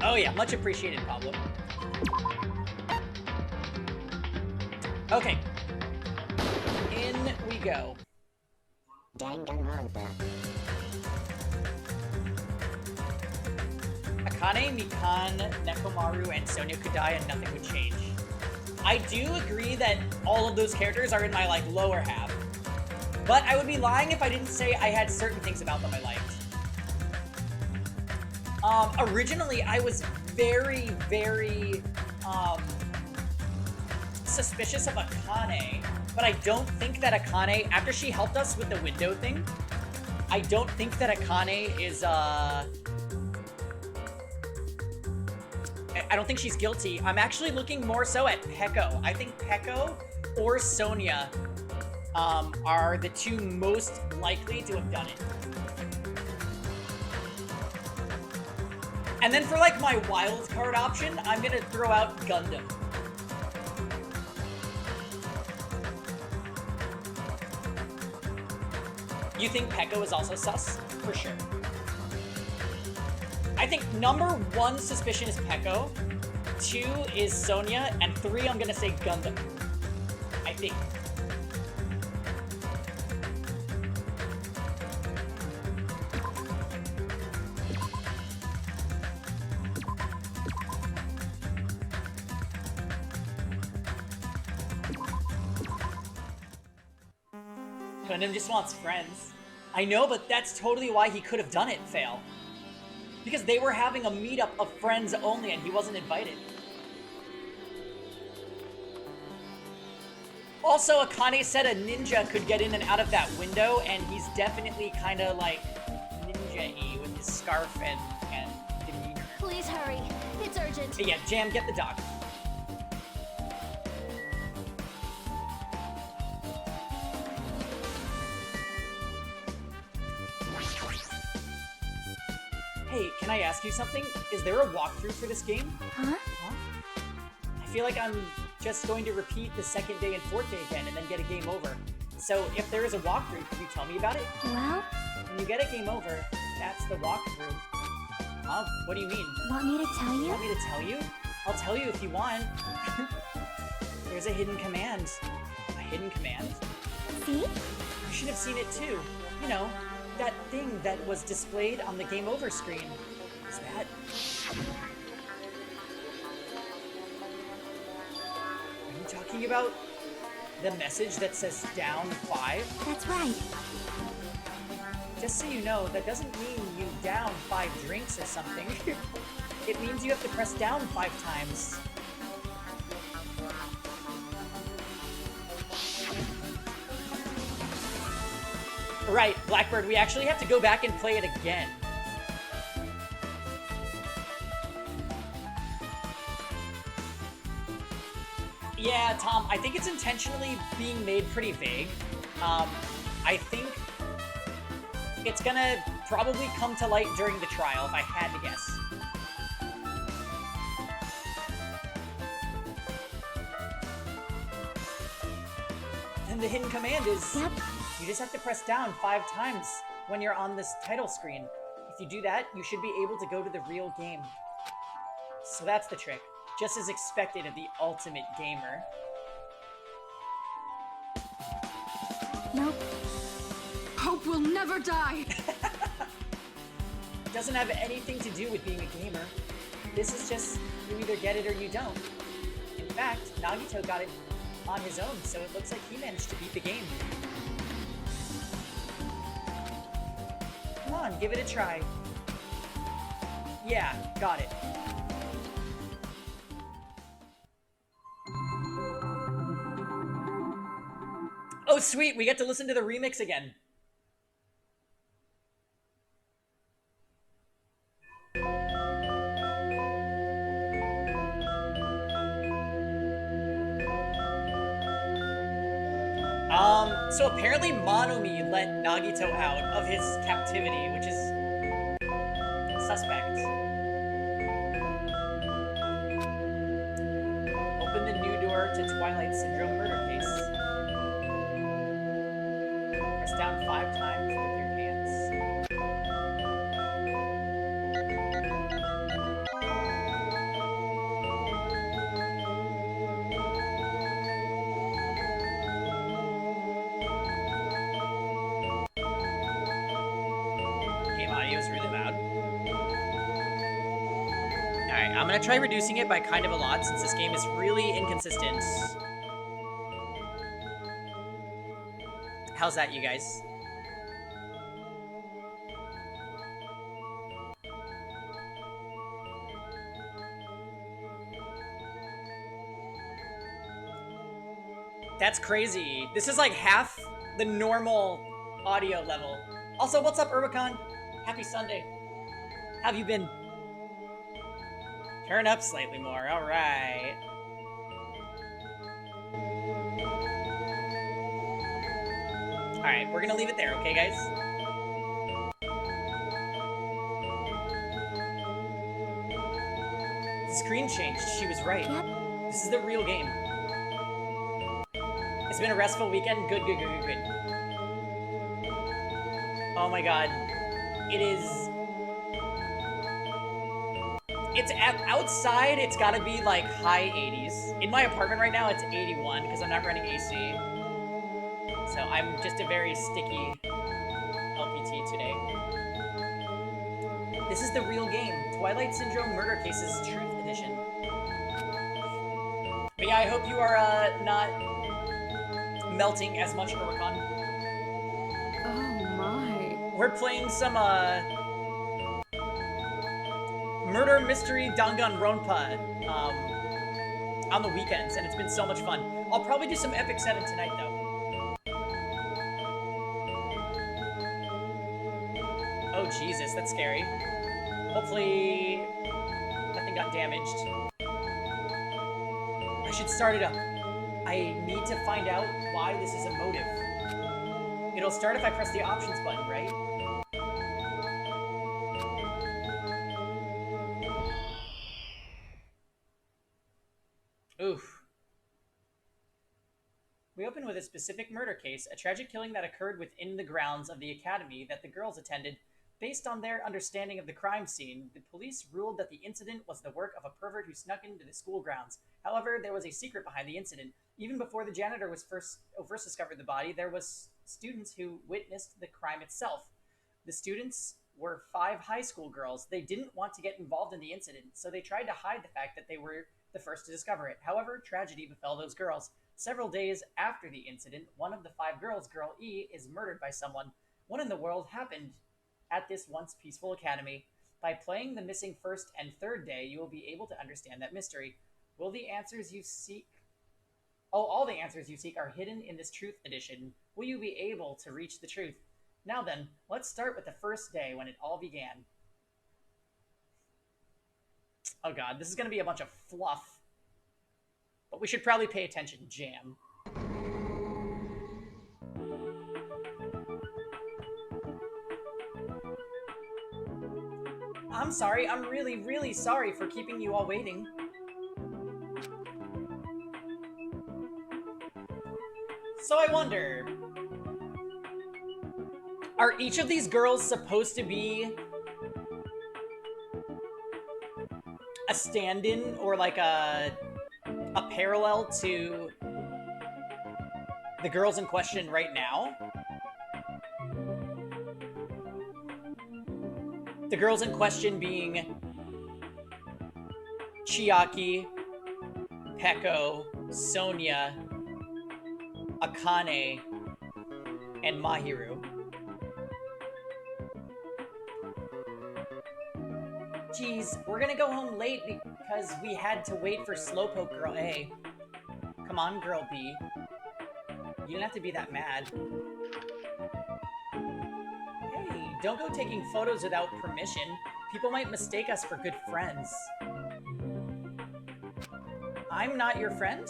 Oh yeah, much appreciated, Pablo. Okay. In we go. Danganronpa. Akane, Mikan, Nekomaru, and Sonya could die and nothing would change. I do agree that all of those characters are in my, like, lower half. But I would be lying if I didn't say I had certain things about them I liked. Originally, I was very, very, suspicious of Akane, but I don't think that Akane, after she helped us with the window thing, I don't think that Akane is, I don't think she's guilty. I'm actually looking more so at Peko. I think Peko or Sonya are the two most likely to have done it. And then for, like, my wild card option, I'm gonna throw out Gundam. You think Peko is also sus? For sure. I think number 1 suspicion is Peko, 2 is Sonya, and 3 I'm gonna say Gundam. I think. Gundam just wants friends. I know, but that's totally why he could have done it, Fail. Because they were having a meetup of friends only and he wasn't invited. Also, Akane said a ninja could get in and out of that window, and he's definitely kind of like ninja-y with his scarf and demeanor. Please hurry. It's urgent. But yeah, Jam, get the doc. Hey, can I ask you something? Is there a walkthrough for this game? Huh? I feel like I'm just going to repeat the second day and fourth day again and then get a game over. So if there is a walkthrough, could you tell me about it? Well? When you get a game over, that's the walkthrough. Huh? What do you mean? Want me to tell you? Want me to tell you? I'll tell you if you want. There's a hidden command. A hidden command? See? You should have seen it too. You know, that thing that was displayed on the game over screen. Is that... Are you talking about the message that says down 5? That's right. Just so you know, that doesn't mean you down 5 drinks or something. It means you have to press down 5 times. Right, Blackbird, we actually have to go back and play it again. Yeah, Tom, I think it's intentionally being made pretty vague. I think it's gonna probably come to light during the trial, if I had to guess. And the hidden command is... Yep. You just have to press down 5 times when you're on this title screen. If you do that, you should be able to go to the real game. So that's the trick. Just as expected of the ultimate gamer. Nope. Hope will never die! It doesn't have anything to do with being a gamer. This is just, you either get it or you don't. In fact, Nagito got it on his own, so it looks like he managed to beat the game. Come on, give it a try. Yeah, got it. Oh, sweet, we get to listen to the remix again. So apparently Monomi let Nagito out of his captivity, which is suspect. Open the new door to Twilight Syndrome murder case. Press down 5 times with your hands. audio is really loud. Alright, I'm gonna try reducing it by kind of a lot since this game is really inconsistent. How's that, you guys? That's crazy. This is like half the normal audio level. Also, what's up, Urbicon? Happy Sunday. How have you been? Turn up slightly more. All right. All right, we're gonna leave it there, okay, guys? The screen changed. She was right. Yep. This is the real game. It's been a restful weekend. Good, good, good, good, good. Oh my god. It is... It's outside, it's gotta be like high 80s. In my apartment right now, it's 81 because I'm not running AC. So I'm just a very sticky LPT today. This is the real game. Twilight Syndrome Murder Cases Truth Edition. But yeah, I hope you are not melting as much, Oricon. Oh my. We're playing some murder mystery Danganronpa on the weekends, and it's been so much fun. I'll probably do some Epic 7 tonight, though. Oh, Jesus, that's scary. Hopefully, nothing got damaged. I should start it up. I need to find out why this is a motive. It'll start if I press the options button, right? Oof. We open with a specific murder case, a tragic killing that occurred within the grounds of the academy that the girls attended. Based on their understanding of the crime scene, the police ruled that the incident was the work of a pervert who snuck into the school grounds. However, there was a secret behind the incident. Even before the janitor was first discovered the body, there was students who witnessed the crime itself. The students were 5 high school girls. They didn't want to get involved in the incident, so they tried to hide the fact that they were the first to discover it. However, tragedy befell those girls. Several days after the incident, one of the 5 girls, Girl E, is murdered by someone. What in the world happened at this once peaceful academy? By playing the missing first and third day, you will be able to understand that mystery. Will the answers you seek... Oh, all the answers you seek are hidden in this Truth Edition. Will you be able to reach the truth? Now then, let's start with the first day when it all began. Oh god, this is going to be a bunch of fluff. But we should probably pay attention. Jam. I'm sorry. I'm really, really sorry for keeping you all waiting. So I wonder, are each of these girls supposed to be a stand-in or like a parallel to the girls in question right now? The girls in question being Chiaki, Peko, Sonia, Akane, and Mahiru. Geez, we're gonna go home late because we had to wait for Slowpoke Girl A. Come on, Girl B. You didn't have to be that mad. Hey, don't go taking photos without permission. People might mistake us for good friends. I'm not your friend?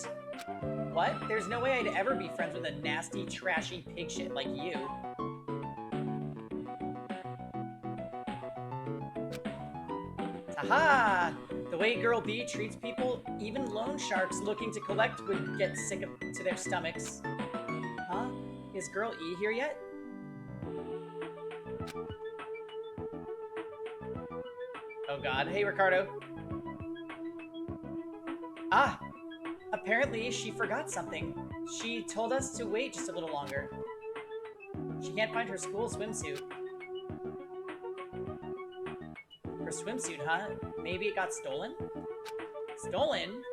What? There's no way I'd ever be friends with a nasty, trashy pig shit like you. Aha! The way Girl B treats people, even loan sharks looking to collect would get sick to their stomachs. Huh? Is Girl E here yet? Oh god. Hey, Ricardo. Ah! Apparently, she forgot something. She told us to wait just a little longer. She can't find her school swimsuit. Her swimsuit, huh? Maybe it got stolen? Stolen?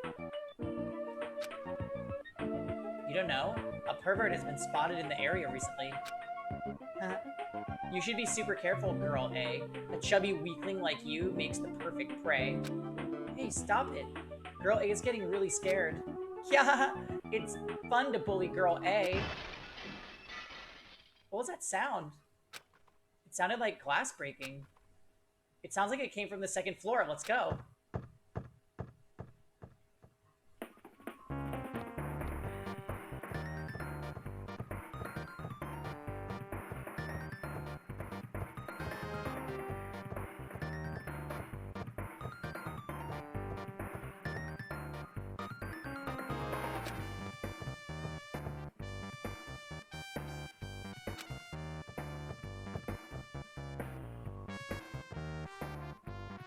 You don't know? A pervert has been spotted in the area recently. You should be super careful, Girl A. A chubby weakling like you makes the perfect prey. Hey, stop it. Girl A is getting really scared. Yeah, it's fun to bully Girl A. What was that sound? It sounded like glass breaking. It sounds like it came from the second floor. Let's go.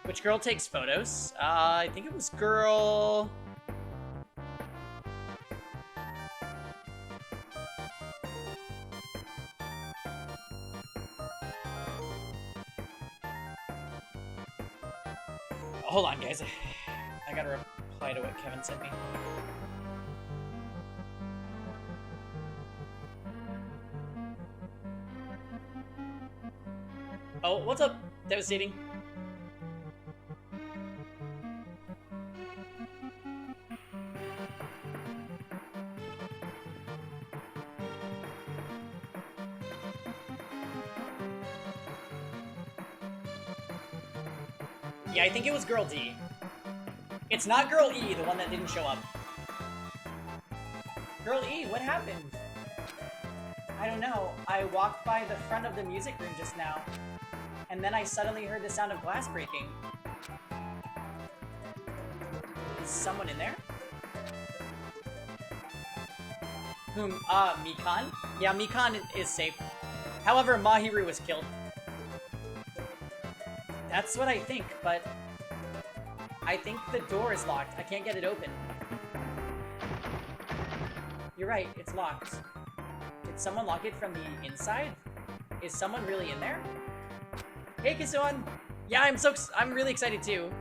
Which girl takes photos? I think it was girl... Hold on, guys. I gotta reply to what Kevin sent me. Oh, what's up? Devastating. Yeah, I think it was Girl D. It's not Girl E, the one that didn't show up. Girl E, what happened? I don't know. I walked by the front of the music room just now, and then I suddenly heard the sound of glass breaking. Is someone in there? Whom? Mikan? Yeah, Mikan is safe. However, Mahiru was killed. That's what I think, but I think the door is locked. I can't get it open. You're right, it's locked. Did someone lock it from the inside? Is someone really in there? Hey, Kisuan! Yeah, I'm really excited too.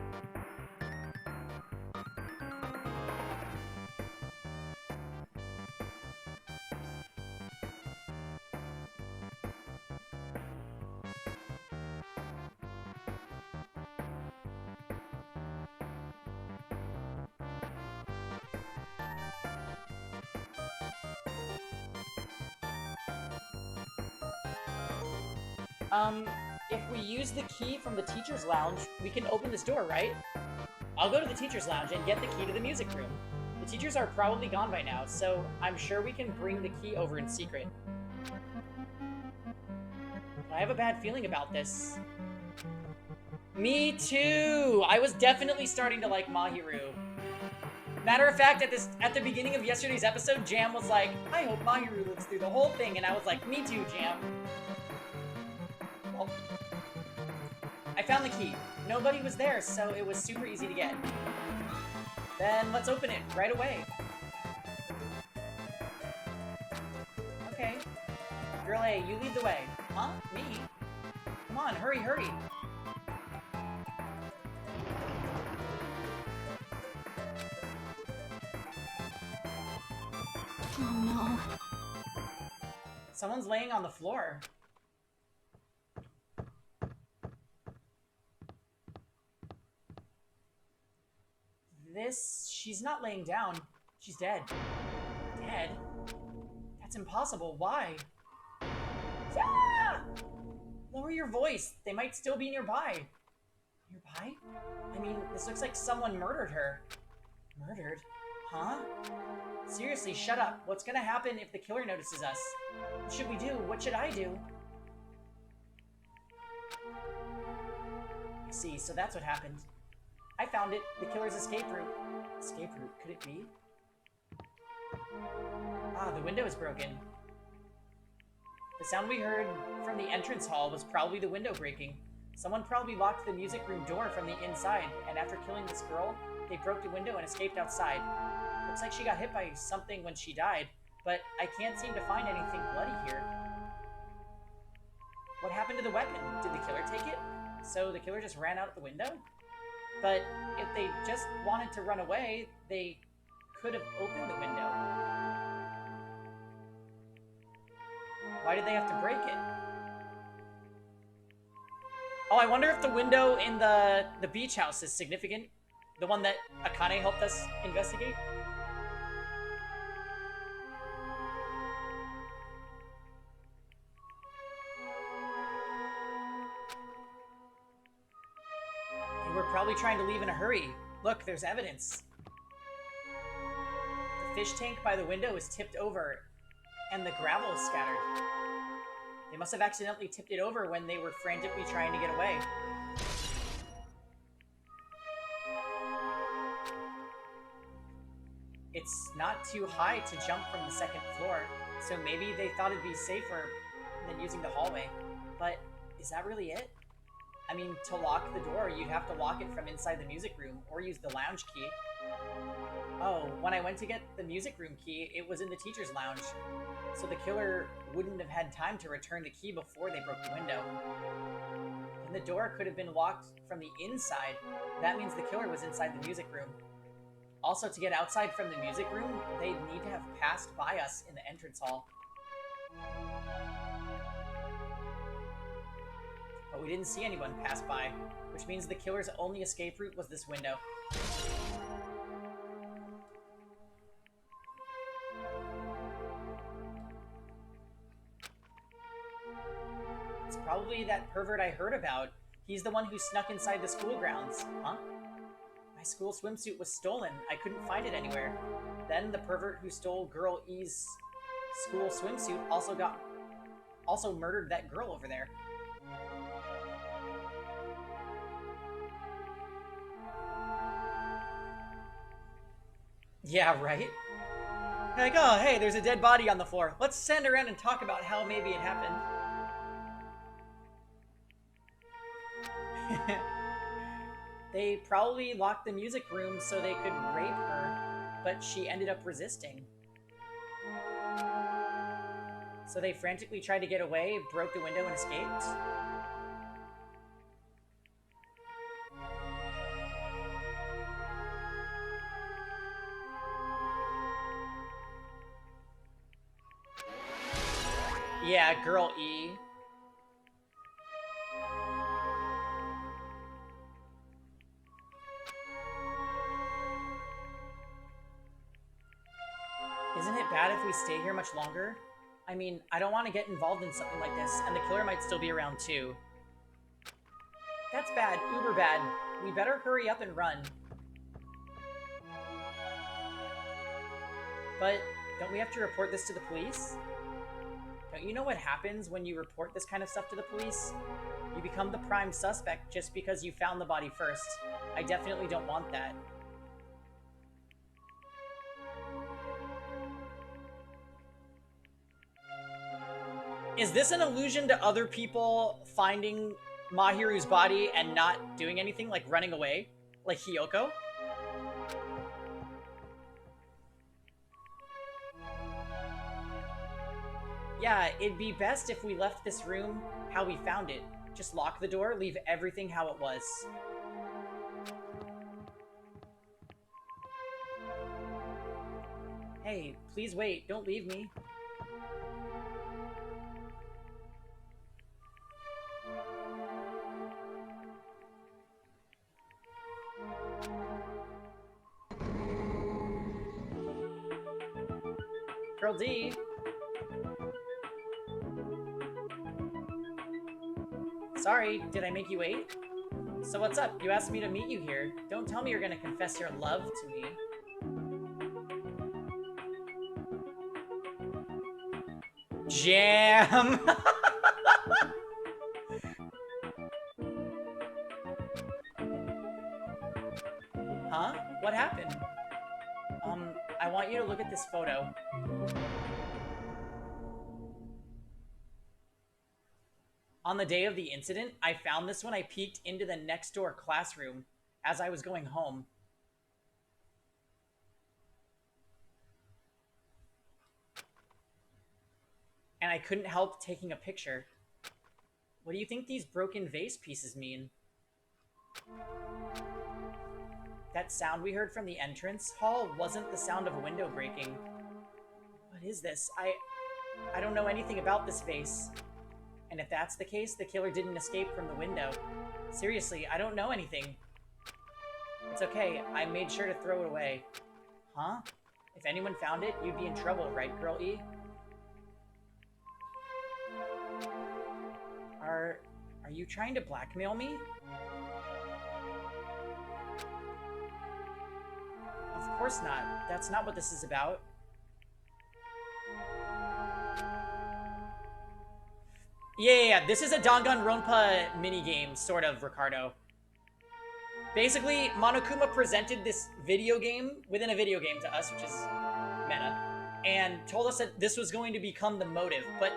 If we use the key from the teacher's lounge, we can open this door, right? I'll go to the teacher's lounge and get the key to the music room. The teachers are probably gone by now, so I'm sure we can bring the key over in secret. I have a bad feeling about this. Me too! I was definitely starting to like Mahiru. Matter of fact, at the beginning of yesterday's episode, Jam was like, I hope Mahiru lives through the whole thing, and I was like, me too, Jam. Well, I found the key. Nobody was there, so it was super easy to get. Then let's open it right away. Okay. Girl A, you lead the way. Huh? Me? Come on, hurry, hurry. Oh no. Someone's laying on the floor. She's not laying down. She's dead. Dead? That's impossible. Why? Ah! Lower your voice. They might still be nearby. Nearby? I mean, this looks like someone murdered her. Murdered? Huh? Seriously, shut up. What's gonna happen if the killer notices us? What should we do? What should I do? I see, so that's what happened. I found it. The killer's escape route. Escape route? Could it be? Ah, the window is broken. The sound we heard from the entrance hall was probably the window breaking. Someone probably locked the music room door from the inside, and after killing this girl, they broke the window and escaped outside. Looks like she got hit by something when she died, but I can't seem to find anything bloody here. What happened to the weapon? Did the killer take it? So the killer just ran out the window? But if they just wanted to run away, they could have opened the window. Why did they have to break it? Oh, I wonder if the window in the beach house is significant. The one that Akane helped us investigate. They were probably trying to leave in a hurry. Look, there's evidence. The fish tank by the window is tipped over, and the gravel is scattered. They must have accidentally tipped it over when they were frantically trying to get away. It's not too high to jump from the second floor, so maybe they thought it'd be safer than using the hallway. But is that really it? I mean, to lock the door, you'd have to lock it from inside the music room, or use the lounge key. Oh, when I went to get the music room key, it was in the teacher's lounge. So the killer wouldn't have had time to return the key before they broke the window. And the door could have been locked from the inside. That means the killer was inside the music room. Also, to get outside from the music room, they'd need to have passed by us in the entrance hall. But we didn't see anyone pass by, which means the killer's only escape route was this window. It's probably that pervert I heard about. He's the one who snuck inside the school grounds. Huh? My school swimsuit was stolen. I couldn't find it anywhere. Then the pervert who stole Girl E's school swimsuit also murdered that girl over there. Yeah, right? Like, oh, hey, there's a dead body on the floor. Let's stand around and talk about how maybe it happened. They probably locked the music room so they could rape her, but she ended up resisting. So they frantically tried to get away, broke the window, and escaped. Yeah, Girl E. Isn't it bad if we stay here much longer? I mean, I don't want to get involved in something like this, and the killer might still be around too. That's bad, uber bad. We better hurry up and run. But don't we have to report this to the police? Don't you know what happens when you report this kind of stuff to the police? You become the prime suspect just because you found the body first. I definitely don't want that. Is this an allusion to other people finding Mahiru's body and not doing anything, like running away? Like Hiyoko? Yeah, it'd be best if we left this room how we found it. Just lock the door, leave everything how it was. Hey, please wait, don't leave me. Girl D. Sorry, did I make you wait? So what's up? You asked me to meet you here. Don't tell me you're gonna confess your love to me. Jam! Huh? What happened? I want you to look at this photo. On the day of the incident, I found this when I peeked into the next door classroom as I was going home. And I couldn't help taking a picture. What do you think these broken vase pieces mean? That sound we heard from the entrance hall wasn't the sound of a window breaking. What is this? I don't know anything about this vase. And if that's the case, the killer didn't escape from the window. Seriously, I don't know anything. It's okay, I made sure to throw it away. Huh? If anyone found it, you'd be in trouble, right, Girl E? Are you trying to blackmail me? Of course not. That's not what this is about. Yeah. This is a Danganronpa minigame, sort of, Ricardo. Basically, Monokuma presented this video game within a video game to us, which is meta, and told us that this was going to become the motive, but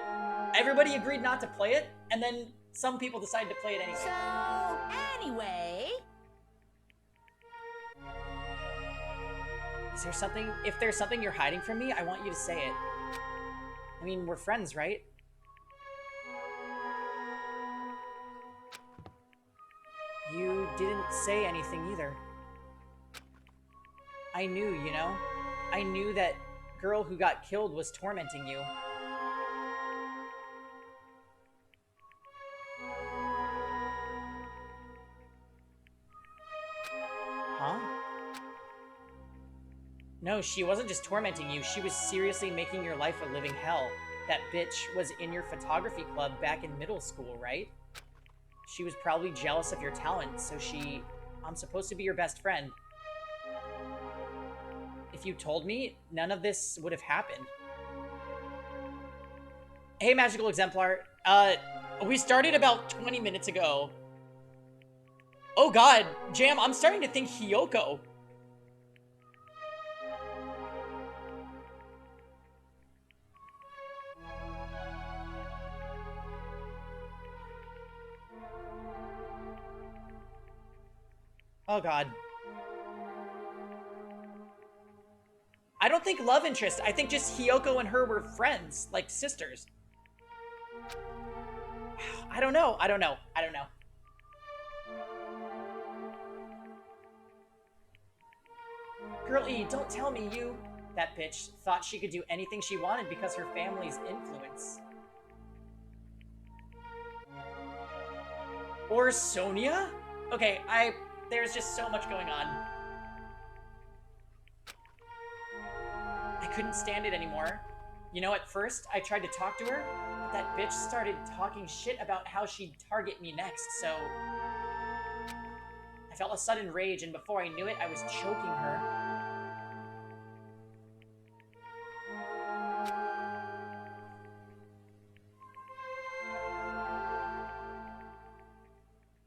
everybody agreed not to play it, and then some people decided to play it anyway. So, anyway... Is there something... If there's something you're hiding from me, I want you to say it. I mean, we're friends, right? You didn't say anything either. I knew, you know? I knew that girl who got killed was tormenting you. Huh? No, she wasn't just tormenting you. She was seriously making your life a living hell. That bitch was in your photography club back in middle school, right? She was probably jealous of your talent, so I'm supposed to be your best friend. If you told me, none of this would have happened. Hey, Magical Exemplar. We started about 20 minutes ago. Oh god, Jam, I'm starting to think Hiyoko. Oh god. I don't think love interest. I think just Hiyoko and her were friends, like sisters. I don't know. Girl E, don't tell me you... That bitch thought she could do anything she wanted because her family's influence. Or Sonia? Okay, there's just so much going on. I couldn't stand it anymore. You know, at first, I tried to talk to her, but that bitch started talking shit about how she'd target me next, so... I felt a sudden rage, and before I knew it, I was choking her.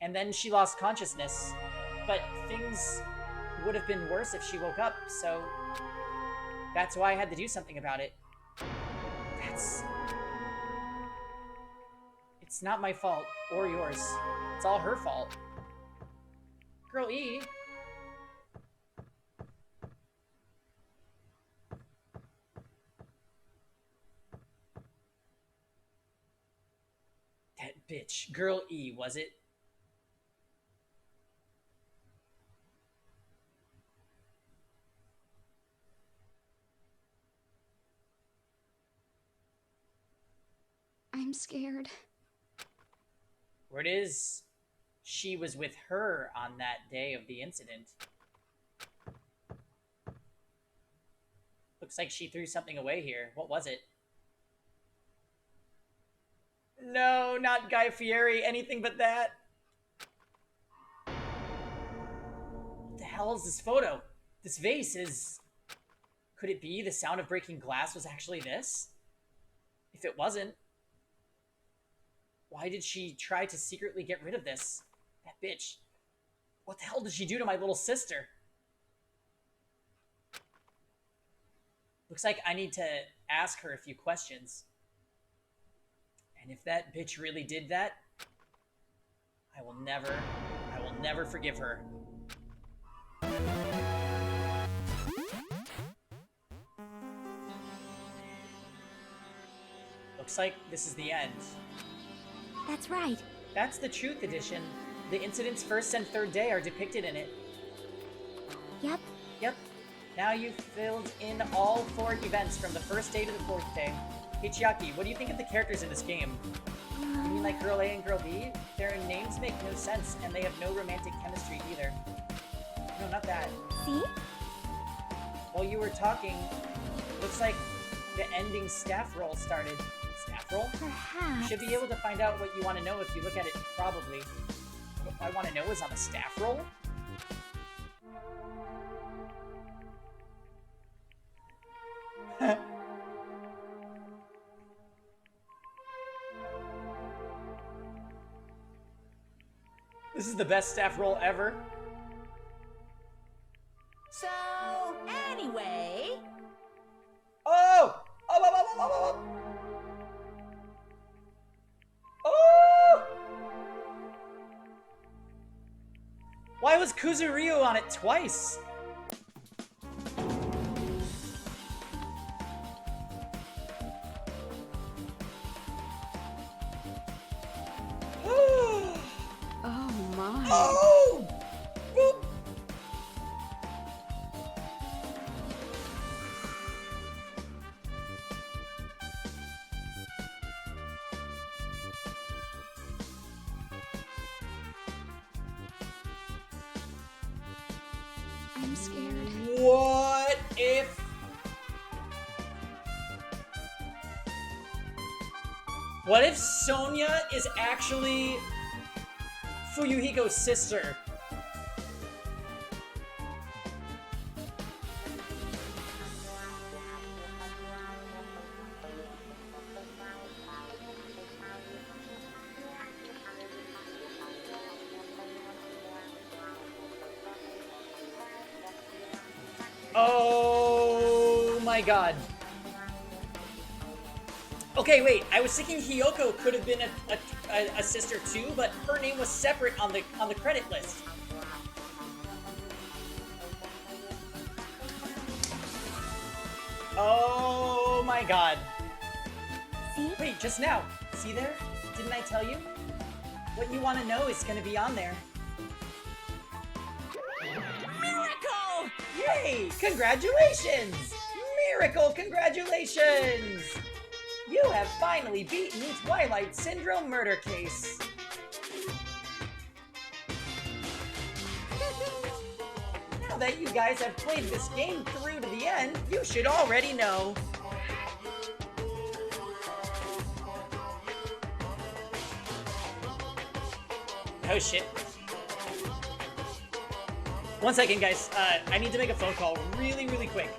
And then she lost consciousness. But things would have been worse if she woke up, so that's why I had to do something about it. It's not my fault, or yours. It's all her fault. Girl E. That bitch. Girl E, was it? I'm scared. Word is, she was with her on that day of the incident. Looks like she threw something away here. What was it? No, not Guy Fieri. Anything but that. What the hell is this photo? This vase is... Could it be the sound of breaking glass was actually this? If it wasn't, why did she try to secretly get rid of this? That bitch. What the hell did she do to my little sister? Looks like I need to ask her a few questions. And if that bitch really did that, I will never forgive her. Looks like this is the end. That's right. That's the Truth Edition. The incident's first and third day are depicted in it. Yep. Yep. Now you've filled in all 4 events from the first day to the 4th day. Hey Chiaki, what do you think of the characters in this game? You mean like Girl A and Girl B? Their names make no sense, and they have no romantic chemistry either. No, not that. See? While you were talking, looks like the ending staff roll started. Staff roll? Perhaps. You should be able to find out what you want to know if you look at it, probably. What I want to know is on a staff roll? This is the best staff roll ever. So, anyway... Oh! Oh! Oh! Why was Kuzuryu on it twice? Oh my. Oh! Boop! I'm scared. What if... What if Sonia is actually Fuyuhiko's sister? Oh my god. Okay, wait. I was thinking Hiyoko could have been a sister too, but her name was separate on the credit list. Oh my god. See? Wait, just now. See there? Didn't I tell you? What you want to know is going to be on there. Miracle! Yay! Congratulations! Miracle congratulations! You have finally beaten Twilight Syndrome murder case. Now that you guys have played this game through to the end, you should already know. Oh shit. One second, guys. I need to make a phone call really, really quick.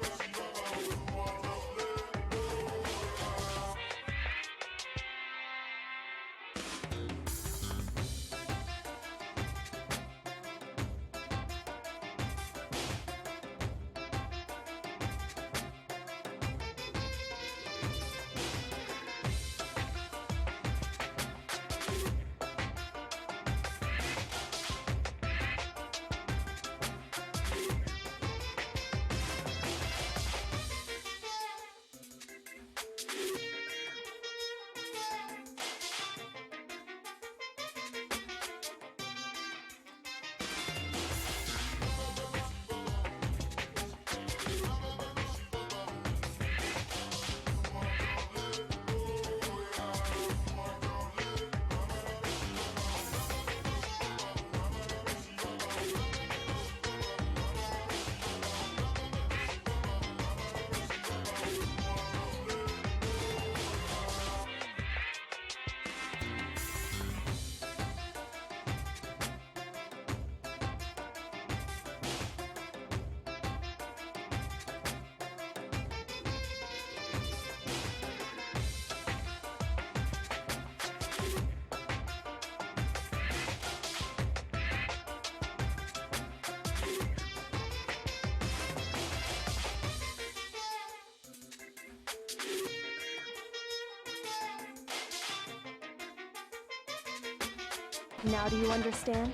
Now do you understand?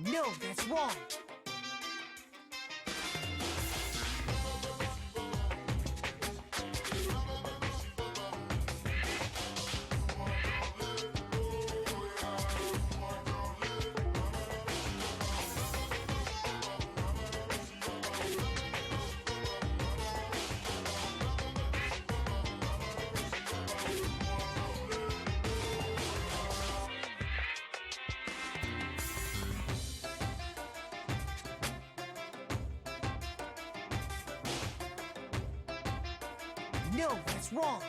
No, that's wrong. No, that's wrong.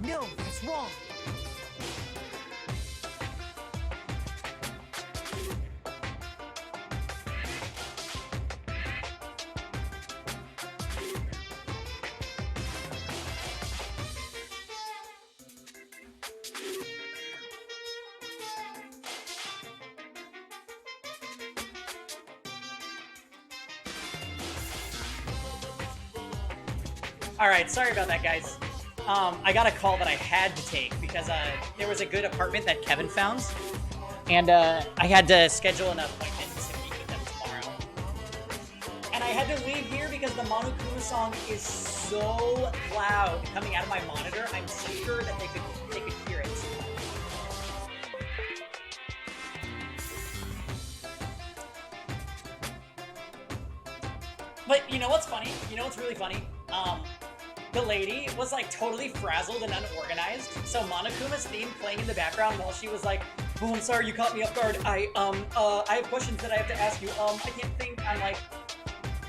No, that's wrong. Alright, sorry about that, guys. I got a call that I had to take because there was a good apartment that Kevin found. And I had to schedule an appointment to meet with them tomorrow. And I had to leave here because the Monokuma song is so loud coming out of my monitor. I'm sure that they could hear it. But you know what's funny? You know what's really funny? The lady was like totally frazzled and unorganized. So Monokuma's theme playing in the background while she was like, "Oh, I'm sorry, you caught me off guard. I have questions that I have to ask you. I can't think." I'm like,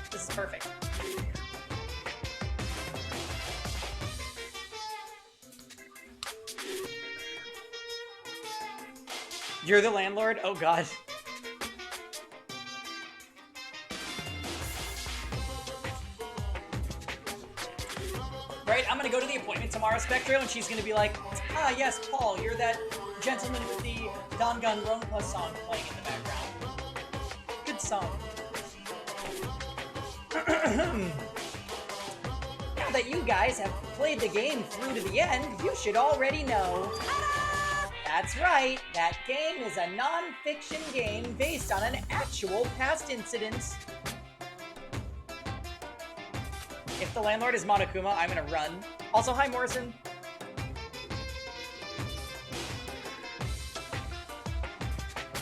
this is perfect. You're the landlord? Oh god. Right, I'm gonna go to the appointment tomorrow, Spectro, and she's gonna be like, "Ah, yes, Paul, you're that gentleman with the Danganronpa song playing in the background. Good song." Now that you guys have played the game through to the end, you should already know. That's right, that game is a non-fiction game based on an actual past incident. If the landlord is Monokuma, I'm gonna run. Also, hi, Morrison.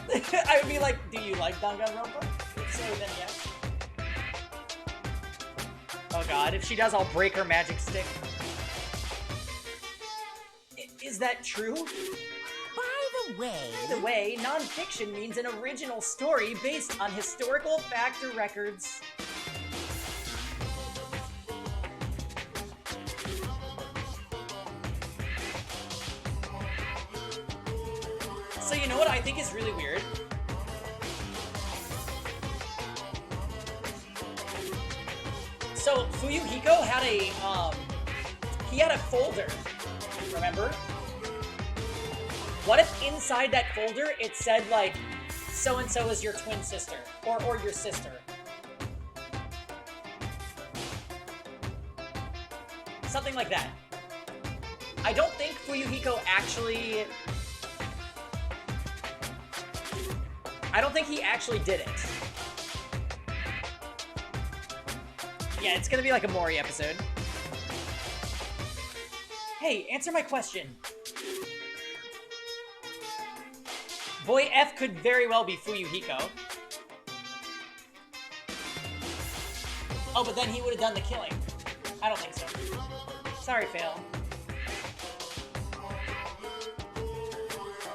I would be like, do you like Danganronpa? If so, then yes. Oh god, if she does, I'll break her magic stick. Is that true? By the way, non-fiction means an original story based on historical fact or records. So you know what I think is really weird? So Fuyuhiko had he had a folder, remember? What if inside that folder it said like, so-and-so is your twin sister, or your sister? Something like that. I don't think Fuyuhiko actually... I don't think he actually did it. Yeah, it's gonna be like a Mori episode. Hey, answer my question. Boy F could very well be Fuyuhiko. Oh, but then he would have done the killing. I don't think so. Sorry, fail.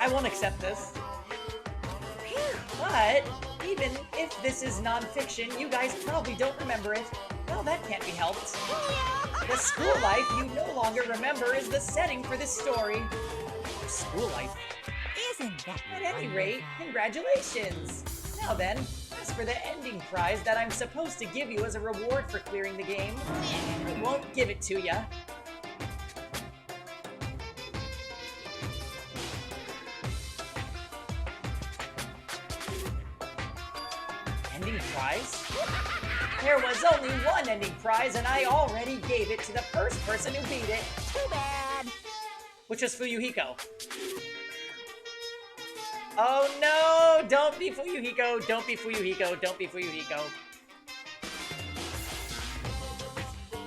I won't accept this. But even if this is non-fiction, you guys probably don't remember it. Well, that can't be helped. The school life you no longer remember is the setting for this story. School life? Isn't that At any rate, congratulations! Now then, as for the ending prize that I'm supposed to give you as a reward for clearing the game, I won't give it to ya. Ending prize? There was only one ending prize, and I already gave it to the first person who beat it. too bad? Which was Fuyuhiko. Oh no! Don't be Fuyuhiko! Don't be Fuyuhiko! Don't be Fuyuhiko!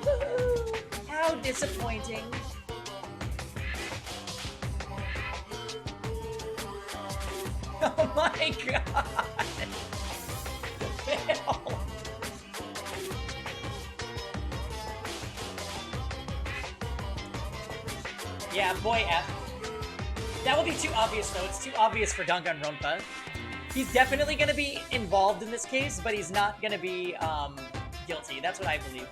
Woohoo! How disappointing! Oh my god! Fail! Yeah, boy F. That would be too obvious, though. It's too obvious for Danganronpa. He's definitely going to be involved in this case, but he's not going to be, guilty. That's what I believe.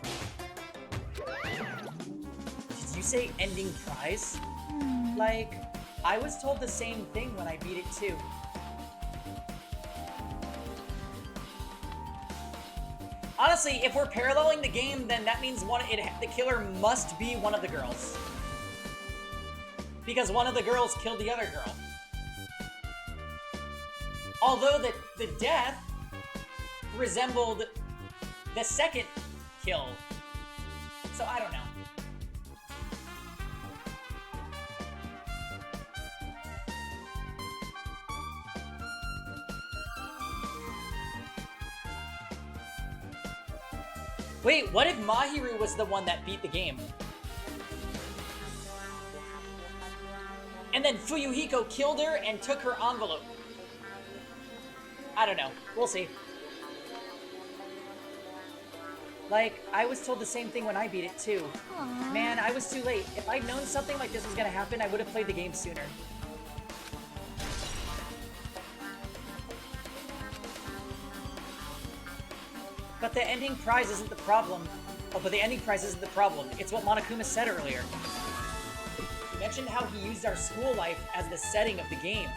Did you say ending prize? Like, I was told the same thing when I beat it too. Honestly, if we're paralleling the game, then that means the killer must be one of the girls. Because one of the girls killed the other girl. Although the death resembled the second kill. So I don't know. Wait, what if Mahiru was the one that beat the game? And then Fuyuhiko killed her and took her envelope. I don't know. We'll see. Like, I was told the same thing when I beat it too. Aww. Man, I was too late. If I'd known something like this was gonna happen, I would have played the game sooner. But the ending prize isn't the problem. Oh, but the ending prize isn't the problem. It's what Monokuma said earlier. He mentioned how he used our school life as the setting of the game.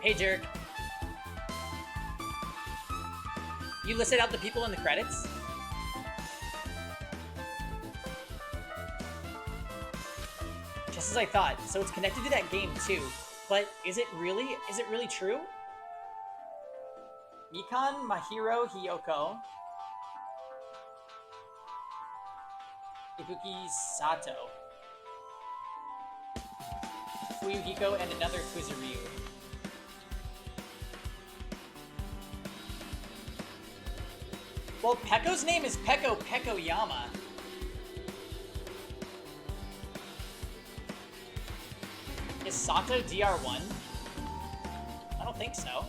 Hey, jerk. You listed out the people in the credits? Just as I thought, so it's connected to that game too. But is it really true? Mikan, Mahiro, Hiyoko, Ibuki, Sato, Fuyuhiko, and another Kuzuryu. Well, Pekko's name is Pekko Pekkoyama. Is Sato DR1? I don't think so.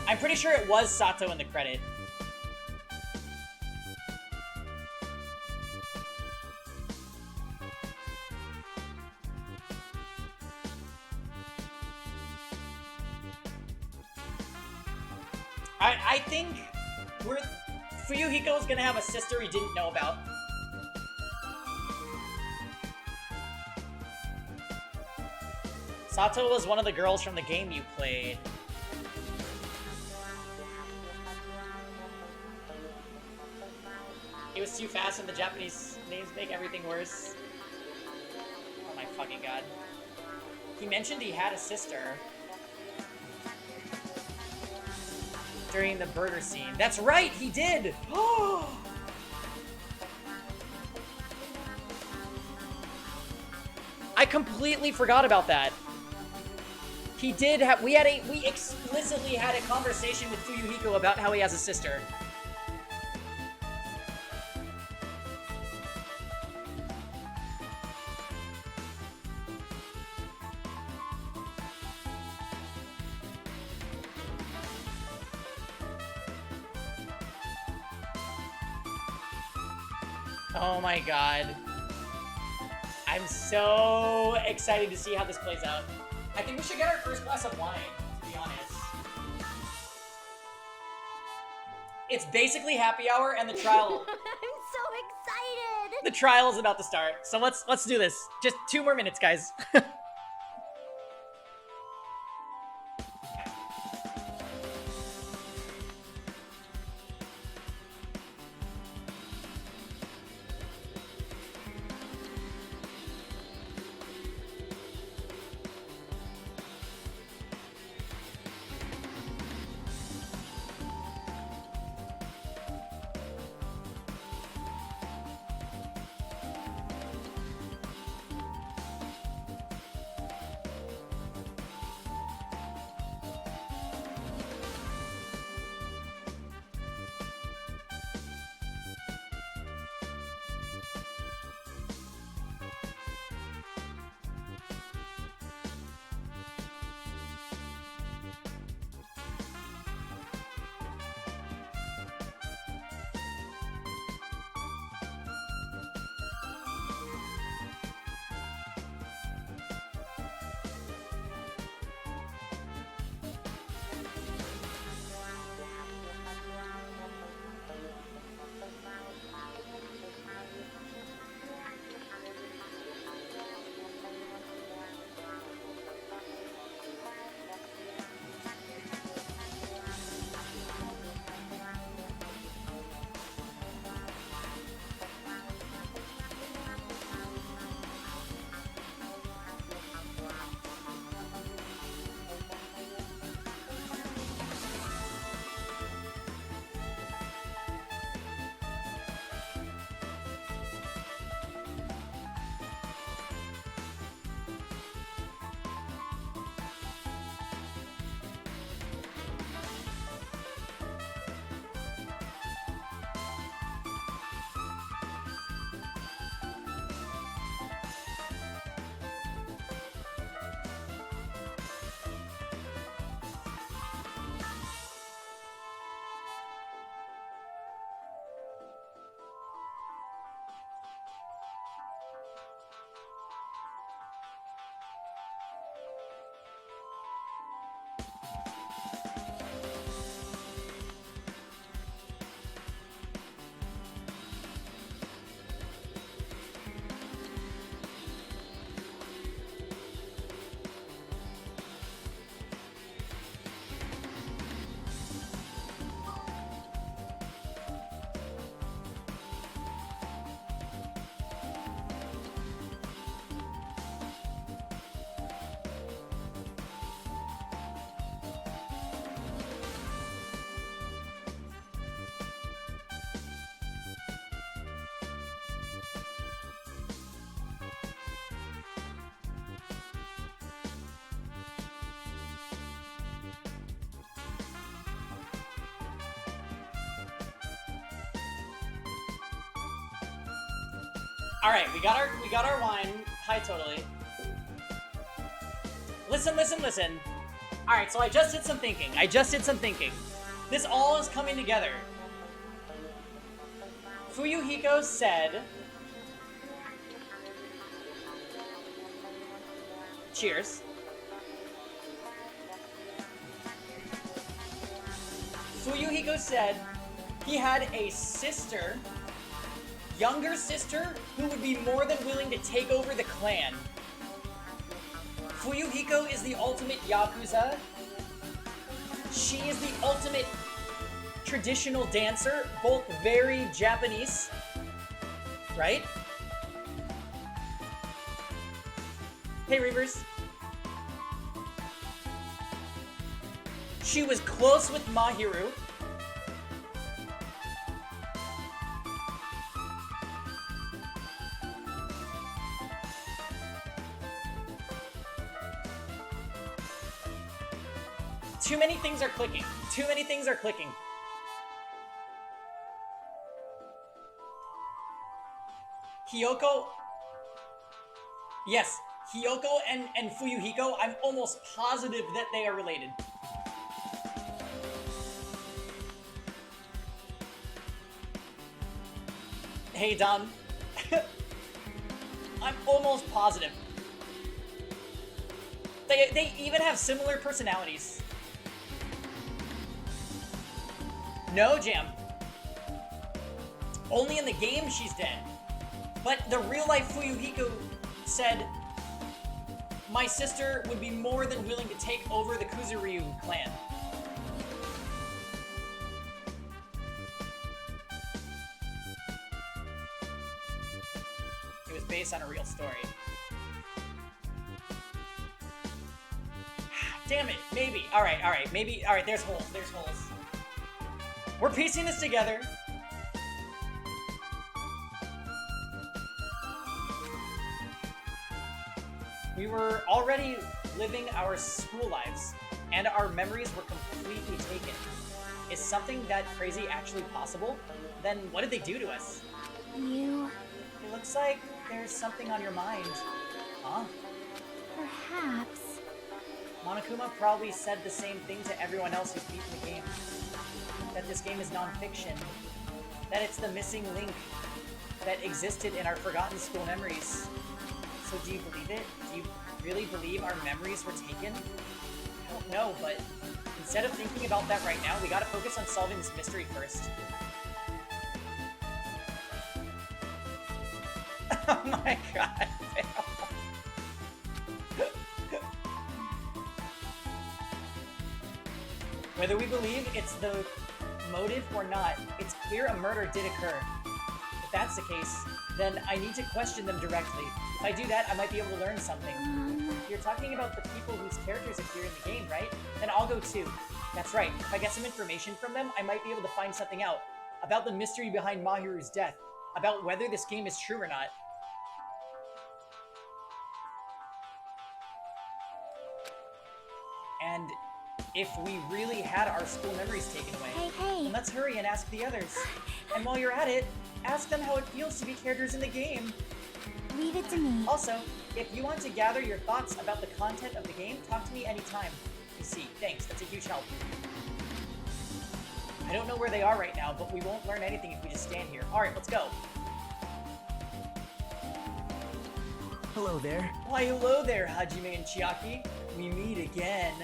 I'm pretty sure it was Sato in the credit. I think Fuyuhiko is gonna have a sister he didn't know about. Sato was one of the girls from the game you played. It was too fast and the Japanese names make everything worse. Oh my fucking god. He mentioned he had a sister during the burger scene. That's right, he did! I completely forgot about that. He did have, we explicitly had a conversation with Fuyuhiko about how he has a sister. Oh my god. I'm so excited to see how this plays out. I think we should get our first glass of wine, to be honest. It's basically happy hour and the trial. I'm so excited! The trial is about to start. So let's do this. Just 2 more minutes, guys. All right, we got our wine. Hi, totally. Listen. All right, so I just did some thinking. This all is coming together. Fuyuhiko said, cheers. Fuyuhiko said he had a sister, younger sister, who would be more than willing to take over the clan. Fuyuhiko is the ultimate Yakuza. She is the ultimate traditional dancer, both very Japanese, right? Hey, Reavers. She was close with Mahiru. Too many things are clicking. Hiyoko. Yes, Hiyoko and Fuyuhiko, I'm almost positive that they are related. Hey, Dom. I'm almost positive. They even have similar personalities. No, Jam. Only in the game she's dead. But the real-life Fuyuhiko said, my sister would be more than willing to take over the Kuzuryu clan. It was based on a real story. Damn it, maybe. Alright, maybe. Alright, there's holes. We're piecing this together. We were already living our school lives, and our memories were completely taken. Is something that crazy actually possible? Then what did they do to us? It looks like there's something on your mind. Huh? Perhaps. Monokuma probably said the same thing to everyone else who's beaten the game. That this game is non-fiction. That it's the missing link that existed in our forgotten school memories. So do you believe it? Do you really believe our memories were taken? I don't know, but instead of thinking about that right now, we gotta focus on solving this mystery first. Oh my god. Whether we believe it's the motive or not, it's clear a murder did occur. If that's the case, then I need to question them directly. If I do that, I might be able to learn something. You're talking about the people whose characters appear in the game, right? Then I'll go too. That's right. If I get some information from them, I might be able to find something out. About the mystery behind Mahiru's death. About whether this game is true or not. And if we really had our school memories taken away, then let's hurry and ask the others. And while you're at it, ask them how it feels to be characters in the game. Leave it to me. Also, if you want to gather your thoughts about the content of the game, talk to me anytime. You see, thanks, that's a huge help. I don't know where they are right now, but we won't learn anything if we just stand here. Alright, let's go. Hello there. Why, hello there, Hajime and Chiaki. We meet again.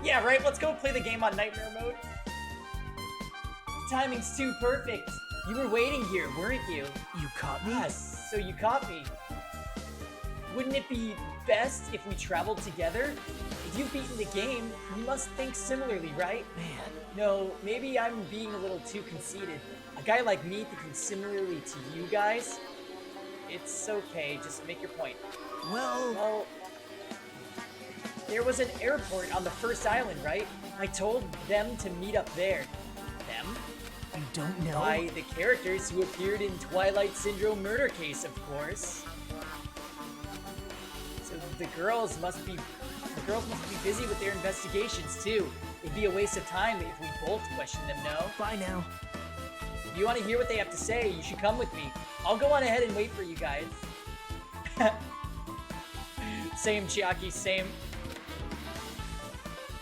Yeah, right? Let's go play the game on Nightmare Mode. Timing's too perfect. You were waiting here, weren't you? You caught me? Yes, so you caught me. Wouldn't it be best if we traveled together? If you've beaten the game, you must think similarly, right? Man. No, maybe I'm being a little too conceited. A guy like me thinking similarly to you guys? It's okay, just make your point. Well, there was an airport on the first island, right? I told them to meet up there. Them? You don't know? By the characters who appeared in Twilight Syndrome murder case, of course. So the girls must be busy with their investigations too. It'd be a waste of time if we both questioned them, no? Bye now. If you want to hear what they have to say, you should come with me. I'll go on ahead and wait for you guys. Same, Chiaki, same.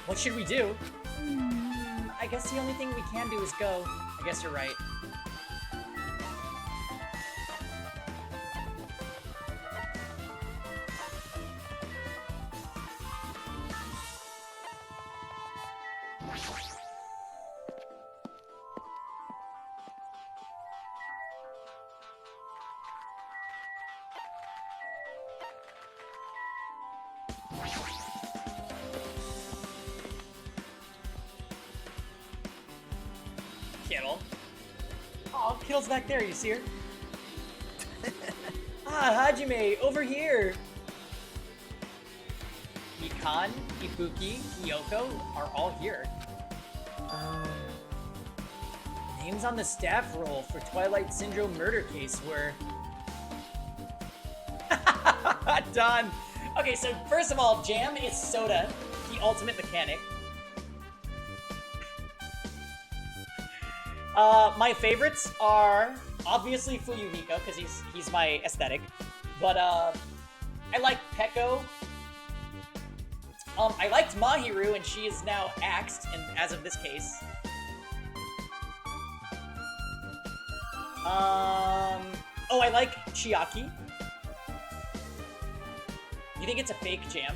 What should we do? I guess the only thing we can do is go. I guess you're right. Kittle. Oh, Kittle's back there, you see her? Hajime, over here! Mikan, Ibuki, Kyoko are all here. Names on the staff roll for Twilight Syndrome murder case were... Done! Okay, so first of all, Jam is Soda, the ultimate mechanic. My favorites are obviously Fuyuhiko, because he's my aesthetic. But I like Peko. I liked Mahiru, and she is now axed, and as of this case. Oh, I like Chiaki. You think it's a fake Jam?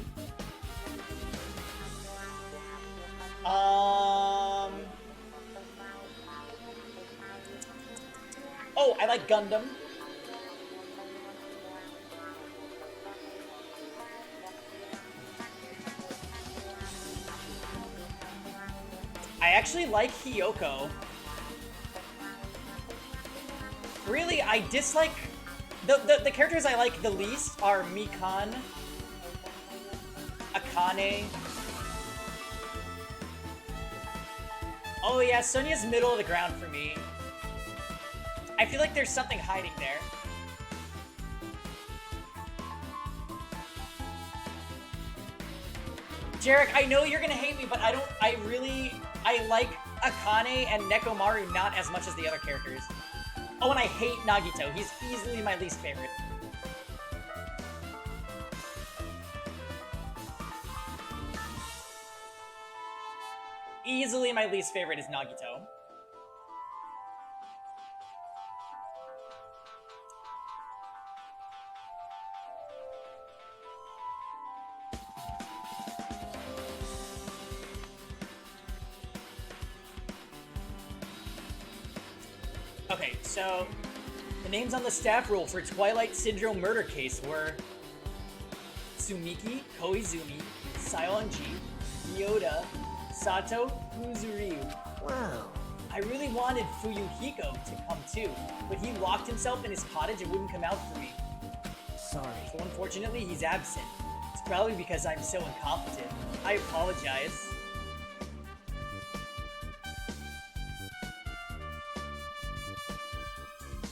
Oh, I like Gundam. I actually like Hiyoko. Really, I dislike... The characters I like the least are Mikan, Akane. Oh yeah, Sonya's middle of the ground for me. I feel like there's something hiding there. Jarek, I know you're gonna hate me, but I like Akane and Nekomaru not as much as the other characters. Oh, and I hate Nagito. He's easily my least favorite. Easily my least favorite is Nagito. Okay, so the names on the staff roll for Twilight Syndrome murder case were Tsumiki Koizumi, Saionji, Yoda, Sato, Uzuryu. Wow. I really wanted Fuyuhiko to come too, but he locked himself in his cottage and wouldn't come out for me. Sorry. So unfortunately, he's absent. It's probably because I'm so incompetent. I apologize.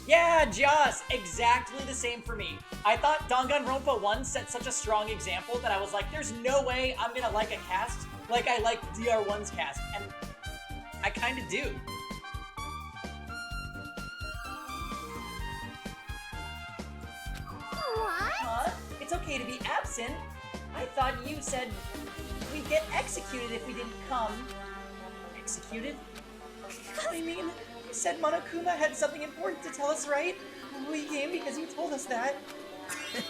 Yeah, Joss! Exactly the same for me. I thought Danganronpa 1 set such a strong example that I was like, there's no way I'm gonna like a cast like I like DR1's cast, and I kinda do. What? Huh? It's okay to be absent. I thought you said we'd get executed if we didn't come. Executed? I mean, you said Monokuma had something important to tell us, right? We came because you told us that.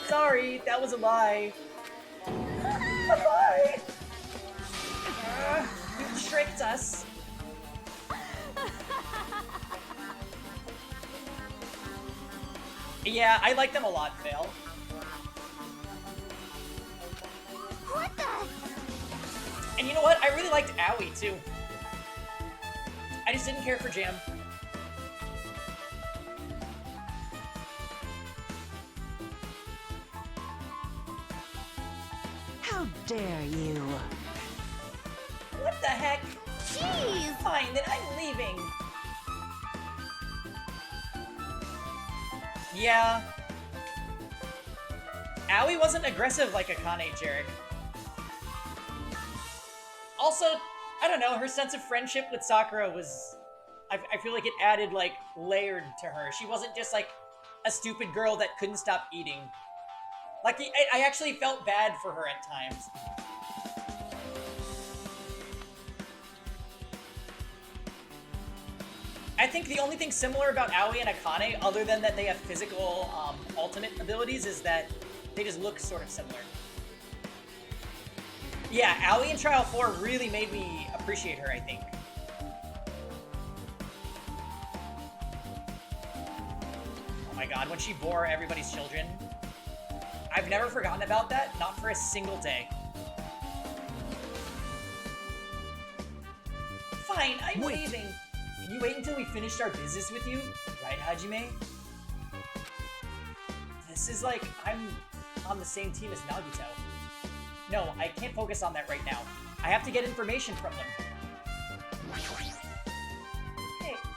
Sorry, that was a lie. Bye. You tricked us. Yeah, I like them a lot, Phil. What the? And you know what? I really liked Aoi, too. I just didn't care for Jam. How dare you? What the heck? Jeez! Fine, then I'm leaving. Yeah. Aoi wasn't aggressive like Akane, Jarek. Also, I don't know, her sense of friendship with Sakura was... I feel like it added, like, layered to her. She wasn't just, like, a stupid girl that couldn't stop eating. Like, I actually felt bad for her at times. I think the only thing similar about Aoi and Akane, other than that they have physical ultimate abilities, is that they just look sort of similar. Yeah, Aoi in Trial 4 really made me appreciate her, I think. Oh my god, when she bore everybody's children. I've never forgotten about that, not for a single day. Fine, I'm leaving. Can you wait until we finished our business with you? Right, Hajime? This is like, I'm on the same team as Nagito. No, I can't focus on that right now. I have to get information from them.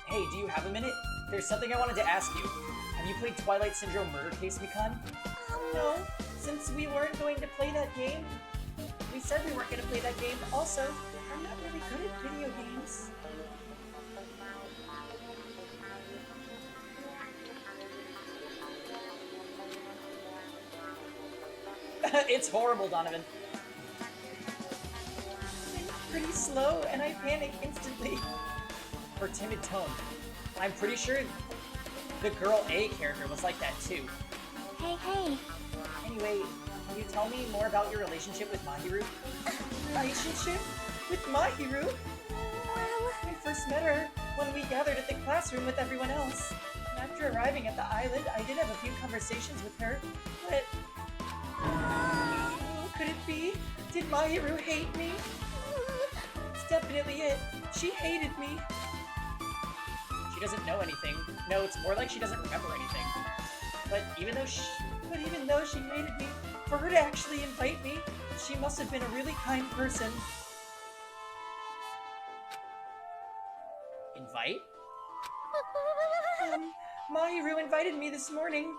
Hey, do you have a minute? There's something I wanted to ask you. Have you played Twilight Syndrome Murder Case, Mikan? No, since we weren't going to play that game. We said we weren't going to play that game. Also, I'm not really good at video games. It's horrible, Donovan. I'm pretty slow, and I panic instantly. Her timid tone. I'm pretty sure the girl A character was like that too. Hey. Anyway, can you tell me more about your relationship with Mahiru? Relationship? With Mahiru? Well... I first met her when we gathered at the classroom with everyone else. And after arriving at the island, I did have a few conversations with her, but... could it be? Did Mahiru hate me? It's definitely it. She hated me. She doesn't know anything. No, it's more like she doesn't remember anything. But even though she hated me, for her to actually invite me, she must have been a really kind person. Invite? Mahiru invited me this morning.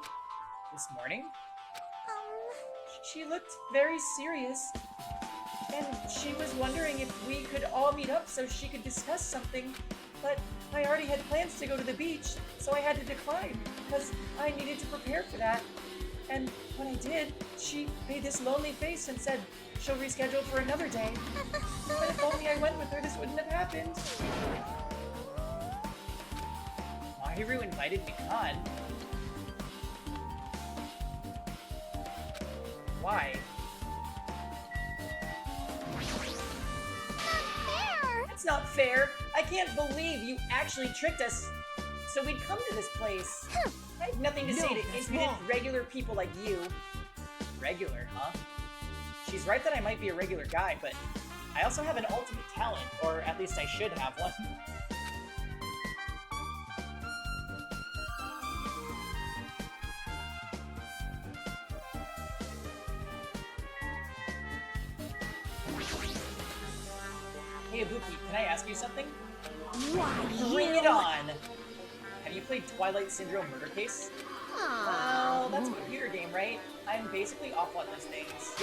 This morning? She looked very serious, and she was wondering if we could all meet up so she could discuss something, but I already had plans to go to the beach, so I had to decline, because I needed to prepare for that. And when I did, she made this lonely face and said she'll reschedule for another day. But if only I went with her, this wouldn't have happened. Mahiru invited Mikan. Why? It's not fair! I can't believe you actually tricked us so we'd come to this place. I have nothing to say to impudent, regular people like you. Regular, huh? She's right that I might be a regular guy, but I also have an ultimate talent, or at least I should have one. Hey Ibuki, can I ask you something? Bring it on! Have you played Twilight Syndrome Murder Case? Well, that's a computer game, right? I'm basically awful at those things.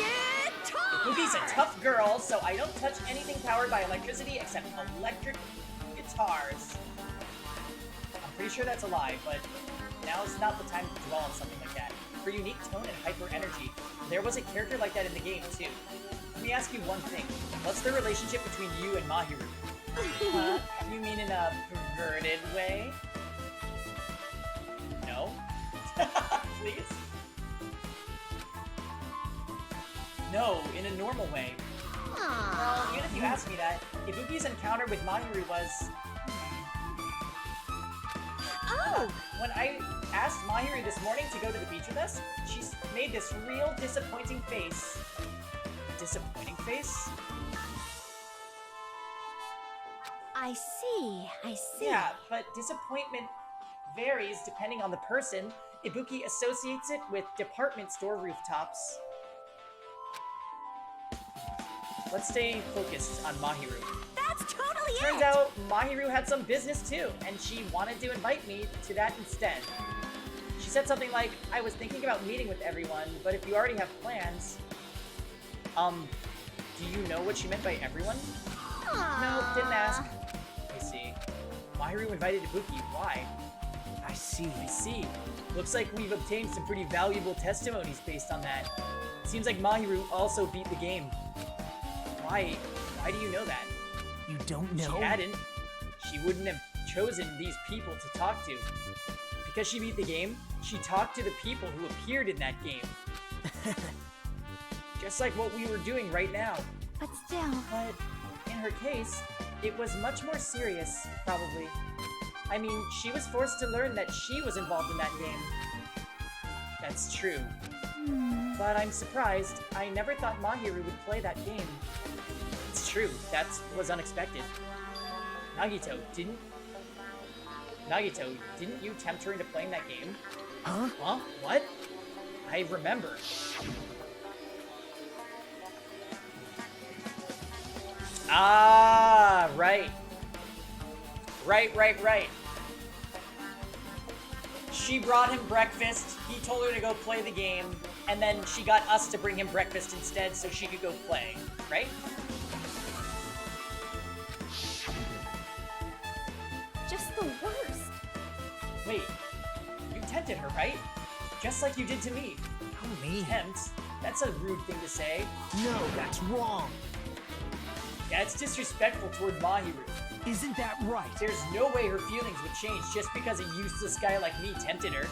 Ibuki's a tough girl, so I don't touch anything powered by electricity except electric guitars. I'm pretty sure that's a lie, but now's not the time to dwell on something like that. For unique tone and hyper energy, there was a character like that in the game, too. Let me ask you one thing. What's the relationship between you and Mahiru? Huh? You mean in a perverted way? No? Please? No, in a normal way. Well, even if you ask me that, Ibuki's encounter with Mahiru was... When I asked Mahiru this morning to go to the beach with us, she made this real disappointing face. A disappointing face? I see. Yeah, but disappointment varies depending on the person. Ibuki associates it with department store rooftops. Let's stay focused on Mahiru. That's totally Turns out Mahiru had some business too, and she wanted to invite me to that instead. She said something like, I was thinking about meeting with everyone, but if you already have plans... do you know what she meant by everyone? No, didn't ask. I see. Mahiru invited Ibuki. Why? I see. I see. Looks like we've obtained some pretty valuable testimonies based on that. Seems like Mahiru also beat the game. Why? Why do you know that? You don't know? She hadn't. She wouldn't have chosen these people to talk to. Because she beat the game, she talked to the people who appeared in that game. Just like what we were doing right now. But still. But in her case, it was much more serious, probably. I mean, she was forced to learn that she was involved in that game. That's true. But I'm surprised. I never thought Mahiru would play that game. It's true. That was unexpected. Nagito, didn't you tempt her into playing that game? Huh? Huh? What? I remember. Ah, right. Right. She brought him breakfast, he told her to go play the game, and then she got us to bring him breakfast instead so she could go play, right? Just the worst. Wait, you tempted her, right? Just like you did to me. How mean? Tempt? That's a rude thing to say. No, that's wrong. Yeah, it's disrespectful toward Mahiru. Isn't that right? There's no way her feelings would change just because a useless guy like me tempted her.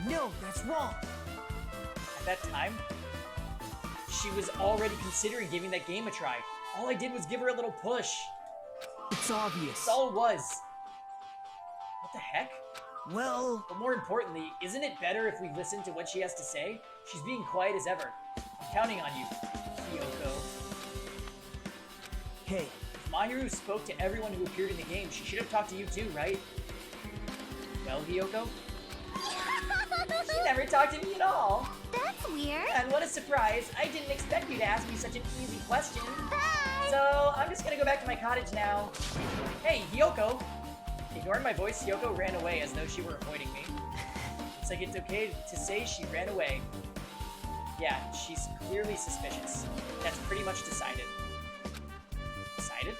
No, that's wrong. At that time, she was already considering giving that game a try. All I did was give her a little push. It's obvious. That's all it was. What the heck? Well... But more importantly, isn't it better if we listen to what she has to say? She's being quiet as ever. I'm counting on you, Kyoko. Hey. If Mahiru spoke to everyone who appeared in the game, she should have talked to you too, right? Well, Kyoko? She never talked to me at all. That's weird. And what a surprise. I didn't expect you to ask me such an easy question. Bye. So, I'm just gonna go back to my cottage now. Hey, Kyoko! Ignoring my voice, Kyoko ran away as though she were avoiding me. Looks like it's okay to say she ran away. Yeah, she's clearly suspicious. That's pretty much decided. Decided?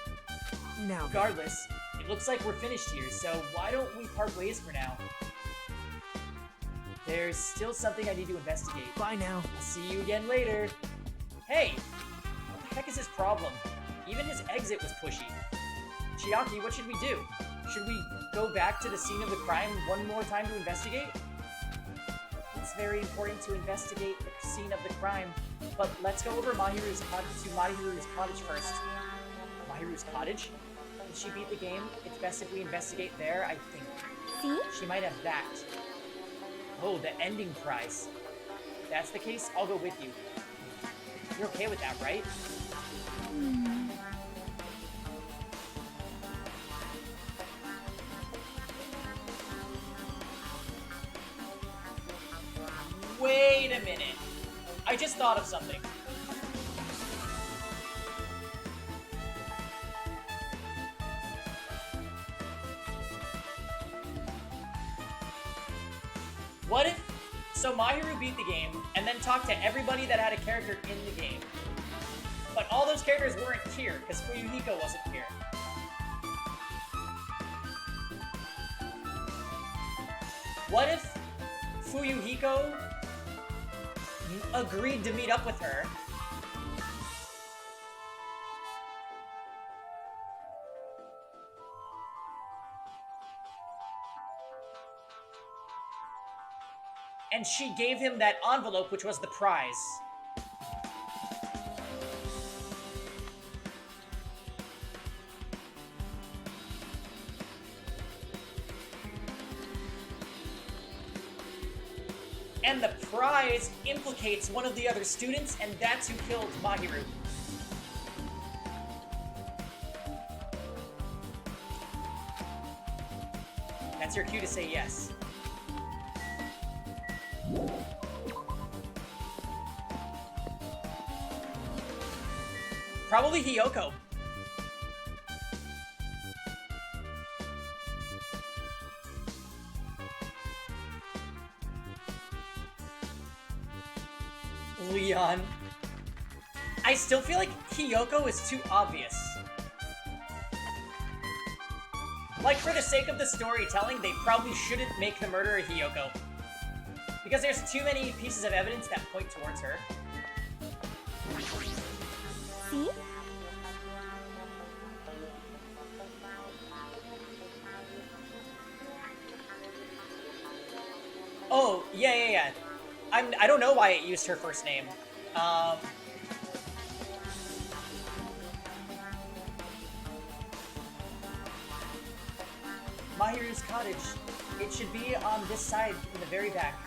Now... Regardless, it looks like we're finished here, so why don't we part ways for now? There's still something I need to investigate. Bye now. I'll see you again later. Hey! What the heck is his problem? Even his exit was pushy. Chiaki, what should we do? Should we go back to the scene of the crime one more time to investigate? It's very important to investigate the scene of the crime, but let's go over Mahiru's cottage first. Mahiru's cottage? Did she beat the game? It's best if we investigate there, I think. See? She might have that. Oh, the ending prize. If that's the case, I'll go with you. You're okay with that, right? Wait a minute. I just thought of something. What if... So Mahiru beat the game, and then talked to everybody that had a character in the game. But all those characters weren't here, because Fuyuhiko wasn't here. What if Fuyuhiko agreed to meet up with her? And she gave him that envelope, which was the prize. And the prize implicates one of the other students, and that's who killed Mahiru. That's your cue to say yes. Probably Hiyoko. Leon. I still feel like Hiyoko is too obvious. Like, for the sake of the storytelling, they probably shouldn't make the murderer Hiyoko. Because there's too many pieces of evidence that point towards her. See? Oh, yeah. I don't know why it used her first name. Mahiru's cottage. It should be on this side, in the very back.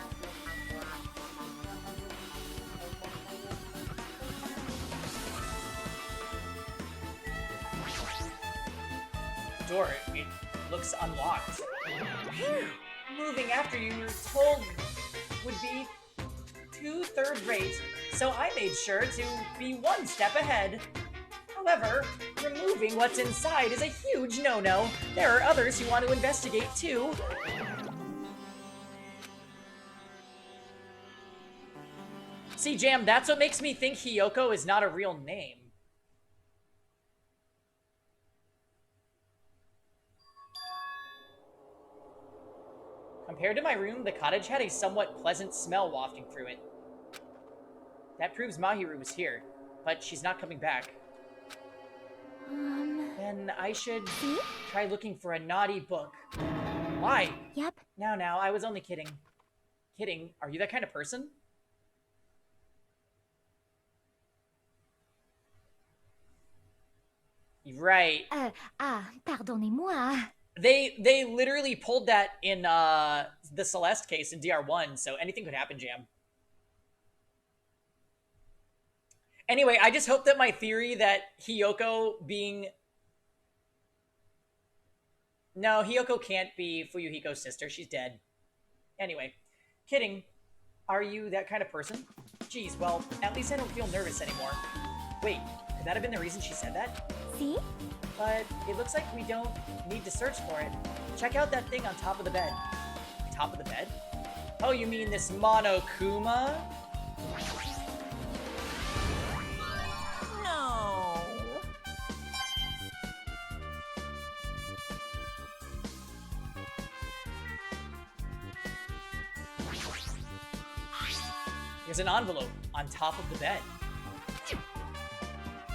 Door, it looks unlocked. Moving after you were told would be 2 third-rate, so I made sure to be 1 step ahead. However, removing what's inside is a huge no-no. There are others who want to investigate too. See, Jam, that's what makes me think Hiyoko is not a real name. Compared to my room, the cottage had a somewhat pleasant smell wafting through it. That proves Mahiru was here, but she's not coming back. Then I should try looking for a naughty book. Why? Yep. Now, I was only kidding. Kidding? Are you that kind of person? Right. Pardonnez-moi. They literally pulled that in the Celeste case in DR1, so anything could happen, Jam. Anyway, I just hope that my theory that Hiyoko being... No, Hiyoko can't be Fuyuhiko's sister. She's dead. Anyway, kidding. Are you that kind of person? Geez, well, at least I don't feel nervous anymore. Wait, could that have been the reason she said that? See? But it looks like we don't need to search for it. Check out that thing on top of the bed. Top of the bed? Oh, you mean this Monokuma? No. There's an envelope on top of the bed.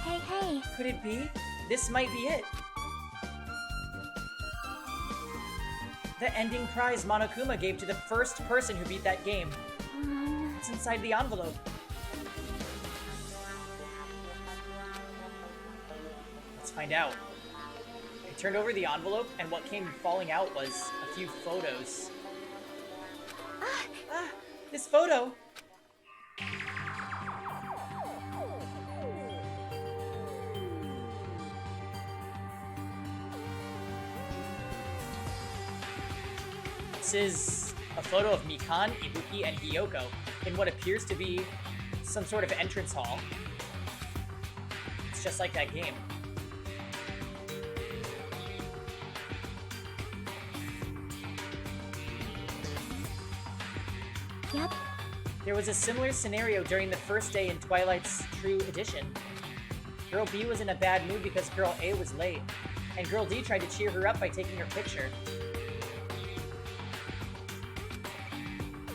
Hey. Could it be? This might be it. The ending prize Monokuma gave to the first person who beat that game. It's inside the envelope. Let's find out. I turned over the envelope, and what came falling out was a few photos. This photo! This is a photo of Mikan, Ibuki, and Hiyoko in what appears to be some sort of entrance hall. It's just like that game. Yep. There was a similar scenario during the first day in Twilight's True Edition. Girl B was in a bad mood because Girl A was late, and Girl D tried to cheer her up by taking her picture.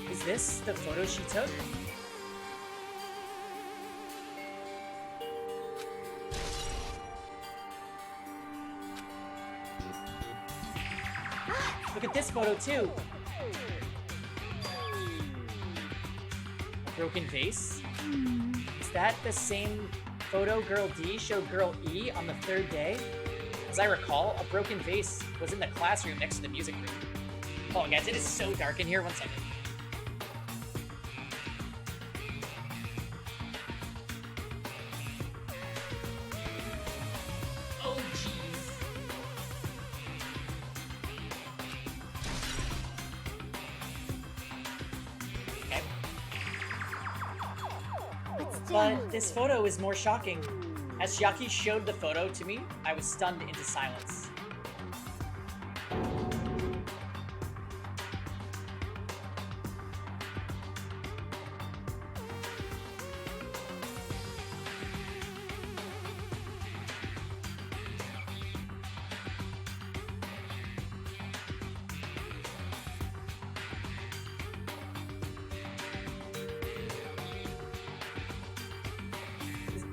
Is this the photo she took? Look at this photo too! A broken vase? Is that the same photo Girl D showed Girl E on the 3rd day? As I recall, a broken vase was in the classroom next to the music room. Hold on guys, it is so dark in here, 1 second. Oh jeez. Okay. But this photo is more shocking. As Shiaki showed the photo to me, I was stunned into silence.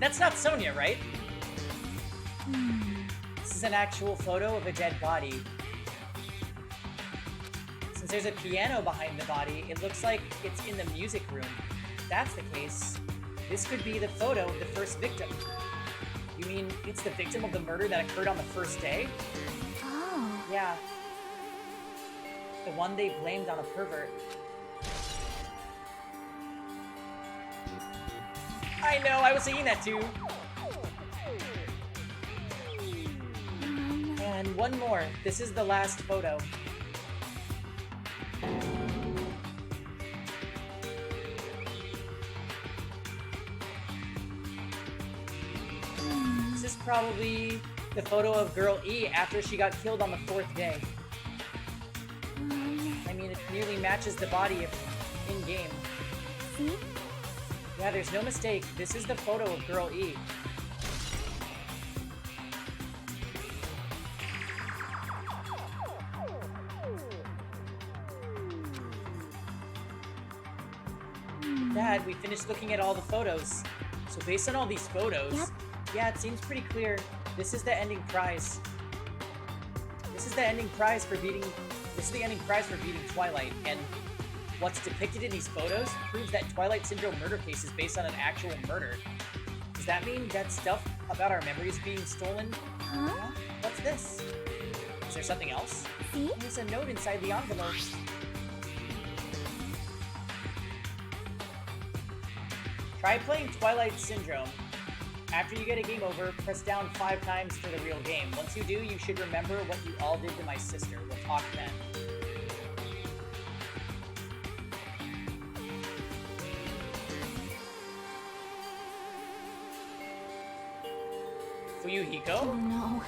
That's not Sonia, right? This is an actual photo of a dead body. Since there's a piano behind the body, it looks like it's in the music room. If that's the case, this could be the photo of the first victim. You mean it's the victim of the murder that occurred on the first day? Oh. Yeah. The one they blamed on a pervert. I know, I was thinking that too. And one more. This is the last photo. This is probably the photo of Girl E after she got killed on the 4th day. I mean, it nearly matches the body in-game. See? Yeah, there's no mistake. This is the photo of Girl E. Dad, we finished looking at all the photos. So based on all these photos, Yep. yeah, it seems pretty clear. This is the ending prize. This is the ending prize for beating Twilight, and what's depicted in these photos proves that Twilight Syndrome murder case is based on an actual murder. Does that mean that stuff about our memories being stolen? Huh? Yeah? What's this? Is there something else? See? There's a note inside the envelope. Try playing Twilight Syndrome. After you get a game over, press down 5 times for the real game. Once you do, you should remember what you all did to my sister. We'll talk then. Fuyuhiko? Oh no.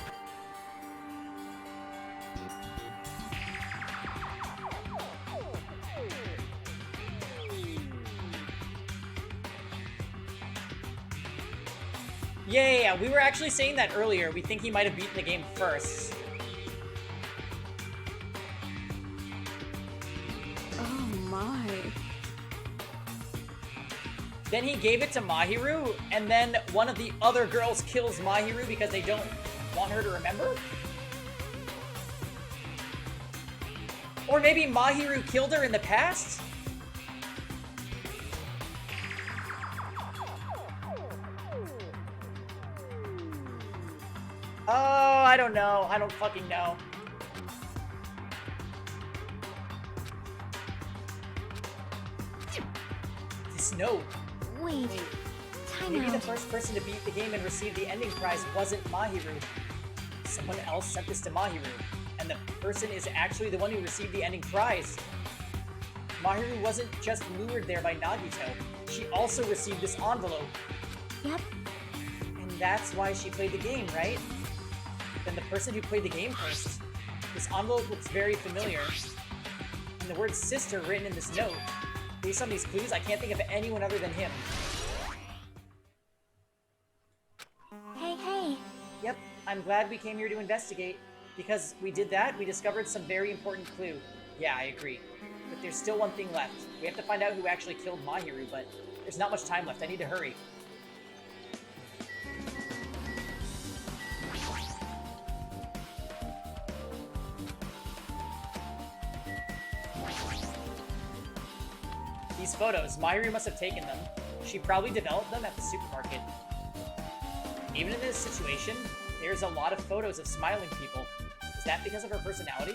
Yeah, we were actually saying that earlier. We think he might have beaten the game first. Oh my. Then he gave it to Mahiru, and then one of the other girls kills Mahiru because they don't want her to remember? Or maybe Mahiru killed her in the past? Oh, I don't know. I don't fucking know. This note. Wait. Time Maybe the out. first person to beat the game and receive the ending prize wasn't Mahiru. Someone else sent this to Mahiru, and the person is actually the one who received the ending prize. Mahiru wasn't just lured there by Nagito. She also received this envelope. Yep. And that's why she played the game, right? Then the person who played the game first. This envelope looks very familiar. And the word sister written in this note. Based on these clues, I can't think of anyone other than him. Hey. Yep, I'm glad we came here to investigate. Because we did that, we discovered some very important clue. Yeah, I agree. But there's still one thing left. We have to find out who actually killed Mahiru, but there's not much time left. I need to hurry. These photos, Mahiru must have taken them. She probably developed them at the supermarket. Even in this situation, there's a lot of photos of smiling people. Is that because of her personality?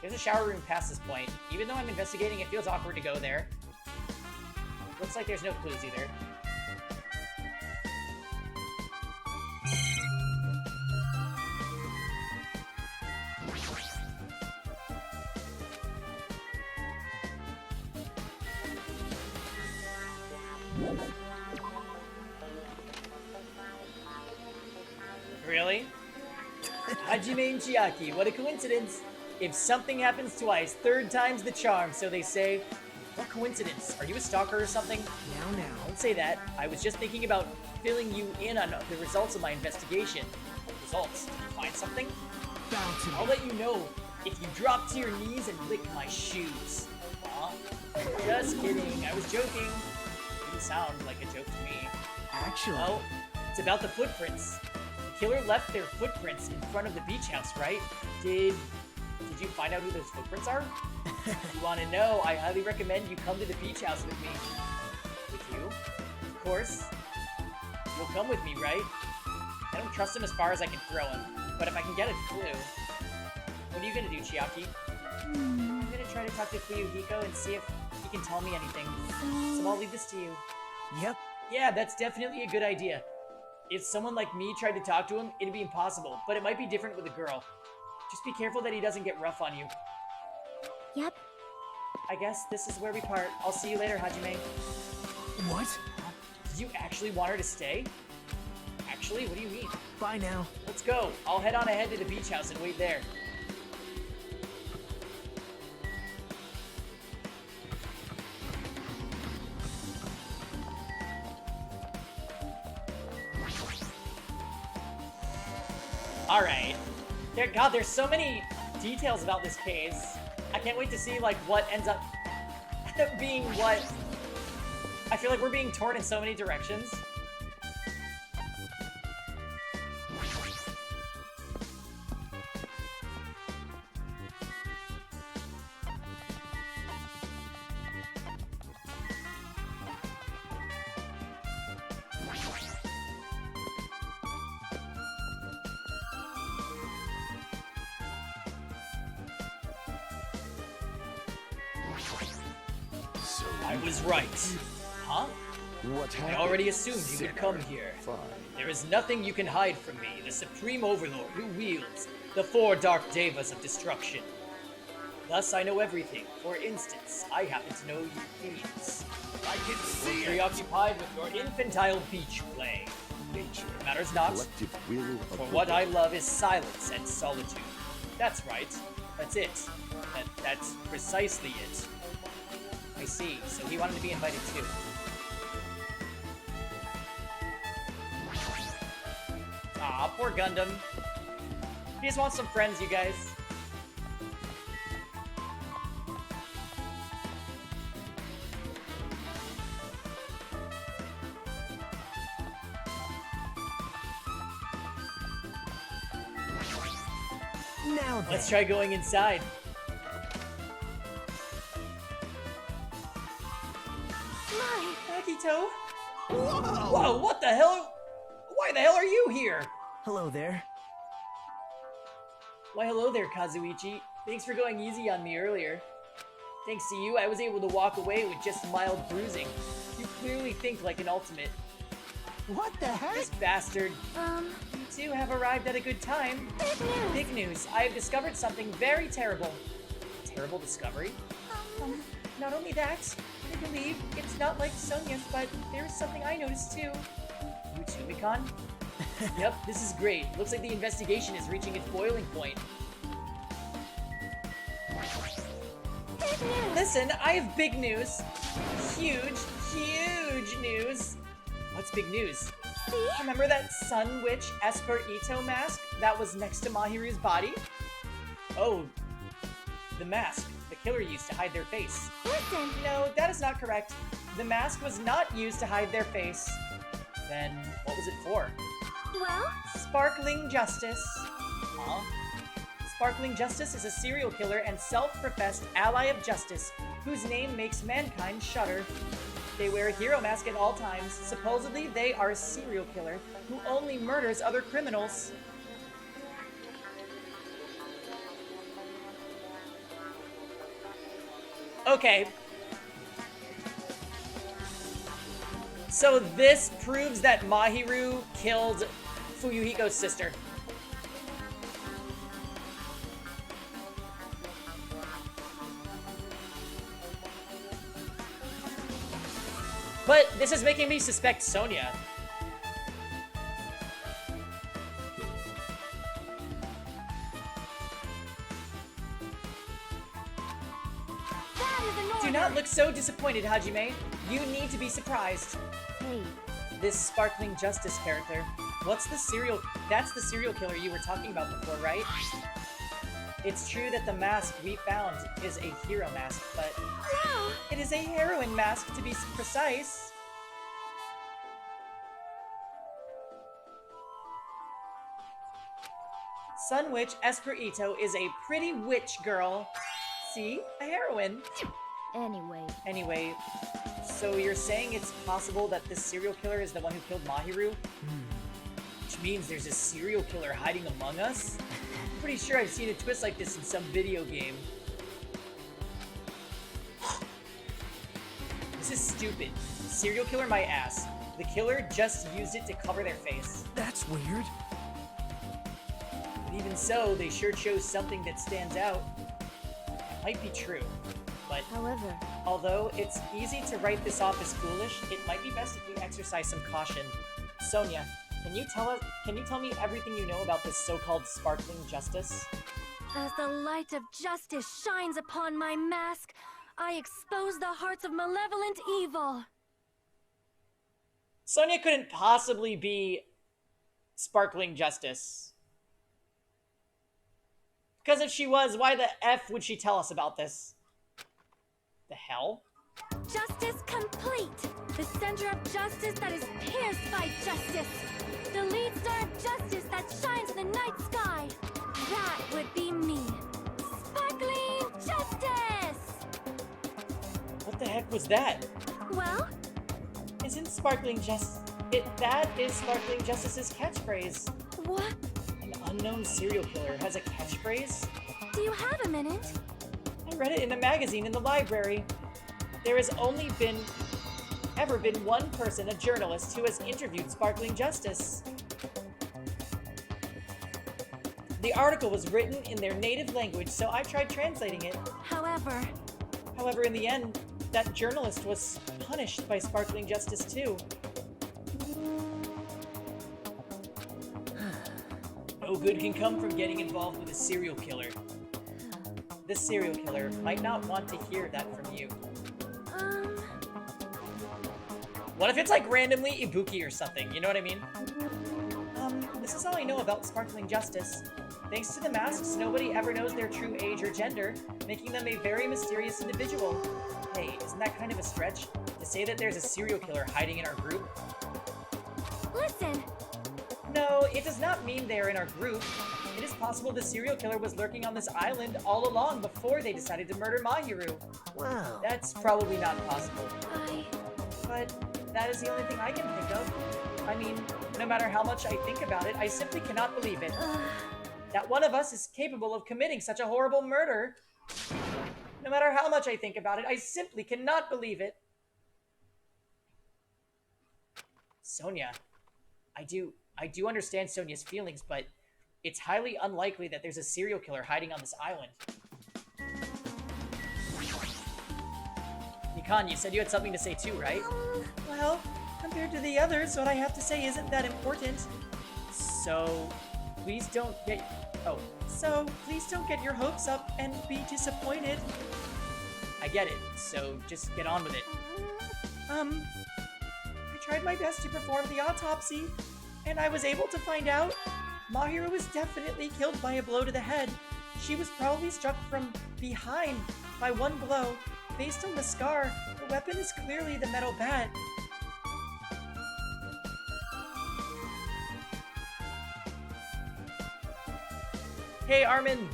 There's a shower room past this point. Even though I'm investigating, it feels awkward to go there. Looks like there's no clues either. Really? Hajime and Chiaki, what a coincidence! If something happens twice, 3rd time's the charm, so they say. What coincidence? Are you a stalker or something? Now. Don't say that. I was just thinking about filling you in on the results of my investigation. Results? Did you find something? Bow to I'll me. let you know if you drop to your knees and lick my shoes. Aw. Just kidding. I was joking. Didn't sound like a joke to me. Actually, Well, it's about the footprints. The killer left their footprints in front of the beach house, right? Did you find out who those footprints are? If you want to know, I highly recommend you come to the beach house with me. With you? Of course. You'll come with me, right? I don't trust him as far as I can throw him, but if I can get a clue... What are you gonna do, Chiaki? I'm gonna try to talk to Fuyuhiko and see if he can tell me anything. So I'll leave this to you. yep. Yeah, that's definitely a good idea. If someone like me tried to talk to him, it'd be impossible, but it might be different with a girl. Just be careful that he doesn't get rough on you. Yep. I guess this is where we part. I'll see you later, Hajime. What? Did you actually want her to stay? Actually, what do you mean? Bye now. Let's go. I'll head on ahead to the beach house and wait there. Alright. God, there's so many details about this case. I can't wait to see, like, what ends up being what. I feel like we're being torn in so many directions. So I was right. Huh? what I happened? already assumed you would come Sinner. here. Fine. There is nothing you can hide from me, the Supreme Overlord who wields the 4 Dark Devas of Destruction. Thus I know everything. For instance, I happen to know your needs. I can see You're it. preoccupied with your infantile beach play. Nature. It matters not, Collective will of for the what I world. love is silence and solitude. That's right. That's it. That's precisely it. I see. So he wanted to be invited too. Aw, poor Gundam. He just wants some friends, you guys. Now then. Let's try going inside. My. Akito? Whoa, what the hell? Why the hell are you here? Hello there. Why, hello there, Kazuichi. Thanks for going easy on me earlier. Thanks to you, I was able to walk away with just mild bruising. You clearly think like an ultimate. What the heck? This bastard. You two have arrived at a good time. Big news. Big news. I have discovered something very terrible. Terrible discovery? Not only that, I believe it's not like Sonya's, but there is something I noticed too. You too, Mikan? Yep, this is great. Looks like the investigation is reaching its boiling point. Big news. Listen, I have big news. Huge, huge news. What's big news? See? Remember that Sun Witch Esper Ito mask that was next to Mahiru's body? Oh, the mask the killer used to hide their face. Listen. No, that is not correct. The mask was not used to hide their face. Then what was it for? Well, Sparkling Justice. Huh? Sparkling Justice is a serial killer and self-professed ally of justice whose name makes mankind shudder. They wear a hero mask at all times. Supposedly, they are a serial killer who only murders other criminals. Okay. So this proves that Mahiru killed Fuyuhiko's sister. But this is making me suspect Sonya. that is an order. Do not look so disappointed, Hajime. You need to be surprised. Hey, This Sparkling Justice character. What's the serial... That's the serial killer you were talking about before, right? It's true that the mask we found is a hero mask, but No! it is a heroine mask to be precise. Sun Witch Esperito is a pretty witch girl. See? A heroine. Anyway, so you're saying it's possible that this serial killer is the one who killed Mahiru? Which means there's a serial killer hiding among us? I'm pretty sure I've seen a twist like this in some video game. This is stupid. Serial killer my ass. The killer just used it to cover their face. That's weird. But even so, they sure chose something that stands out. It might be true, but However, although it's easy to write this off as foolish, it might be best if we exercise some caution. Sonia, can you tell me everything you know about this so-called sparkling justice? as the light of justice shines upon my mask, I expose the hearts of malevolent evil. Sonia couldn't possibly be sparkling justice. Because if she was, why the F would she tell us about this? The hell? Justice complete! The center of justice that is pierced by justice! The lead star of justice that shines in the night sky! That would be me! Sparkling Justice! What the heck was that? Well, Isn't sparkling that is Sparkling Justice's catchphrase. what? An unknown serial killer has a catchphrase? Do you have a minute? I read it in a magazine in the library. There has only ever been one person, a journalist, who has interviewed Sparkling Justice. The article was written in their native language, so I tried translating it. However, In the end, that journalist was punished by Sparkling Justice too. No good can come from getting involved with a serial killer. This serial killer might not want to hear that from you. What if it's like randomly Ibuki or something, you know what I mean? This is all I know about Sparkling Justice. Thanks to the masks, nobody ever knows their true age or gender, making them a very mysterious individual. Hey, isn't that kind of a stretch? To say that there's a serial killer hiding in our group? listen! No, it does not mean they are in our group. It is possible the serial killer was lurking on this island all along before they decided to murder Mahiru. Wow. That's probably not possible. I... But that is the only thing I can think of. I mean, no matter how much I think about it, I simply cannot believe it. That one of us is capable of committing such a horrible murder. No matter how much I think about it, I simply cannot believe it. Sonia, I do understand Sonia's feelings, but it's highly unlikely that there's a serial killer hiding on this island. Mikan, you said you had something to say too, right? Well, compared to the others, what I have to say isn't that important. So, please don't get your hopes up and be disappointed. I get it, so just get on with it. I tried my best to perform the autopsy, and I was able to find out Mahiru was definitely killed by a blow to the head. She was probably struck from behind by one blow. Based on the scar, the weapon is clearly the metal bat. Hey, Armin.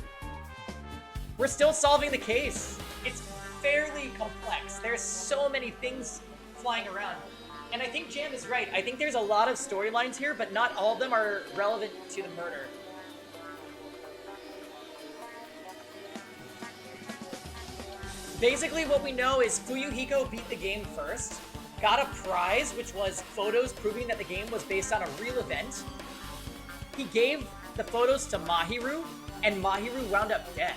We're still solving the case. It's fairly complex. There's so many things flying around. And I think Jam is right. I think there's a lot of storylines here, but not all of them are relevant to the murder. Basically, what we know is Fuyuhiko beat the game first, got a prize, which was photos proving that the game was based on a real event. He gave the photos to Mahiru, and Mahiru wound up dead.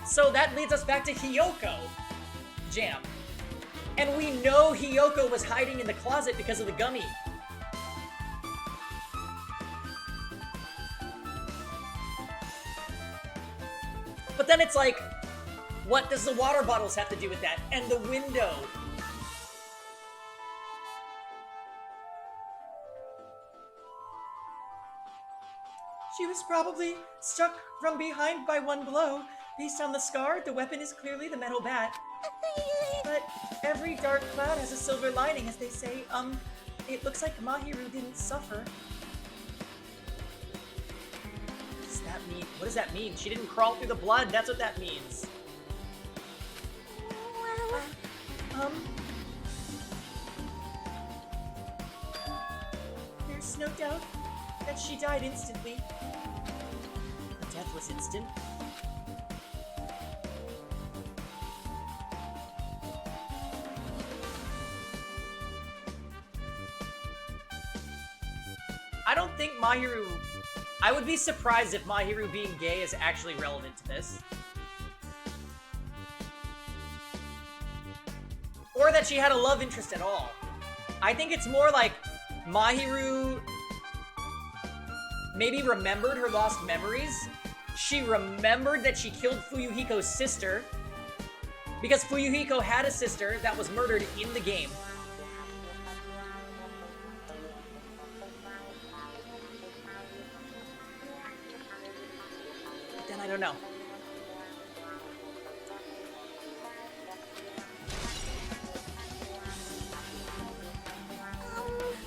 So that leads us back to Hiyoko. Jam. And we know Hiyoko was hiding in the closet because of the gummy. But then it's like, What does the water bottles have to do with that? And the window? She was probably struck from behind by one blow. Based on the scar, the weapon is clearly the metal bat. But every dark cloud has a silver lining, as they say. It looks like Mahiru didn't suffer. What does that mean? What does that mean? She didn't crawl through the blood. That's what that means. Well, There's no doubt that she died instantly. Her death was instant. I don't think Mahiru... I would be surprised if Mahiru being gay is actually relevant to this. Or that she had a love interest at all. I think it's more like Mahiru maybe remembered her lost memories. She remembered that she killed Fuyuhiko's sister because Fuyuhiko had a sister that was murdered in the game. Then I don't know.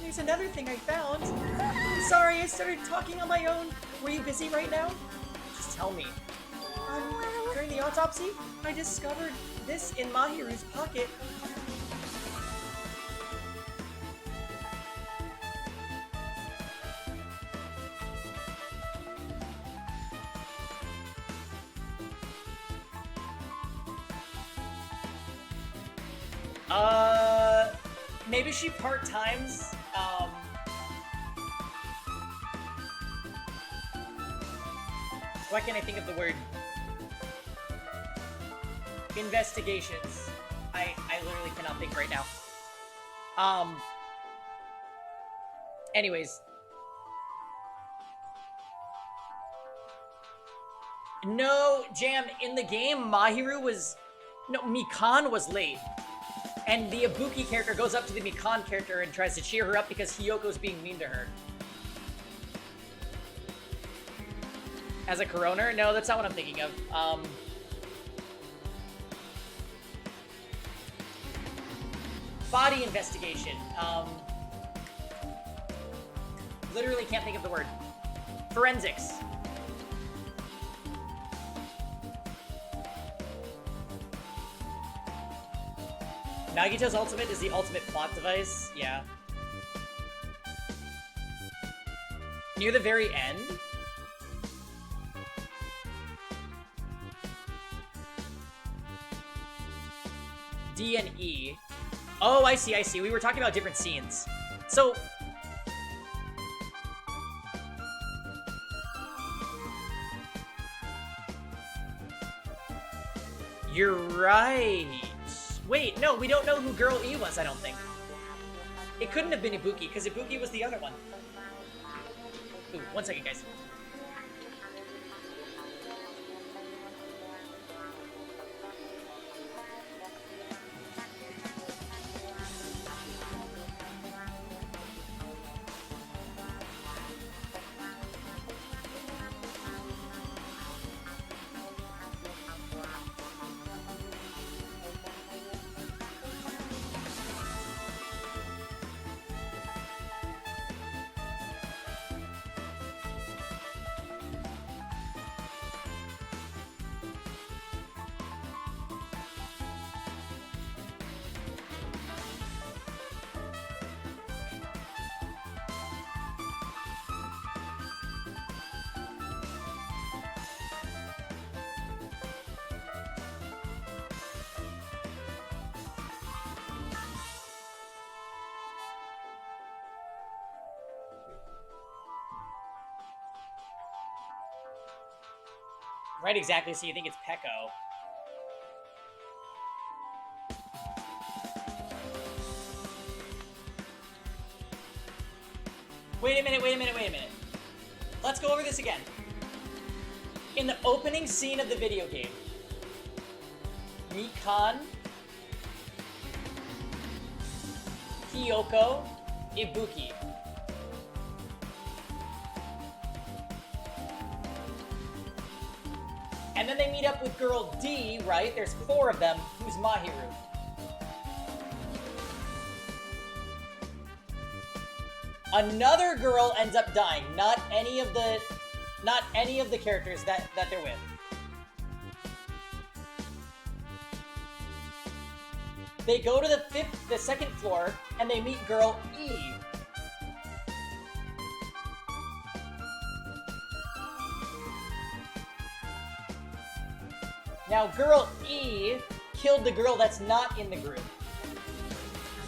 There's another thing I found. I'm sorry, I started talking on my own. Were you busy right now? Just tell me. During the autopsy, I discovered this in Mahiru's pocket. Maybe she part-times, why can't I think of the word? Investigations. I literally cannot think right now. Anyways. No, Jam, in the game, Mahiru was... No, Mikan was late. And the Ibuki character goes up to the Mikan character and tries to cheer her up because Hiyoko's being mean to her. As a coroner? No, that's not what I'm thinking of. Body investigation. Literally can't think of the word. Forensics. Nagito's ultimate is the ultimate plot device? Yeah. Near the very end? D and E. Oh, I see, I see. We were talking about different scenes. So... You're right. Wait, no, we don't know who Girl E was, I don't think. It couldn't have been Ibuki, because Ibuki was the other one. Ooh, one second, guys. Right, exactly, so you think it's Peko. Wait a minute, wait a minute, wait a minute. Let's go over this again. In the opening scene of the video game, Mikan, Kyoko, Ibuki. And then they meet up with girl D, right? There's 4 of them. Who's Mahiru? Another girl ends up dying. Not any of the characters that they're with. They go to the second floor, and they meet girl E. Now, girl E killed the girl that's not in the group.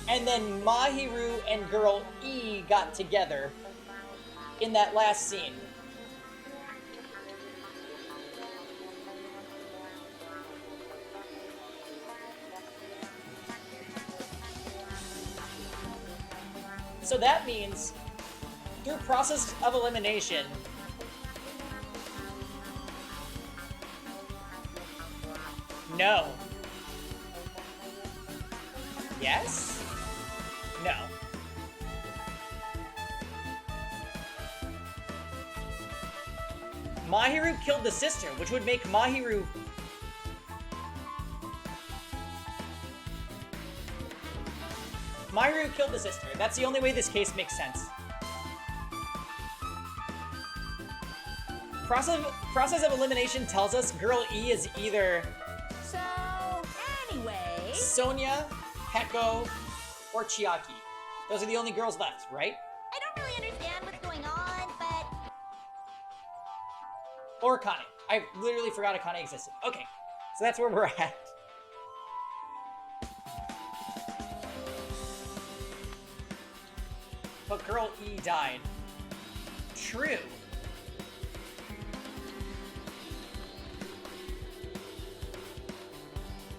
And then Mahiru and girl E got together in that last scene. So that means, through process of elimination, no. Yes? No. Mahiru killed the sister, which would make Mahiru... Mahiru killed the sister. That's the only way this case makes sense. Process of elimination tells us girl E is either... So, anyway... Sonia, Heko, or Chiaki. Those are the only girls left, right? I don't really understand what's going on, but... Or Akane. I literally forgot Akane existed. Okay, so that's where we're at. But girl E died. True.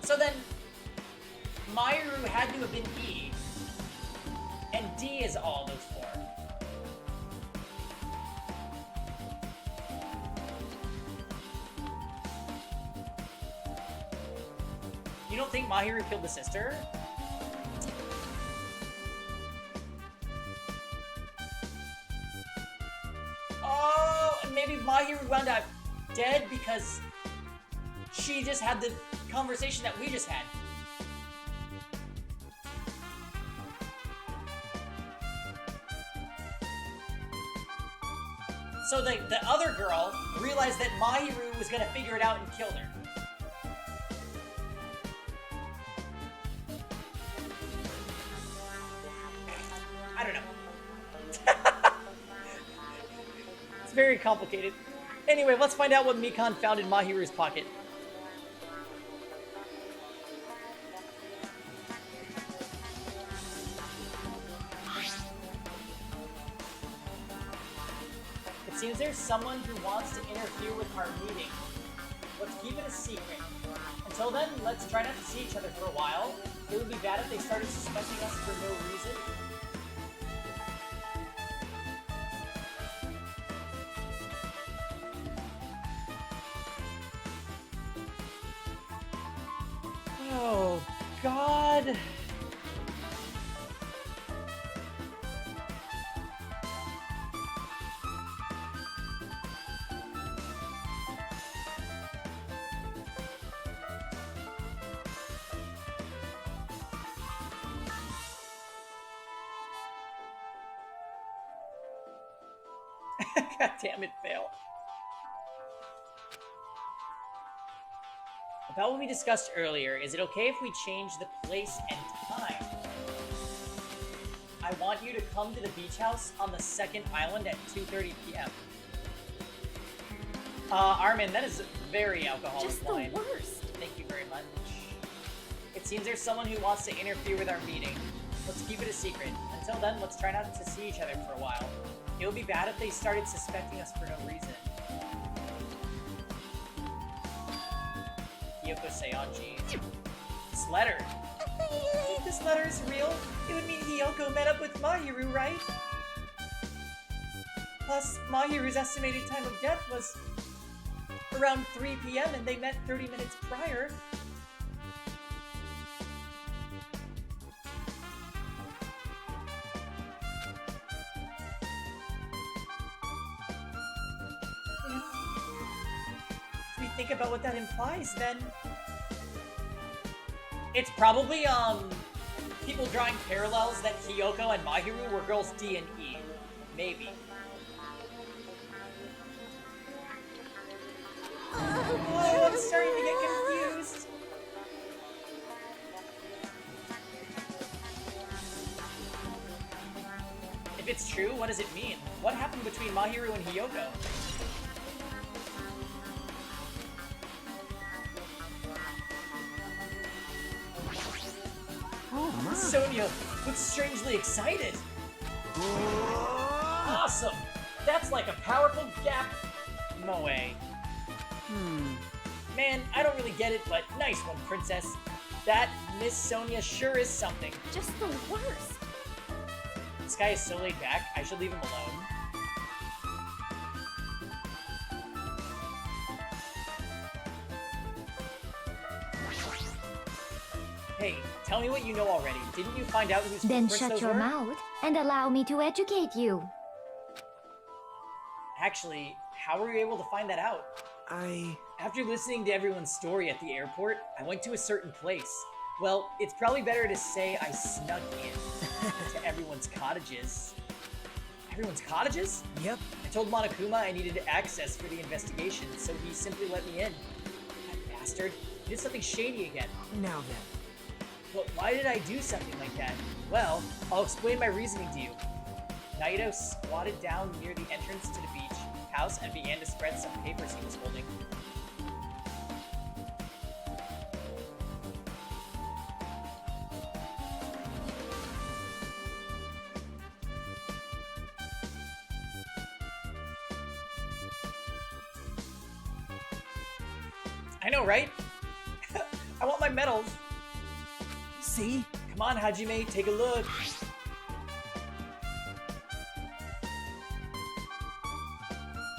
So then, Mahiru had to have been E, and D is all those 4. You don't think Mahiru killed the sister? Oh, and maybe Mahiru wound up dead because she just had the conversation that we just had. So the other girl realized that Mahiru was gonna figure it out and killed her. I don't know. It's very complicated. Anyway, let's find out what Mikan found in Mahiru's pocket. It seems there's someone who wants to interfere with our meeting. Let's keep it a secret. Until then, let's try not to see each other for a while. It would be bad if they started suspecting us for no reason. Oh, God. God damn it, fail. About what we discussed earlier, is it okay if we change the place and time? I want you to come to the beach house on the second island at 2:30 p.m. Armin, that is very alcoholic Just wine. the worst. Thank you very much. It seems there's someone who wants to interfere with our meeting. Let's keep it a secret. Until then, let's try not to see each other for a while. It would be bad if they started suspecting us for no reason. Kyoko Seonji. This letter. If this letter is real, it would mean Hiyoko met up with Mahiru, right? Plus, Mahiru's estimated time of death was around 3 p.m. and they met 30 minutes prior. think about what that implies, then it's probably people drawing parallels that Hiyoko and Mahiru were girls D and E. Maybe. Oh, I'm starting to get confused. If it's true, what does it mean? What happened between Mahiru and Hiyoko? Oh my. Sonia looks strangely excited. Awesome! That's like a powerful gap moe. Man, I don't really get it, but nice one, princess. That Miss Sonia sure is something. Just the worst. This guy is so laid back, I should leave him alone. Hey, tell me what you know already. Didn't you find out whose Then footprints shut those your were? mouth and allow me to educate you. Actually, how were you able to find that out? After listening to everyone's story at the airport, I went to a certain place. Well, it's probably better to say I snuck in to everyone's cottages. Everyone's cottages? Yep. I told Monokuma I needed access for the investigation, so he simply let me in. That bastard. He did something shady again. Now then. But why did I do something like that? Well, I'll explain my reasoning to you. Naito squatted down near the entrance to the beach house and began to spread some papers he was holding. I know, right? I want my medals. See? Come on, Hajime, take a look.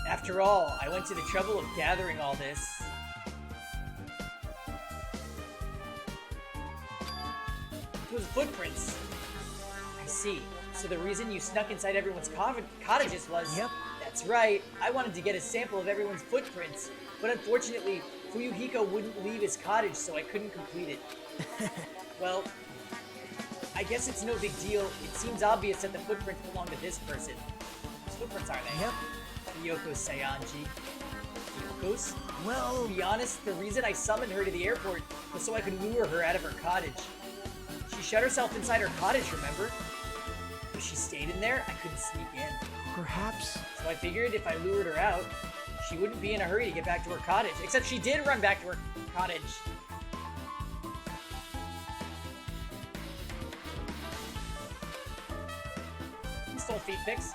After all, I went to the trouble of gathering all this. Those footprints. I see. So the reason you snuck inside everyone's cottages was... Yep. That's right. I wanted to get a sample of everyone's footprints. But unfortunately, Fuyuhiko wouldn't leave his cottage, so I couldn't complete it. Well, I guess it's no big deal. It seems obvious that the footprints belong to this person. Whose footprints are they? Yep. Hyoko's Sayanji. Hyoko's? Well, To be honest, the reason I summoned her to the airport was so I could lure her out of her cottage. She shut herself inside her cottage, remember? If she stayed in there, I couldn't sneak in. perhaps. So I figured if I lured her out, she wouldn't be in a hurry to get back to her cottage. Except she did run back to her cottage. Who stole feet pics?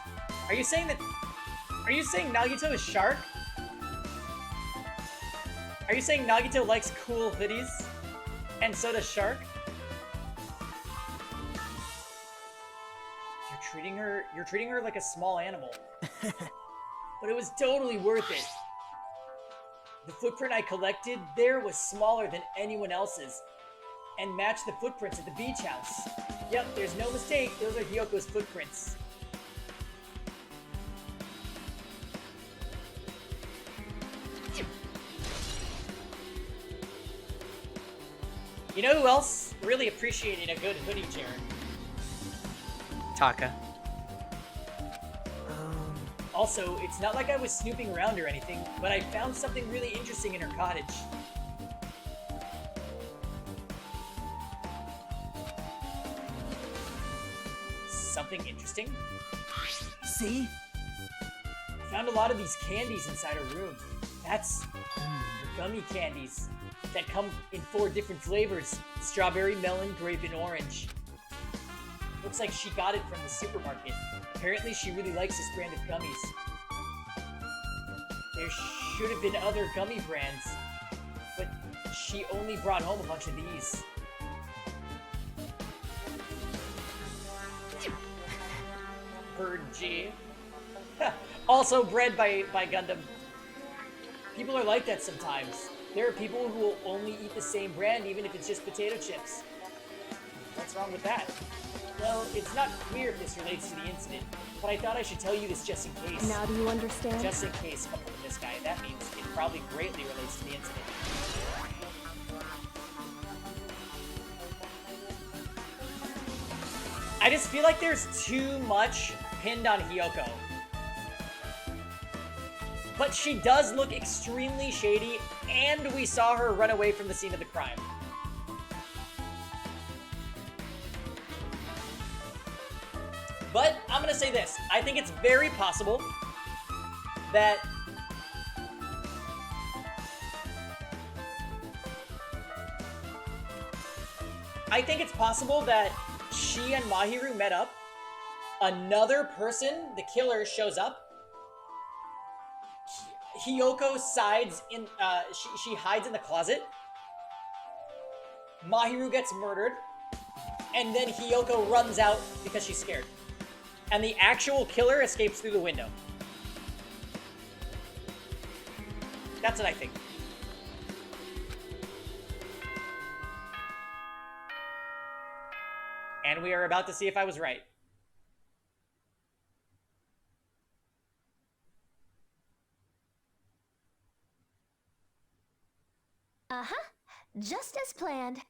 Are you saying that... Are you saying Nagito is Shark? Are you saying Nagito likes cool hoodies? And so does Shark? You're treating her like a small animal. But it was totally worth it. The footprint I collected there was smaller than anyone else's and matched the footprints at the beach house. Yep, there's no mistake, those are Hyoko's footprints. You know who else really appreciated a good hoodie, Jared? Taka. Also, it's not like I was snooping around or anything, but I found something really interesting in her cottage. Something interesting? See? I found a lot of these candies inside her room. That's her gummy candies that come in 4 different flavors: strawberry, melon, grape, and orange. Looks like she got it from the supermarket. Apparently, she really likes this brand of gummies. There should have been other gummy brands, but she only brought home a bunch of these. Bird G. Also bred by Gundam. People are like that sometimes. There are people who will only eat the same brand even if it's just potato chips. What's wrong with that? Well, it's not clear if this relates to the incident, but I thought I should tell you this just in case. Now do you understand? Just in case, coming from this guy, that means it probably greatly relates to the incident. I just feel like there's too much pinned on Hiyoko. But she does look extremely shady, and we saw her run away from the scene of the crime. But I'm gonna say this. I think it's very possible that she and Mahiru met up. Another person, the killer, shows up. Hiyoko sides in, she hides in the closet. Mahiru gets murdered. And then Hiyoko runs out because she's scared. And the actual killer escapes through the window. That's what I think. And we are about to see if I was right. Uh-huh. Just as planned.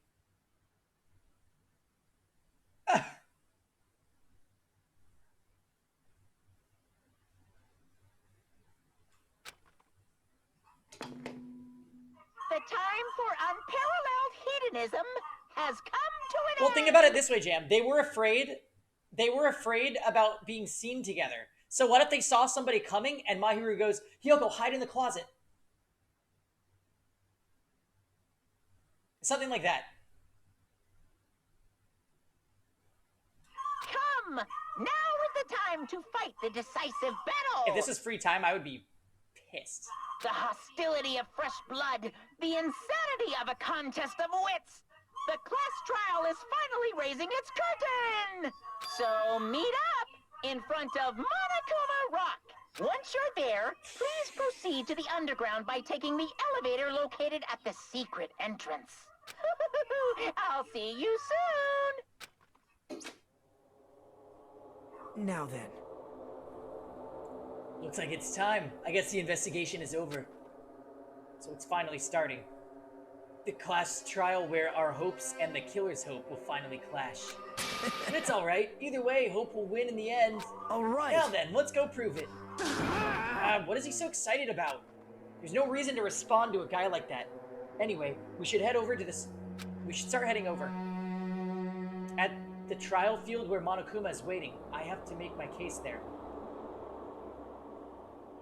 The time for unparalleled hedonism has come to an Well, end. think about it this way, Jam. They were afraid about being seen together. So what if they saw somebody coming and Mahiru goes, Hiyoko, hide in the closet. Something like that. Come! Now is the time to fight the decisive battle! If this is free time, I would be pissed. The hostility of fresh blood, the insanity of a contest of wits! The class trial is finally raising its curtain! So meet up in front of Monokuma Rock! Once you're there, please proceed to the underground by taking the elevator located at the secret entrance. I'll see you soon! Now then. Looks like it's time. I guess the investigation is over. So it's finally starting. The class trial where our hopes and the killer's hope will finally clash. But it's alright. Either way, hope will win in the end. Alright. Now then, let's go prove it. What is he so excited about? There's no reason to respond to a guy like that. Anyway, we should head over to this... We should start heading over. At the trial field where Monokuma is waiting. I have to make my case there.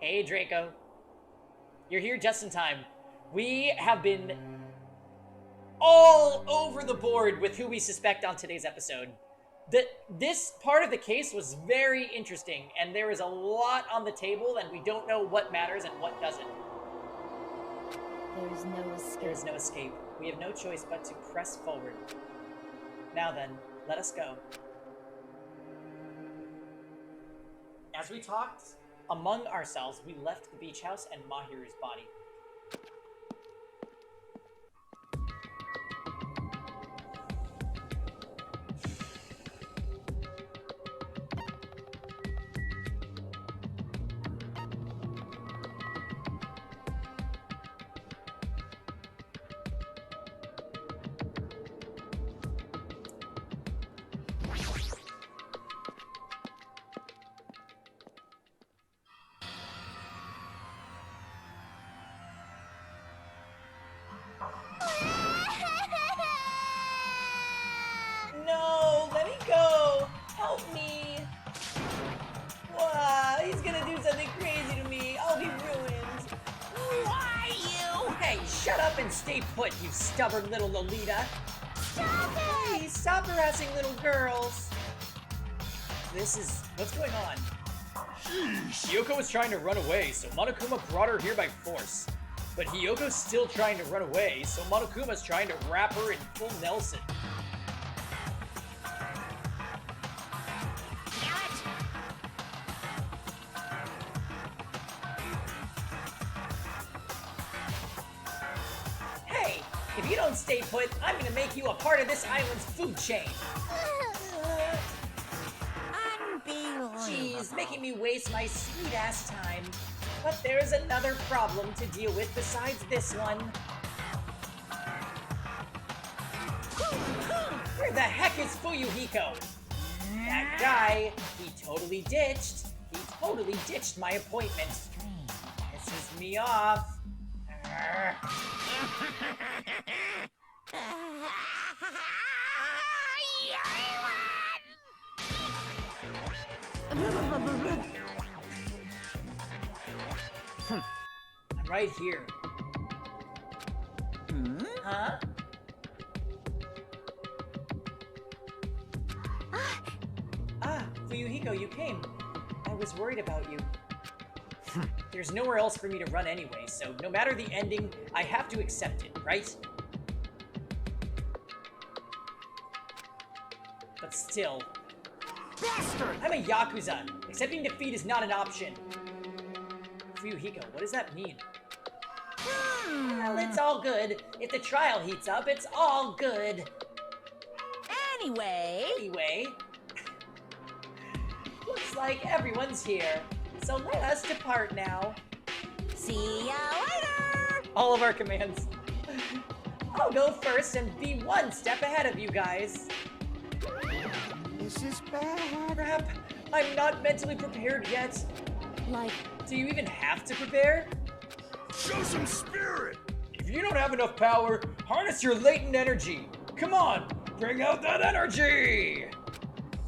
Hey, Draco. You're here just in time. We have been all over the board with who we suspect on today's episode. This part of the case was very interesting, and there is a lot on the table, and we don't know what matters and what doesn't. There's no escape. There is no escape. We have no choice but to press forward. Now then, let us go. As we talked among ourselves, we left the beach house and Mahiru's body. No, let me go. Help me. Wow, he's gonna do something crazy to me. I'll be ruined. Why you? Hey, shut up and stay put, you stubborn little Lolita. Stop it! Please stop harassing little girls. What's going on? Hiyoko was trying to run away, so Monokuma brought her here by force. But Hiyoko's still trying to run away, so Monokuma's trying to wrap her in full Nelson. Hey, if If you don't stay put, I'm gonna make you a part of this island's food chain. Unbelievable. Jeez, making me waste my sweet-ass time. But there's another problem to deal with besides this one. Where the heck is Fuyuhiko? That guy, he totally ditched my appointment. Pisses me off. I'm right here. Huh? Fuyuhiko, you came. I was worried about you. There's nowhere else for me to run anyway, so no matter the ending, I have to accept it, right? But still... Bastard! I'm a Yakuza. Accepting defeat is not an option. Fuyuhiko, what does that mean? Well, it's all good. If the trial heats up, it's all good. Anyway... Looks like everyone's here. So let us depart now. See ya later! All of our commands. I'll go first and be one step ahead of you guys. This is bad. Crap, I'm not mentally prepared yet. Like, Do you even have to prepare? Show some spirit! If you don't have enough power, harness your latent energy. Come on, bring out that energy!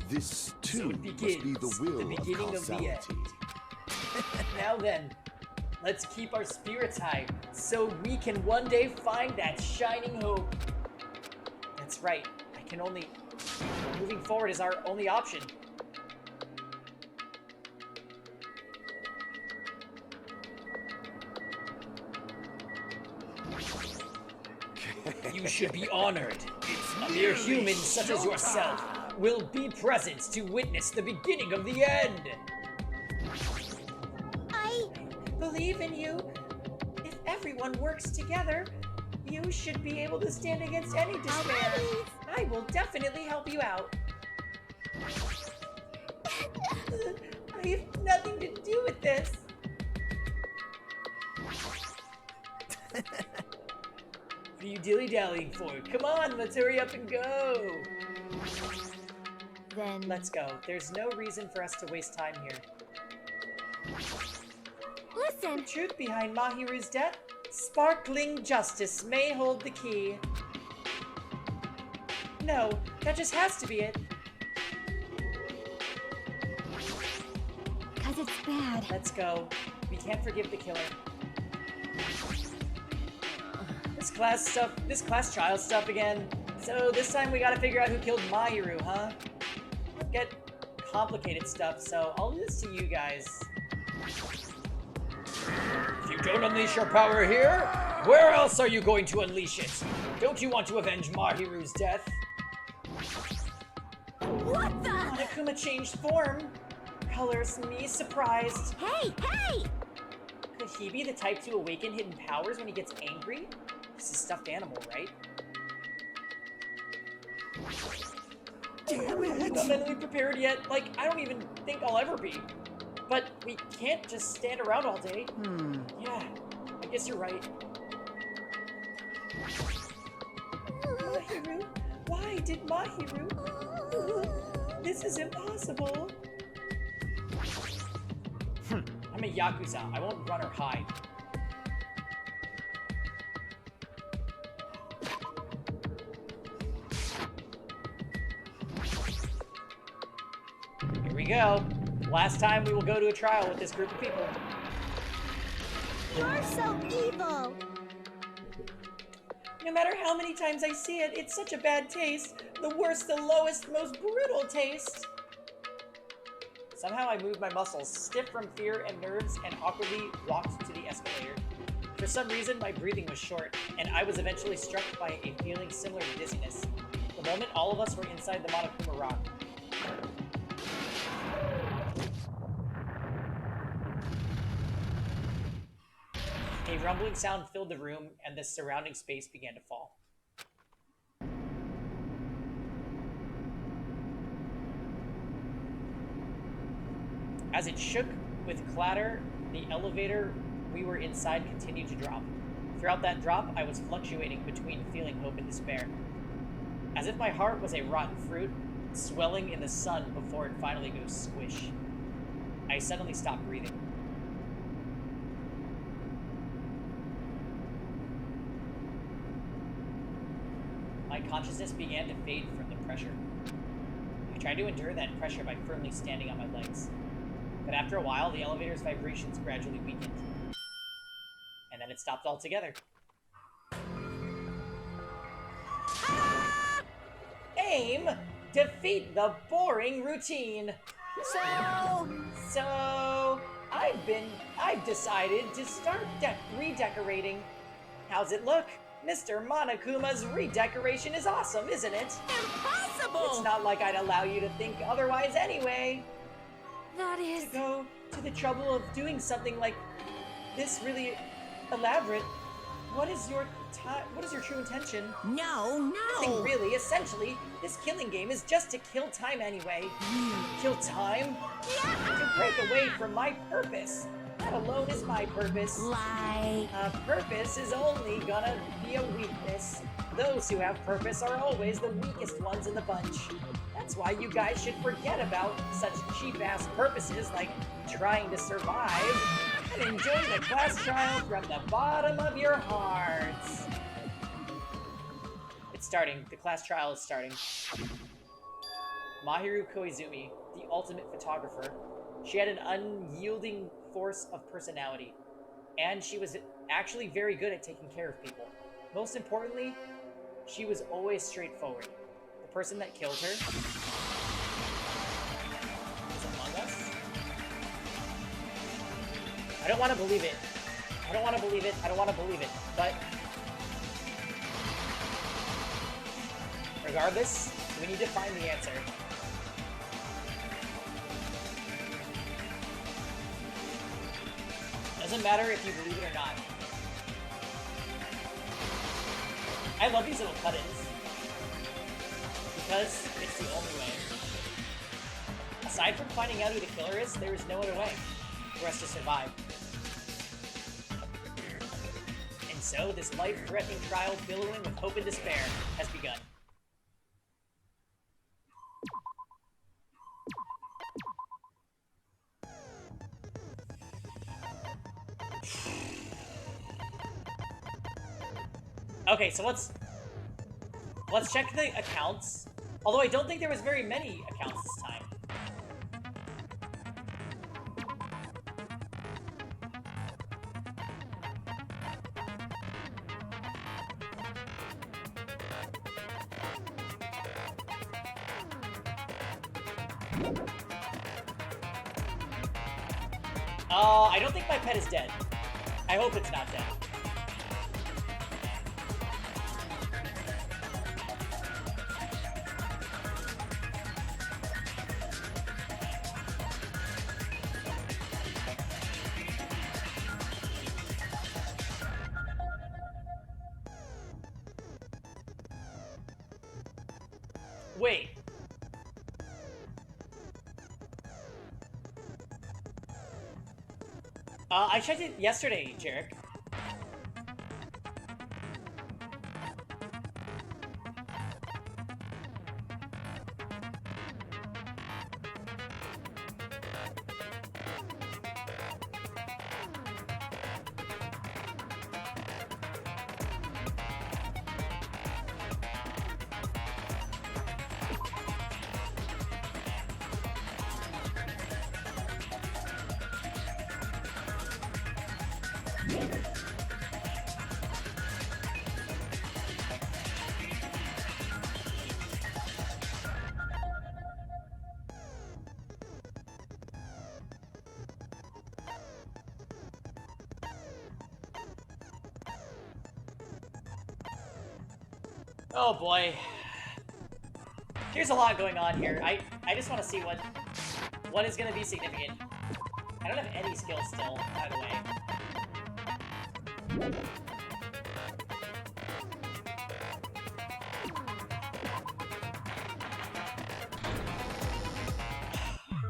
This, too, So it must be the begins, will the beginning of of the end. causality. Now then, let's keep our spirits high so we can one day find that shining hope. That's right, moving forward is our only option. You should be honored. A mere human such as yourself will be present to witness the beginning of the end. I believe in you. If everyone works together, you should be able to stand against any despair. I will definitely help you out. I have nothing to do with this. What are you dilly-dallying for? Come on, let's hurry up and go. then... Let's go. There's no reason for us to waste time here. Listen! The truth behind Mahiru's death? Sparkling justice may hold the key. No, that just has to be it. Cause it's bad. Let's go. We can't forgive the killer. This class trial stuff again. So this time we gotta figure out who killed Mahiru, huh? Get complicated stuff, so I'll leave this to you guys. If you don't unleash your power here, where else are you going to unleash it? Don't you want to avenge Mahiru's death? What the? Monokuma changed form. Colors me surprised. Hey! Hey! Could he be the type to awaken hidden powers when he gets angry? He's a stuffed animal, right? Damn I'm it! not mentally prepared yet. Like, I don't even think I'll ever be. But we can't just stand around all day. Yeah, I guess you're right. Mahiru? Why did Mahiru? This is impossible. I'm a Yakuza. I won't run or hide. Here we go. Last time we will go to a trial with this group of people. You're so evil! No matter how many times I see it, it's such a bad taste. The worst, the lowest, most brittle taste. Somehow I moved my muscles, stiff from fear and nerves, and awkwardly walked to the escalator. For some reason, my breathing was short, and I was eventually struck by a feeling similar to dizziness. The moment all of us were inside the Monokuma Rock. A rumbling sound filled the room, and the surrounding space began to fall. As it shook with clatter, the elevator we were inside continued to drop. Throughout that drop, I was fluctuating between feeling hope and despair. As if my heart was a rotten fruit, swelling in the sun before it finally goes squish. I suddenly stopped breathing. My consciousness began to fade from the pressure. I tried to endure that pressure by firmly standing on my legs. But after a while, the elevator's vibrations gradually weakened. And then it stopped altogether. Aim! Defeat the boring routine! So... I've decided to start redecorating. How's it look? Mr. Monokuma's redecoration is awesome, isn't it? Impossible! It's not like I'd allow you to think otherwise anyway. That is... To go to the trouble of doing something like this really elaborate. What is your true intention? No. Nothing really. Essentially, this killing game is just to kill time anyway. Kill time? To break away from my purpose. That alone is my purpose. Lie. Purpose is only gonna be a weakness. Those who have purpose are always the weakest ones in the bunch. That's why you guys should forget about such cheap-ass purposes like trying to survive and enjoy the class trial from the bottom of your hearts. It's starting. The class trial is starting. Mahiru Koizumi, the ultimate photographer. She had an unyielding force of personality, and she was actually very good at taking care of people. Most importantly, she was always straightforward. The person that killed her is among us. I don't want to believe it. I don't want to believe it. I don't want to believe it. But regardless, we need to find the answer. Doesn't matter if you believe it or not. I love these little cut-ins because it's the only way. Aside from finding out who the killer is, there is no other way for us to survive. And so, this life-threatening trial billowing with hope and despair has begun. Okay, so let's check the accounts. Although I don't think there was very many accounts this time. I don't think my pet is dead. I hope it's not dead. Wait. I checked it yesterday, Jarek. Oh boy. There's a lot going on here. I just want to see what is going to be significant. I don't have any skills still, by the way.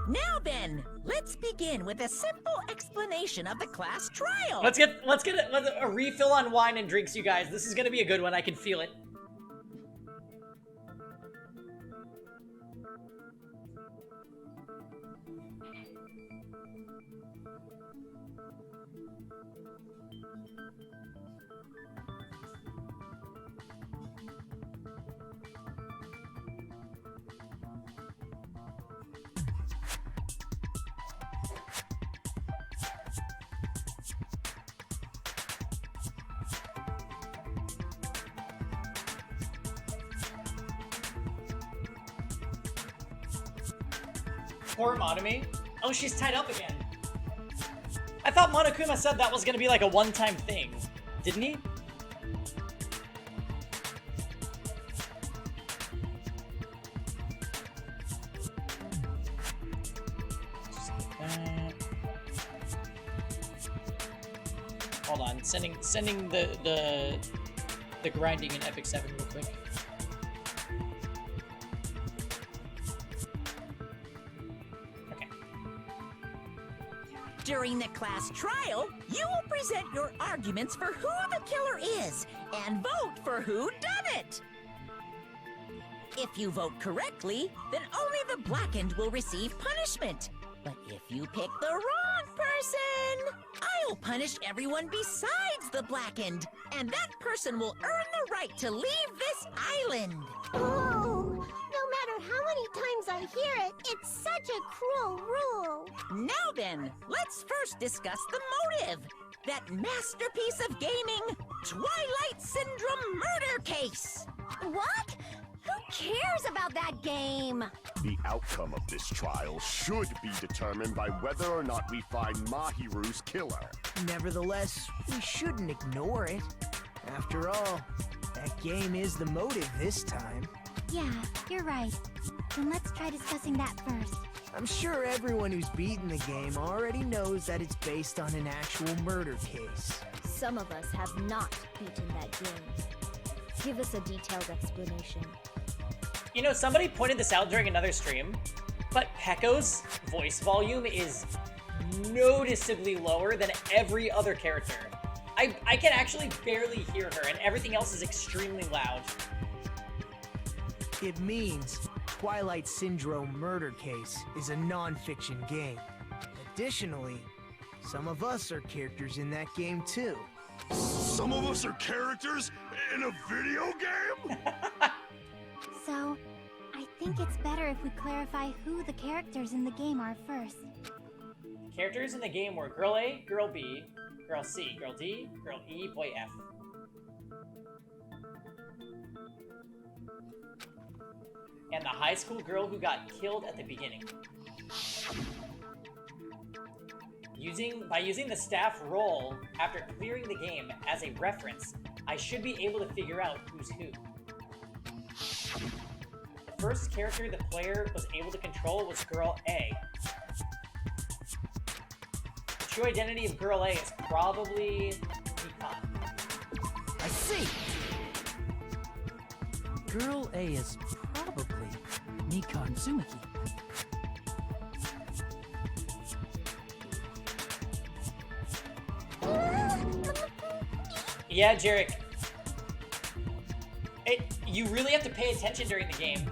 Now then, let's let's begin with a simple explanation of the class trial. Let's get a refill on wine and drinks, you guys. This is gonna be a good one. I can feel it. Poor Monami. Oh, she's tied up again. I thought Monokuma said that was gonna be like a one-time thing. Didn't he? Hold on, sending the grinding in Epic 7 real quick. During the class trial, you will present your arguments for who the killer is and vote for who done it. If you vote correctly, then only the blackened will receive punishment. But if you pick the wrong person, I'll punish everyone besides the blackened, and that person will earn the right to leave this island. Oh, no matter how many times I hear it, it's such a cruel rule. Now then, let's first discuss the motive. That masterpiece of gaming, Twilight Syndrome murder case. What? Who cares about that game? The outcome of this trial should be determined by whether or not we find Mahiru's killer. Nevertheless, we shouldn't ignore it. After all, that game is the motive this time. Yeah, you're right. Then let's try discussing that first. I'm sure everyone who's beaten the game already knows that it's based on an actual murder case. Some of us have not beaten that game. Give us a detailed explanation. You know, somebody pointed this out during another stream, but Pekko's voice volume is noticeably lower than every other character. I can actually barely hear her, and everything else is extremely loud. It means Twilight Syndrome Murder Case is a non-fiction game. Additionally, some of us are characters in that game too. Some of us are characters in a video game? So, I think it's better if we clarify who the characters in the game are first. Characters in the game were Girl A, Girl B, Girl C, Girl D, Girl E, Boy F. And the high school girl who got killed at the beginning. By using the staff role after clearing the game as a reference, I should be able to figure out who's who. The first character the player was able to control was Girl A. The true identity of Girl A is probably Nikon. I see! Girl A is probably Nikon Tsumaki. Yeah, Jarek. You really have to pay attention during the game.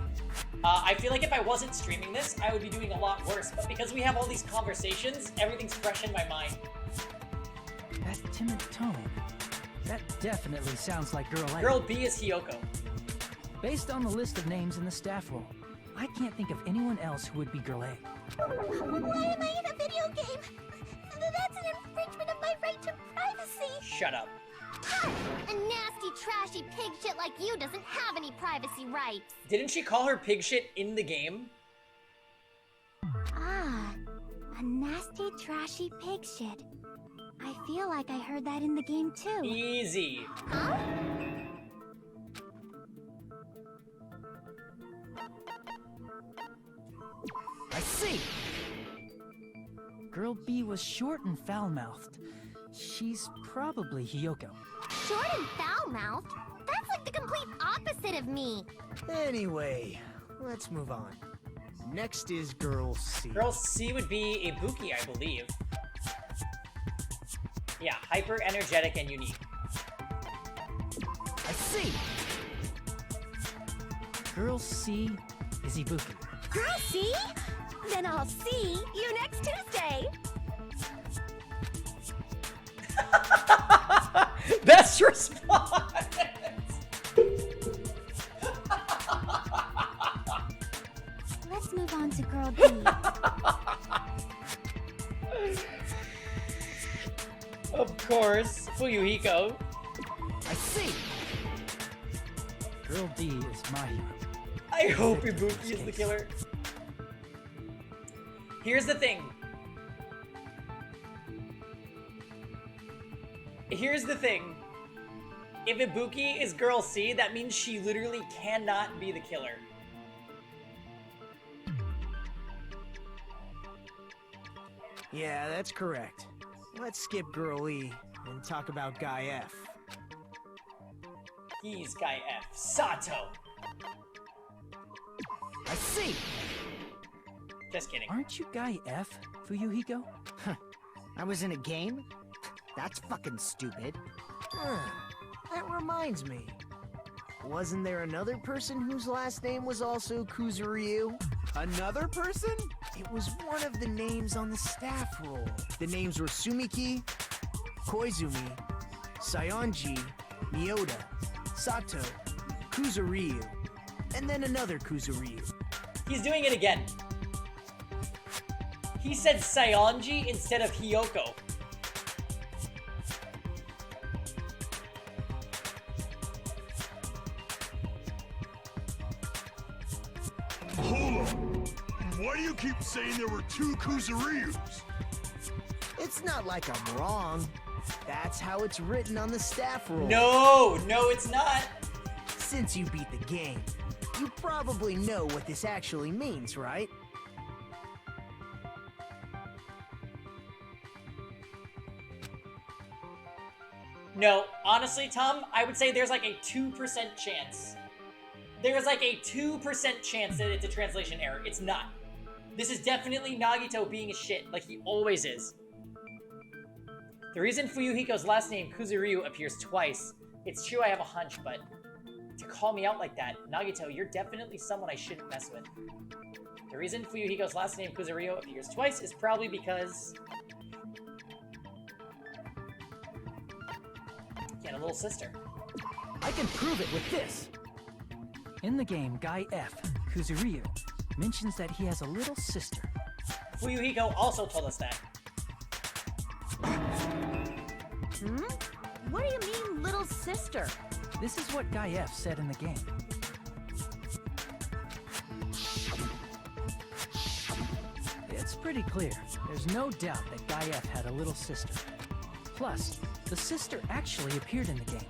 I feel like if I wasn't streaming this, I would be doing a lot worse. But because we have all these conversations, everything's fresh in my mind. That timid tone. That definitely sounds like Girl A. Girl B is Hiyoko. Based on the list of names in the staff roll, I can't think of anyone else who would be Girl A. Why am I in a video game? That's an infringement of my right to privacy. Shut up. A nasty, trashy pig shit like you doesn't have any privacy rights. Didn't she call her pig shit in the game? Ah, a nasty, trashy pig shit. I feel like I heard that in the game too. Easy. Huh? I see! Girl B was short and foul-mouthed. She's probably Hiyoko. Short and foul-mouthed? That's like the complete opposite of me. Anyway, let's move on. Next is Girl C. Girl C would be Ibuki, I believe. Yeah, hyper energetic and unique. I see. Girl C is Ibuki. Girl, see? Then I'll see you next Tuesday. Best response! Let's move on to Girl B. Of course, Fuyuhiko. I see. Girl D is my hero. I hope Ibuki is the killer. Here's the thing. Here's the thing. If Ibuki is Girl C, that means she literally cannot be the killer. Yeah, that's correct. Let's skip Girl E and talk about Guy F. He's Guy F. Sato. I see. Just kidding. Aren't you Guy F, Fuyuhiko? I was in a game? That's fucking stupid. That reminds me. Wasn't there another person whose last name was also Kuzuryu? Another person? It was one of the names on the staff roll. The names were Sumiki, Koizumi, Sayonji, Miyoda, Sato, Kuzuryu, and then another Kuzuryu. He's doing it again. He said Sayonji instead of Hiyoko. Hold on. Why do you keep saying there were two Kuzuryus? It's not like I'm wrong. That's how it's written on the staff roll. No, it's not. Since you beat the game, you probably know what this actually means, right? No, honestly, Tom, I would say there's like a 2% chance. There's like a 2% chance that it's a translation error. It's not. This is definitely Nagito being a shit, like he always is. The reason Fuyuhiko's last name, Kuzuryu, appears twice, it's true I have a hunch, but to call me out like that, Nagito, you're definitely someone I shouldn't mess with. The reason Fuyuhiko's last name, Kuzuryu, appears twice is probably because... he had a little sister. I can prove it with this. In the game, Guy F, Kuzuryu, mentions that he has a little sister. Fuyuhiko also told us that. What do you mean, little sister? This is what Guy F said in the game. It's pretty clear. There's no doubt that Guy F had a little sister. Plus, the sister actually appeared in the game.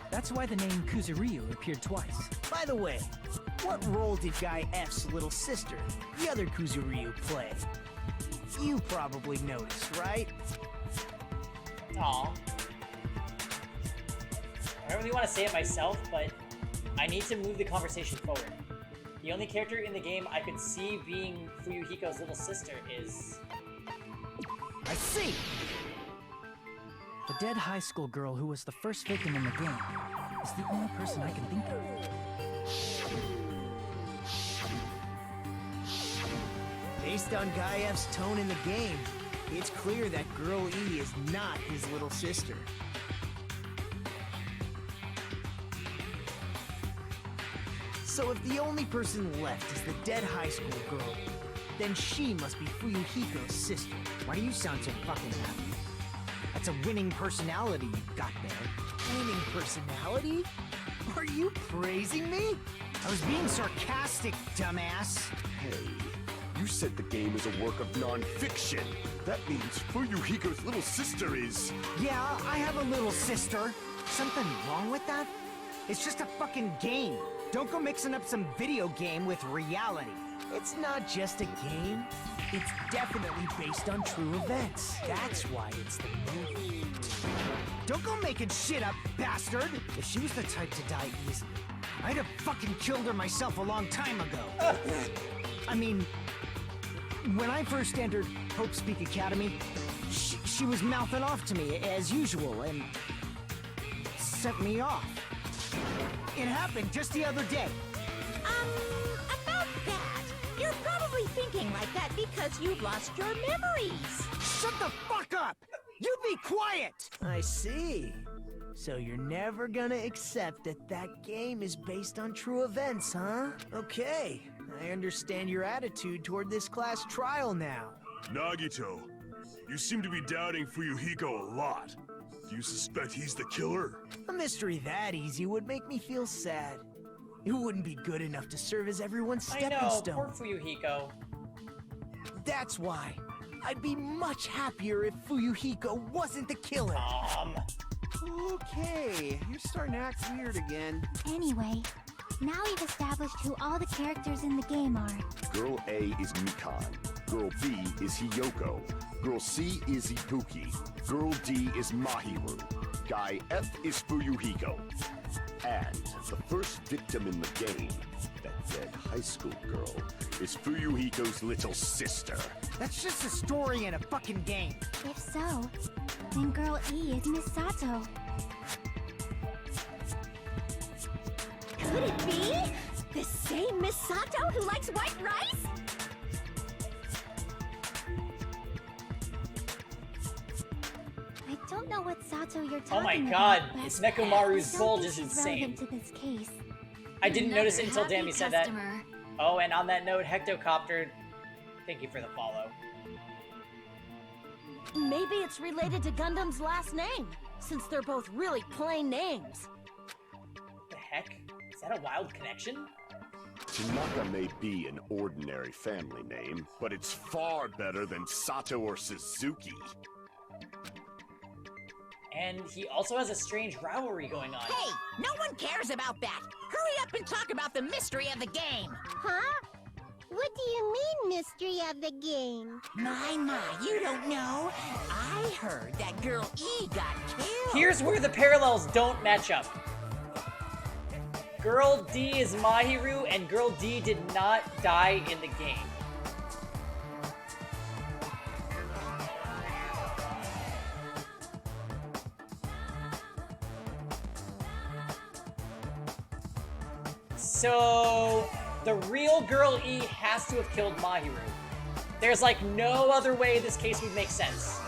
That's why the name Kuzuryu appeared twice. By the way, what role did Guy F's little sister, the other Kuzuryu, play? You probably noticed, right? Aw. I don't really want to say it myself, but I need to move the conversation forward. The only character in the game I could see being Fuyuhiko's little sister is... I see. The dead high school girl who was the first victim in the game is the only person I can think of. Based on Guy F's tone in the game, it's clear that Girl E is not his little sister. So if the only person left is the dead high school girl, then she must be Fuyuhiko's sister. Why do you sound so fucking happy? That's a winning personality you've got there. Winning personality? Are you praising me? I was being sarcastic, dumbass. Hey, you said the game is a work of non-fiction. That means Fuyuhiko's little sister is... Yeah, I have a little sister. Something wrong with that? It's just a fucking game. Don't go mixing up some video game with reality. It's not just a game. It's definitely based on true events. That's why it's the movie. Don't go making shit up, bastard! If she was the type to die easily, I'd have fucking killed her myself a long time ago. I mean, When I first entered Hope Speak Academy, she was mouthing off to me as usual and sent me off. It happened just the other day. About that, you're probably thinking like that because you've lost your memories. Shut the fuck up! You be quiet! I see. So you're never gonna accept that that game is based on true events, huh? Okay, I understand your attitude toward this class trial now. Nagito, you seem to be doubting Fuyuhiko a lot. Do you suspect he's the killer? A mystery that easy would make me feel sad. It wouldn't be good enough to serve as everyone's I stepping know, stone. poor Fuyuhiko. That's why. I'd be much happier if Fuyuhiko wasn't the killer. Okay, you're starting to act weird again. Anyway, now we've established who all the characters in the game are. Girl A is Mikan. Girl B is Hiyoko. Girl C is Ibuki. Girl D is Mahiru. Guy F is Fuyuhiko. And the first victim in the game, that dead high school girl, is Fuyuhiko's little sister. That's just a story in a fucking game. If so, then Girl E is Miss Sato. Could it be the same Miss Sato who likes white rice? I don't know what Sato you're talking Oh my about. god, but it's I Nekomaru's don't bulge think is she's insane. relevant to this case. I didn't notice it until Another Dammy happy said that. customer. Oh, and on that note, Hectocopter, thank you for the follow. Maybe it's related to Gundam's last name, since they're both really plain names. The heck? Is that a wild connection? Tanaka may be an ordinary family name, but it's far better than Sato or Suzuki. And he also has a strange rivalry going on. Hey, no one cares about that. Hurry up and talk about the mystery of the game. Huh? What do you mean, mystery of the game? My, you don't know? I heard that Girl E got killed. Here's where the parallels don't match up. Girl D is Mahiru, and Girl D did not die in the game. So, the real Girl E has to have killed Mahiru. There's like no other way this case would make sense.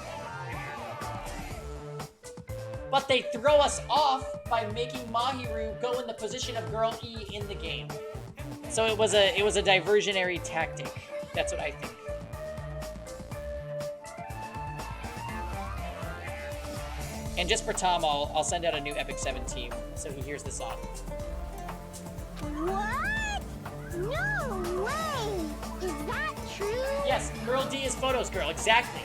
But they throw us off by making Mahiru go in the position of Girl E in the game. So it was a diversionary tactic. That's what I think. And just for Tom, I'll send out a new Epic 7 team so he hears this off. What? No way! Is that true? Yes, Girl D is Photos Girl, exactly.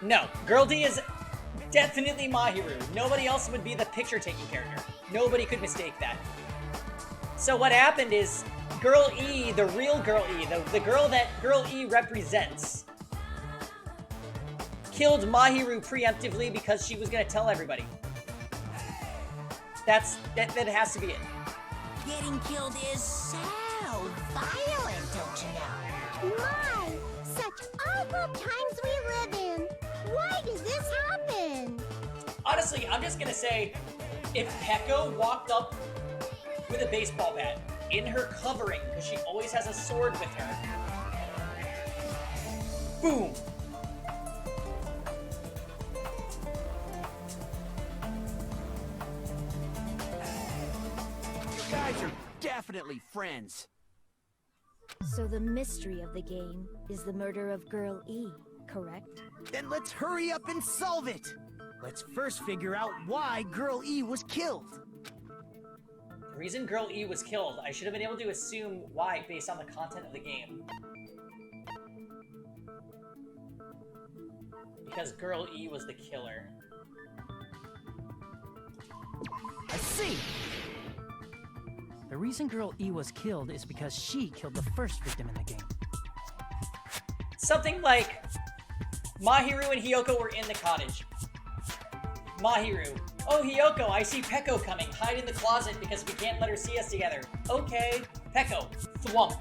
No, Girl D is definitely Mahiru. Nobody else would be the picture-taking character. Nobody could mistake that. So what happened is, Girl E, the real Girl E, the girl that Girl E represents, killed Mahiru preemptively because she was gonna tell everybody. That has to be it. Getting killed is so violent, don't you know? My, such awful times we live in. Why does this happen? Honestly, I'm just gonna say, if Peko walked up with a baseball bat in her covering, because she always has a sword with her, boom. You guys are definitely friends. So the mystery of the game is the murder of Girl E, correct? Then let's hurry up and solve it. Let's first figure out why Girl E was killed. The reason Girl E was killed, I should have been able to assume why based on the content of the game. Because Girl E was the killer. I see. The reason Girl E was killed is because she killed the first victim in the game. Something like Mahiru and Hiyoko were in the cottage. Mahiru. Oh, Hiyoko, I see Peko coming. Hide in the closet because we can't let her see us together. Okay. Peko. Thwump.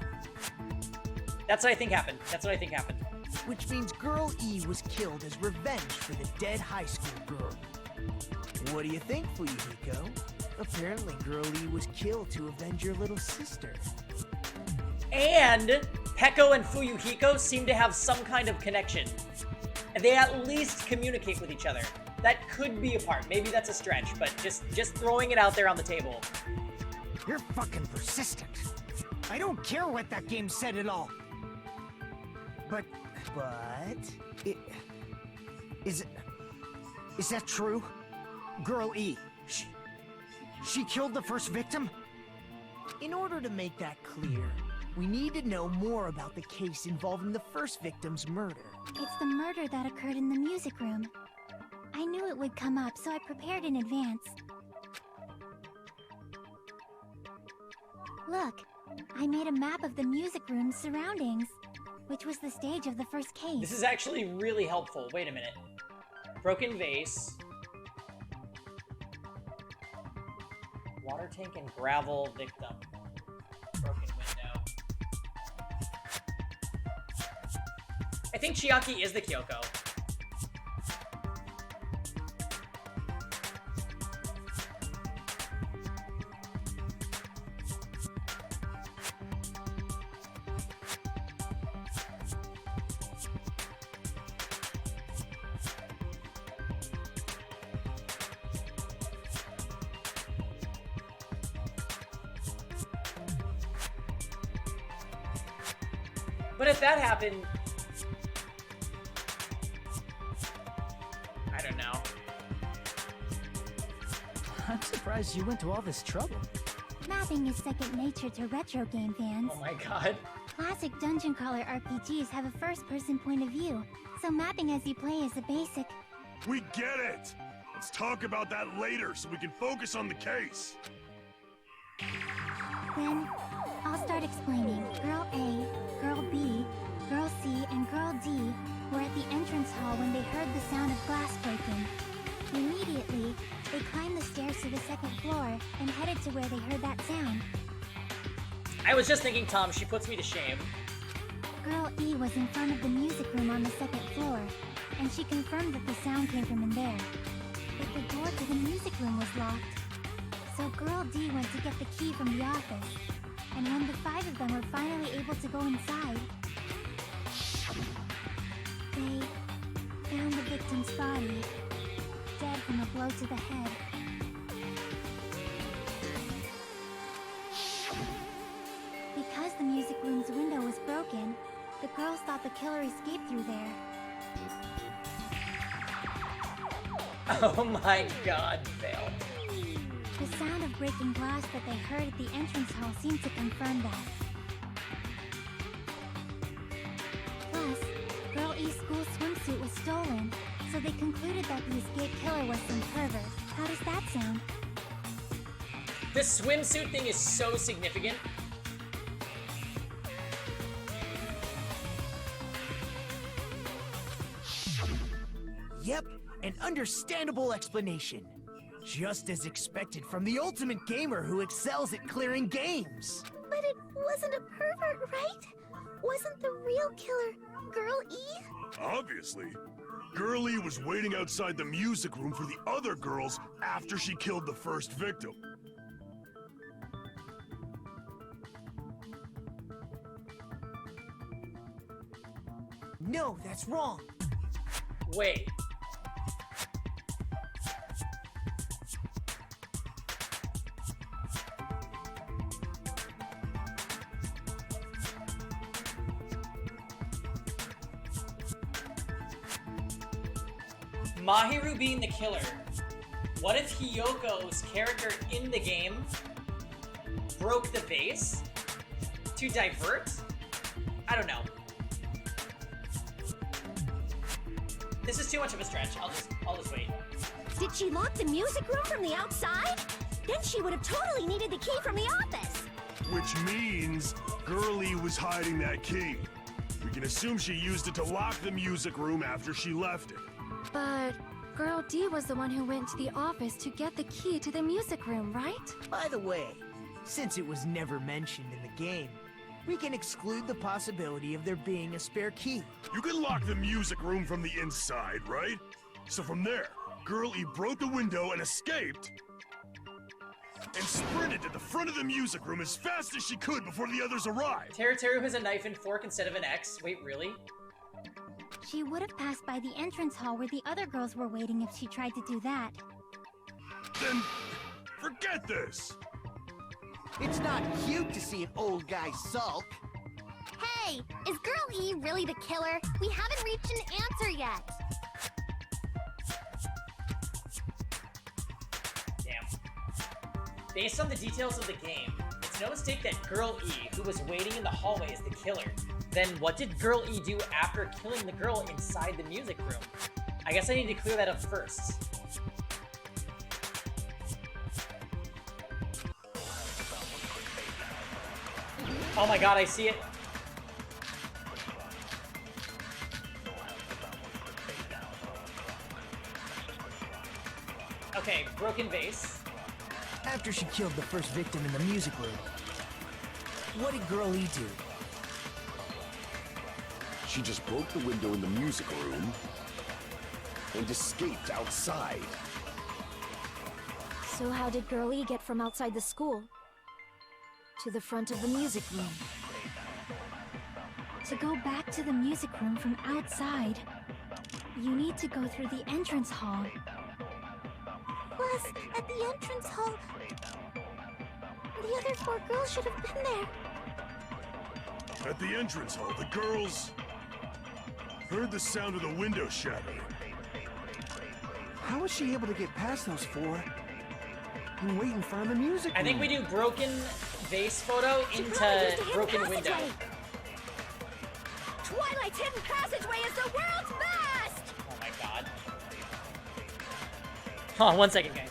That's what I think happened. Which means Girl E was killed as revenge for the dead high school girl. What do you think, Fuyuhiko? Apparently Girl E was killed to avenge your little sister. And Peko and Fuyuhiko seem to have some kind of connection. And they at least communicate with each other. That could be a part. Maybe that's a stretch, but just throwing it out there on the table. You're fucking persistent. I don't care what that game said at all. But is that true? Girl E, she killed the first victim? In order to make that clear, we need to know more about the case involving the first victim's murder. It's the murder that occurred in the music room. I knew it would come up, so I prepared in advance. Look, I made a map of the music room's surroundings, which was the stage of the first case. This is actually really helpful. Wait a minute. Broken vase. Water tank and gravel victim. Broken window. I think Chiaki is the Kyoko. But if that happened, I don't know. I'm surprised you went to all this trouble. Mapping is second nature to retro game fans. Oh my god. Classic dungeon crawler RPGs have a first-person point of view, so mapping as you play is a basic. We get it! Let's talk about that later so we can focus on the case. Then, I'll start explaining. Girl A, Girl B, Girl C, and Girl D were at the entrance hall when they heard the sound of glass breaking. Immediately, they climbed the stairs to the second floor and headed to where they heard that sound. I was just thinking, Tom, she puts me to shame. Girl E was in front of the music room on the second floor, and she confirmed that the sound came from in there. But the door to the music room was locked. So Girl D went to get the key from the office, and when the five of them were finally able to go inside, they found the victim's body, dead from a blow to the head. Because the music room's window was broken, the girls thought the killer escaped through there. Oh my god, fail. The sound of breaking glass that they heard at the entrance hall seemed to confirm that. Plus, Girl E's school swimsuit was stolen, so they concluded that the escaped killer was some pervert. How does that sound? This swimsuit thing is so significant. Yep, an understandable explanation. Just as expected from the ultimate gamer who excels at clearing games. But it wasn't a pervert, right? Wasn't the real killer Girl E? Obviously. Girlie was waiting outside the music room for the other girls after she killed the first victim. No, that's wrong. Wait. Mahiru being the killer. What if Hiyoko's character in the game broke the vase to divert? I don't know. This is too much of a stretch. I'll just wait. Did she lock the music room from the outside? Then she would have totally needed the key from the office. Which means Girlie was hiding that key. We can assume she used it to lock the music room after she left it. But Girl D was the one who went to the office to get the key to the music room, right? By the way, since it was never mentioned in the game, we can exclude the possibility of there being a spare key. You can lock the music room from the inside, right? So from there, Girl E broke the window and escaped, and sprinted to the front of the music room as fast as she could before the others arrived. Teru has a knife and fork instead of an X. Wait, really? She would have passed by the entrance hall where the other girls were waiting if she tried to do that. Then, forget this! It's not cute to see an old guy sulk. Hey, is Girl E really the killer? We haven't reached an answer yet. Damn. Based on the details of the game, it's no mistake that Girl E, who was waiting in the hallway, is the killer. Then what did Girl E do after killing the girl inside the music room? I guess I need to clear that up first. Oh my god, I see it. Okay, broken vase. After she killed the first victim in the music room, what did Girl E do? She just broke the window in the music room and escaped outside. So how did Girl E get from outside the school to the front of the music room? To go back to the music room from outside, you need to go through the entrance hall. Plus, at the entrance hall, the other 4 girls should have been there. At the entrance hall, the girls heard the sound of the window shattering. How was she able to get past those 4 and wait in front of the music I think we do broken vase photo into broken window. Twilight's hidden passageway is the world's best! Oh my god. Hold on 1 second, guys.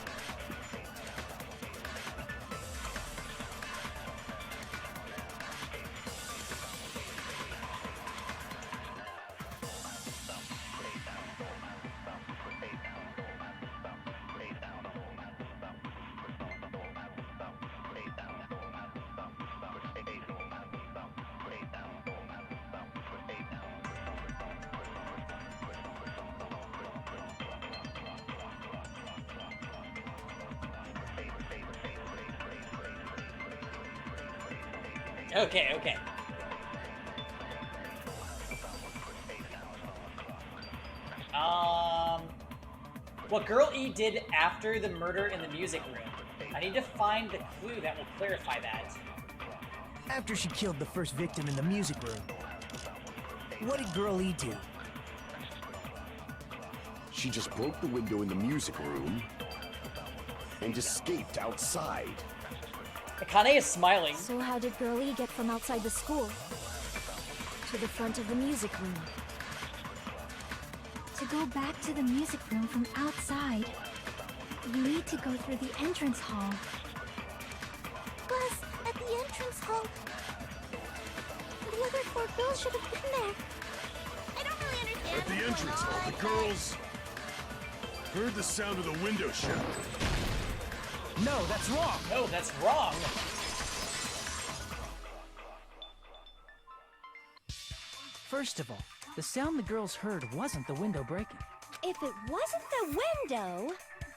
Okay, okay. What Girl E did after the murder in the music room. I need to find the clue that will clarify that. After she killed the first victim in the music room, what did Girl E do? She just broke the window in the music room and escaped outside. Akane is smiling. So how did Girl E get from outside the school to the front of the music room? To go back to the music room from outside, you need to go through the entrance hall. Plus, at the entrance hall, the other 4 girls should have been there. I don't really understand. At the entrance hall, the girls heard the sound of the window shattering. No, that's wrong! No, that's wrong! First of all, the sound the girls heard wasn't the window breaking. If it wasn't the window,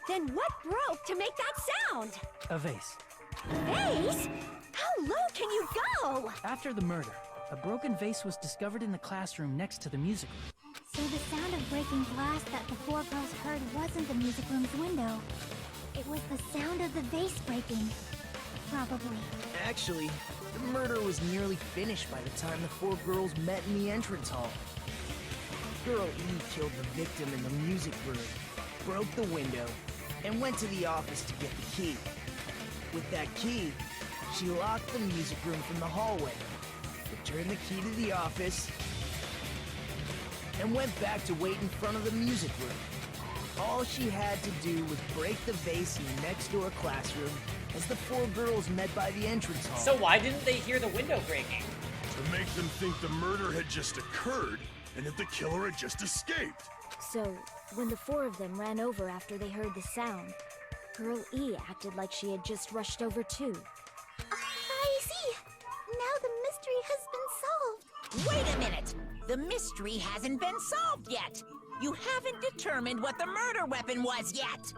then what broke to make that sound? A vase. Vase? How low can you go? After the murder, a broken vase was discovered in the classroom next to the music room. So the sound of breaking glass that the 4 girls heard wasn't the music room's window. It was the sound of the vase breaking. Probably. Actually, the murder was nearly finished by the time the 4 girls met in the entrance hall. Girl E killed the victim in the music room, broke the window, and went to the office to get the key. With that key, she locked the music room from the hallway, returned the key to the office, and went back to wait in front of the music room. All she had to do was break the vase in the next door classroom as the 4 girls met by the entrance hall. So why didn't they hear the window breaking? To make them think the murder had just occurred and that the killer had just escaped. So, When the four of them ran over after they heard the sound, Girl E acted like she had just rushed over too. I see. Now the mystery has been solved. Wait a minute! The mystery hasn't been solved yet! You haven't determined what the murder weapon was yet!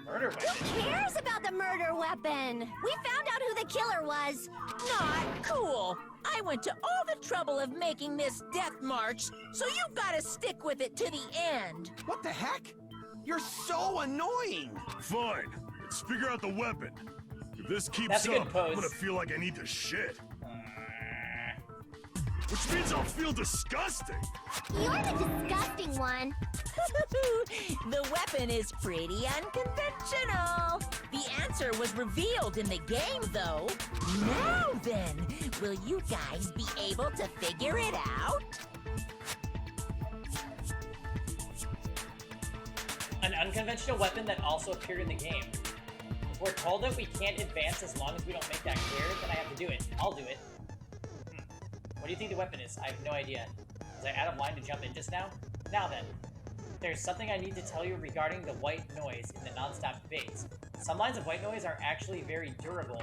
Murder weapon? Who cares about the murder weapon? We found out who the killer was. Not cool! I went to all the trouble of making this death march, so you've gotta stick with it to the end! What the heck? You're so annoying! Fine. Let's figure out the weapon. If this keeps That's a good up, pose. I'm gonna feel like I need to shit. Which means I'll feel disgusting. You're the disgusting one. The weapon is pretty unconventional. The answer was revealed in the game, though. Now then, will you guys be able to figure it out? An unconventional weapon that also appeared in the game. If we're told that we can't advance as long as we don't make that clear, then I have to do it. I'll do it. What do you think the weapon is? I have no idea. Was I out of line to jump in just now? Now then, there's something I need to tell you regarding the white noise in the non-stop debates. Some lines of white noise are actually very durable.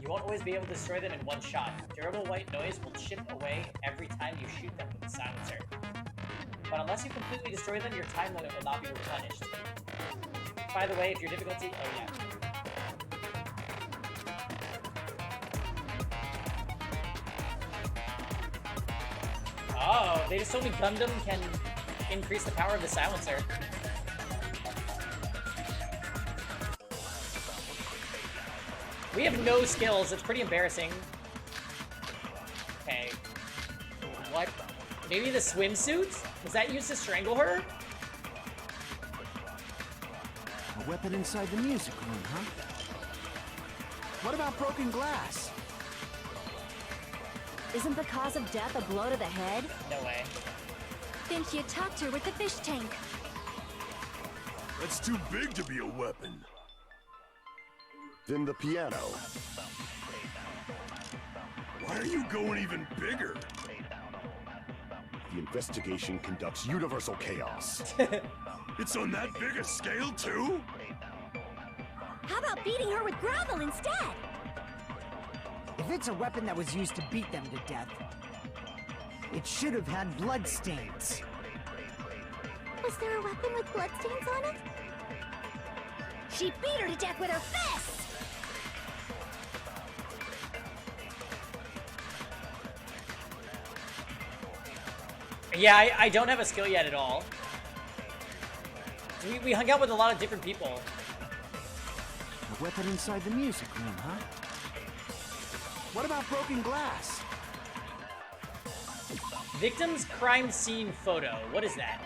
You won't always be able to destroy them in one shot. Durable white noise will chip away every time you shoot them with a silencer. But unless you completely destroy them, your time limit will not be replenished. By the way, if your difficulty... Oh, yeah. Oh, they just told me Gundam can increase the power of the silencer. We have no skills. It's pretty embarrassing. Okay. What? Maybe the swimsuit? Was that used to strangle her? A weapon inside the music room, huh? What about broken glass? Isn't the cause of death a blow to the head? No way. Think you attacked her with the fish tank. That's too big to be a weapon. Then the piano. Why are you going even bigger? The investigation conducts universal chaos. It's on that big a scale, too? How about beating her with gravel instead? If it's a weapon that was used to beat them to death, it should have had blood stains. Was there a weapon with bloodstains on it? She beat her to death with her fists! Yeah, I don't have a skill yet at all. We hung out with a lot of different people. A weapon inside the music room, huh? What about broken glass? Victim's crime scene photo. What is that?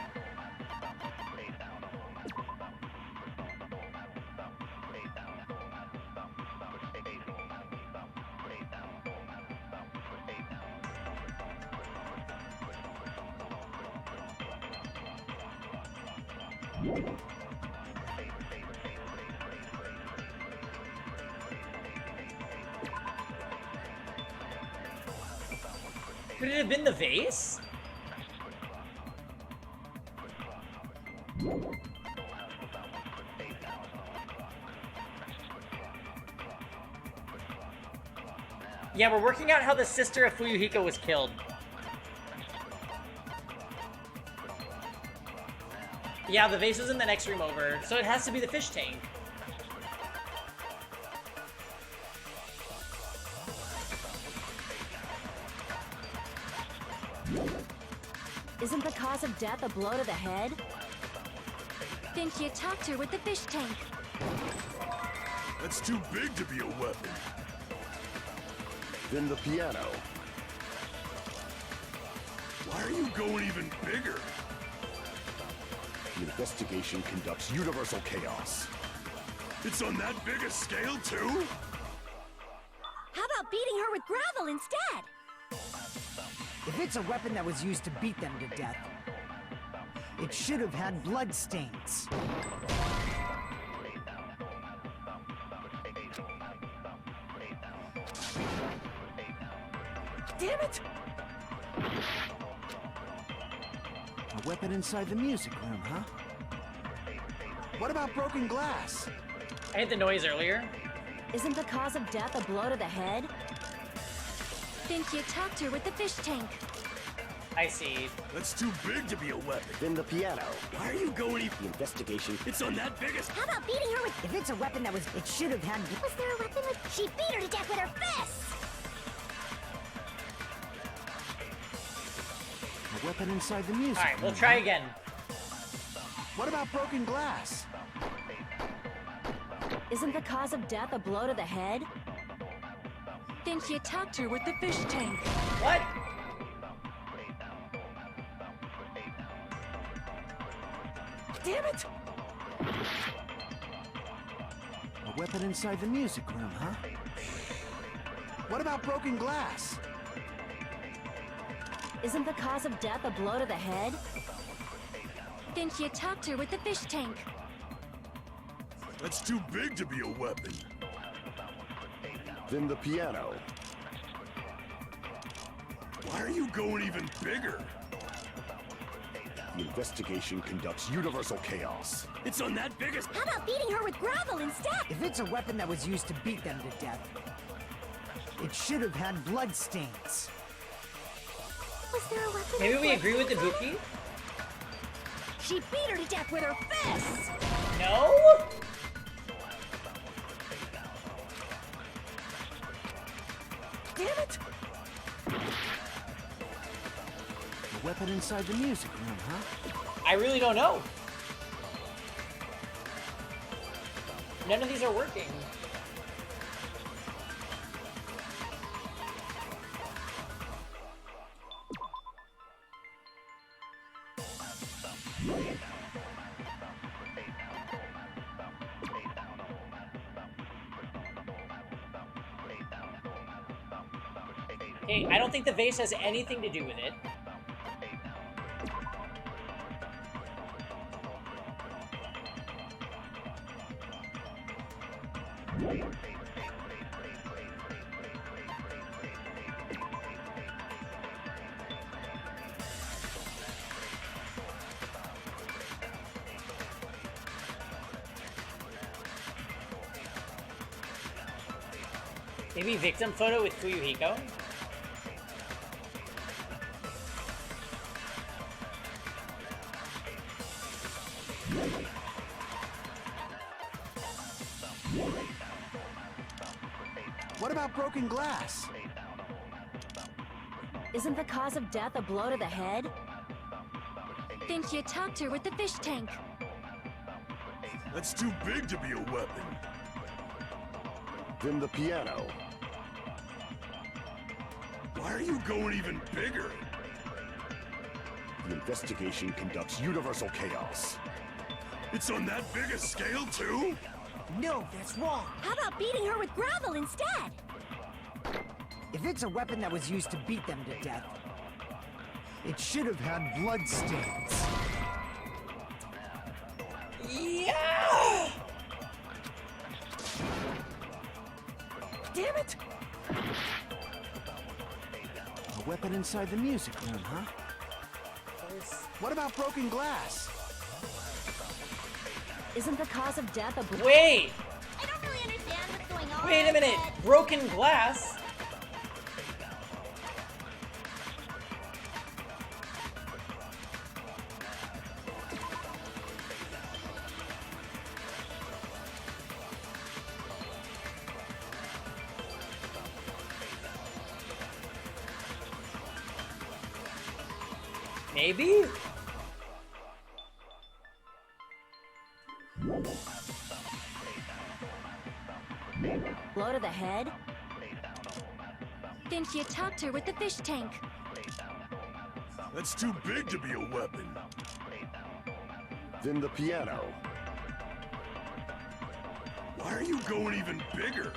Could it have been the vase? Yeah, we're working out how the sister of Fuyuhiko was killed. Yeah, the vase was in the next room over, so it has to be the fish tank. Isn't the cause of death a blow to the head? Think you attacked her with the fish tank. That's too big to be a weapon. Then the piano. Why are you going even bigger? The investigation conducts universal chaos. It's on that big a scale, too? How about beating her with gravel instead? If it's a weapon that was used to beat them to death, it should have had blood stains. Damn it! A weapon inside the music room, huh? What about broken glass? I hit the noise earlier. Isn't the cause of death a blow to the head? Think you talked her with the fish tank. I see. That's too big to be a weapon. Then the piano. Why are you going even? The investigation. It's on that biggest. How about beating her with... If it's a weapon that was... It should have had... Was there a weapon with... She beat her to death with her fists! A weapon inside the music Alright, we'll room, try huh? again. What about broken glass? Isn't the cause of death a blow to the head? Think you talked her with the fish tank. What? Damn it! A weapon inside the music room, huh? What about broken glass? Isn't the cause of death a blow to the head? Think you talked her with the fish tank. That's too big to be a weapon. Then the piano. Why are you going even bigger? The investigation conducts universal chaos. It's on that biggest. How about beating her with gravel instead? If it's a weapon that was used to beat them to death, it should have had blood stains. Was there a weapon? Maybe we agree with the Buki? She beat her to death with her fists! No? Damn it! A weapon inside the music room, huh? I really don't know. None of these are working. Okay, I don't think the vase has anything to do with it. Maybe victim photo with Fuyuhiko? What about broken glass? Isn't the cause of death a blow to the head? Think you talked her with the fish tank. That's too big to be a weapon. Then the piano. Why are you going even bigger? The investigation conducts universal chaos. It's on that big a scale, too? No, that's wrong. How about beating her with gravel instead? If it's a weapon that was used to beat them to death, it should have had blood stains. Yeah! Damn it! A weapon inside the music room, huh? What about broken glass? Isn't the cause of death a blow? Wait! I don't really understand what's going on. Wait a minute! Broken glass? Maybe? Blow to the head? Think you talked her with the fish tank. That's too big to be a weapon. Then the piano. Why are you going even bigger?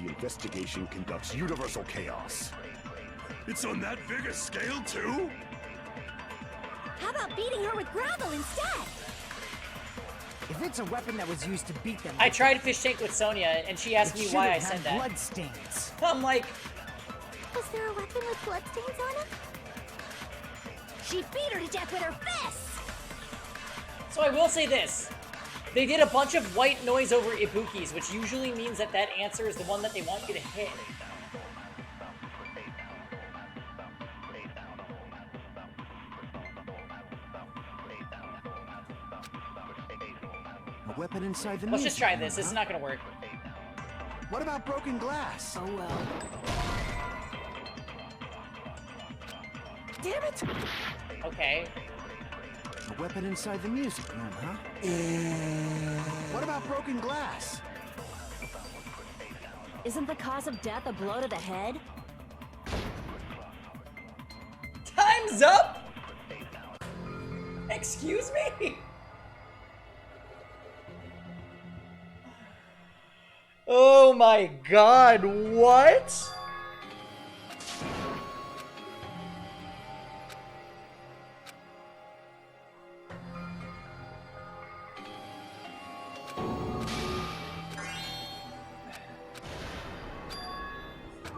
The investigation conducts universal chaos. It's on that big a scale, too? How about beating her with gravel instead? If it's a weapon that was used to beat them, I tried fish tank with Sonia, and she asked it me should why I have said had that. blood stains. I'm like, Was there a weapon with bloodstains on it? She beat her to death with her fists! So I will say this. They did a bunch of white noise over Ibukis, which usually means that that answer is the one that they want you to hit. A weapon inside the Let's music just try room, this. This is huh? not gonna work. What about broken glass? Oh well. Damn it! Okay. A weapon inside the music room, huh? What about broken glass? Isn't the cause of death a blow to the head? Time's up! Excuse me? Oh my god, what?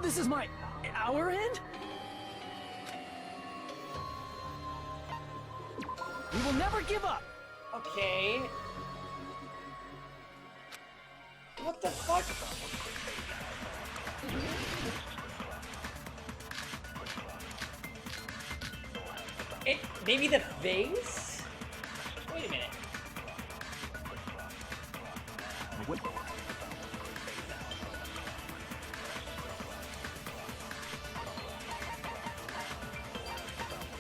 This is our end? We will never give up! Okay. What the fuck? Maybe the vase? Wait a minute. What?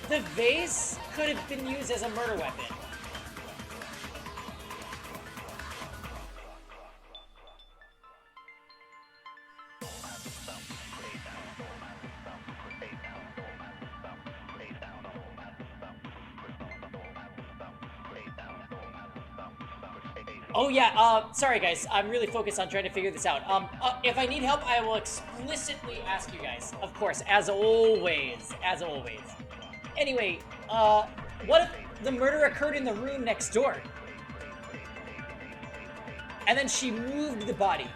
The vase could have been used as a murder weapon. Oh yeah, sorry guys, I'm really focused on trying to figure this out. If I need help, I will explicitly ask you guys. Of course, as always, as always. Anyway, what if the murder occurred in the room next door? And then she moved the body.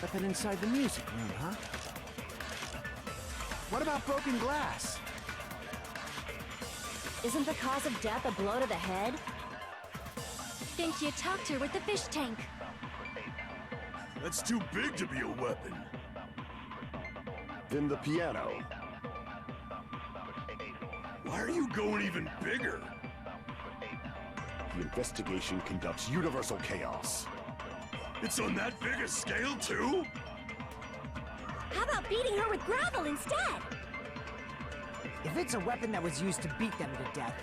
Weapon inside the music room, huh? What about broken glass? Isn't the cause of death a blow to the head? Think you attacked her with the fish tank. That's too big to be a weapon. Then the piano. Why are you going even bigger? The investigation conducts universal chaos. It's on that big a scale, too? How about beating her with gravel instead? If it's a weapon that was used to beat them to death,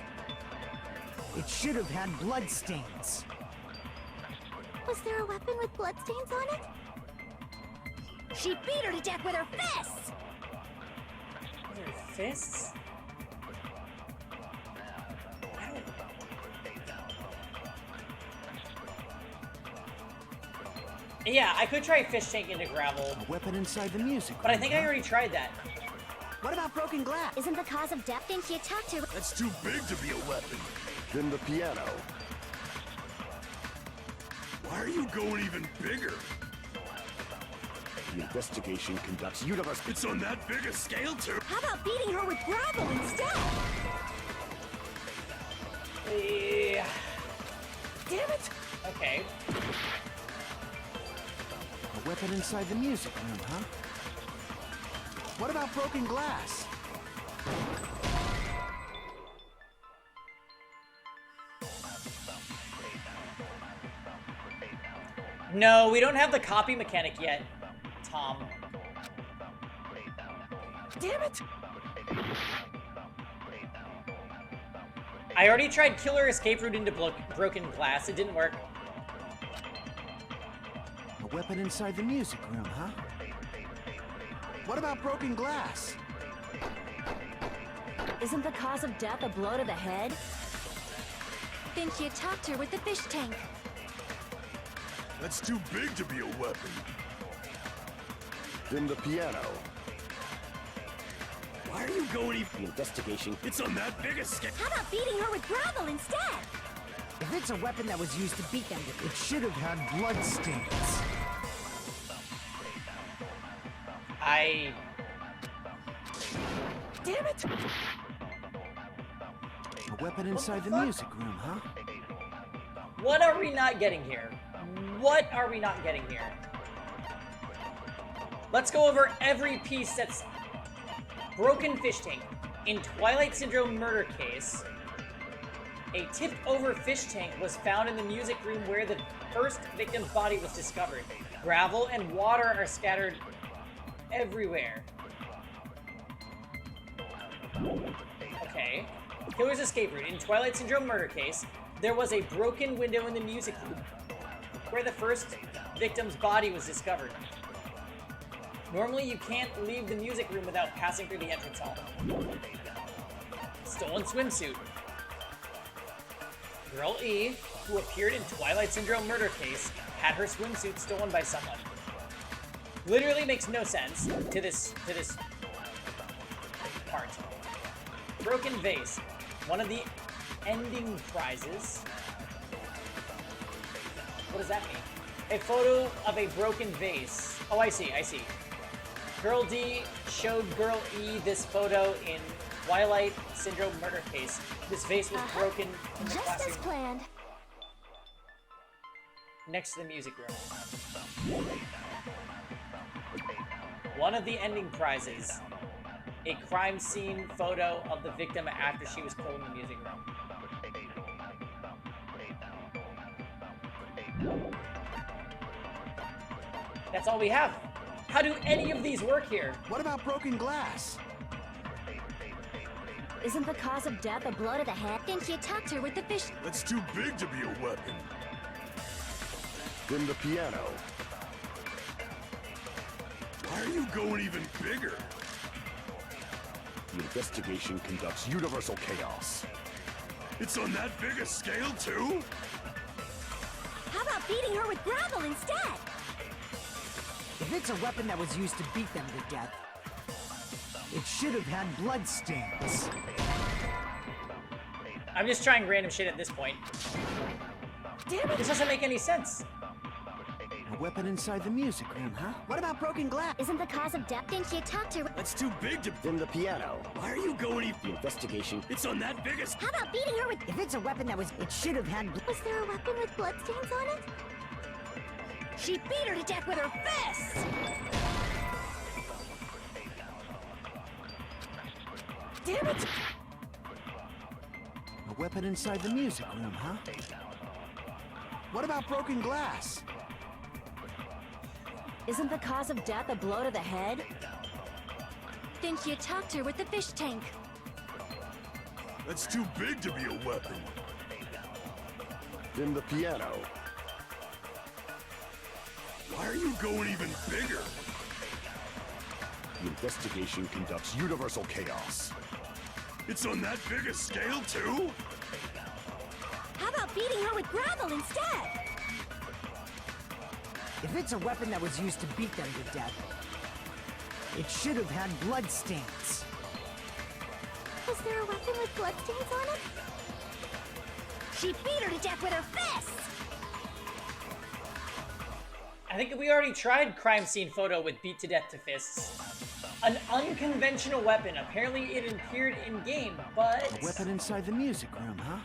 it should have had blood stains. Was there a weapon with bloodstains on it? She beat her to death with her fists! Her fists? Yeah, I could try fish tank into gravel, A weapon inside the music but I room, think huh? I already tried that. What about broken glass? Isn't the cause of death? Think she attacked her? That's too big to be a weapon. Then the piano. Why are you going even bigger? The investigation conducts universal. It's on that big a scale, too? How about beating her with gravel instead? Yeah. Damn it! Okay. A weapon inside the music room, huh? What about broken glass? No, we don't have the copy mechanic yet, Tom. Damn it! I already tried killer escape route into broken glass. It didn't work. A weapon inside the music room, huh? What about broken glass? Isn't the cause of death a blow to the head? Think she attacked her with the fish tank. That's too big to be a weapon. Then the piano. Why are you going even... The investigation. It's on that big a scale. How about beating her with gravel instead? If it's a weapon that was used to beat them, it should have had blood stains. Damn it! A weapon inside the music room, huh? What are we not getting here? What are we not getting here? Let's go over every piece that's broken fish tank. In Twilight Syndrome murder case, a tipped-over fish tank was found in the music room where the first victim's body was discovered. Gravel and water are scattered everywhere. Okay. Killer's escape route. In Twilight Syndrome murder case, there was a broken window in the music room where the first victim's body was discovered. Normally, you can't leave the music room without passing through the entrance hall. Stolen swimsuit. Girl E, who appeared in Twilight Syndrome murder case, had her swimsuit stolen by someone. Literally makes no sense to this part. Broken vase. One of the ending prizes. What does that mean? A photo of a broken vase. Oh, I see. Girl D showed Girl E this photo in Twilight Syndrome murder case. This vase was broken in the Just classroom as planned. next to the music room. One of the ending prizes. A crime scene photo of the victim after she was killed in the music room. That's all we have. How do any of these work here? What about broken glass? Isn't the cause of death a blow to the head? Think you tucked her with the fish. That's too big to be a weapon. Then the piano. Why are you going even bigger? The investigation conducts universal chaos. It's on that big a scale, too? How about beating her with gravel instead? If it's a weapon that was used to beat them to death, it should have had blood stains. I'm just trying random shit at this point. Damn it! This doesn't make any sense. A weapon inside the music room, huh? What about broken glass? Isn't the cause of death? Think you tucked her. That's too big to... Then the piano. Why are you going even... The investigation. It's on that big a... How about beating her with? If it's a weapon that was, it should have had. Was there a weapon with bloodstains on it? She beat her to death with her fists! Damn it! A weapon inside the music room, huh? What about broken glass? Isn't the cause of death a blow to the head? Think you tucked her with the fish tank. That's too big to be a weapon. Then the piano. Why are you going even bigger? The investigation conducts universal chaos. It's on that big a scale, too? How about beating her with gravel instead? If it's a weapon that was used to beat them to death, it should have had blood stains. Was there a weapon with bloodstains on it? She beat her to death with her fists! I think we already tried crime scene photo with beat to death to fists. An unconventional weapon. Apparently it appeared in game, but... A weapon inside the music room, huh?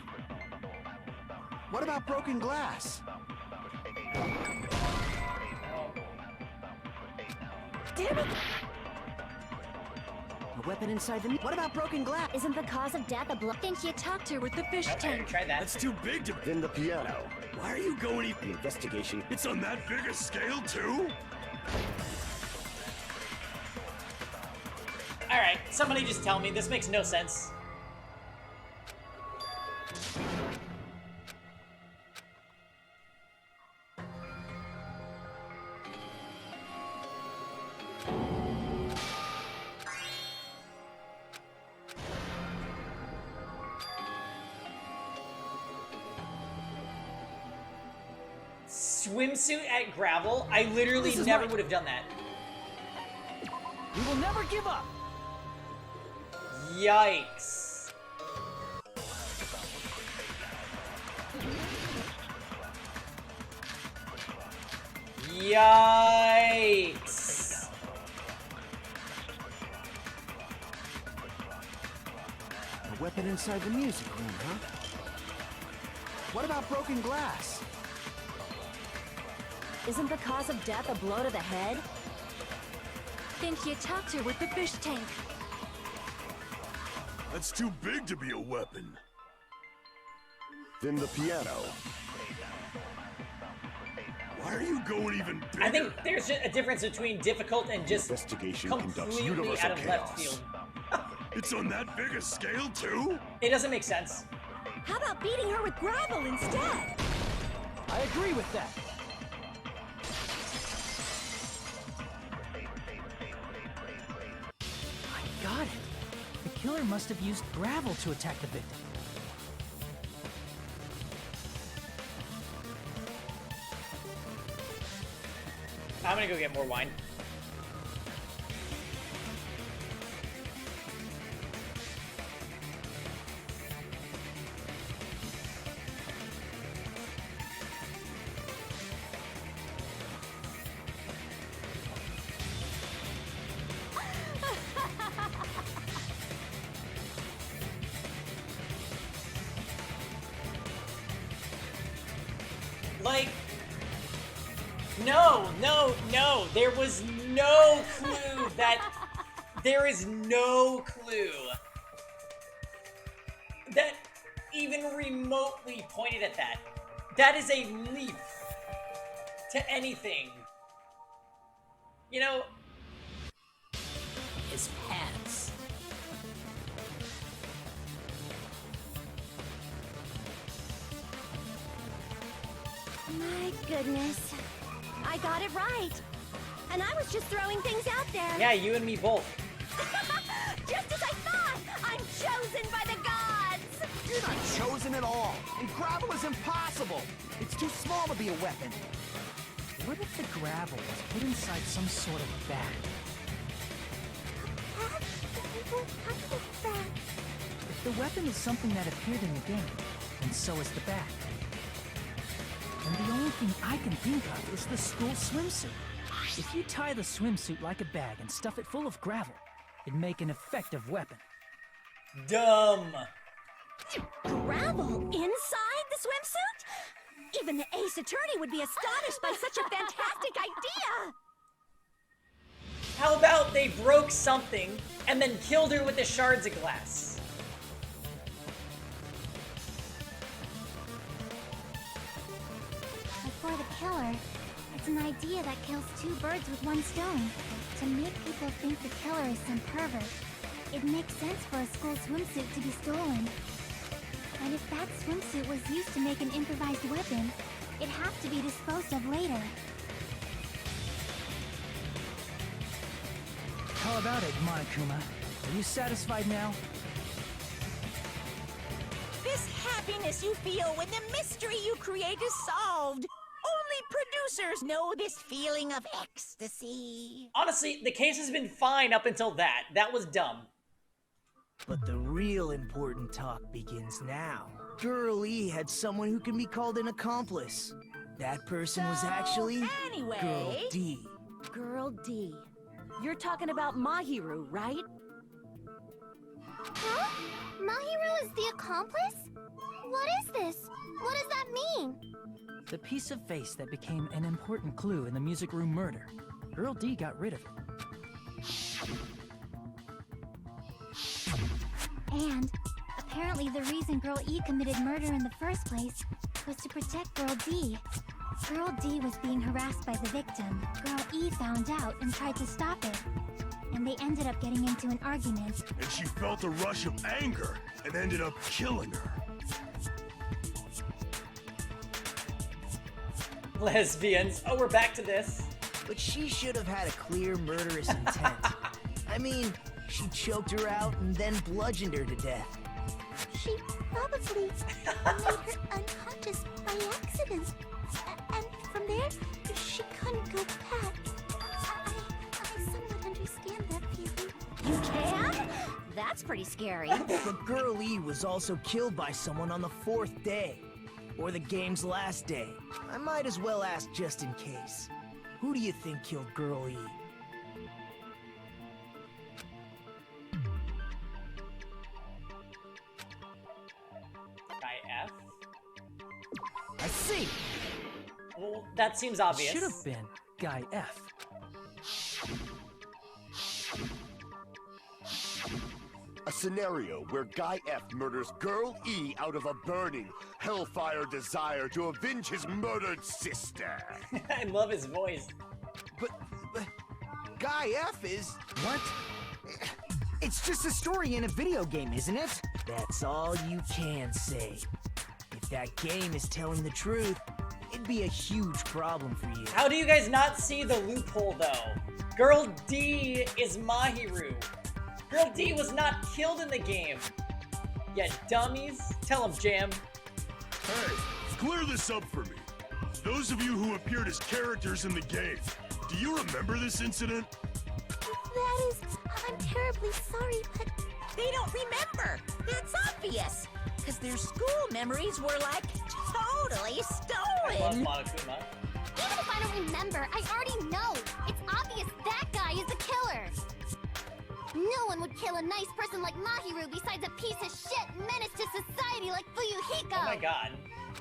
What about broken glass? Damn it! A weapon inside the. What about broken glass? Isn't the cause of death a blow? Think you tucked her with the fish Okay, tank. try that. That's too big to... Then the piano. Why are you going even... The investigation. It's on that big a scale, too? Alright, somebody just tell me. This makes no sense. Swimsuit at gravel? I literally This is never my- would have done that. We will never give up! Yikes. Yikes. A weapon inside the music room, huh? What about broken glass? Isn't the cause of death a blow to the head? Think he attacked her with the fish tank. That's too big to be a weapon. Then the piano. Why are you going even bigger? I think there's a difference between difficult and just Investigation conducts completely universal out of left chaos. field. It's on that big a scale, too? It doesn't make sense. How about beating her with gravel instead? I agree with that. I got it. The killer must have used gravel to attack the victim. I'm gonna go get more wine. Like, no, there was no clue that, there is no clue that even remotely pointed at that. That is a leap to anything. You know, His pants. My goodness. I got it right. And I was just throwing things out there. yeah, you and me both. Just as I thought! I'm chosen by the gods! You're not chosen at all. And gravel is impossible. It's too small to be a weapon. What if the gravel was put inside some sort of bag? If the weapon is something that appeared in the game, then so is the bag. And the only thing I can think of is the school swimsuit. If you tie the swimsuit like a bag and stuff it full of gravel, it'd make an effective weapon. Dumb. Gravel inside the swimsuit? Even the ace attorney would be astonished by such a fantastic idea! How about they broke something and then killed her with the shards of glass? But for the killer, it's an idea that kills two birds with one stone. To make people think the killer is some pervert, it makes sense for a school swimsuit to be stolen. And if that swimsuit was used to make an improvised weapon, it'd have to be disposed of later. How about it, Monokuma? Are you satisfied now? This happiness you feel when the mystery you create is solved. Only producers know this feeling of ecstasy. Honestly, the case has been fine up until that. That was dumb. But the real important talk begins now. Girl E had someone who can be called an accomplice. That person was actually anyway... Girl D. Girl D. You're talking about Mahiru, right? Huh? Mahiru is the accomplice? What is this? What does that mean? The piece of face that became an important clue in the music room murder. Girl D got rid of it. And apparently the reason Girl E committed murder in the first place was to protect Girl D. Girl D was being harassed by the victim. Girl E found out and tried to stop it. And they ended up getting into an argument. And she felt a rush of anger and ended up killing her. Lesbians. Oh, we're back to this. But she should have had a clear murderous intent. I mean, she choked her out and then bludgeoned her to death. She probably made her unconscious by accident. And from there, she couldn't go back. I somewhat understand that feeling. You can? That's pretty scary. But Girl E was also killed by someone on the 4th day. Or the game's last day. I might as well ask just in case. Who do you think killed Girl E? Guy F? I see! Well, that seems obvious. Should have been Guy F. A scenario where Guy F murders Girl E out of a burning, hellfire desire to avenge his murdered sister. I love his voice. But Guy F is... What? It's just a story in a video game, isn't it? That's all you can say. If that game is telling the truth, it'd be a huge problem for you. How do you guys not see the loophole, though? Girl D is Mahiru. Girl D was not killed in the game. Yeah, dummies. Tell him, Jam. Hey, clear this up for me. Those of you who appeared as characters in the game, do you remember this incident? That is... I'm terribly sorry, but... They don't remember. That's obvious. Because their school memories were like totally I love stolen. Monokuma. Even if I don't remember, I already know. It's obvious that guy is the killer. No one would kill a nice person like Mahiru besides a piece of shit menace to society like Fuyuhiko. Oh my god.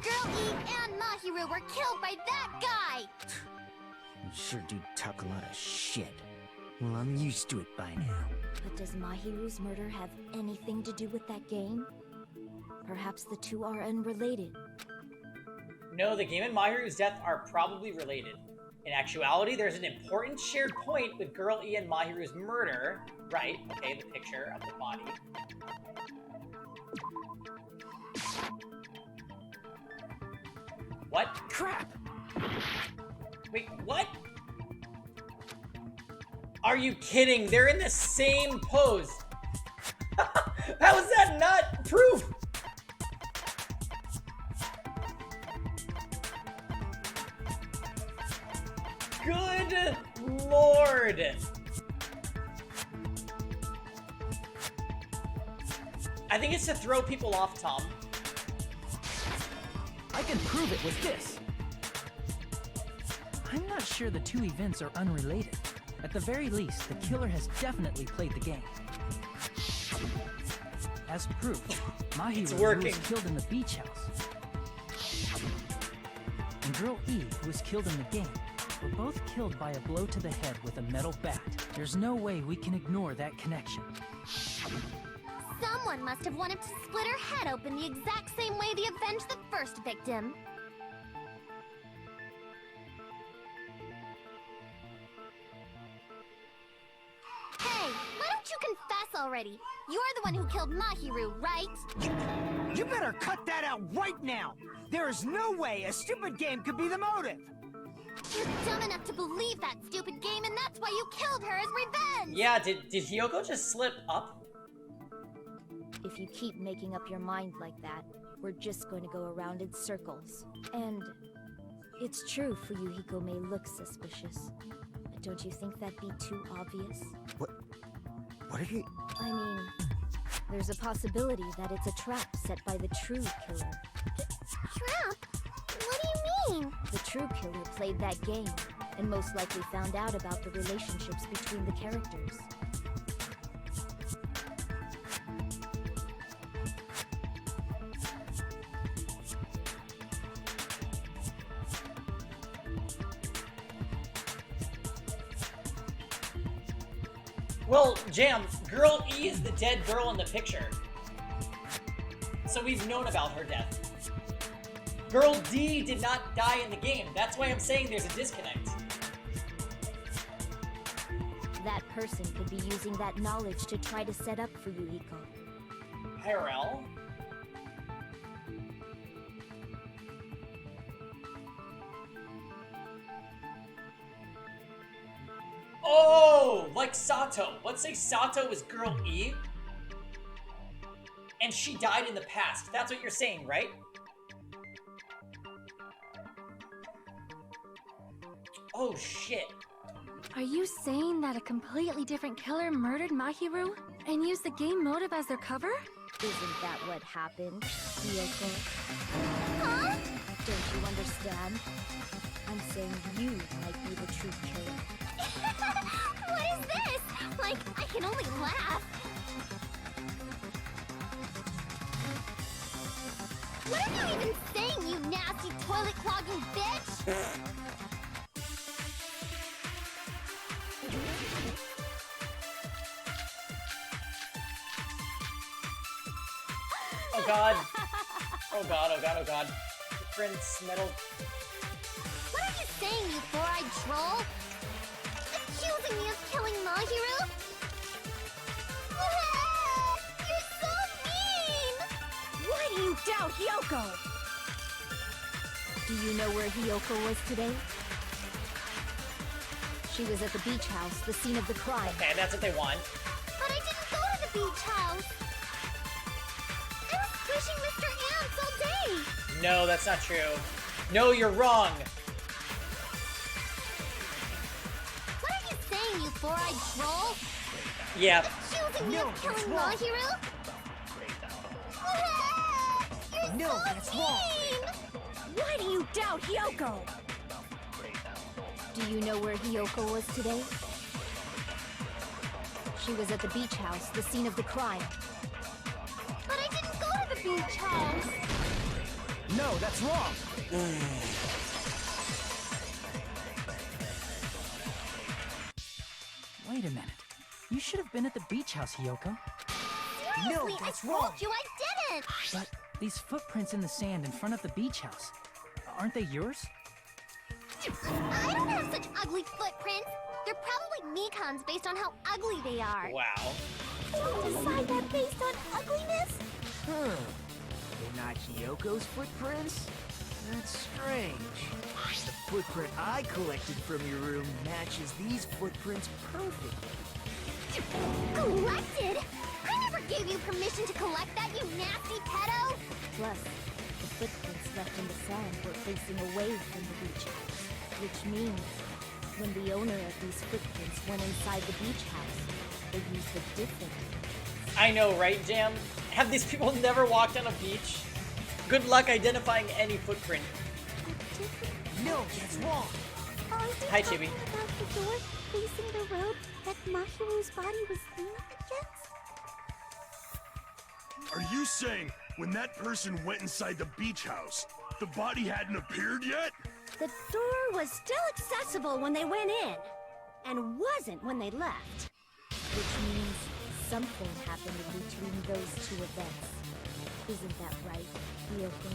Girl E and Mahiru were killed by that guy. You sure do talk a lot of shit. Well, I'm used to it by now. But does Mahiru's murder have anything to do with that game? Perhaps the two are unrelated. No, the game and Mahiru's death are probably related. In actuality, there's an important shared point with Girl E and Mahiru's murder. Right, okay, the picture of the body. What? Crap! Wait, what? Are you kidding? They're in the same pose. How is that not proof? Good lord. I think it's to throw people off, Tom. I can prove it with this. I'm not sure the two events are unrelated. At the very least, the killer has definitely played the game. As proof, Mahiru, who was killed in the beach house, and Girl E, who was killed in the game, were both killed by a blow to the head with a metal bat. There's no way we can ignore that connection. Someone must have wanted to split her head open the exact same way they avenged the first victim. Hey, why don't you confess already? You're the one who killed Mahiru, right? You better cut that out right now! There is no way a stupid game could be the motive! You're dumb enough to believe that stupid game, and that's why you killed her as revenge! Yeah, did Hiyoko just slip up? If you keep making up your mind like that, we're just going to go around in circles. And it's true Fuyuhiko may look suspicious, but don't you think that'd be too obvious? What are you... I mean, there's a possibility that it's a trap set by the true killer. Trap? What do you mean? The true killer played that game, and most likely found out about the relationships between the characters. Well, Jam, Girl E is the dead girl in the picture. So we've known about her death. Girl D did not die in the game. That's why I'm saying there's a disconnect. That person could be using that knowledge to try to set up Fuyuhiko. Harel? Oh, like Sato. Let's say Sato was Girl E, and she died in the past. That's what you're saying, right? Oh, shit. Are you saying that a completely different killer murdered Mahiru and used the game motive as their cover? Isn't that what happened, Hiyoko? Huh? Don't you understand? I'm saying you might be the true killer. What is this? Like, I can only laugh. What are you even saying, you nasty toilet clogging bitch? Oh god. Oh god, oh god, oh god. Prince Metal. What are you saying, you four-eyed troll? Accusing me of killing Mahiru? You're so mean! Why do you doubt Hyoko? Do you know where Hyoko was today? She was at the beach house, the scene of the crime. Okay, that's what they want. But I didn't go to the beach house! I was squishing Mr. Ants all day! No, that's not true. No, you're wrong. What are you saying, you four-eyed troll? Yeah. Accusing me of killing Mahiru? You're so that's wrong. mean! Why do you doubt Hyoko? Do you know where Hyoko was today? She was at the beach house, the scene of the crime. But I didn't go to the beach house! No, that's wrong. Wait a minute. You should have been at the beach house, Hyoko. Seriously, I that's told wrong. you I didn't! But these footprints in the sand in front of the beach house, aren't they yours? I don't have such ugly footprints! They're probably Mikan's based on how ugly they are. Wow. Don't decide that based on ugliness? They're not Hyoko's footprints? That's strange. The footprint I collected from your room matches these footprints perfectly. Collected? I never gave you permission to collect that, you nasty pedo! Plus, the footprints left in the sand were facing away from the beach house. Which means, when the owner of these footprints went inside the beach house, they used a different. I know, right, Jam? Have these people never walked on a beach? Good luck identifying any footprint. No, that's wrong. Hi, Chibi. About the door facing the road that Mahiru's body was leaning against? Are you saying when that person went inside the beach house, the body hadn't appeared yet? The door was still accessible when they went in, and wasn't when they left. Which means something happened in between those two events. Isn't that right, Hyoko?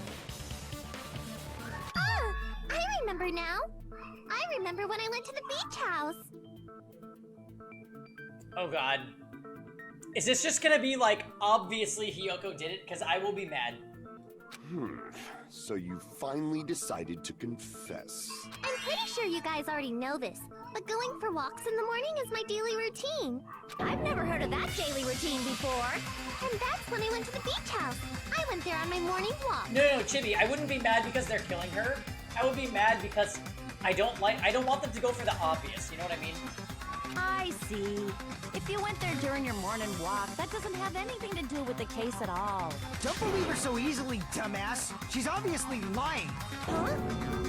Ah! I remember now! I remember when I went to the beach house! Oh god. Is this just gonna be like, obviously Hyoko did it? Because I will be mad. So you finally decided to confess. I'm pretty sure you guys already know this, but going for walks in the morning is my daily routine. I've never heard of that daily routine before. And that's when I went to the beach house. I went there on my morning walk. No, Chibi, I wouldn't be mad because they're killing her. I would be mad because I don't want them to go for the obvious, you know what I mean? I see. If you went there during your morning walk, that doesn't have anything to do with the case at all. Don't believe her so easily, dumbass. She's obviously lying. Huh?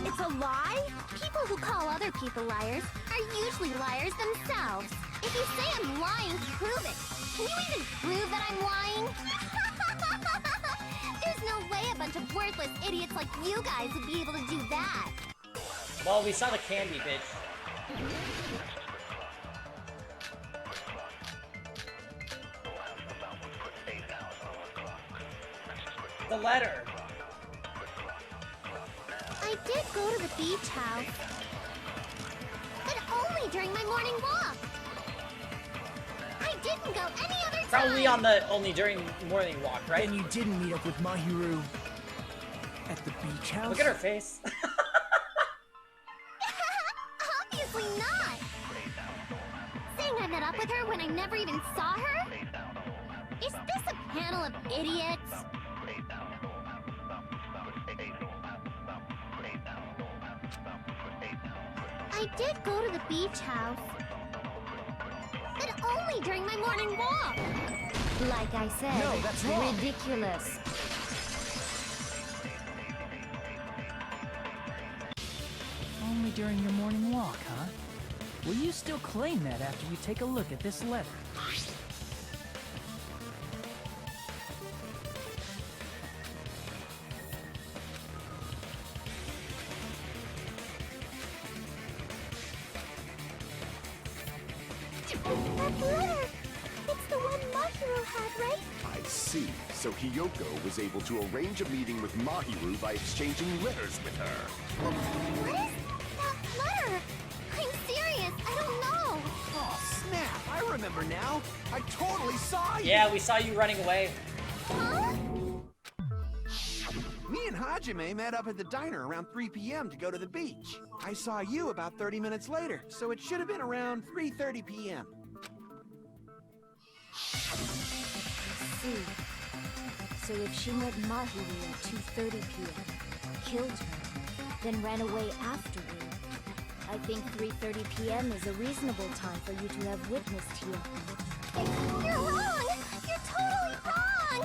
It's a lie? People who call other people liars are usually liars themselves. If you say I'm lying, prove it. Can you even prove that I'm lying? There's no way a bunch of worthless idiots like you guys would be able to do that. Well, we saw the candy, bitch. The letter. I did go to the beach house, but only during my morning walk. I didn't go any other time. Probably on the only during morning walk, right? And you didn't meet up with Mahiru at the beach house? Look at her face. Obviously not. Saying I met up with her when I never even saw her? Is this a panel of idiots? I did go to the beach house, but only during my morning walk. Like I said, No, that's wrong. ridiculous. during your morning walk, huh? Will you still claim that after you take a look at this letter? That letter! It's the one Mahiro had, right? I see. So Hiyoko was able to arrange a meeting with Mahiru by exchanging letters with her. What is that letter? I'm serious, I don't know. Oh, snap! I remember now. I totally saw you. Yeah, we saw you running away. Huh? Me and Hajime met up at the diner around 3 p.m. to go to the beach. I saw you about 30 minutes later, so it should have been around 3:30 p.m. See. So if she met Mahiru at 2:30 p.m., killed her, then ran away afterward, I think 3:30 p.m. is a reasonable time for you to have witnessed Hiyoko. You're wrong! You're totally wrong!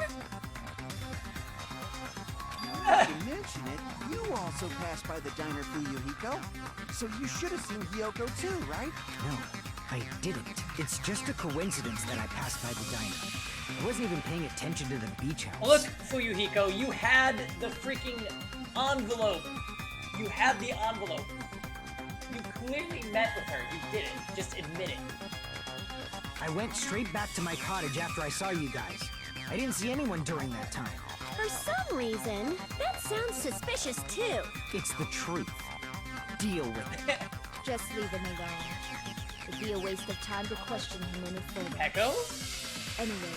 Now that you mention it, you also passed by the diner, Fuyuhiko. So you should have seen Hiyoko too, right? No, I didn't. It's just a coincidence that I passed by the diner. I wasn't even paying attention to the beach house. Look, Fuyuhiko, you had the freaking envelope. You had the envelope. You clearly met with her. You didn't. Just admit it. I went straight back to my cottage after I saw you guys. I didn't see anyone during that time. For some reason, that sounds suspicious too. It's the truth. Deal with it. Just leave him alone. It'd be a waste of time to question him any further. Echo? Anyway,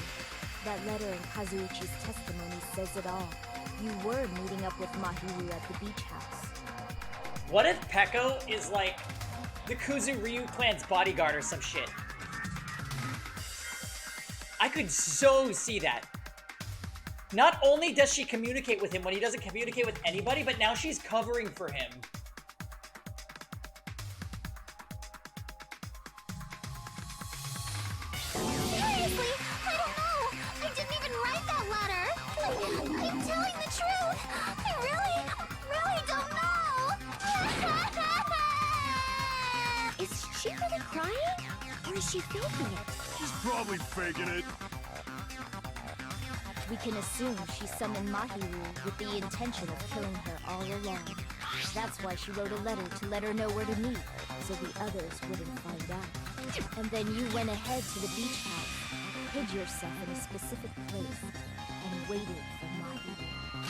that letter in Kazuichi's testimony says it all. You were meeting up with Mahiru at the beach house. What if Peko is like the Kuzuryu clan's bodyguard or some shit? I could so see that. Not only does she communicate with him when he doesn't communicate with anybody, but now she's covering for him. Seriously, I don't know. I didn't even write that letter. I'm telling the truth. I really don't know. Is she really crying? Or is she faking it? She's probably faking it. We can assume she summoned Mahiru with the intention of killing her all along. That's why she wrote a letter to let her know where to meet, so the others wouldn't find out. And then you went ahead to the beach house, hid yourself in a specific place, and waited for Mahiru.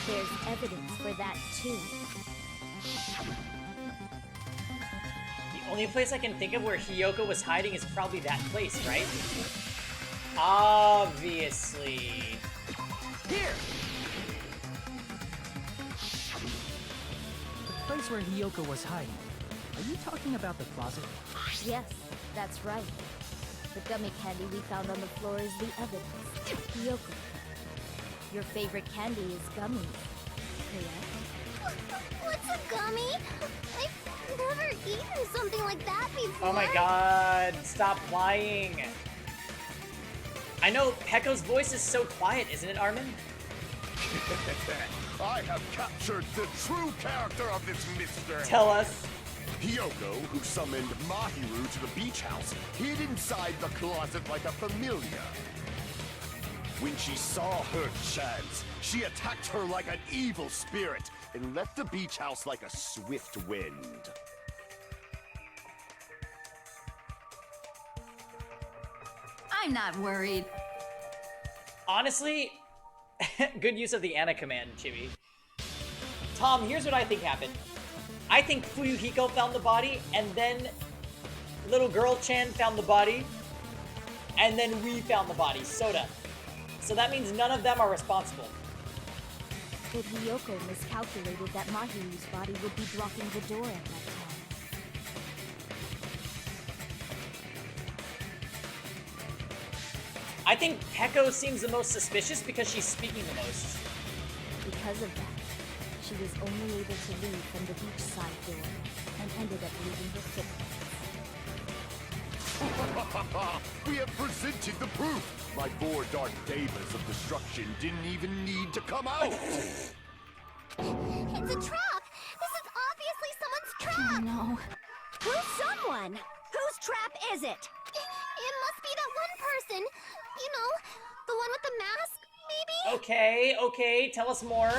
There's evidence for that too. The only place I can think of where Hiyoko was hiding is probably that place, right? Obviously. Here! The place where Hiyoko was hiding. Are you talking about the closet? Yes, that's right. The gummy candy we found on the floor is the evidence. Hiyoko, your favorite candy is gummies, correct? What's a gummy? I've never eaten something like that before. Oh my god, stop lying. I know Peko's voice is so quiet, isn't it, Armin? I have captured the true character of this mystery. Tell us. Hiyoko, who summoned Mahiru to the beach house, hid inside the closet like a familiar. When she saw her chance, she attacked her like an evil spirit and left the beach house like a swift wind. I'm not worried. Honestly, good use of the Ana command, Chibi. Tom, here's what I think happened. I think Fuyuhiko found the body, and then little girl Chan found the body, and then we found the body, Soda. So that means none of them are responsible. But Hiyoko miscalculated that Mahiru's body would be blocking the door at that time. I think Peko seems the most suspicious because she's speaking the most. Because of that, she was only able to leave from the beachside door and ended up leaving her footprints. We have presented the proof! My 4 dark devas of destruction didn't even need to come out! It's a trap! This is obviously someone's trap! No. someone. Whose trap is it? It must be that one person. You know, the one with the mask, maybe? Okay, okay, tell us more.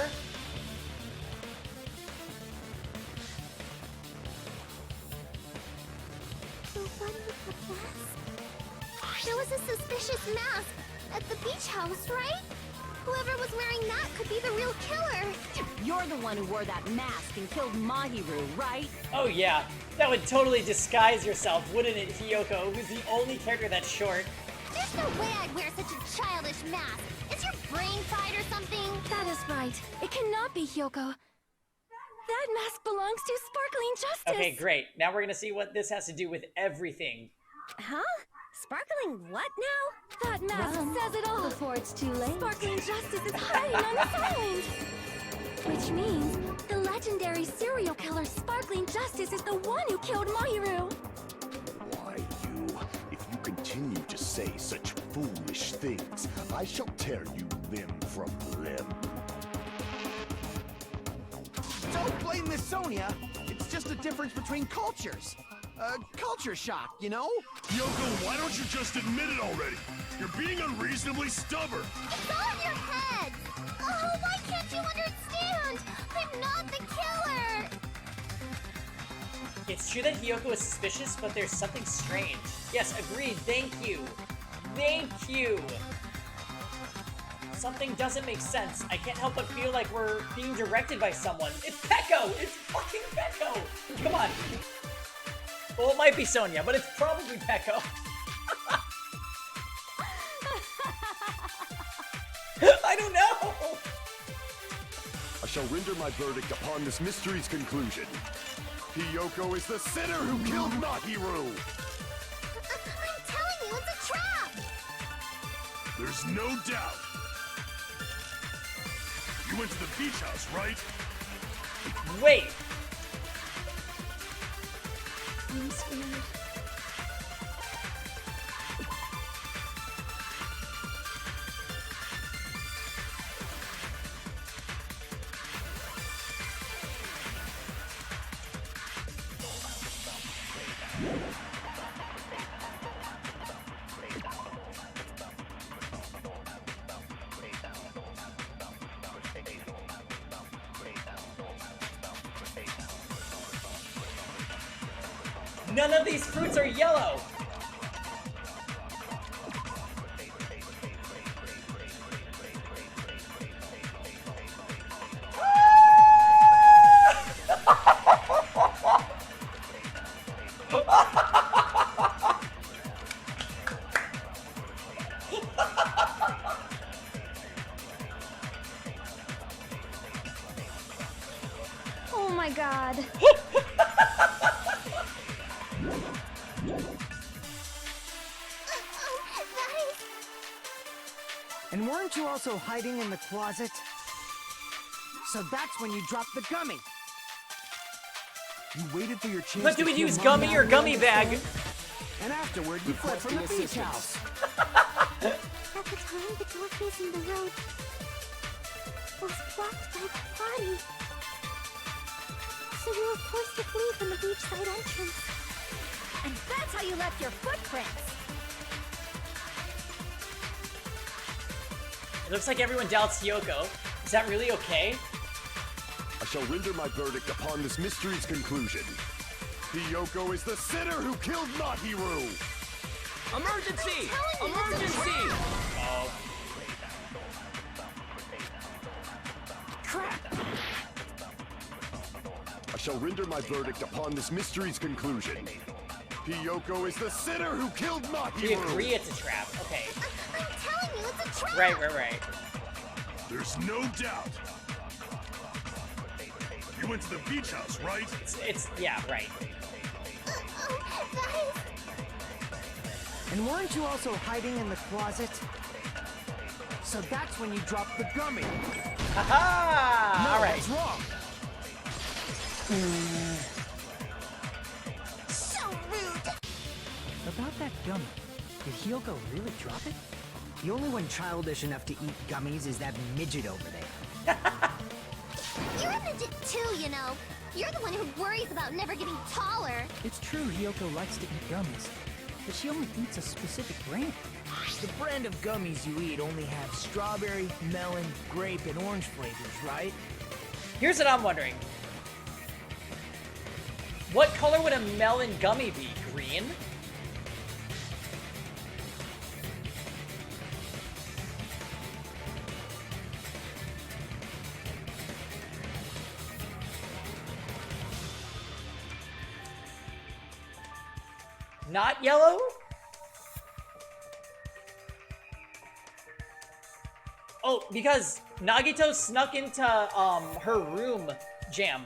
The one with the mask? There was a suspicious mask at the beach house, right? Whoever was wearing that could be the real killer. You're the one who wore that mask and killed Mahiru, right? Oh yeah, that would totally disguise yourself, wouldn't it, Hiyoko, who's the only character that's short? There's no way I'd wear such a childish mask. Is your brain fried or something? That is right. It cannot be Hyoko. That mask belongs to Sparkling Justice. Okay, great. Now we're gonna see what this has to do with everything. Huh? Sparkling what now? That mask Run says it all. before it's too late. Sparkling Justice is hiding on this island. Which means the legendary serial killer Sparkling Justice is the one who killed Mahiru. Why, you? If you continue to say such foolish things, I shall tear you limb from limb. Don't blame Miss Sonia. It's just a difference between cultures. Culture shock, you know? Yoko, why don't you just admit it already? You're being unreasonably stubborn. It's all in your head. Oh, why can't you understand? I'm not the killer. It's true that Hiyoko is suspicious, but there's something strange. Yes, agreed, thank you. Thank you. Something doesn't make sense. I can't help but feel like we're being directed by someone. It's Peko! It's fucking Peko! Come on. Well, it might be Sonia, but it's probably Peko. I don't know! I shall render my verdict upon this mystery's conclusion. Hiyoko is the sinner who killed Mahiru! I'm telling you, it's a trap. There's no doubt. You went to the beach house, right? Wait. I'm scared. None of these fruits are yellow! Oh my god. And weren't you also hiding in the closet? So that's when you dropped the gummy. You waited for your chance But do to we kill use Mom gummy or Mahiru, gummy bag? And afterward, you fled from the beach house. At the time, the door facing the road was blocked by the body. So we were forced to flee from the beachside entrance. And that's how you left your footprints. It looks like everyone doubts Hiyoko. Is that really okay? I shall render my verdict upon this mystery's conclusion. Hiyoko is the sinner who killed Mahiru! Emergency! Emergency! Oh. Crap! I shall render my verdict upon this mystery's conclusion. Hiyoko is the sinner who killed Mahiru! We agree it's a trap. Okay. I'm telling you, it's a trap! Right. There's no doubt. You went to the beach house, right? Yeah, right. Oh, guys! And weren't you also hiding in the closet? So that's when you dropped the gummy. Haha! No, Alright. that's wrong. So rude! About that gummy, did Hyoko really drop it? The only one childish enough to eat gummies is that midget over there. You're a midget too, you know. You're the one who worries about never getting taller. It's true Hiyoko likes to eat gummies, but she only eats a specific brand. The brand of gummies you eat only have strawberry, melon, grape, and orange flavors, right? Here's what I'm wondering. What color would a melon gummy be? Green? Not yellow? Oh, because Nagito snuck into her room jam.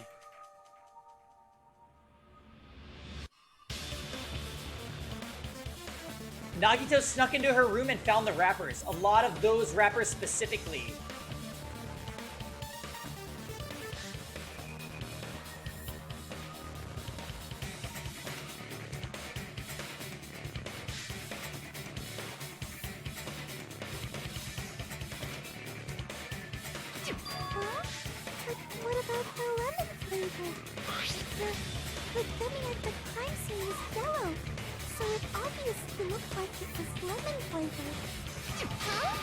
Nagito snuck into her room and found the wrappers. A lot of those wrappers specifically. Huh? But what about the lemon flavor? The gummy at the crime scene is yellow, so it obviously looked like it was lemon flavored. Huh?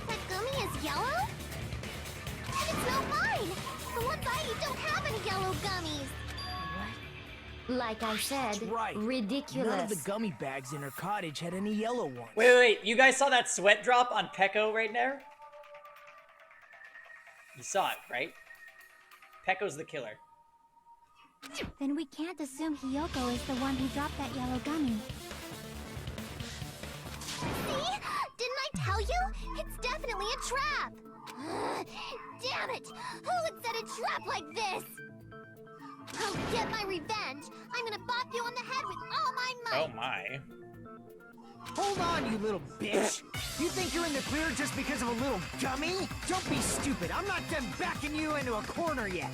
That gummy is yellow? And it's not mine! The ones I eat don't have any yellow gummies! Like I said, That's right. ridiculous. None of the gummy bags in her cottage had any yellow ones. Wait. You guys saw that sweat drop on Peko right there? You saw it, right? Peko's the killer. Then we can't assume Hiyoko is the one who dropped that yellow gummy. See? Didn't I tell you? It's definitely a trap! Damn it! Who would set a trap like this? I'll get my revenge! I'm gonna bop you on the head with all my might! Oh my. Hold on, you little bitch! You think you're in the clear just because of a little gummy? Don't be stupid. I'm not done backing you into a corner yet.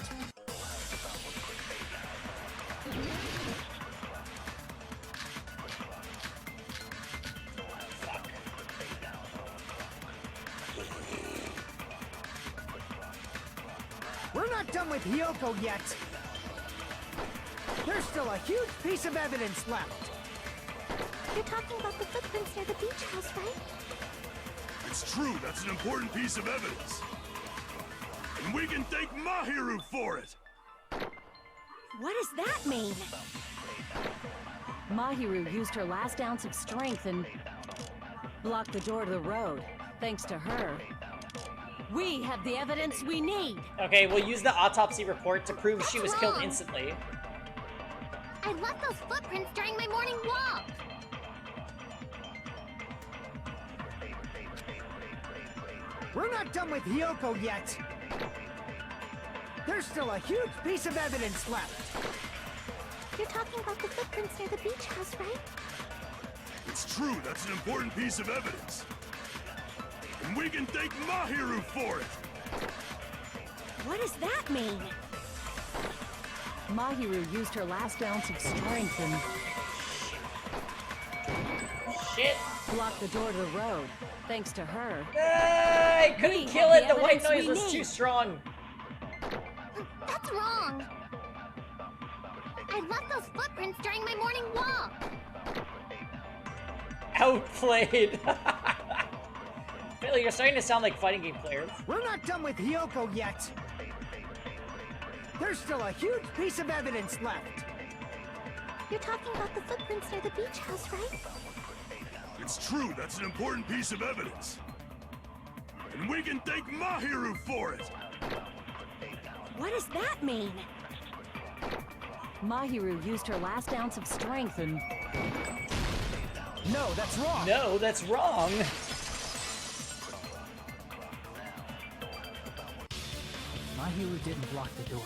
We're not done with Hiyoko yet. There's still a huge piece of evidence left. You're talking about the footprints near the beach house, right? It's true, that's an important piece of evidence. And we can thank Mahiru for it! What does that mean? Mahiru used her last ounce of strength and blocked the door to the road. Thanks to her, we have the evidence we need. Okay, we'll use the autopsy report to prove she was killed instantly. I left those footprints during my morning walk! We're not done with Hiyoko yet. There's still a huge piece of evidence left. You're talking about the footprints near the beach house, right? It's true, that's an important piece of evidence. And we can thank Mahiru for it! What does that mean? Mahiru used her last ounce of strength and Shit. blocked the door to the road. Thanks to her, I couldn't We kill have it. the The white evidence noise we was too need. strong. That's wrong! I left those footprints during my morning walk! Outplayed. Billy, you're starting to sound like fighting game players. We're not done with Hiyoko yet. There's still a huge piece of evidence left. You're talking about the footprints near the beach house, right? It's true, that's an important piece of evidence. And we can thank Mahiru for it! what does that mean? Mahiru used her last ounce of strength and No, that's wrong. No, that's wrong. Mahiru didn't block the door.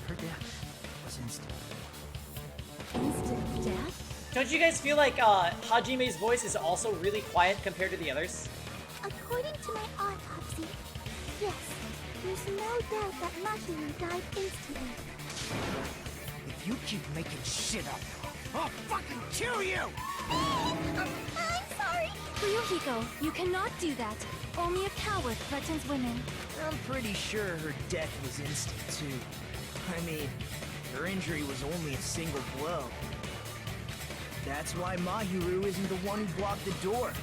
Her death was instant. Instant death? Don't you guys feel like Hajime's voice is also really quiet compared to the others? According to my autopsy, yes, there's no doubt that Mahiru died instantly. If you keep making shit up, I'll fucking kill you! I'm sorry! Ryuhiko, you cannot do that. Only a coward threatens women. I'm pretty sure her death was instant, too. I mean, Her injury was only a single blow. That's why Mahiru isn't the one who blocked the door.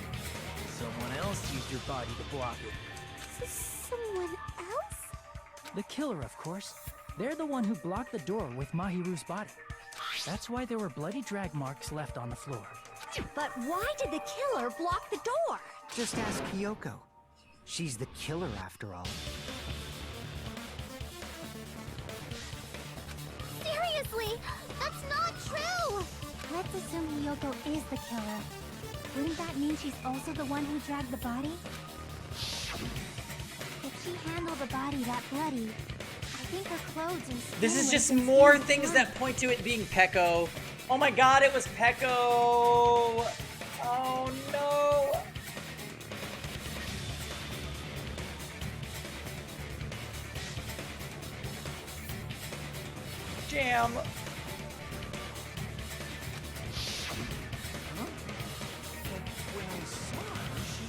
Someone else used her body to block it. Someone else? The killer, of course. They're the one who blocked the door with Mahiru's body. That's why there were bloody drag marks left on the floor. But why did the killer block the door? Just ask Kyoko. She's the killer after all. Seriously, that's not true! Let's assume Hiyoko is the killer. Wouldn't that mean she's also the one who dragged the body? If she handled the body that bloody, I think her clothes are This is stainless just and more stained things blood. that point to it being Peko. Oh my god, it was Peko! Oh no! Jam! When I saw her, she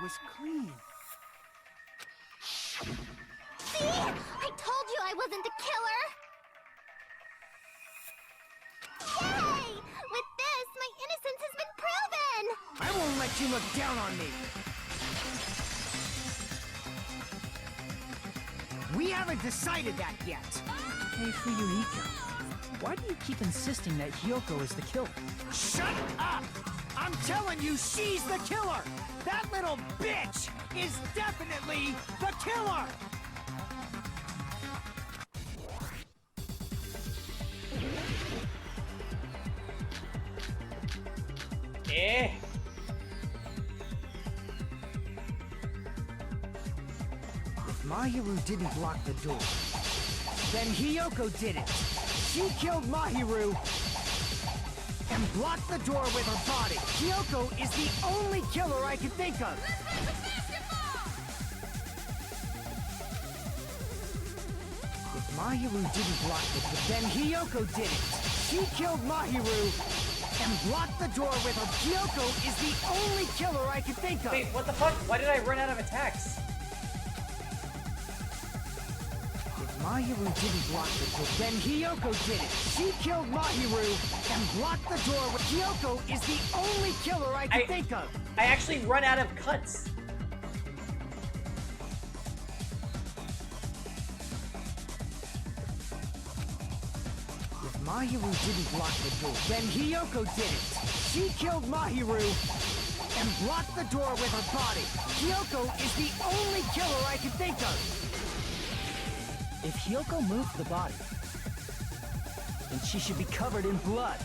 was clean. See? I told you I wasn't the killer! Yay! With this, my innocence has been proven! I won't let you look down on me! We haven't decided that yet! Hey, Fuyuhiko, why do you keep insisting that Hiyoko is the killer? Shut up! I'm telling you, she's the killer! That little bitch is definitely the killer! Eh? If Mahiru didn't block the door, then Hiyoko did it. She killed Mahiru and blocked the door with her body. Hiyoko is the only killer I can think of. If Mahiru didn't block the door, then Hiyoko did it. She killed Mahiru and blocked the door with her. Hiyoko is the only killer I can think of. Wait, what the fuck? Why did I run out of attacks? If Mahiru didn't block the door, then Hiyoko did it. She killed Mahiru and blocked the door with. Hiyoko is the only killer I can think of. I actually run out of cuts. If Mahiru didn't block the door, then Hiyoko did it. She killed Mahiru and blocked the door with her body. Hiyoko is the only killer I can think of. If Hiyoko moved the body, then she should be covered in blood.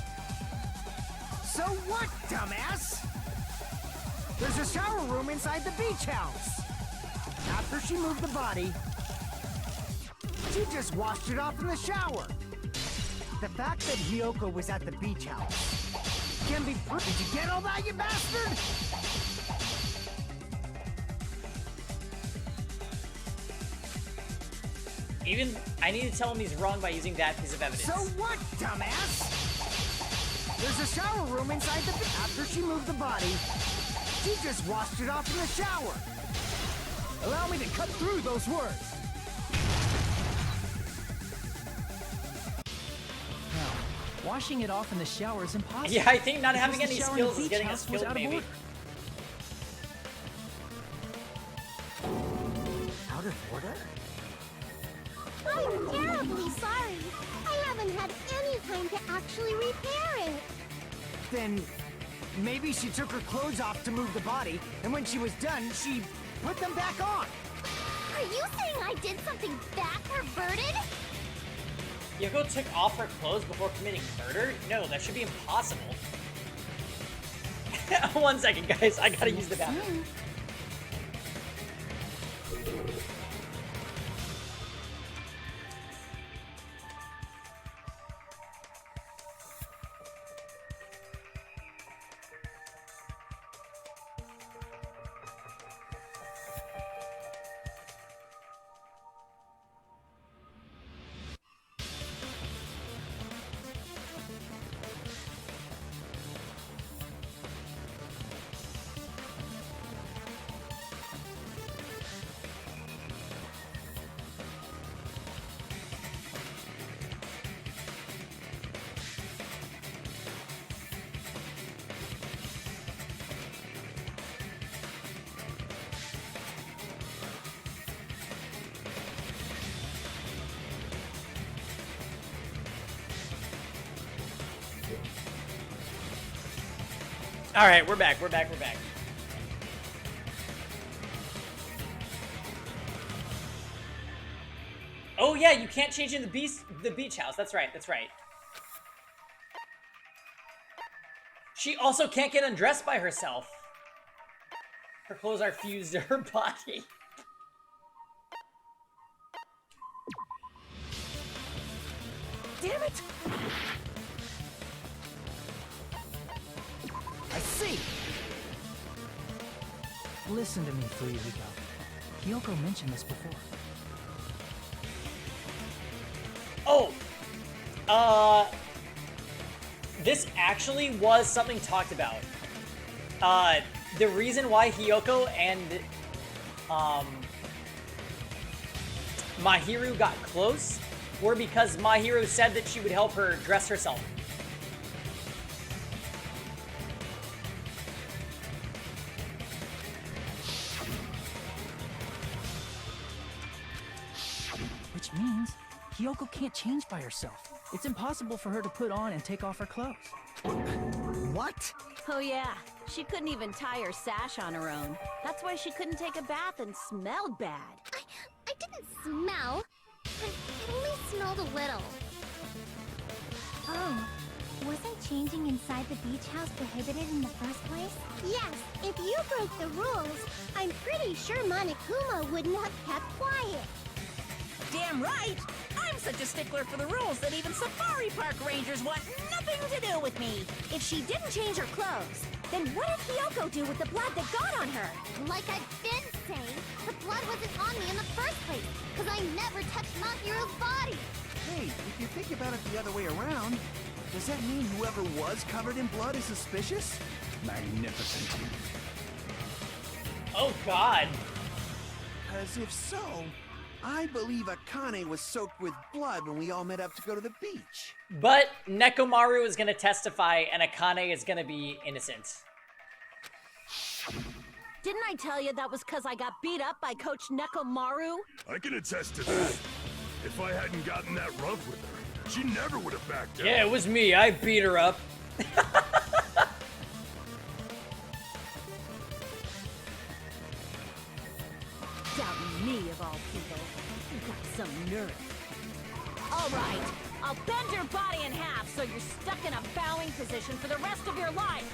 So what, dumbass? There's a shower room inside the beach house. After she moved the body, she just washed it off in the shower. The fact that Hiyoko was at the beach house can be proved. Did you get all that, you bastard? Even, I need to tell him he's wrong by using that piece of evidence. So what, dumbass? There's a shower room inside the beach. After she moved the body, she just washed it off in the shower. Allow me to cut through those words. Now, washing it off in the shower is impossible. Yeah, I think not having because any the shower in the skills is beach getting us house was killed, out of maybe. order. Out of order? I'm terribly sorry. I haven't had any time to actually repair it. Then maybe she took her clothes off to move the body, and when she was done, she put them back on. Are you saying I did something that perverted? Yoko took off her clothes before committing murder? No, that should be impossible. 1 second, guys. I gotta use the bathroom. All right, we're back. We're back. We're back. Oh yeah, you can't change in the beach house. That's right. That's right. She also can't get undressed by herself. Her clothes are fused to her body. Damn it! I see! Listen to me, Fuyuhiko. Kyoko mentioned this before. Oh! This actually was something talked about. The reason why Hiyoko and, Mahiru got close were because Mahiru said that she would help her dress herself. Which means Kyoko can't change by herself. It's impossible for her to put on and take off her clothes. What? Oh yeah, she couldn't even tie her sash on her own. That's why she couldn't take a bath and smelled bad. I didn't smell. It only smelled a little. Oh, wasn't changing inside the beach house prohibited in the first place? Yes, if you broke the rules, I'm pretty sure Monokuma wouldn't have kept quiet. Damn right! I'm such a stickler for the rules that even safari park rangers want nothing to do with me. If she didn't change her clothes, then what did Hiyoko do with the blood that got on her? Like I've been saying, the blood wasn't on me in the first place, because I never touched Mahiru's body. Hey, if you think about it the other way around, does that mean whoever was covered in blood is suspicious? Magnificent. Oh god. Because if so, I believe Akane was soaked with blood when we all met up to go to the beach. But Nekomaru is gonna testify and Akane is gonna be innocent. Didn't I tell you that was because I got beat up by Coach Nekomaru? I can attest to that. If I hadn't gotten that rough with her, she never would have backed down. Yeah, it was me. I beat her up. Doubting me of all people. You got some nerve. All right, I'll bend your body in half so you're stuck in a bowing position for the rest of your life.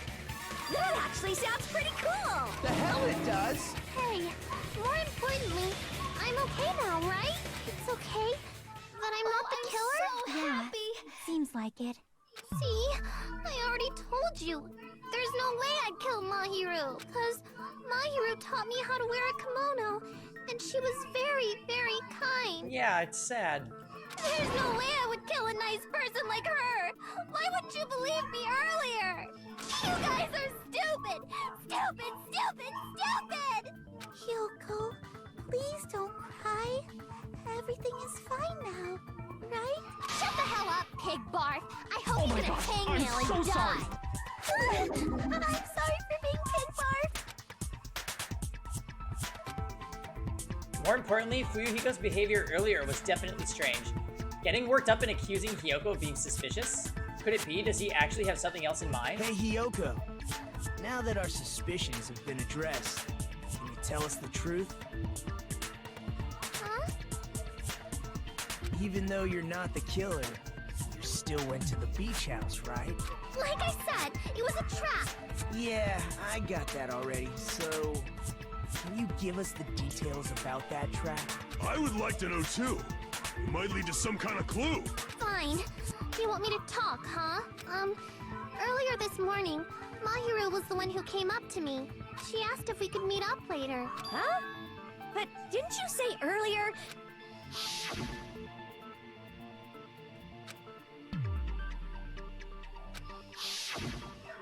That actually sounds pretty cool. The hell it does! Hey, more importantly, I'm okay now, right? It's okay that I'm not the killer? So happy. Seems like it. See, I already told you. There's no way I'd kill Mahiru, because Mahiru taught me how to wear a kimono, and she was very, very kind. Yeah, it's sad. There's no way I would kill a nice person like her. Why wouldn't you believe me earlier? You guys are stupid! Stupid, stupid, stupid! Hyoko, please don't cry. Everything is fine now, right? Shut the hell up, pig barf! I hope you get a hangnail and die! I'm sorry for being pig barf! More importantly, Fuyuhiko's behavior earlier was definitely strange. Getting worked up and accusing Hiyoko of being suspicious? Could it be? Does he actually have something else in mind? Hey, Hiyoko. Now that our suspicions have been addressed, can you tell us the truth? Huh? Even though you're not the killer, you still went to the beach house, right? Like I said, it was a trap! Yeah, I got that already, so... Can you give us the details about that trap? I would like to know too. It might lead to some kind of clue. Fine. You want me to talk, huh? Earlier this morning, Mahiru was the one who came up to me. She asked if we could meet up later. Huh? But didn't you say earlier?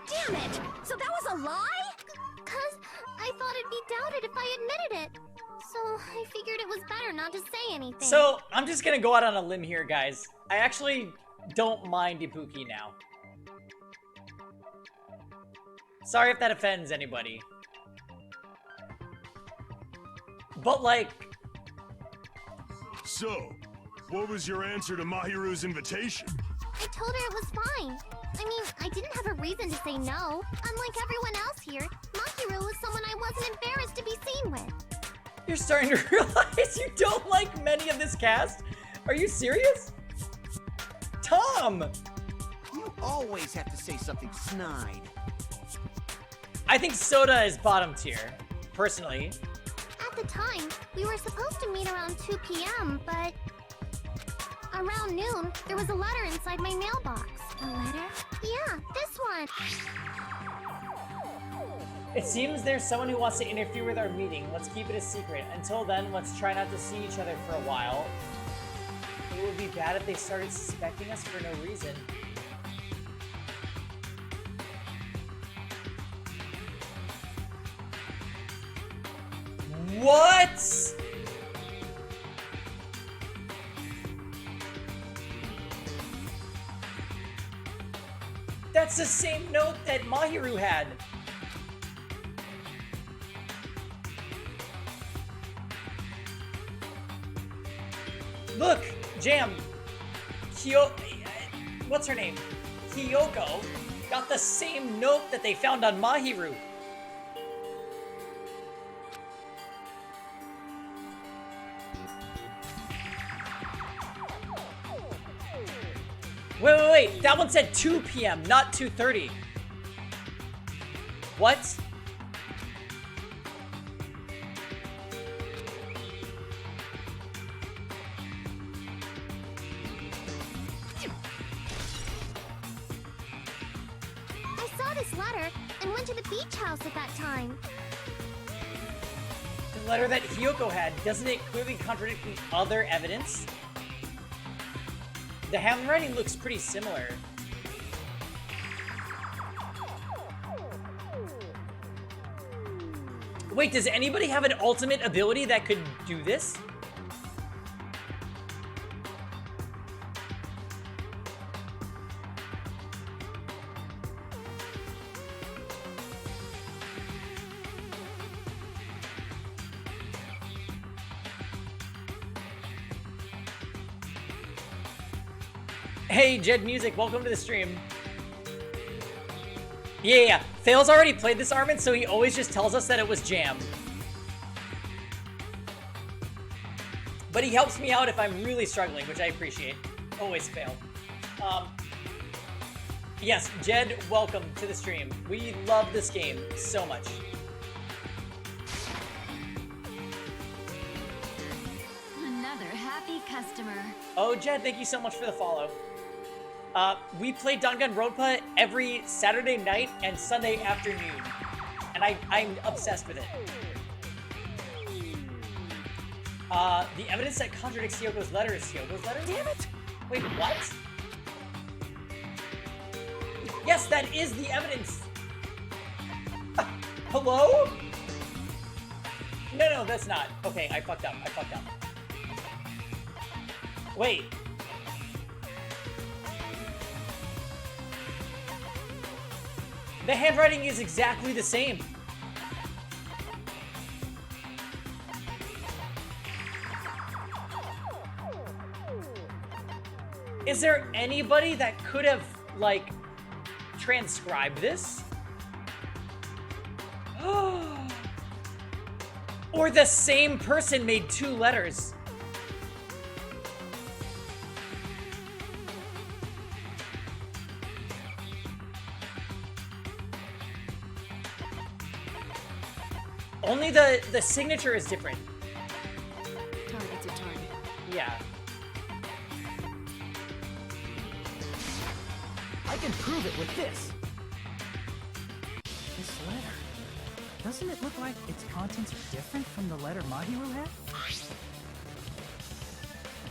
Damn it! So that was a lie? 'Cause I thought it'd be doubted if I admitted it. So I figured it was better not to say anything. So, I'm just gonna go out on a limb here, guys. I actually don't mind Ibuki now. Sorry if that offends anybody. But, like... So, what was your answer to Mahiru's invitation? I told her it was fine. I mean, I didn't have a reason to say no. Unlike everyone else here, Mahiru was someone I wasn't embarrassed to be seen with. You're starting to realize you don't like many of this cast? Are you serious? Tom! You always have to say something snide. I think Soda is bottom tier, personally. At the time, we were supposed to meet around 2 p.m., but... around noon, there was a letter inside my mailbox. A letter? Yeah, this one. It seems there's someone who wants to interfere with our meeting. Let's keep it a secret. Until then, let's try not to see each other for a while. It would be bad if they started suspecting us for no reason. What? That's the same note that Mahiru had. Look, Jam. What's her name? Kyoko got the same note that they found on Mahiru. Wait. That one said 2 p.m., not 2:30. What? I saw this letter and went to the beach house at that time. The letter that Hyoko had, doesn't it clearly contradict the other evidence? The handwriting looks pretty similar. Wait, does anybody have an ultimate ability that could do this? Hey, Jed Music, welcome to the stream. Yeah. Fail's already played this Armin, so he always just tells us that it was Jam. But he helps me out if I'm really struggling, which I appreciate. Always Fail. Yes, Jed, welcome to the stream. We love this game so much. Another happy customer. Oh, Jed, thank you so much for the follow. We play Danganronpa every Saturday night and Sunday afternoon. And I'm obsessed with it. The evidence that contradicts Hyoko's letter is Hyoko's letter? Damn it! Wait, what? Yes, that is the evidence! Hello? No, that's not. Okay, I fucked up. Wait. The handwriting is exactly the same. Is there anybody that could have, like, transcribed this? Or the same person made 2 letters? Only the signature is different. Target's a target. Yeah. I can prove it with this. This letter. Doesn't it look like its contents are different from the letter Mahiru had?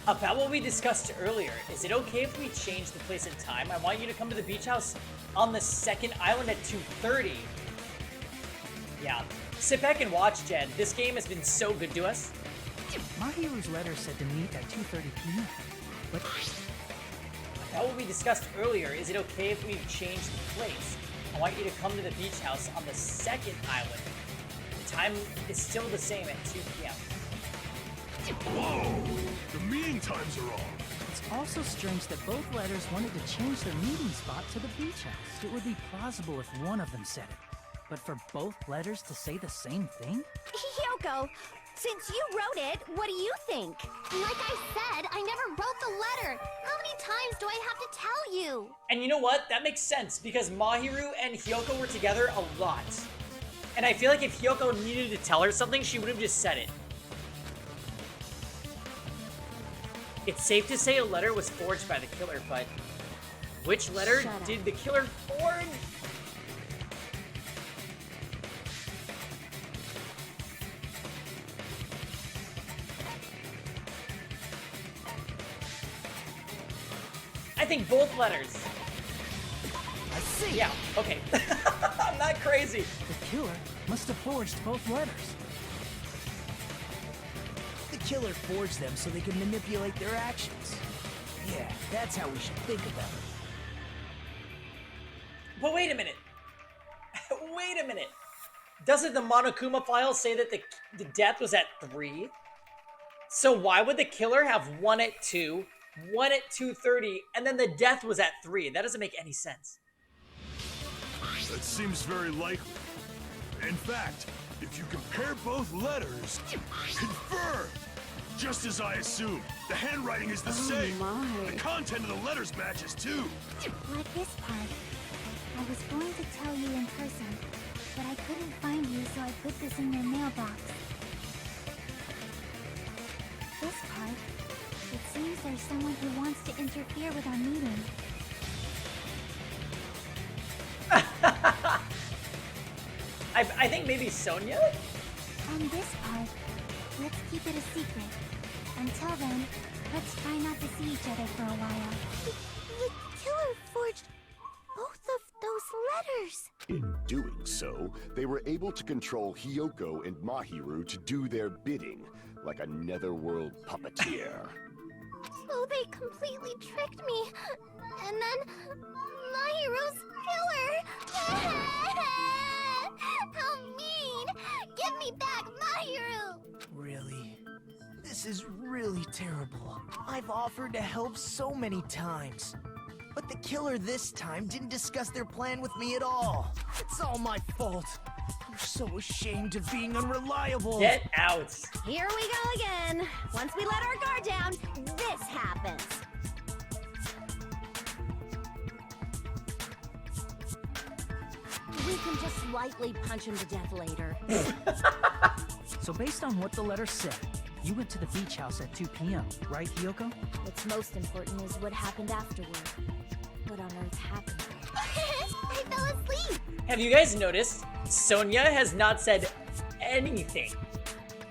About what we discussed earlier, is it okay if we change the place and time? I want you to come to the beach house on the second island at 2:30. Yeah. Sit back and watch, Jed. This game has been so good to us. Mahiru's letter said to meet at 2:30 p.m. But About what we discussed earlier, is it okay if we change the place? I want you to come to the beach house on the second island. The time is still the same at 2 p.m. Whoa! The meeting times are off. it's Also strange that both letters wanted to change their meeting spot to the beach house. It would be plausible if one of them said it. But for both letters to say the same thing? Hyoko, since you wrote it, what do you think? Like I said, I never wrote the letter. How many times do I have to tell you? And you know what? That makes sense, because Mahiru and Hyoko were together a lot. And I feel like if Hyoko needed to tell her something, she would have just said it. It's safe to say a letter was forged by the killer, but which letter did the killer forge? I think both letters. I see. Yeah, okay. I'm not crazy. The killer must have forged both letters. The killer forged them so they could manipulate their actions. Yeah, that's how we should think about it. But wait a minute. Wait a minute. Doesn't the Monokuma file say that the death was at 3? So why would the killer have 1 at 2, 1 at 2:30, and then the death was at 3? That doesn't make any sense. That seems very likely. In fact, if you compare both letters, confirmed! Just as I assumed, the handwriting is the same. The content of the letters matches too. Like this part. I was going to tell you in person, but I couldn't find you, so I put this in your mailbox. This part. It seems there's someone who wants to interfere with our meeting. I think maybe Sonia? And this part, let's keep it a secret. Until then, let's try not to see each other for a while. The killer forged both of those letters. In doing so, they were able to control Hyoko and Mahiru to do their bidding, like a netherworld puppeteer. So they completely tricked me. And then Mahiru's killer. How mean! Give me back Mahiru! Really? This is really terrible. I've offered to help so many times. But the killer this time didn't discuss their plan with me at all. It's all my fault. I'm so ashamed of being unreliable. Get out. Here we go again. Once we let our guard down, this happens. We can just lightly punch him to death later. So based on what the letter said, you went to the beach house at 2 p.m., right, Hyoko? What's most important is what happened afterward. What on earth happened there? I fell asleep! Have you guys noticed? Sonia has not said anything.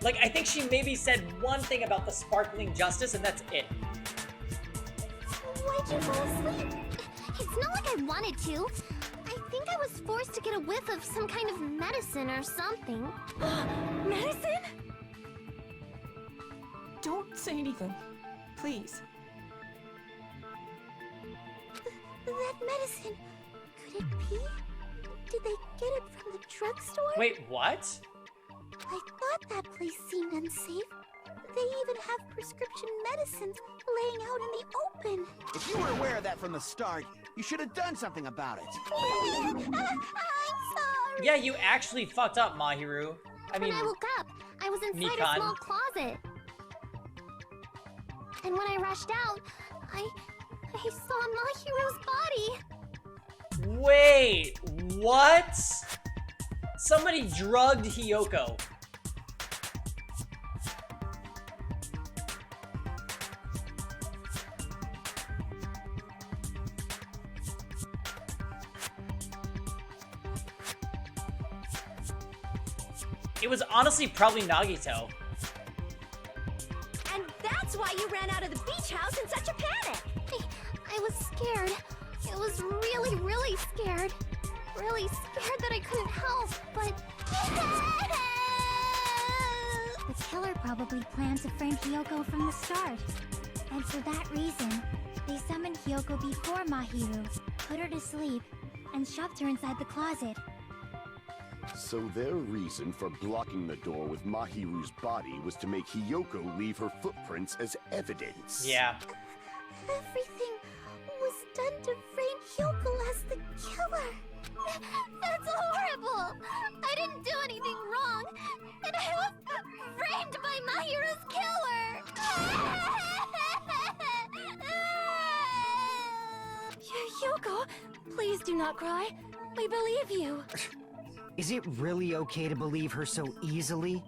Like, I think she maybe said one thing about the sparkling justice, and that's it. Why'd you fall asleep? It's not like I wanted to. I think I was forced to get a whiff of some kind of medicine or something. Medicine? Don't say anything. Please. That medicine, could it be? Did they get it from the drugstore? Wait, what? I thought that place seemed unsafe. They even have prescription medicines laying out in the open. If you were aware of that from the start, you should have done something about it. I'm sorry. Yeah, you actually fucked up, Mahiru. I mean, When I woke up, I was inside Mikan. a small closet. And when I rushed out, I saw Mahiru's body. wait, what? Somebody drugged Hyoko. It was honestly probably Nagito. And that's why you ran out of the beach house in such a panic! I was scared. I was really, really scared. Really scared that I couldn't help, but... The killer probably planned to frame Hyoko from the start. And for that reason, they summoned Hyoko before Mahiru, put her to sleep, and shoved her inside the closet. So their reason for blocking the door with Mahiru's body was to make Hyoko leave her footprints as evidence. Yeah. Everything was done to frame Hyoko as the killer. That's horrible! I didn't do anything wrong, and I was framed by Mahiru's killer! Hyoko, please do not cry. We believe you. Is it really okay to believe her so easily?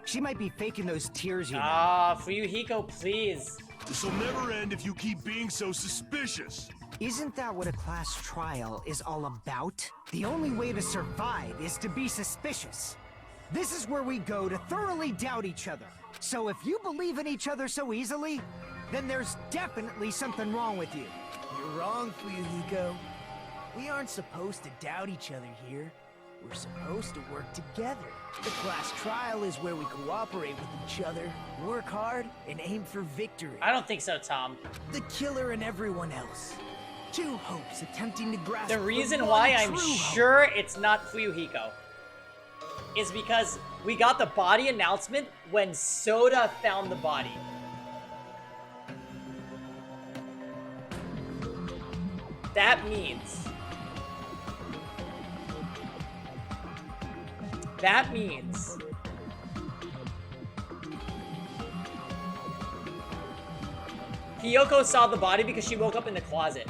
She might be faking those tears, you know. Ah, Fuyuhiko, please. This'll never end if you keep being so suspicious. Isn't that what a class trial is all about? The only way to survive is to be suspicious. This is where we go to thoroughly doubt each other. So if you believe in each other so easily, then there's definitely something wrong with you. You're wrong, Fuyuhiko. We aren't supposed to doubt each other here. We're supposed to work together. The class trial is where we cooperate with each other, work hard, and aim for victory. I don't think so, Tom. The killer and everyone else. Two hopes attempting to grasp The reason one why I'm true hope. sure it's not Fuyuhiko is because we got the body announcement when Soda found the body. That means Hyoko saw the body because she woke up in the closet.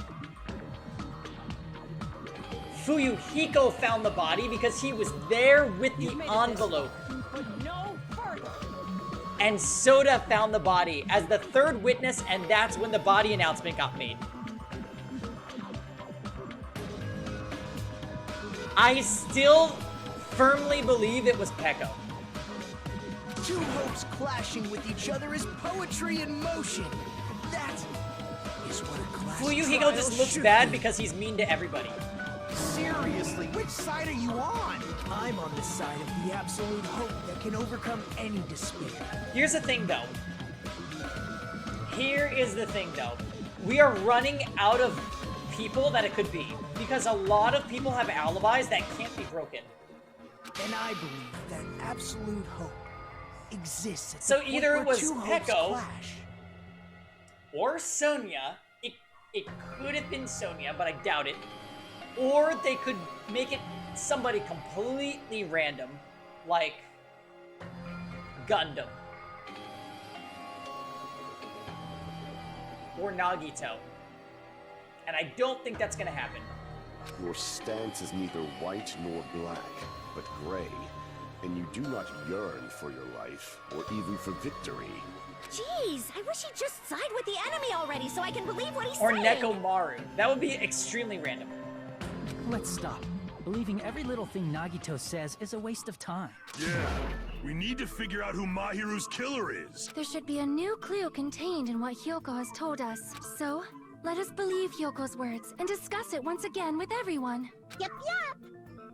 Fuyuhiko found the body because he was there with the envelope. But no further. And Soda found the body as the third witness, and that's when the body announcement got made. I still firmly believe it was Peko. Two hopes clashing with each other is poetry in motion. That is what a class Fuyuhiko trial just looks should bad be. because he's mean to everybody. Seriously, which side are you on? I'm on the side of the absolute hope that can overcome any despair. Here's the thing, though. We are running out of people that it could be. Because a lot of people have alibis that can't be broken. And I believe that absolute hope exists at So the point either it where was two hopes Peko clash. or Sonia. It could have been Sonia, but I doubt it. Or they could make it somebody completely random, like Gundam. Or Nagito. And I don't think that's gonna happen. Your stance is neither white nor black, but gray, and you do not yearn for your life, or even for victory. Jeez, I wish he'd just side with the enemy already so I can believe what he's Or saying. Nekomaru. That would be extremely random. Let's stop. Believing every little thing Nagito says is a waste of time. Yeah, we need to figure out who Mahiru's killer is. There should be a new clue contained in what Hyoko has told us. So, let us believe Hyoko's words and discuss it once again with everyone. Yep.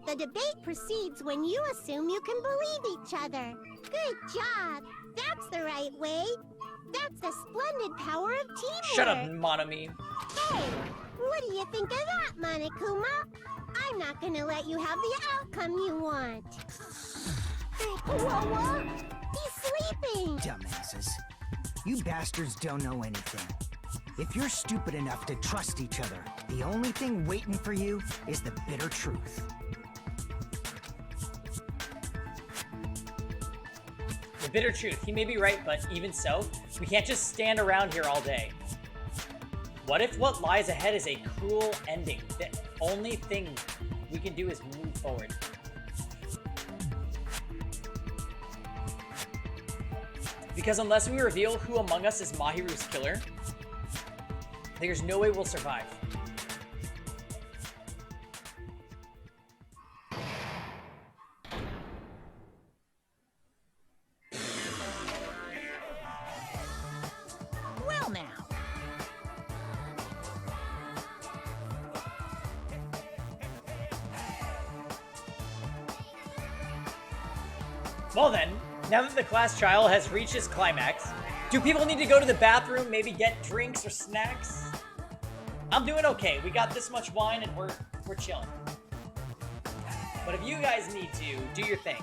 The debate proceeds when you assume you can believe each other. Good job. That's the right way. That's the splendid power of teamwork. Shut up, Monami. Hey, what do you think of that, Monokuma? I'm not gonna let you have the outcome you want. Whoa, he's sleeping. Dumbasses. You bastards don't know anything. If you're stupid enough to trust each other, the only thing waiting for you is the bitter truth. The bitter truth. He may be right, but even so, we can't just stand around here all day. What if what lies ahead is a cruel ending? The only thing we can do is move forward. Because unless we reveal who among us is Mahiru's killer, there's no way we'll survive. Well now. Well then, now that the class trial has reached its climax, do people need to go to the bathroom, maybe get drinks or snacks? I'm doing okay. We got this much wine and we're chilling. But if you guys need to, do your thing.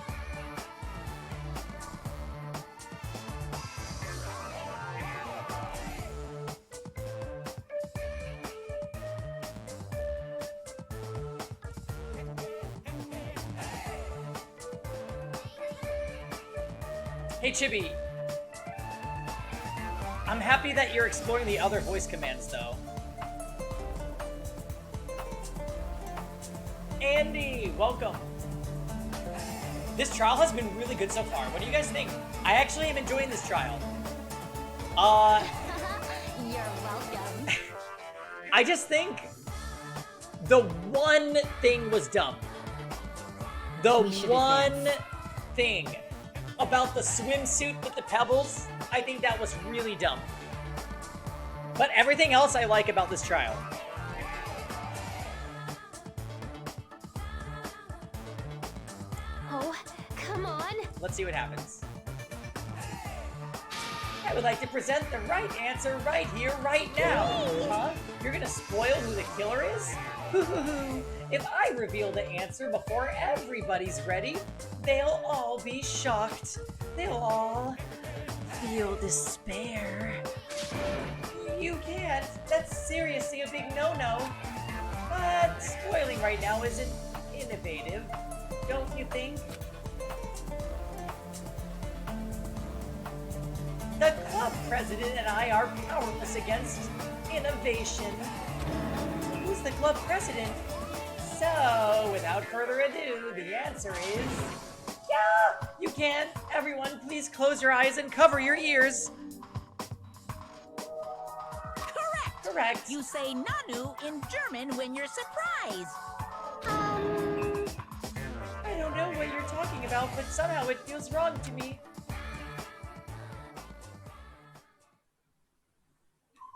Hey, Chibi. I'm happy that you're exploring the other voice commands, though. Andy, welcome. This trial has been really good so far. What do you guys think? I actually am enjoying this trial. You're welcome. I just think the one thing was dumb. The one thing about the swimsuit with the pebbles, I think that was really dumb. But everything else I like about this trial. Oh, come on. Let's see what happens. I would like to present the right answer right here, right now. Huh? You're gonna spoil who the killer is? If I reveal the answer before everybody's ready, they'll all be shocked. They'll all feel despair. You can't. That's seriously a big no-no. But spoiling right now isn't innovative, don't you think? The club president and I are powerless against innovation. Who's the club president? So, without further ado, the answer is... Yeah! You can! Everyone, please close your eyes and cover your ears! Correct! Correct! You say Nanu in German when you're surprised. I don't know what you're talking about, but somehow it feels wrong to me.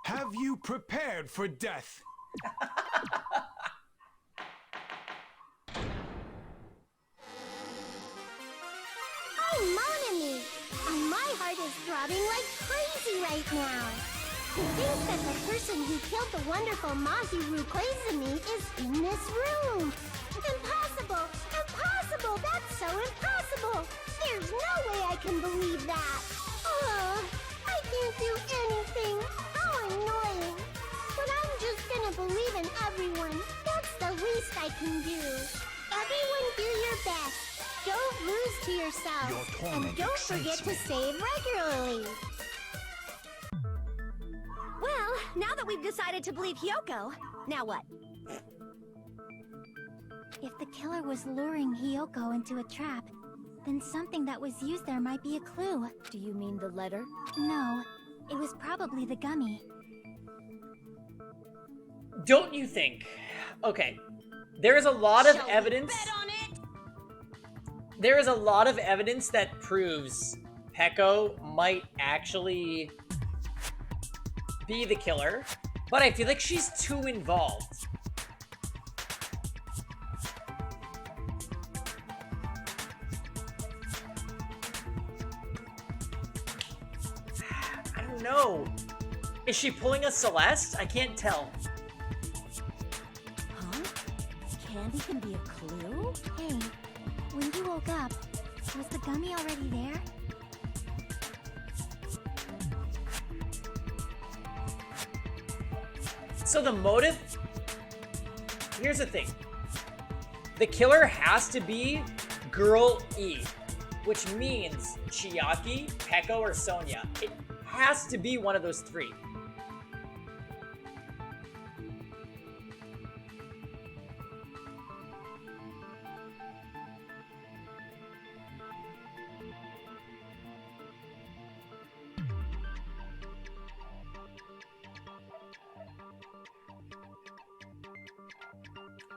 Have you prepared for death? Oh, mon ami! My heart is throbbing like crazy right now. To think that the person who killed the wonderful Mahiru Koizumi is in this room. Impossible! Impossible! That's so impossible! There's no way I can believe that. I can't do anything. How annoying. But I'm just gonna believe in everyone. That's the least I can do. Everyone do your best. Don't lose to yourself. And don't forget to save regularly. Well, now that we've decided to believe Hyoko, now what? If the killer was luring Hyoko into a trap, then something that was used there might be a clue. Do you mean the letter? No, it was probably the gummy. Don't you think? Okay. There is a lot of evidence. There is a lot of evidence that proves Peko might actually be the killer, but I feel like she's too involved. I don't know. Is she pulling a Celeste? I can't tell. Huh? Candy can be a clue? Hey, when you woke up, was the gummy already there? So the motive? Here's the thing. The killer has to be Girl E, which means Chiaki, Peko, or Sonia. It has to be one of those three.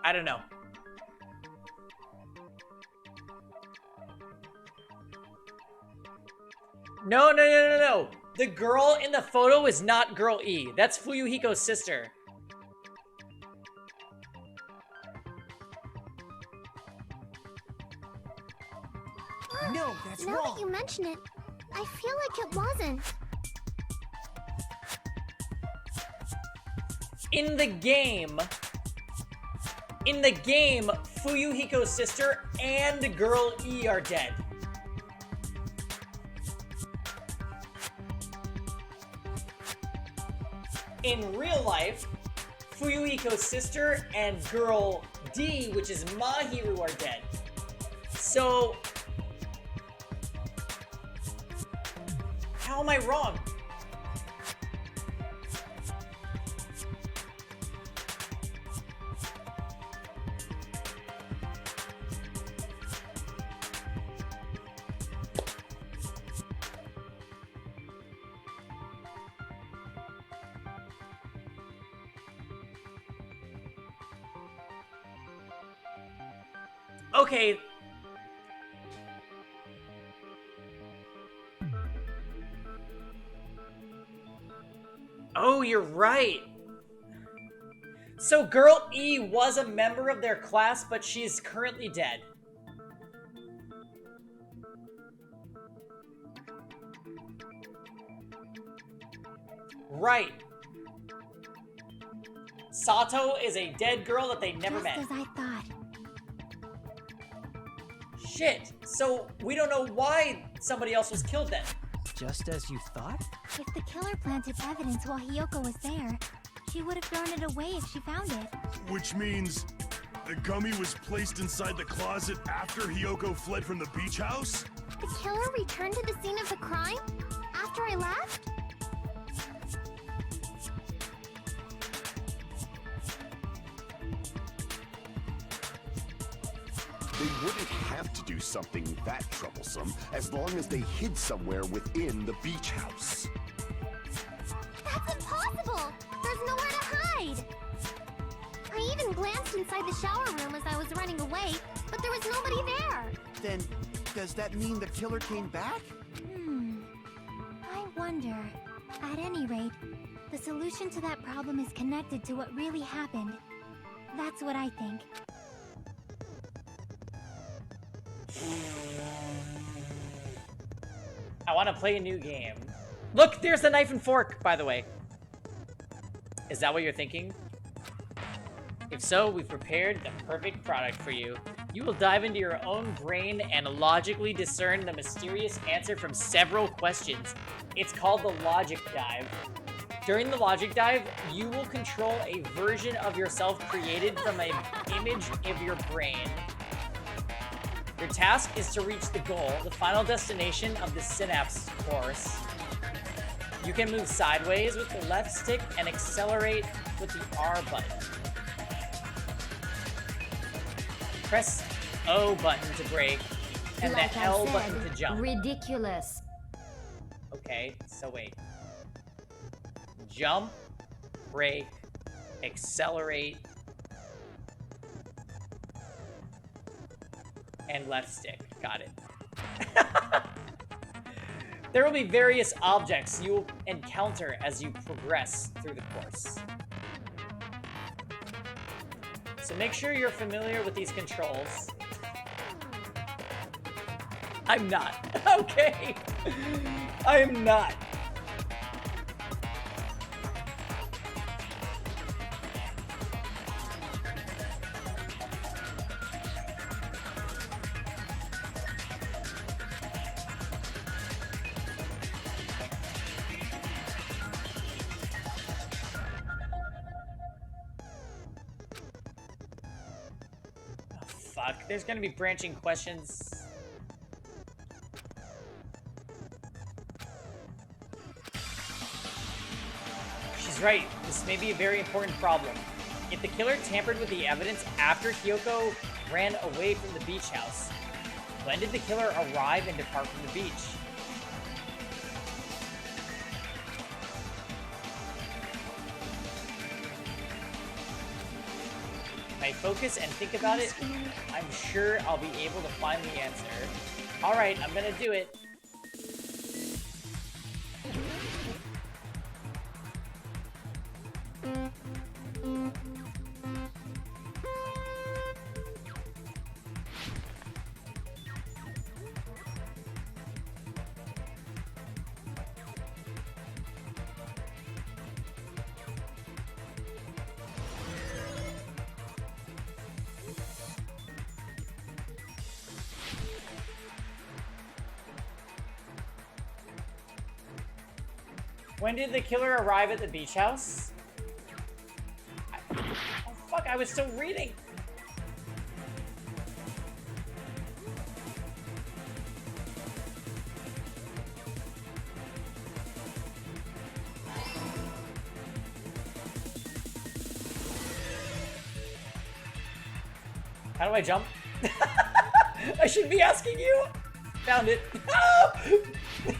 I don't know. No. The girl in the photo is not Girl E. That's Fuyuhiko's sister. No, that's now wrong. that you mention it, I feel like it wasn't. In the game, Fuyuhiko's sister and Girl E are dead. In real life, Fuyuhiko's sister and Girl D, which is Mahiru, are dead. So, How am I wrong? Okay. Oh, you're right. So Girl E was a member of their class, but she is currently dead. Right. Sato is a dead girl that they never met. Just as I thought. Shit. So we don't know why somebody else was killed then. Just as you thought? If the killer planted evidence while Hiyoko was there, she would have thrown it away if she found it. Which means the gummy was placed inside the closet after Hiyoko fled from the beach house? The killer returned to the scene of the crime? After I left? They wouldn't have to do something that troublesome as long as they hid somewhere within the beach house. That's impossible! There's nowhere to hide! I even glanced inside the shower room as I was running away, but there was nobody there! Then, does that mean the killer came back? I wonder. At any rate, the solution to that problem is connected to what really happened. That's what I think. I want to play a new game. Look, there's the knife and fork, by the way. Is that what you're thinking? If so, we've prepared the perfect product for you. You will dive into your own brain and logically discern the mysterious answer from several questions. It's called the Logic Dive. During the Logic Dive, you will control a version of yourself created from an image of your brain. Your task is to reach the goal, the final destination of the Synapse course. You can move sideways with the left stick and accelerate with the R button. Press O button to brake and Like the I L said, button to jump. Ridiculous. Okay, so wait. Jump, brake, accelerate, and left stick. Got it. There will be various objects you will encounter as you progress through the course. So make sure you're familiar with these controls. I'm not. Okay. I am not. Fuck, there's gonna be branching questions. She's right, this may be a very important problem. If the killer tampered with the evidence after Hiyoko ran away from the beach house, when did the killer arrive and depart from the beach? If I focus and think about it, I'm sure I'll be able to find the answer. Alright, I'm gonna do it. When did the killer arrive at the beach house? Oh fuck, I was still reading. How do I jump? I should be asking you. Found it. Oh! No.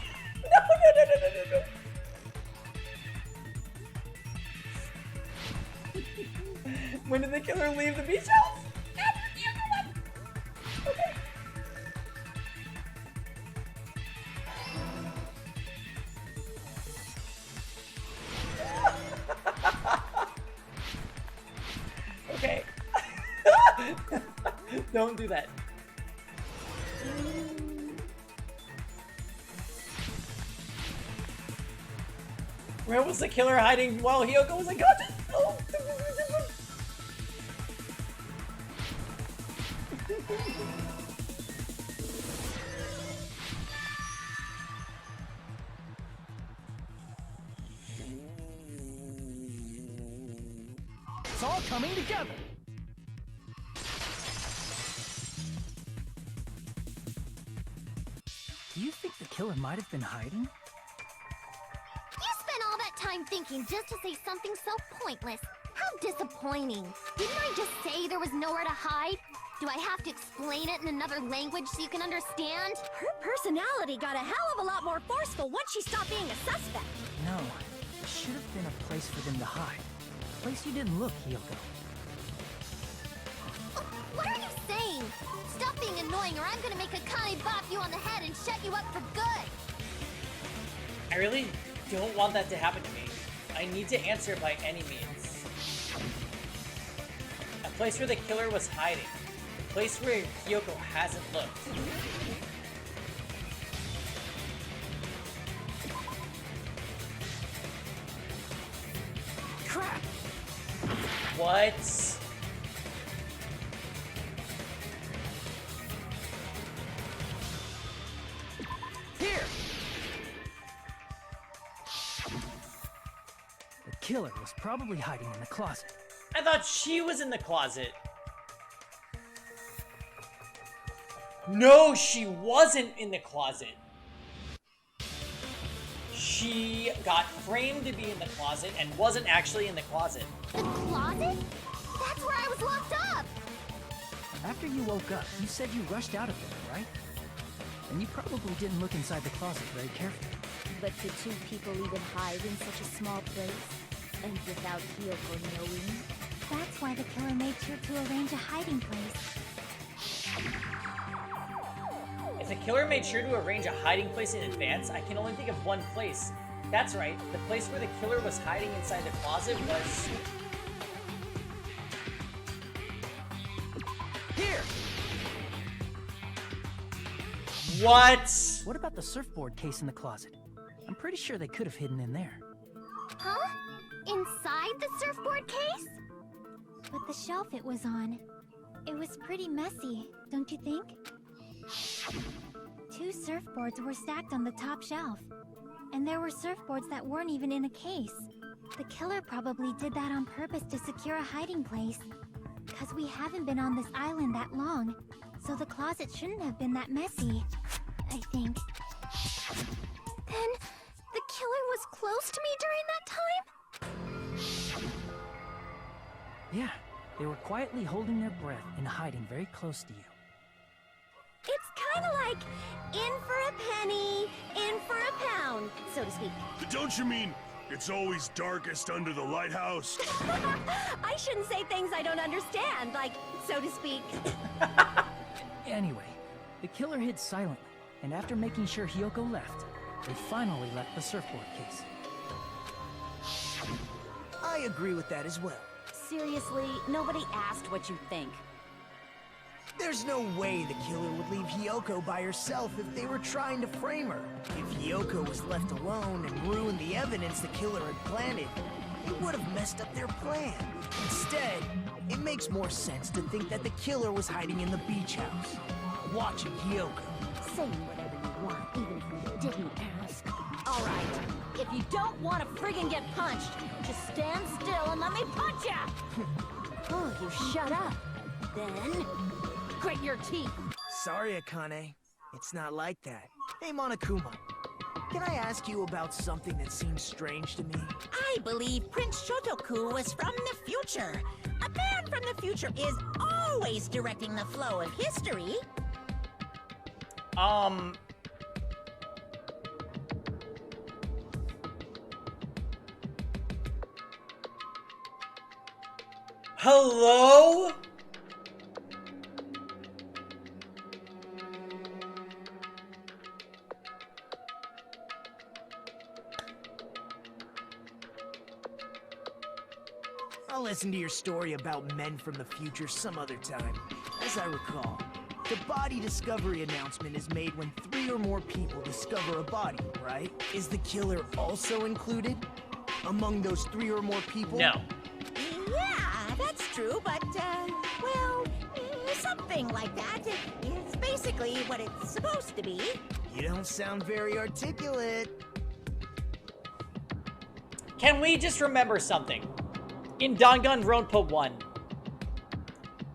When did the killer leave the beach house? Okay. Okay. Don't do that. Where was the killer hiding while Hiyoko was unconscious? Oh. It's all coming together. Do you think the killer might have been hiding? You spent all that time thinking just to say something so pointless. How disappointing. Didn't I just say there was nowhere to hide? Do I have to explain it in another language so you can understand? Her personality got a hell of a lot more forceful once she stopped being a suspect. No, there should have been a place for them to hide. A place you didn't look, Hiyoko. What are you saying? Stop being annoying or I'm gonna make Akane bop you on the head and shut you up for good. I really don't want that to happen to me. I need to answer by any means. A place where the killer was hiding. A place where Hiyoko hasn't looked. Crap! What? Here! The killer was probably hiding in the closet. I thought she was in the closet. No, she wasn't in the closet. She got framed to be in the closet and wasn't actually in the closet. The closet? That's where I was locked up! After you woke up, you said you rushed out of there, right? And you probably didn't look inside the closet very carefully. But could two people even hide in such a small place? And without Hiyoko knowing? That's why the killer made sure to arrange a hiding place. If the killer made sure to arrange a hiding place in advance, I can only think of one place. That's right, the place where the killer was hiding inside the closet was... Here! What? What about the surfboard case in the closet? I'm pretty sure they could have hidden in there. Huh? Inside the surfboard case? But the shelf it was on, it was pretty messy, don't you think? 2 surfboards were stacked on the top shelf. And there were surfboards that weren't even in a case. The killer probably did that on purpose to secure a hiding place. 'Cause we haven't been on this island that long, so the closet shouldn't have been that messy, I think. Then, the killer was close to me during that time? Yeah, they were quietly holding their breath and hiding very close to you. It's kind of like in for a penny, in for a pound, so to speak. Don't you mean it's always darkest under the lighthouse? I shouldn't say things I don't understand, like, so to speak. Anyway, the killer hid silently, and after making sure Hiyoko left, they finally left the surfboard case. I agree with that as well. Seriously, nobody asked what you think. There's no way the killer would leave Hiyoko by herself if they were trying to frame her. If Hiyoko was left alone and ruined the evidence the killer had planted, it would have messed up their plan. Instead, it makes more sense to think that the killer was hiding in the beach house, watching Hiyoko. Saying whatever you want, even if you didn't ask. All right, if you don't want to friggin' get punched, just stand still and let me punch ya! Oh, you shut up. Then, grit your teeth. Sorry, Akane. It's not like that. Hey, Monokuma. Can I ask you about something that seems strange to me? I believe Prince Shotoku was from the future. A man man from the future is always directing the flow of history. Hello? I'll listen to your story about men from the future some other time. As I recall, the body discovery announcement is made when 3 or more people discover a body, right? Is the killer also included among those 3 or more people? No. Yeah, that's true, but, well, something like that. It's basically what it's supposed to be. You don't sound very articulate. Can we just remember something? In Danganronpa 1,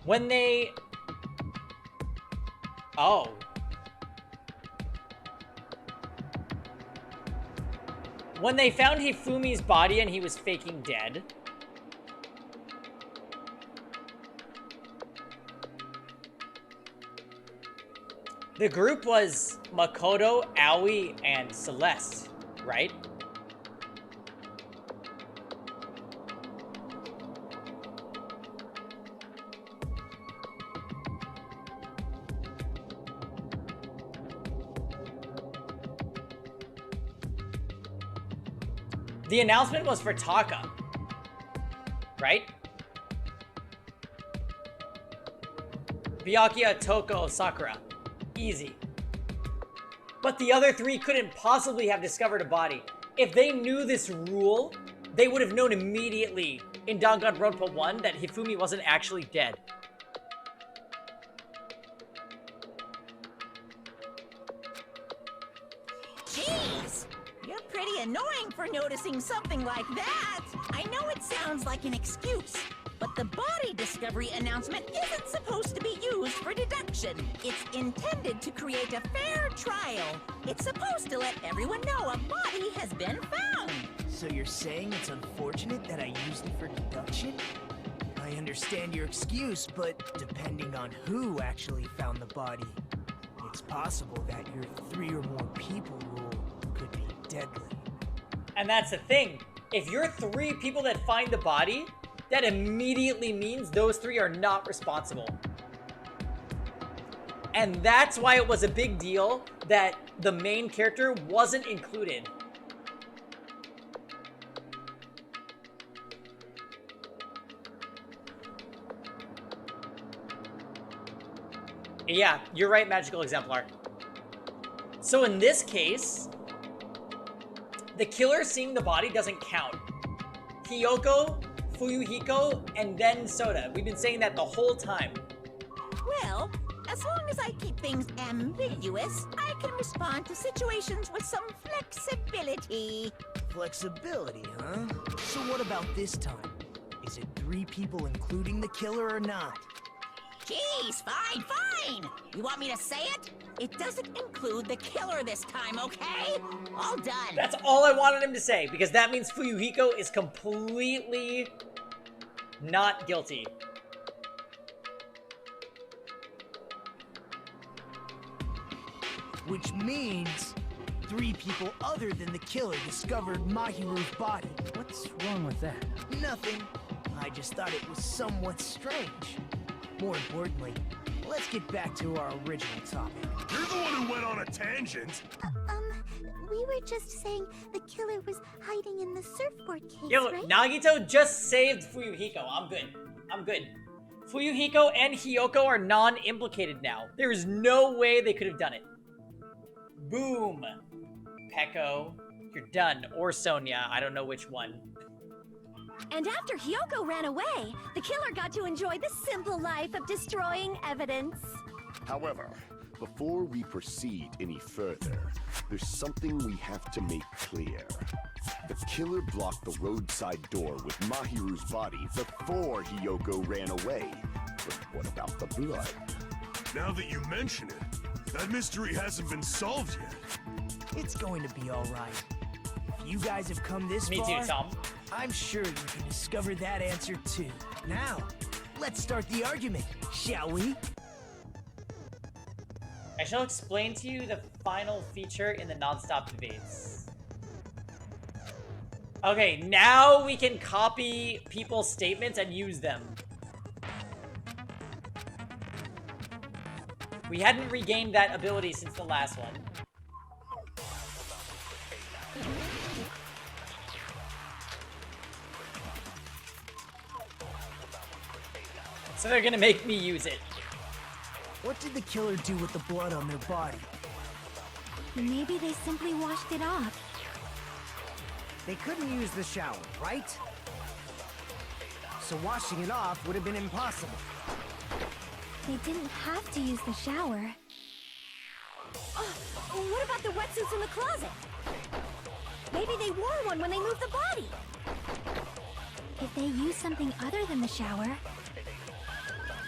when they... Oh. When they found Hifumi's body and he was faking dead, the group was Makoto, Aoi, and Celeste, right? The announcement was for Taka, right? Byakuya, Toko, Sakura. Easy. But the other 3 couldn't possibly have discovered a body. If they knew this rule, they would have known immediately in Danganronpa 1 that Hifumi wasn't actually dead. Jeez! You're pretty annoying for noticing something like that! I know it sounds like an excuse, but the body discovery announcement isn't supposed to be used for deduction. It's intended to create a fair trial. It's supposed to let everyone know a body has been found. So you're saying it's unfortunate that I used it for deduction? I understand your excuse, but depending on who actually found the body, it's possible that your 3 or more people rule could be deadly. And that's the thing. If you're 3 people that find the body, that immediately means those 3 are not responsible. And that's why it was a big deal that the main character wasn't included. Yeah, you're right, Magical Exemplar. So in this case, the killer seeing the body doesn't count. Hiyoko, Fuyuhiko, and then Soda. We've been saying that the whole time. Well, as long as I keep things ambiguous, I can respond to situations with some flexibility. Flexibility, huh? So what about this time? Is it 3 people including the killer or not? Jeez, fine! You want me to say it? It doesn't include the killer this time, okay? All done. That's all I wanted him to say, because that means Fuyuhiko is completely not guilty. Which means 3 people other than the killer discovered Mahiru's body. What's wrong with that? Nothing. I just thought it was somewhat strange. More importantly, let's get back to our original topic. You're the one who went on a tangent. We were just saying the killer was hiding in the surfboard case, Yo, right? Nagito just saved Fuyuhiko. I'm good. Fuyuhiko and Hiyoko are non-implicated now. There is no way they could have done it. Boom. Peko, you're done. Or Sonia, I don't know which one. And after Hiyoko ran away, the killer got to enjoy the simple life of destroying evidence. However, before we proceed any further, there's something we have to make clear. The killer blocked the roadside door with Mahiru's body before Hiyoko ran away. But what about the blood? Now that you mention it, that mystery hasn't been solved yet. It's going to be all right. If you guys have come this Me far, too, Tom. I'm sure you can discover that answer too. Now, let's start the argument, shall we? I shall explain to you the final feature in the non-stop debates. Okay, now we can copy people's statements and use them. We hadn't regained that ability since the last one. So they're gonna make me use it. What did the killer do with the blood on their body? Maybe they simply washed it off. They couldn't use the shower, right? So washing it off would have been impossible. They didn't have to use the shower. Oh, what about the wetsuits in the closet? Maybe they wore one when they moved the body. If they used something other than the shower...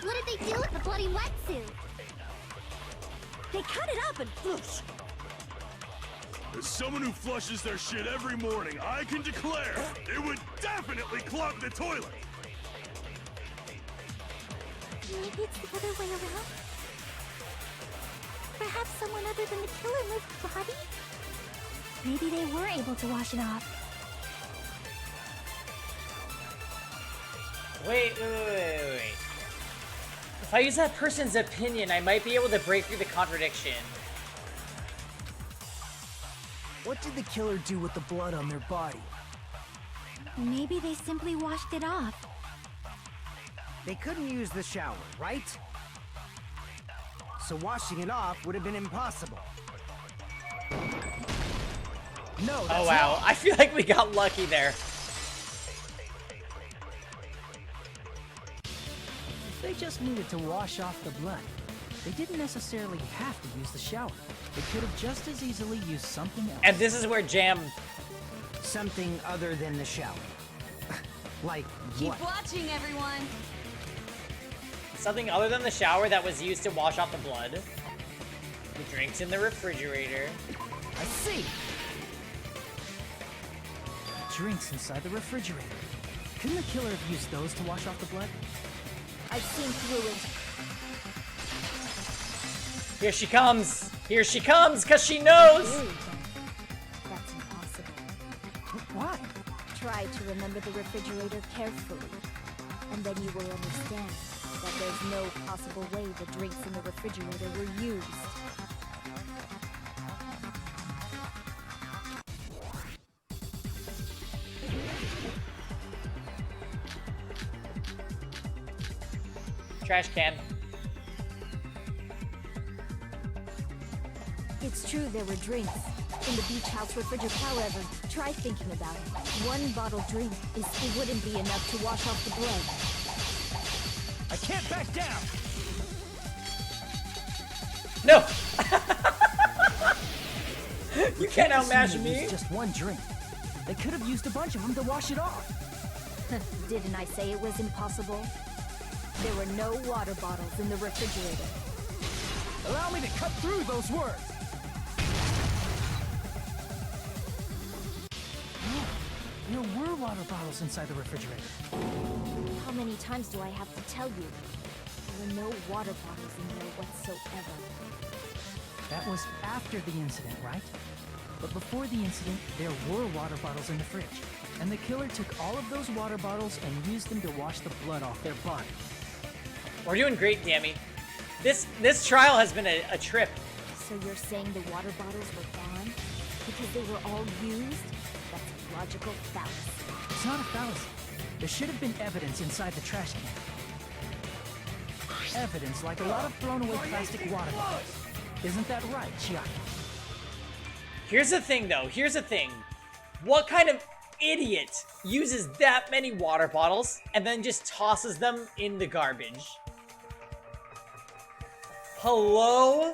What did they do with the bloody wetsuit? They cut it up and whoosh. As someone who flushes their shit every morning, I can declare it would definitely clog the toilet. Maybe it's the other way around? Perhaps someone other than the killer moved the body? Maybe they were able to wash it off. Wait. If I use that person's opinion, I might be able to break through the contradiction. What did the killer do with the blood on their body? Maybe they simply washed it off. They couldn't use the shower, right? So washing it off would have been impossible. No, that's Oh wow, wrong. I feel like we got lucky there. If they just needed to wash off the blood, they didn't necessarily have to use the shower. They could have just as easily used something else. And this is where Jam... Something other than the shower. Like Keep what? watching, everyone. Something other than the shower that was used to wash off the blood. The drinks in the refrigerator. I see. Drinks inside the refrigerator. Couldn't the killer have used those to wash off the blood? I've seen through it. Here she comes! Here she comes, cause she knows! That's impossible. Why? Try to remember the refrigerator carefully, and then you will understand that there's no possible way the drinks in the refrigerator were used. Trash can. It's true there were drinks in the beach house refrigerator. However, try thinking about it. One bottle drink it wouldn't be enough to wash off the blood. I can't back down. No! You can't assume outmatch they me! used just one drink. They could have used a bunch of them to wash it off. Didn't I say it was impossible? There were no water bottles in the refrigerator. Allow me to cut through those words. There were water bottles inside the refrigerator. How many times do I have to tell you? There were no water bottles in there whatsoever. That was after the incident, right? But before the incident, there were water bottles in the fridge. And the killer took all of those water bottles and used them to wash the blood off their body. We're doing great, Dammy. This trial has been a trip. So you're saying the water bottles were gone? Because they were all used? That's a logical fallacy. It's not a fallacy. There should have been evidence inside the trash can. Evidence like a lot of thrown away plastic water bottles. Isn't that right, Chiaki? Here's the thing, though. Here's the thing. What kind of idiot uses that many water bottles and then just tosses them in the garbage? Hello?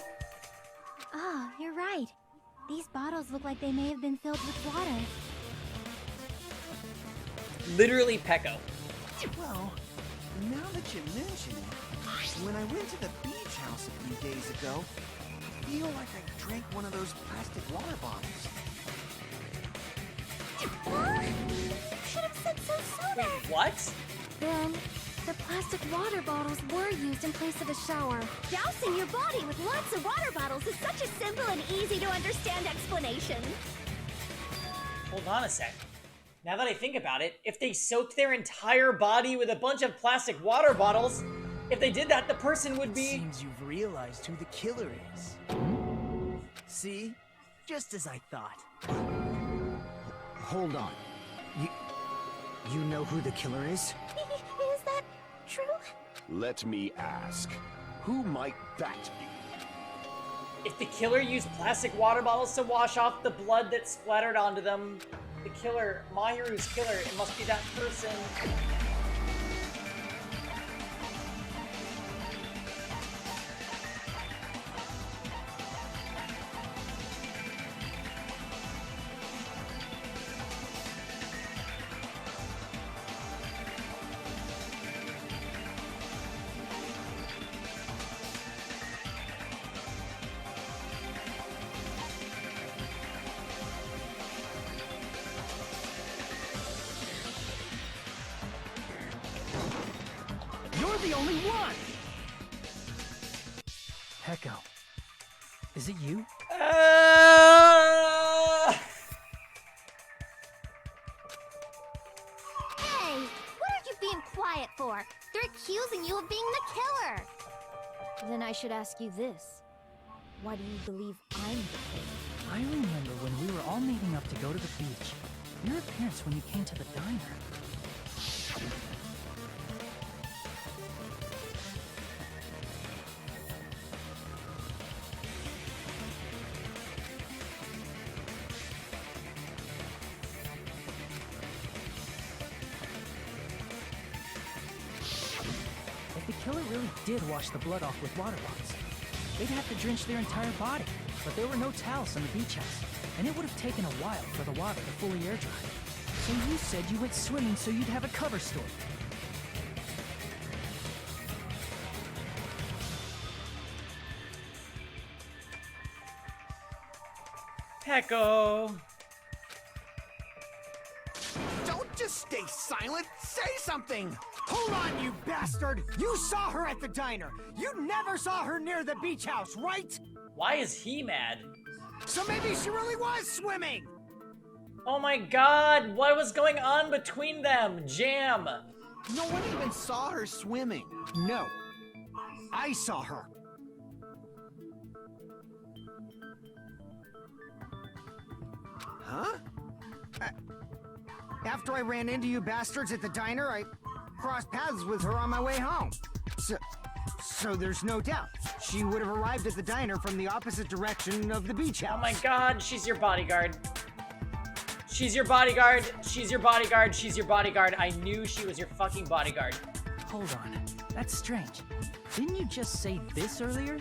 Oh, you're right. These bottles look like they may have been filled with water. Literally Pecco. Well, now that you mention it, when I went to the beach house a few days ago, I feel like I drank one of those plastic water bottles. Should have said so sooner. What? Then, the plastic water bottles were used in place of a shower. Dousing your body with lots of water bottles is such a simple and easy to understand explanation. Hold on a sec. Now that I think about it, if they soaked their entire body with a bunch of plastic water bottles, if they did that, the person would be... Seems you've realized who the killer is. See? Just as I thought. Hold on. You know who the killer is? Is that true? Let me ask, who might that be? If the killer used plastic water bottles to wash off the blood that splattered onto them, the killer, Mahiru's killer, it must be that person. You're the only one! Heko, is it you? Hey, what are you being quiet for? They're accusing you of being the killer. Then I should ask you this. Why do you believe I'm the killer? I remember when we were all meeting up to go to the beach. Your appearance when you came to the diner. If the killer really did wash the blood off with water bottles, they'd have to drench their entire body. But there were no towels in the beach house, and it would have taken a while for the water to fully air dry. So you said you went swimming so you'd have a cover story. Heko. Don't just stay silent. Say something. Hold on, you bastard! You saw her at the diner! You never saw her near the beach house, right? Why is he mad? So maybe she really was swimming! Oh my god, what was going on between them? Jam! No one even saw her swimming. No. I saw her. Huh? After I ran into you bastards at the diner, I crossed paths with her on my way home. So there's no doubt. She would have arrived at the diner from the opposite direction of the beach house. Oh my god, she's your bodyguard. She's your bodyguard. She's your bodyguard. She's your bodyguard. I knew she was your fucking bodyguard. Hold on, that's strange. Didn't you just say this earlier?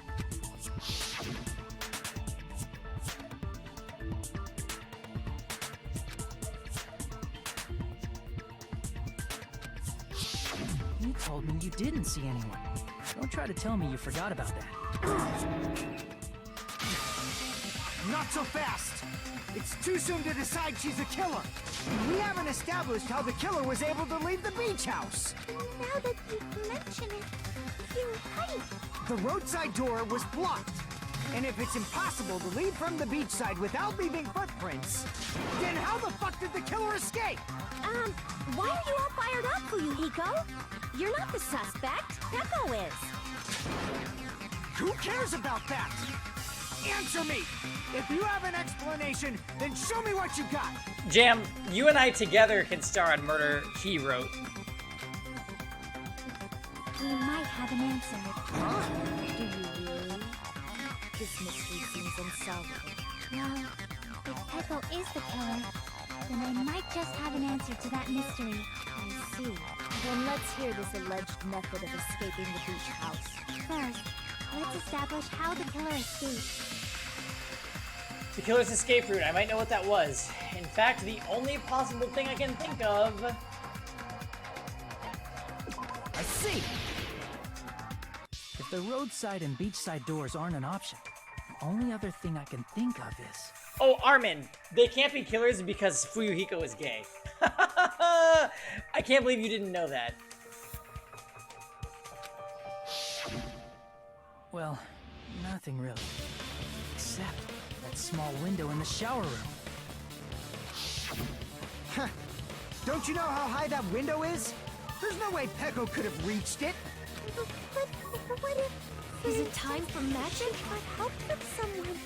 You told me you didn't see anyone. Don't try to tell me you forgot about that. Not so fast! It's too soon to decide she's a killer. We haven't established how the killer was able to leave the beach house. Now that you mention it, you're right. The roadside door was blocked. And if it's impossible to leave from the beachside without leaving footprints, then how the fuck did the killer escape? Why are you all fired up, Fuyuhiko? You're not the suspect. Heko is. Who cares about that? Answer me! If you have an explanation, then show me what you got! Jam, you and I together can star on Murder, he wrote. We might have an answer. Huh? Do you really? This mystery seems unsolvable. Well, if Echo is the killer, then I might just have an answer to that mystery. I see. Then let's hear this alleged method of escaping the beach house. First, let's establish how the killer escaped. The killer's escape route. I might know what that was. In fact, the only possible thing I can think of... I see! If the roadside and beachside doors aren't an option, the only other thing I can think of is... Oh, Armin! They can't be killers because Fuyuhiko is gay. I can't believe you didn't know that. Well, nothing really. Except that small window in the shower room. Huh. Don't you know how high that window is? There's no way Peko could have reached it. But what if... Is it time for magic? got help from someone?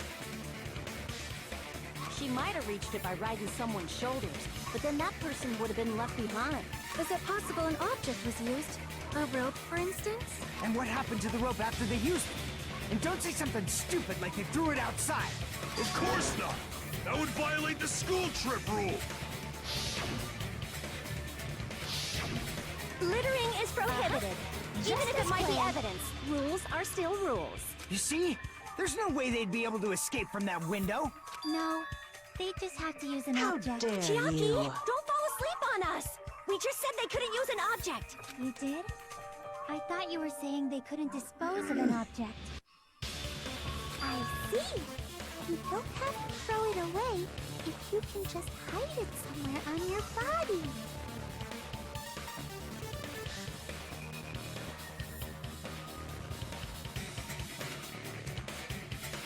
She might have reached it by riding someone's shoulders, but then that person would have been left behind. Is it possible an object was used? A rope, for instance? And what happened to the rope after they used it? And don't say something stupid like they threw it outside. Of course not! That would violate the school trip rule! Littering is prohibited. Even if it might be evidence, rules are still rules. You see? There's no way they'd be able to escape from that window. No, they just have to use an How object. dare Chiaki, you. Don't fall asleep on us! We just said they couldn't use an object! You did? I thought you were saying they couldn't dispose of an object. I see. You don't have to throw it away if you can just hide it somewhere on your body.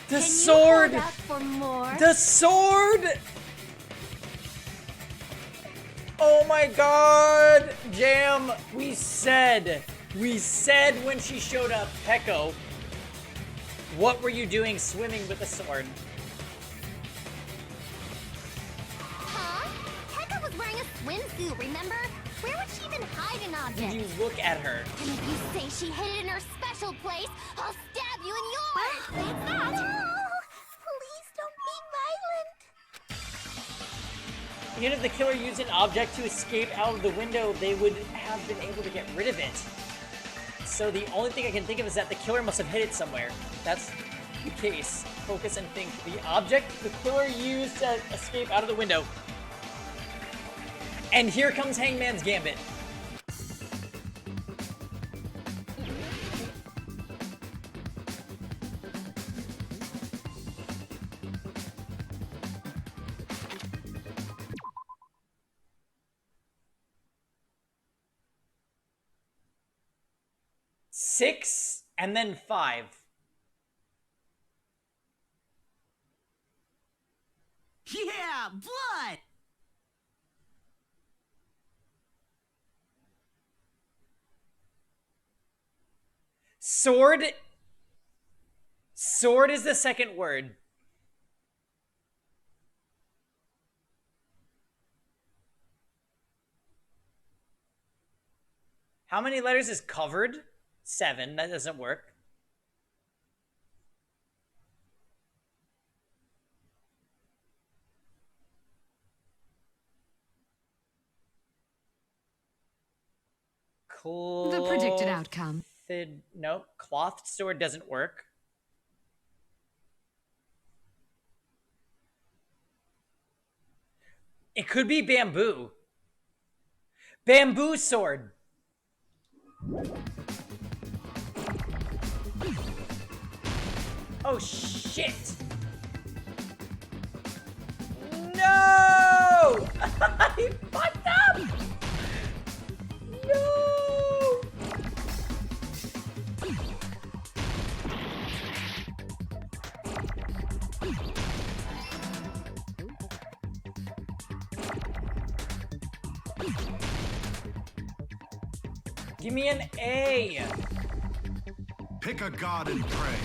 The sword! Can you hold up for more? The sword! Oh my god! Jam, we said when she showed up, Peko, what were you doing swimming with a sword? Huh? Pekka was wearing a swimsuit, remember? Where would she even hide an object? Did you look at her? And if you say she hid it in her special place, I'll stab you in yours! It's not! No! Please don't be violent! Even if the killer used an object to escape out of the window, they would have been able to get rid of it. So the only thing I can think of is that the killer must have hid it somewhere. That's the case. Focus and think. The object the killer used to escape out of the window. And here comes Hangman's Gambit. Six and then 5. Yeah, blood! Sword. Sword is the second word. How many letters is covered? 7. That doesn't work. The predicted outcome. Nope. Clothed sword doesn't work. It could be bamboo. Bamboo sword. Oh shit! No! I fucked up! No! Give me an A! Pick a god and pray.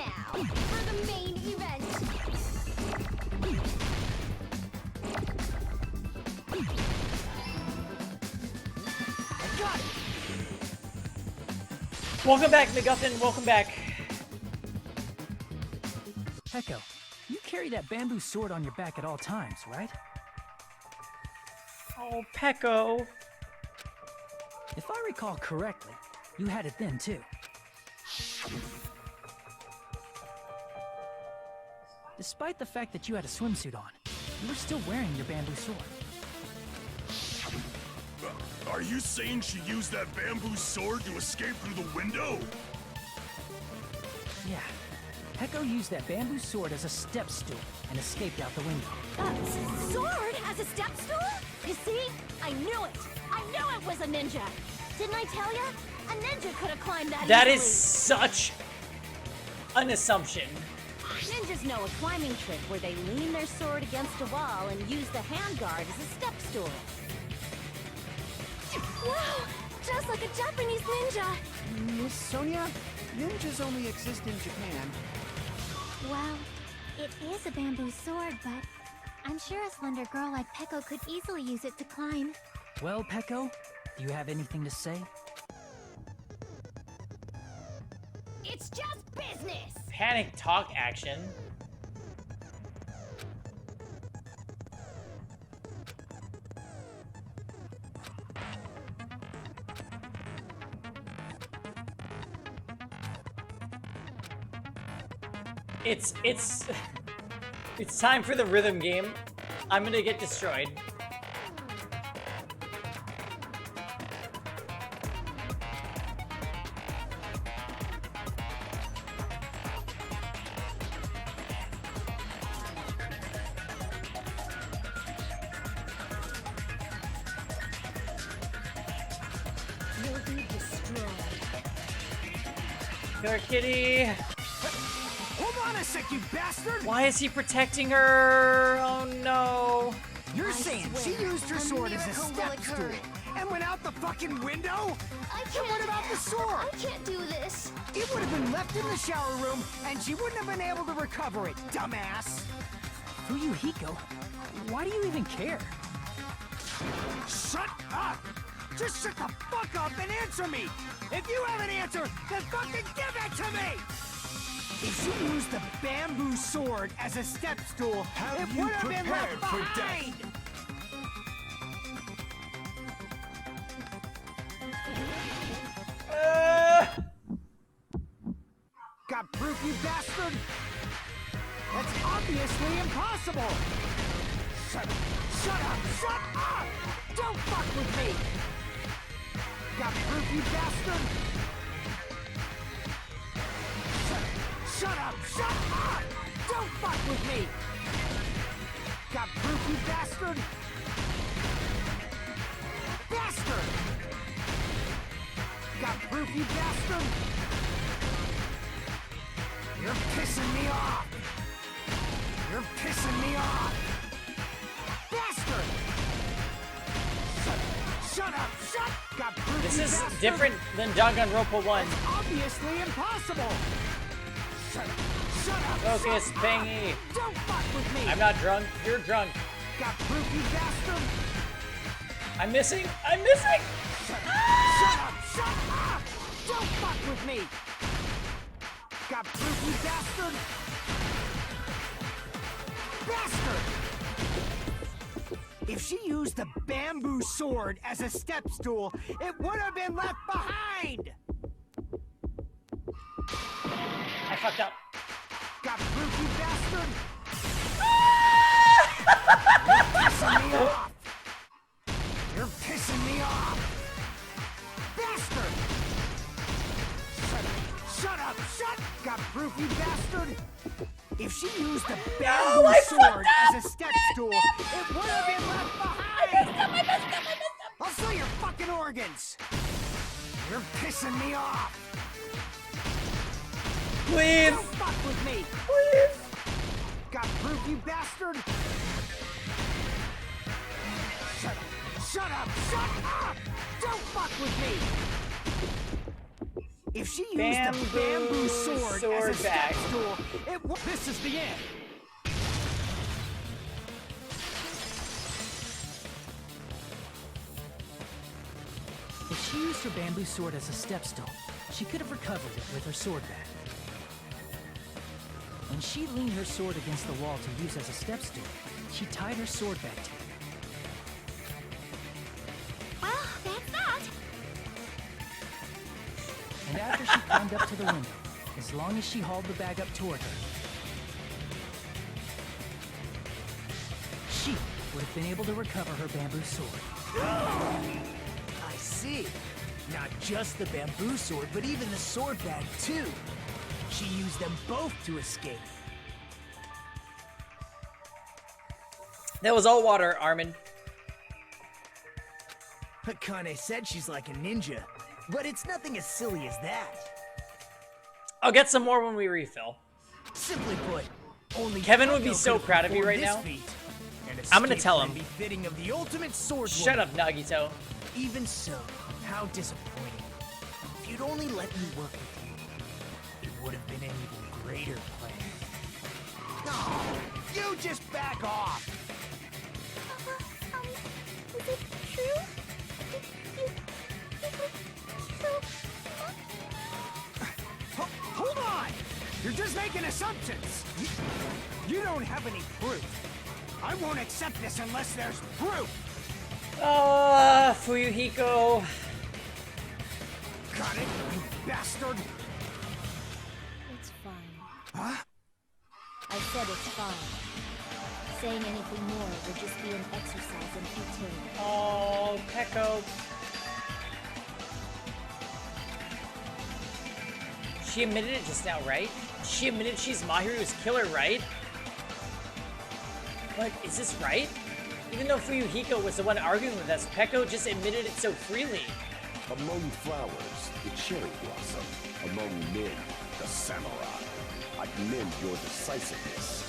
now for the main event. I got it! Welcome back, MacGuffin. Welcome back. Peko, you carry that bamboo sword on your back at all times, right? Oh, Peko. If I recall correctly, you had it then too. Despite the fact that you had a swimsuit on, you were still wearing your bamboo sword. Are you saying she used that bamboo sword to escape through the window? Yeah. Peko used that bamboo sword as a step stool and escaped out the window. Sword as a step stool? You see? I knew it! I knew it was a ninja! Didn't I tell ya? A ninja could have climbed that That easily. is such an assumption. Ninjas know a climbing trick where they lean their sword against a wall and use the handguard as a step stool. Wow! Just like a Japanese ninja! Miss Sonia, ninjas only exist in Japan. Well, it is a bamboo sword, but I'm sure a slender girl like Peko could easily use it to climb. Well, Peko, do you have anything to say? It's just business! Panic talk action. It's time for the rhythm game. I'm gonna get destroyed. You'll be destroyed. Killer Kitty. Hold on a sec, you bastard! Why is he protecting her? Oh no. You're saying she used her sword as a miracle will step occur. stool and went out the fucking window? I And can't. what about the sword? I can't do this. It would have been left in the shower room, and she wouldn't have been able to recover it, dumbass! Fuyuhiko, why do you even care? Shut up! Just shut the fuck up and answer me! If you have an answer, then fucking give it to me! If she used the bamboo sword as a step stool, it would have been left behind! Got proof, you bastard? That's obviously impossible! Shut up! Shut up! Don't fuck with me! Got proof, you bastard? Shut up! Shut up! Don't fuck with me! Got proof, you bastard? Bastard! Got proof, you bastard? You're pissing me off! You're pissing me off! Bastard! Shut up! Shut! Got proof, This you is bastard? different than Danganronpa 1. Obviously impossible! Shut up! Focus, shut up. Pangy. Don't fuck with me! I'm not drunk. You're drunk. Got proof, you bastard! I'm missing. I'm missing. Shut up! Shut up! Don't fuck with me! Got proof, you bastard! Bastard! If she used the bamboo sword as a step stool, it would have been left behind! I fucked up. Got proof, you bastard! You're pissing me off! Bastard! Shut up! Shut! Got proof, you bastard! If she used the bamboo sword as a step stool, it would have been left behind! I messed up! I'll sell your fucking organs! You're pissing me off! Please! Don't fuck with me! Please! Got proof, you bastard? Shut up! Shut up! Shut up! Don't fuck with me! If she used a bamboo sword as a back. step stool, this is the end. If she used her bamboo sword as a stepstone, she could have recovered it with her sword bag. When she leaned her sword against the wall to use as a stepstool, she tied her sword bag to it. Well, that's that. And after she climbed up to the window, as long as she hauled the bag up toward her, she would have been able to recover her bamboo sword. I see. Not just the bamboo sword, but even the sword bag, too. She used them both to escape. That was all water, Armin. Akane said she's like a ninja, but it's nothing as silly as that. I'll get some more when we refill. Simply put, only Kevin would be Peko so could've proud of you performed right this now. feat, and I'm gonna escape tell would him. be fitting of the ultimate sword Shut woman. up, Nagito. Even so, how disappointing. If you'd only let me work with you, it would have been an even greater plan. Oh, you just back off! Is it true? Hold on! You're just making assumptions! You don't have any proof. I won't accept this unless there's proof! Fuyuhiko. Got it, you bastard! It's fine. Huh? I said it's fine. Saying anything more would just be an exercise in futility. Oh, Peko. She admitted it just now, right? She admitted she's Mahiru's killer, right? But is this right? Even though Fuyuhiko was the one arguing with us, Peko just admitted it so freely. Among flowers, the cherry blossom. Among men, the samurai. I commend your decisiveness.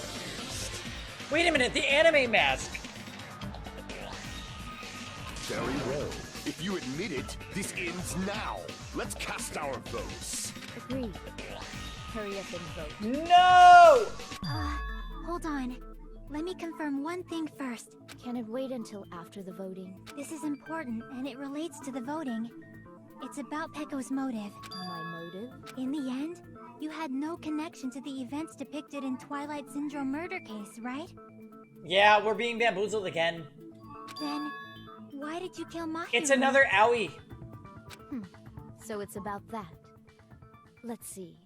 Wait a minute, the anime mask! Very well. If you admit it, this ends now. Let's cast our votes. Agreed. Hurry up and vote. No! Hold on. Let me confirm one thing first. Can it wait until after the voting? This is important, and it relates to the voting. It's about Peko's motive. My motive? In the end, you had no connection to the events depicted in Twilight Syndrome murder case, right? Yeah, we're being bamboozled again. Then, why did you kill Mahiru? It's another owie. So it's about that. Let's see.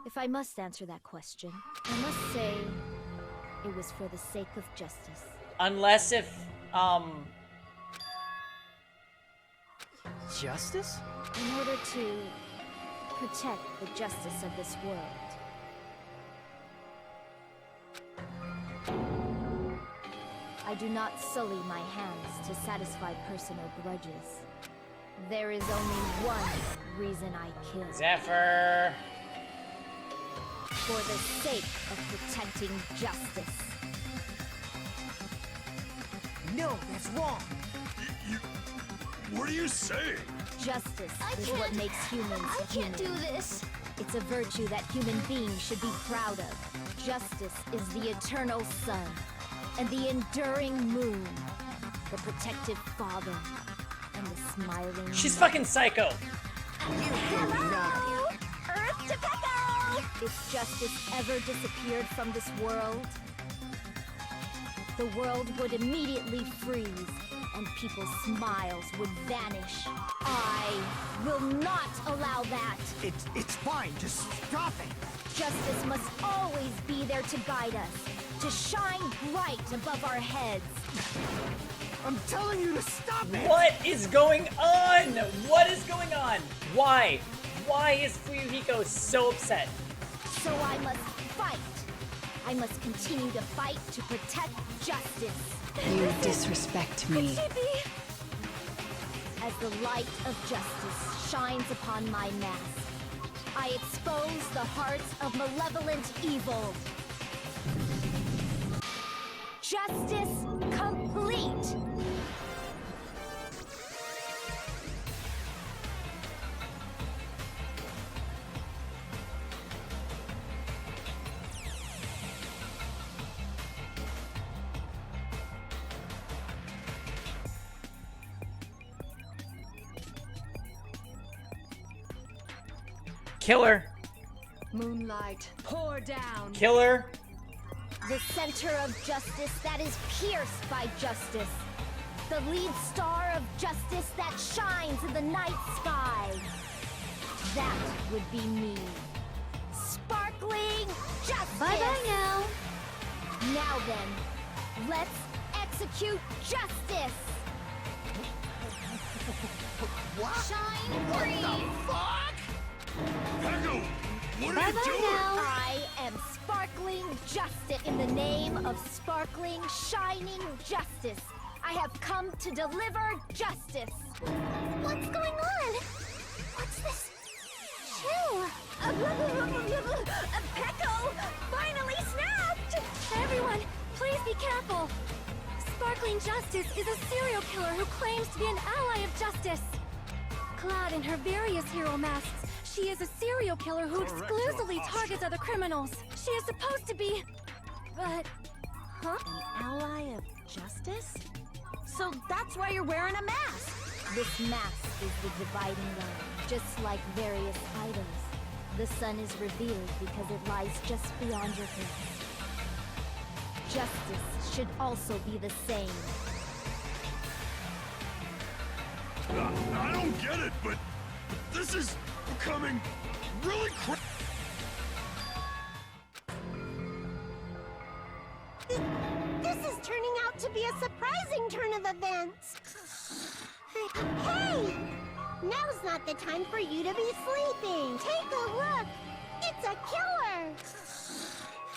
If I must answer that question, I must say it was for the sake of justice. Unless if, Justice? In order to protect the justice of this world. I do not sully my hands to satisfy personal grudges. There is only one reason I kill. Zephyr. For the sake of protecting justice. No, that's wrong. What are you saying? Justice is what makes humans human. I can't do this. It's a virtue that human beings should be proud of. Justice is the eternal sun and the enduring moon, the protective father and the smiling She's mother. fucking psycho. Hello! Earth to Peko! If justice ever disappeared from this world, the world would immediately freeze and people's smiles would vanish. I will not allow that. It's fine, just stop it. Justice must always be there to guide us, to shine bright above our heads. I'm telling you to stop it! What is going on? What is going on? Why? Why is Fuyuhiko so upset? So I must fight. I must continue to fight to protect justice. You disrespect me. As the light of justice shines upon my mask, I expose the hearts of malevolent evil. Justice complete! Killer. Moonlight, pour down. Killer. The center of justice that is pierced by justice. The lead star of justice that shines in the night sky. That would be me. Sparkling justice! Bye-bye now. Now then, let's execute justice! What? Shine What free! the fuck? Pecco, what are Bye-bye you doing? now. I am sparkling justice in the name of sparkling, shining justice. I have come to deliver justice. What's going on? What's this? Chill. Pecco finally snapped! Everyone, please be careful. Sparkling Justice is a serial killer who claims to be an ally of justice. Clad in her various hero masks, she is a serial killer who exclusively targets other criminals. She is supposed to be... But... Huh? An ally of justice? So that's why you're wearing a mask. This mask is the dividing line, just like various idols. The sun is revealed because it lies just beyond your head. Justice should also be the same. I don't get it, but this is becoming really This is turning out to be a surprising turn of events. Hey! Now's not the time for you to be sleeping. Take a look. It's a killer.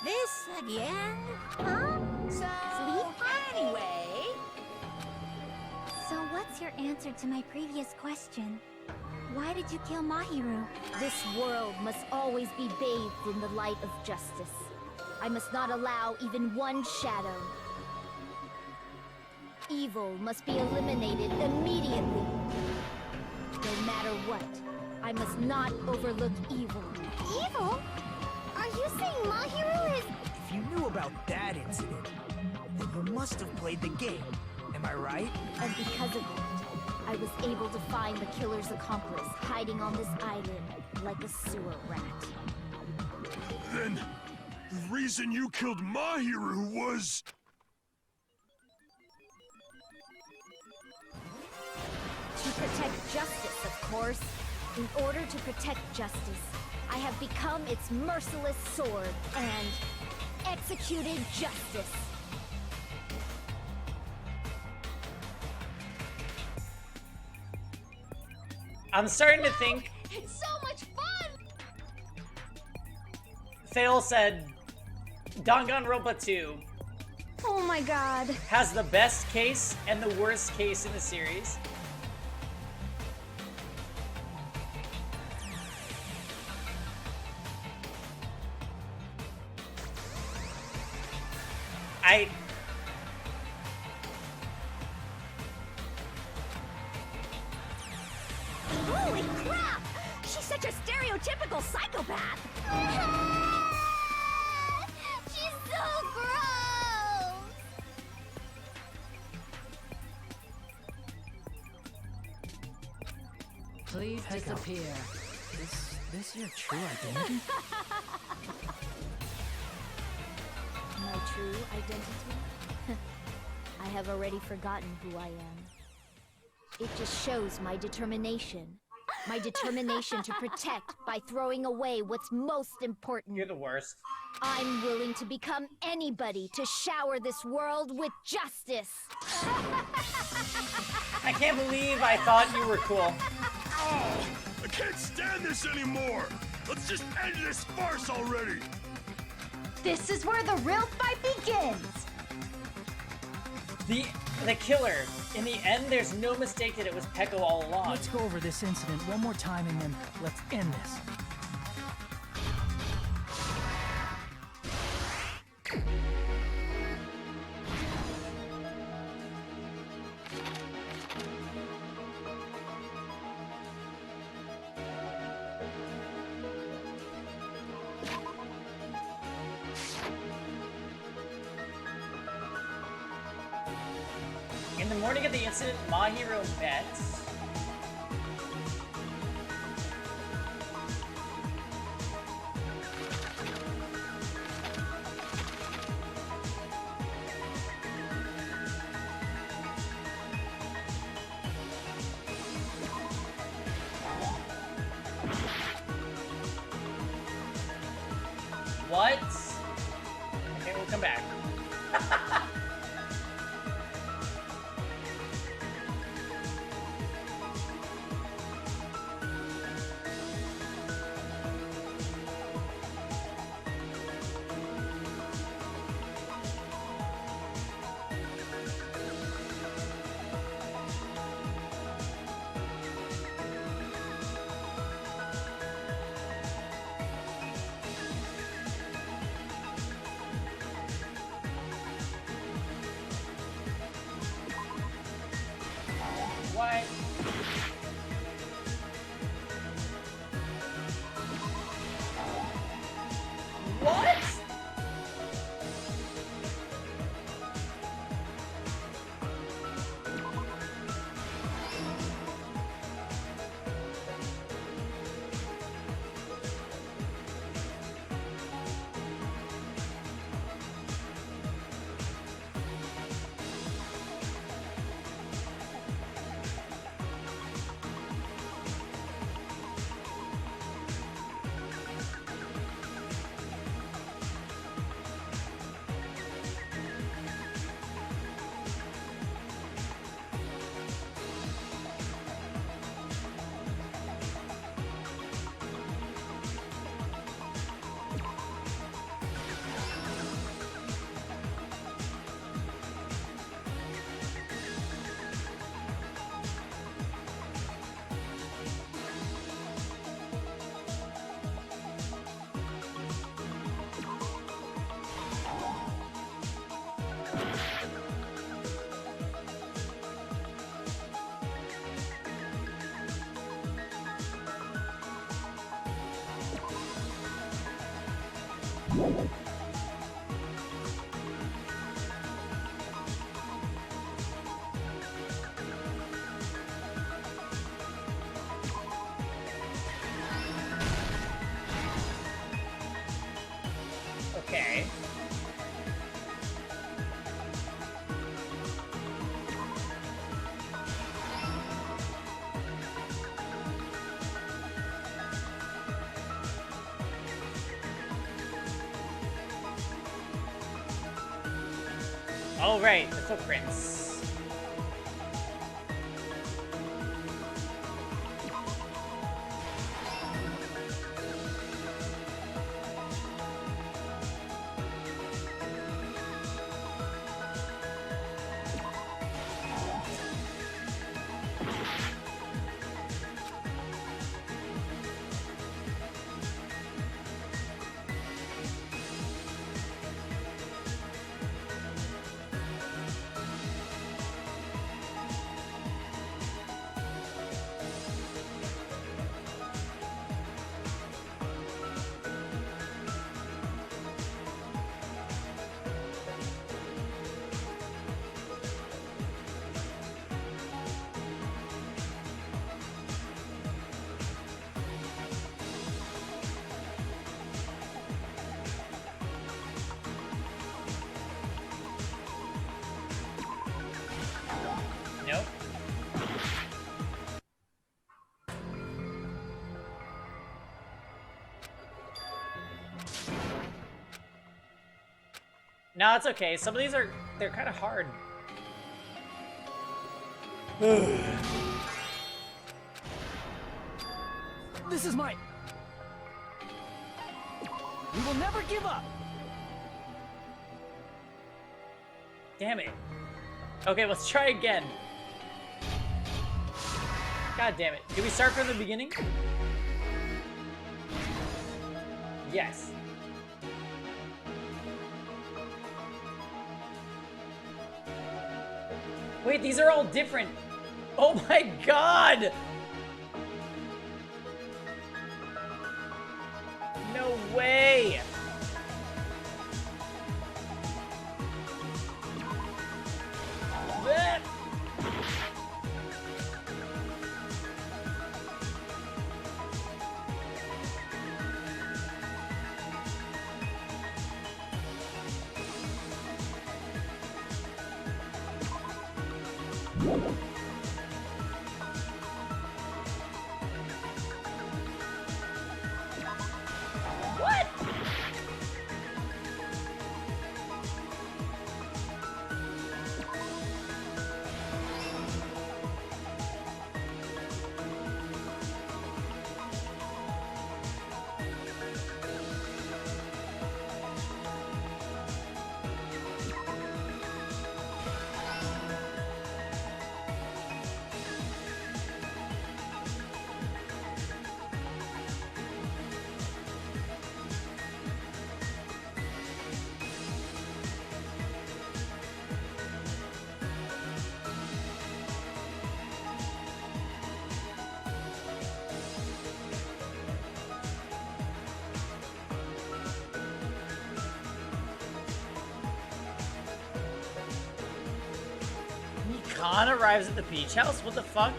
This again? Huh? So, anyway... So what's your answer to my previous question? Why did you kill Mahiru? This world must always be bathed in the light of justice. I must not allow even one shadow. Evil must be eliminated immediately. No matter what, I must not overlook evil. Evil? Are you saying Mahiru is... If you knew about that incident, then you must have played the game. Am I right? And because of it, I was able to find the killer's accomplice hiding on this island like a sewer rat. Then, the reason you killed Mahiru was... To protect justice, of course. In order to protect justice, I have become its merciless sword and executed justice. I'm starting to think It's so much fun! Fail said Danganronpa 2 Oh my god. has the best case and the worst case in the series. Holy crap! She's such a stereotypical psychopath! She's so gross! Please disappear. Is this your true identity? My true identity? I have already forgotten who I am. It just shows my determination. My determination to protect by throwing away what's most important. You're the worst. I'm willing to become anybody to shower this world with justice. I can't believe I thought you were cool. Oh, I can't stand this anymore! Let's just end this farce already! This is where the real fight begins! The killer. In the end, there's no mistake that it was Pecco all along. Let's go over this incident one more time and then let's end this. In the morning of the incident, Mahiru met What? Okay, we'll come back. What? What? Okay. Oh, right, the footprints. Nope. No, it's okay. Some of these they're kind of hard. This is my... We will never give up! Damn it. Okay, let's try again. God damn it. Did we start from the beginning? Yes. Wait, these are all different. Oh my god! No way! Blech. What? Khan arrives at the beach house? What the fuck?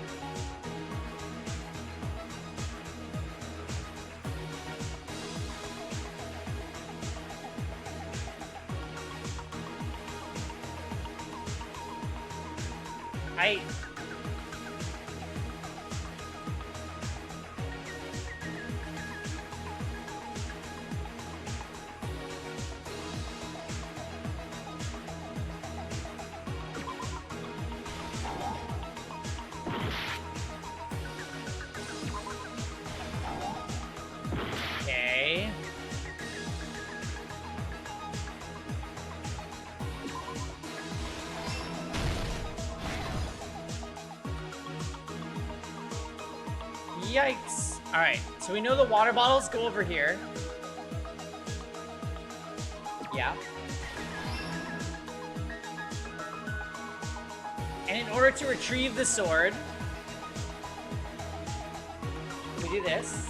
Okay. Yikes. Alright, so we know the water bottles go over here. Yeah. And in order to retrieve the sword, we do this.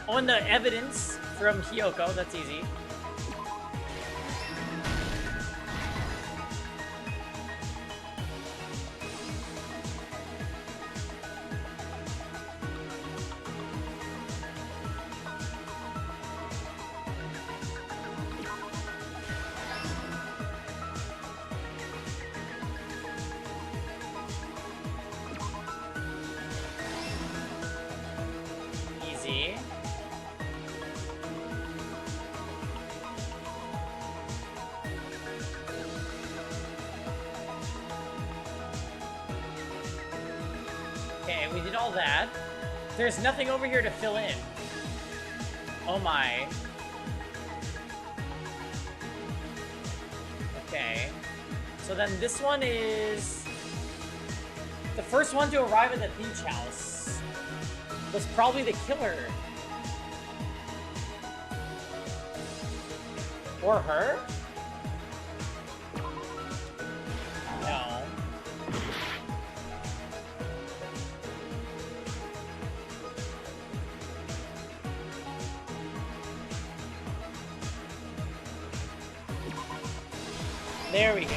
On the evidence from Hiyoko, that's easy. Easy. Okay, we did all that. There's nothing over here to fill in. Oh my. Okay. So then this one is... The first one to arrive at the beach house was probably the killer. Or her? No. There we go.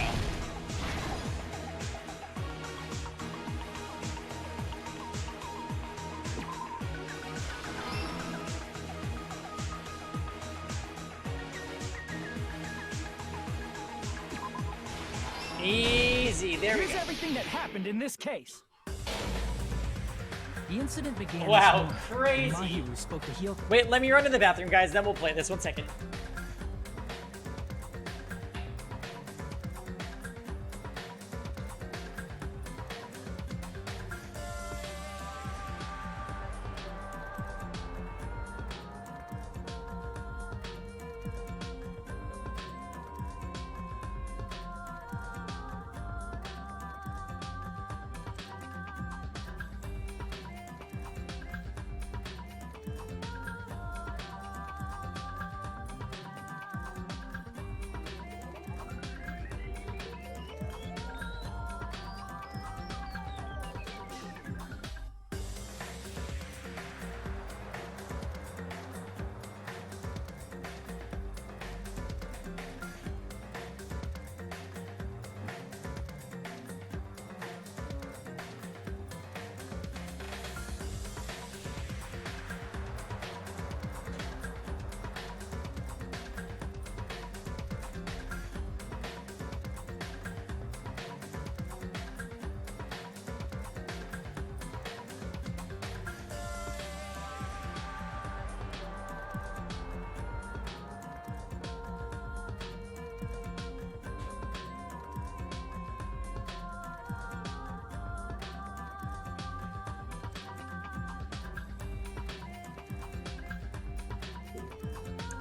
Easy, there we Here's go. everything that happened in this case. The incident began. Wow, this crazy. morning when Mahiru spoke to Hiyoko. Wait, let me run to the bathroom, guys, then we'll play this. 1 second.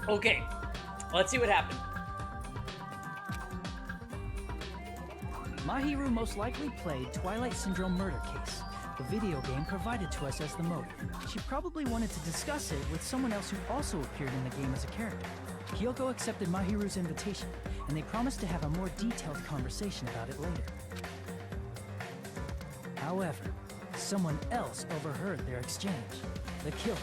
Okay, let's see what happened. Mahiru most likely played Twilight Syndrome Murder Case, the video game provided to us as the motive. She probably wanted to discuss it with someone else who also appeared in the game as a character. Hiyoko accepted Mahiru's invitation, and they promised to have a more detailed conversation about it later. However, someone else overheard their exchange. The killer.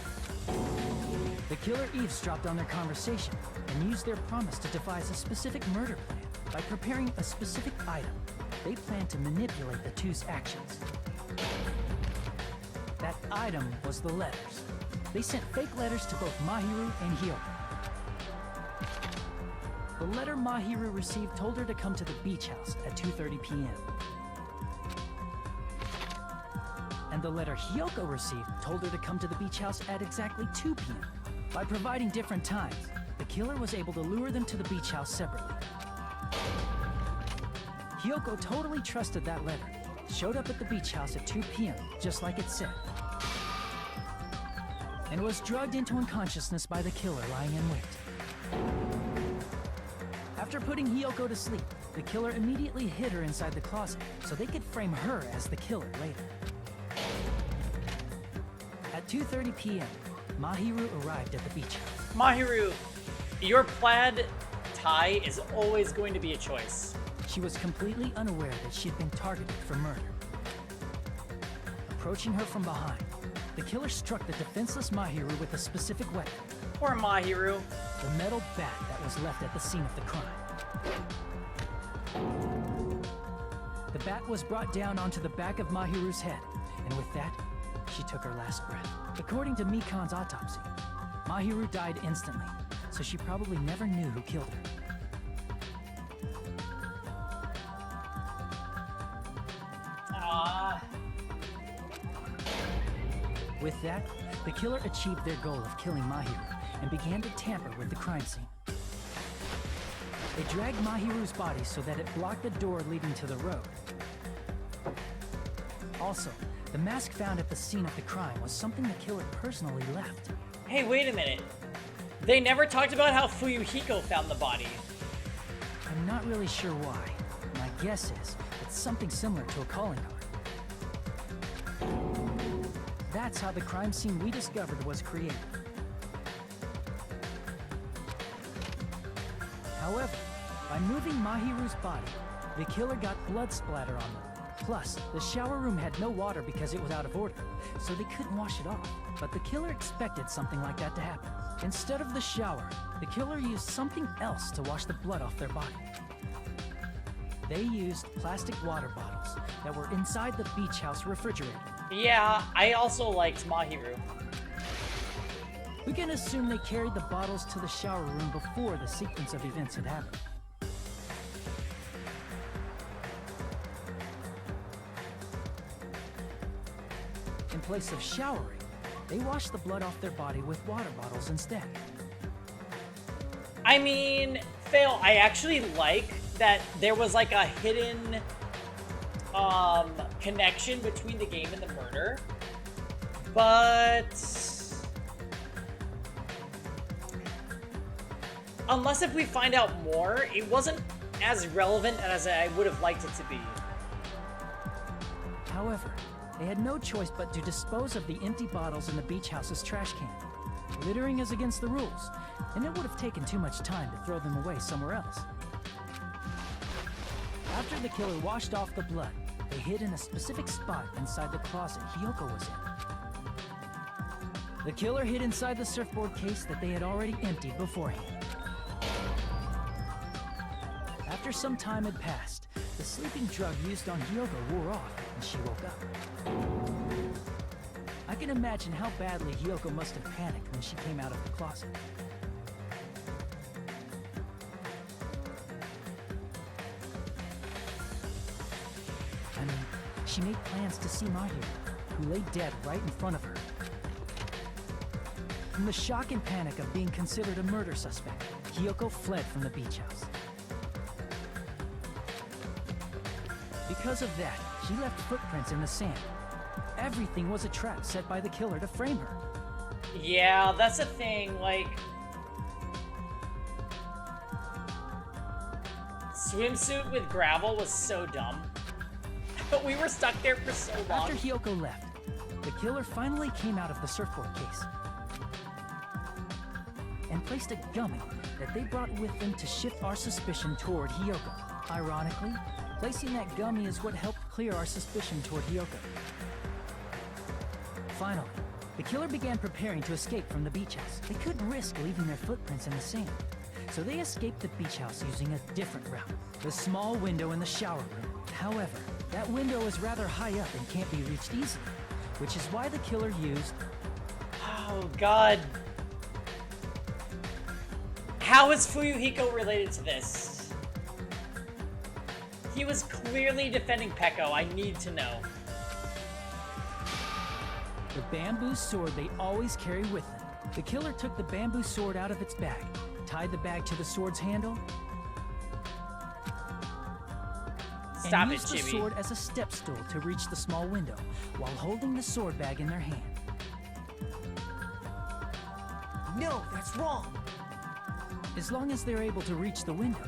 The killer eavesdropped on their conversation and used their promise to devise a specific murder plan. By preparing a specific item, they planned to manipulate the two's actions. That item was the letters. They sent fake letters to both Mahiru and Hyoko. The letter Mahiru received told her to come to the beach house at 2:30 p.m. And the letter Hyoko received told her to come to the beach house at exactly 2 p.m. By providing different times, the killer was able to lure them to the beach house separately. Hyoko totally trusted that letter, showed up at the beach house at 2 p.m., just like it said, and was drugged into unconsciousness by the killer lying in wait. After putting Hyoko to sleep, the killer immediately hid her inside the closet so they could frame her as the killer later. At 2:30 p.m., Mahiru arrived at the beach house. Mahiru, your plaid tie is always going to be a choice. She was completely unaware that she'd been targeted for murder. Approaching her from behind, the killer struck the defenseless Mahiru with a specific weapon. Poor Mahiru. The metal bat that was left at the scene of the crime. The bat was brought down onto the back of Mahiru's head, and with that, she took her last breath. According to Mikan's autopsy, Mahiru died instantly, so she probably never knew who killed her. With that, the killer achieved their goal of killing Mahiru and began to tamper with the crime scene. They dragged Mahiru's body so that it blocked the door leading to the road. Also, the mask found at the scene of the crime was something the killer personally left. Hey, wait a minute. They never talked about how Fuyuhiko found the body. I'm not really sure why. My guess is it's something similar to a calling card. That's how the crime scene we discovered was created. However, by moving Mahiru's body, the killer got blood splatter on them. Plus, the shower room had no water because it was out of order, so they couldn't wash it off. But the killer expected something like that to happen. Instead of the shower, the killer used something else to wash the blood off their body. They used plastic water bottles that were inside the beach house refrigerator. Yeah, I also liked Mahiru. We can assume they carried the bottles to the shower room before the sequence of events had happened. In place of showering, they washed the blood off their body with water bottles instead. I mean, Fail, I actually like that there was like a hidden connection between the game and the murder, but unless if we find out more, it wasn't as relevant as I would have liked it to be. However, they had no choice but to dispose of the empty bottles in the beach house's trash can. Littering is against the rules, and it would have taken too much time to throw them away somewhere else. After the killer washed off the blood, they hid in a specific spot inside the closet Hyoko was in. The killer hid inside the surfboard case that they had already emptied beforehand. After some time had passed, the sleeping drug used on Hyoko wore off and she woke up. I can imagine how badly Hyoko must have panicked when she came out of the closet. I mean, she made plans to see Mahiru, who lay dead right in front of her. In the shock and panic of being considered a murder suspect, Hyoko fled from the beach house. Because of that, she left footprints in the sand. Everything was a trap set by the killer to frame her. Yeah, that's the thing, like... Swimsuit with gravel was so dumb. But we were stuck there for so long. After Hyoko left, the killer finally came out of the surfboard case and placed a gummy that they brought with them to shift our suspicion toward Hyoko. Ironically, placing that gummy is what helped clear our suspicion toward Hyoko. Finally, the killer began preparing to escape from the beach house. They couldn't risk leaving their footprints in the sand, So they escaped the beach house using a different route, the small window in the shower room. However, that window is rather high up and can't be reached easily, which is why the killer used... Oh, God. How is Fuyuhiko related to this? He was clearly defending Peko. I need to know. The bamboo sword they always carry with them. The killer took the bamboo sword out of its bag, tied the bag to the sword's handle, and used the sword as a step stool to reach the small window while holding the sword bag in their hand. No, that's wrong. As long as they're able to reach the window,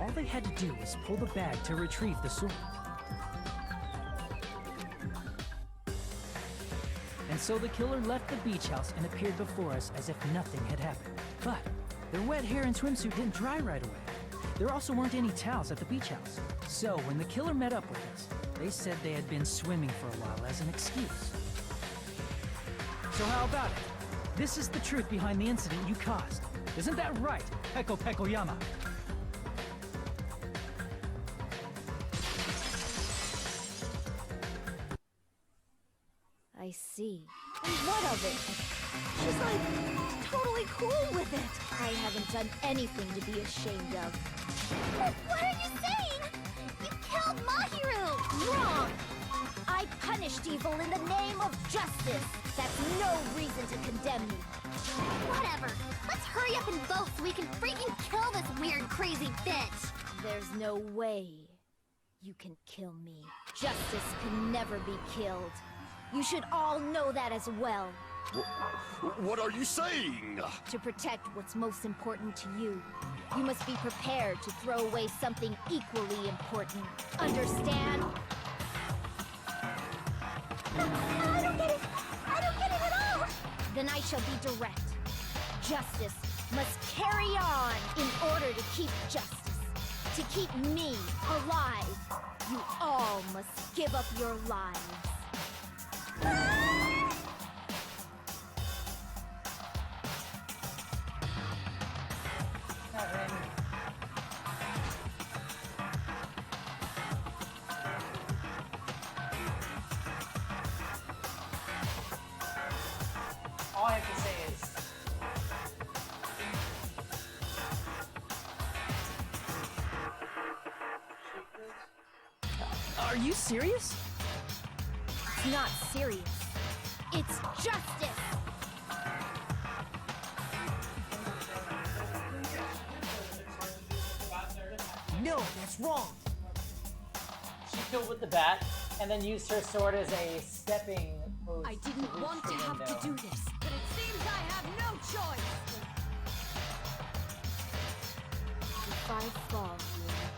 all they had to do was pull the bag to retrieve the sword. And so the killer left the beach house and appeared before us as if nothing had happened. But their wet hair and swimsuit didn't dry right away. There also weren't any towels at the beach house. So when the killer met up with us, they said they had been swimming for a while as an excuse. So how about it? This is the truth behind the incident you caused. Isn't that right, Peko Pekoyama? I see. And what of it? She's like, totally cool with it. I haven't done anything to be ashamed of. What are you saying? You killed Mahiru! Wrong! I punished evil in the name of justice. That's no reason to condemn me. Whatever. Let's hurry up and vote so we can freaking kill this weird, crazy bitch. There's no way you can kill me. Justice can never be killed. You should all know that as well. What are you saying? To protect what's most important to you, you must be prepared to throw away something equally important. Understand? I don't get it. I don't get it at all. Then I shall be direct. Justice must carry on in order to keep justice. To keep me alive, you all must give up your lives. All I have to say is... Are you serious? It's not serious. It's justice! No, that's wrong. She killed with the bat, and then used her sword as a stepping post. I didn't want to have to do this, but it seems I have no choice. If I fall here,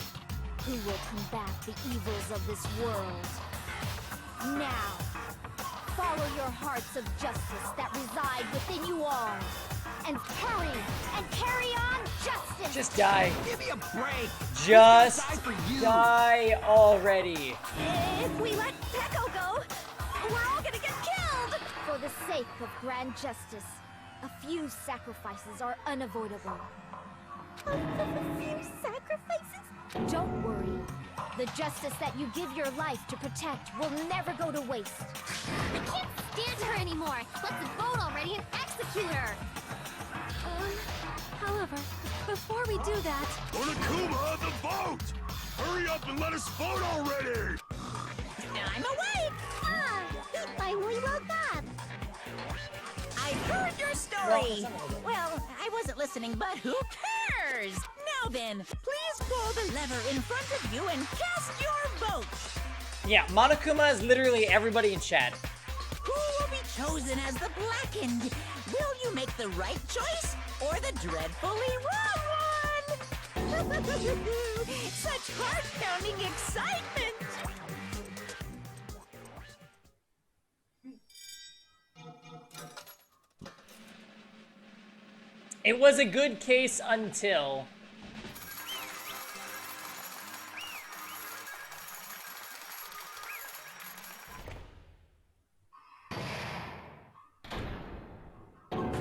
who will combat the evils of this world? Now, follow your hearts of justice that reside within you all, and carry on justice! Just die. Give me a break. Just die for you. die already. If we let Peko go, we're all gonna get killed! For the sake of grand justice, a few sacrifices are unavoidable. A few sacrifices? Don't worry. The justice that you give your life to protect will never go to waste. I can't stand her anymore. Let's vote already and execute her. However, before we do that... Onokuma, the vote! Hurry up and let us vote already! I'm awake! Ah, he finally woke up. I heard your story! Well, I wasn't listening, but who cares? Now then, please pull the lever in front of you and cast your vote! Yeah, Monokuma is literally everybody in chat. Who will be chosen as the Blackened? Will you make the right choice or the dreadfully wrong one? Such heart-pounding excitement! It was a good case until...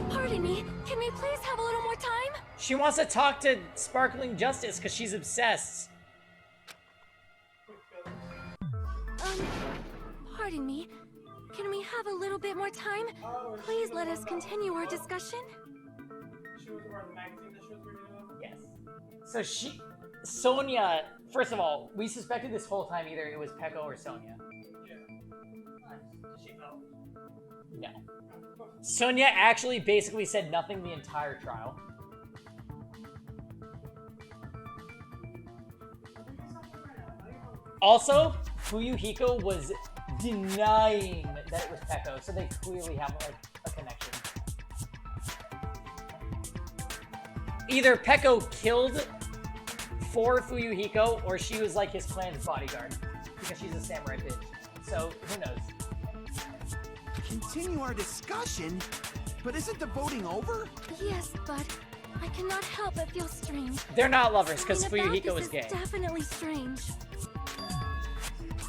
Pardon me, can we please have a little more time? She wants to talk to Sparkling Justice because she's obsessed. Pardon me. Can we have a little bit more time? Please let us continue our discussion. Yes. So Sonia, first of all, we suspected this whole time either it was Peko or Sonia. No. Sonia actually basically said nothing the entire trial. Also, Fuyuhiko was denying that it was Peko, so they clearly have like a connection. Either Peko killed for Fuyuhiko, or she was like his clan's bodyguard, because she's a samurai bitch. So, who knows? Continue our discussion? But isn't the voting over? Yes, but I cannot help but feel strange. They're not lovers, because Something about Fuyuhiko this is gay. Definitely strange.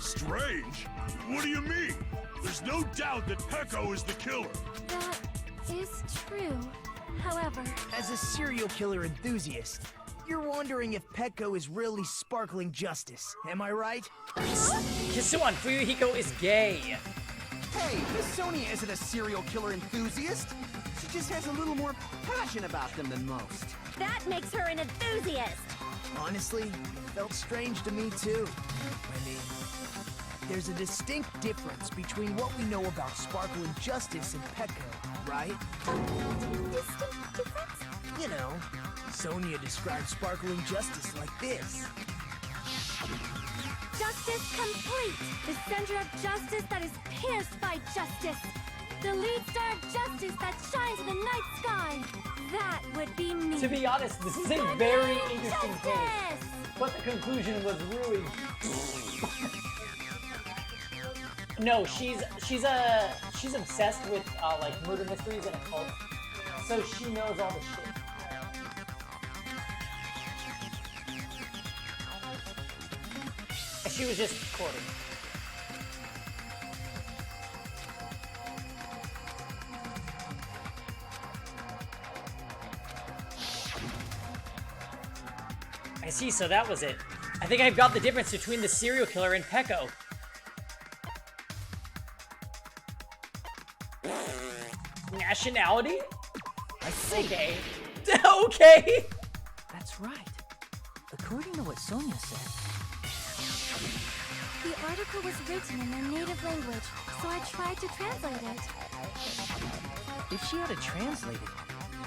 Strange? What do you mean? There's no doubt that Peko is the killer. That is true. However, As a serial killer enthusiast, you're wondering if Peko is really Sparkling Justice, am I right? Kisuan, Fuyuhiko is gay. Hey, Miss Sonia isn't a serial killer enthusiast. She just has a little more passion about them than most. That makes her an enthusiast. Honestly, felt strange to me too. I mean, there's a distinct difference between what we know about Sparkling Justice and Peko, right? distinct difference? You know, Sonia describes Sparkling Justice like this. Justice complete! The center of justice that is pierced by justice! The lead star of justice that shines in the night sky! That would be me! To be honest, this is a very interesting case. But the conclusion was really... No, she's obsessed with like murder mysteries and occult. So she knows all the shit. She was just courting. I see, so that was it. I think I've got the difference between the serial killer and Peko. Nationality? I see. Okay. Okay! That's right. According to what Sonia said, The article was written in their native language, so I tried to translate it. if she had to translate it,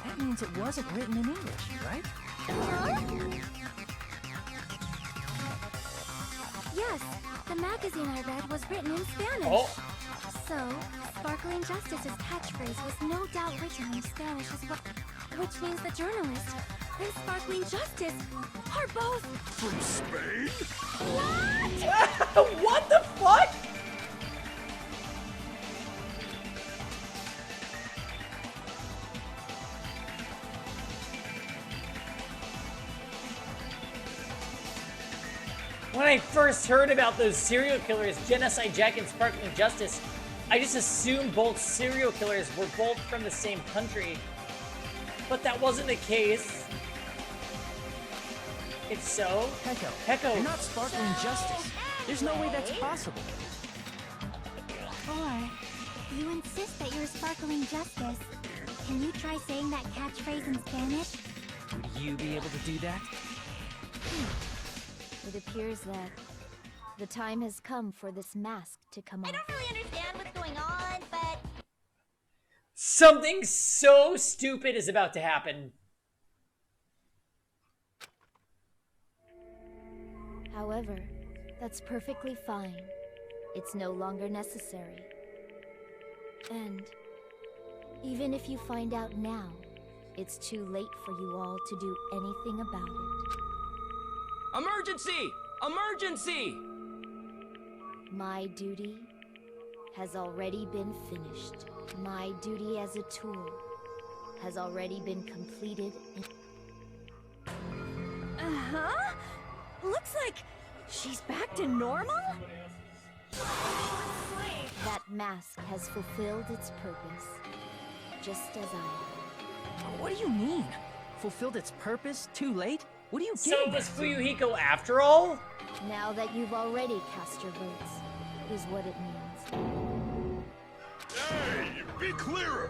that means it wasn't written in English, right? Yes, the magazine I read was written in Spanish. Oh. So, Sparkling Justice's catchphrase was no doubt written in Spanish as well, which means the journalist and Sparkling Justice are both... From Spain? What? What the fuck? When I first heard about those serial killers, Genocide Jack and Sparkling Justice, I just assumed both serial killers were both from the same country. But that wasn't the case. It's so? Peko, you're not Sparkling Justice. There's no way that's possible. Or, you insist that you're Sparkling Justice. Can you try saying that catchphrase in Spanish? Would you be able to do that? It appears that the time has come for this mask to come off. I don't really understand what's going on, but... Something so stupid is about to happen. However, that's perfectly fine. It's no longer necessary. And even if you find out now, it's too late for you all to do anything about it. Emergency! Emergency! My duty has already been finished. My duty as a tool has already been completed. Uh-huh? Looks like she's back to normal? That mask has fulfilled its purpose, just as I have. What do you mean? fulfilled its purpose too late? What are you So getting it was at? Fuyuhiko after all? Now that you've already cast your votes, is what it means. Hey, be clearer!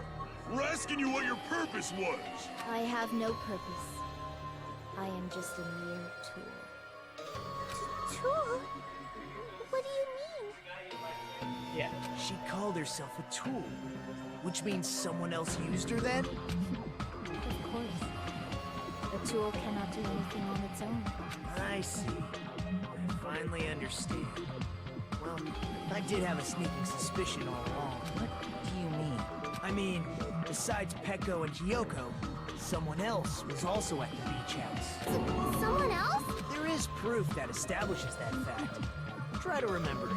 We're asking you what your purpose was. I have no purpose. I am just a mere tool. Tool? What do you mean? Yeah. She called herself a tool, which means someone else used her then? Of course. A tool cannot do anything on its own. I see. I finally understand. Well, I did have a sneaking suspicion all along. What do you mean? I mean, besides Peko and Hiyoko, someone else was also at the beach house. Someone else? There is proof that establishes that fact. Try to remember it.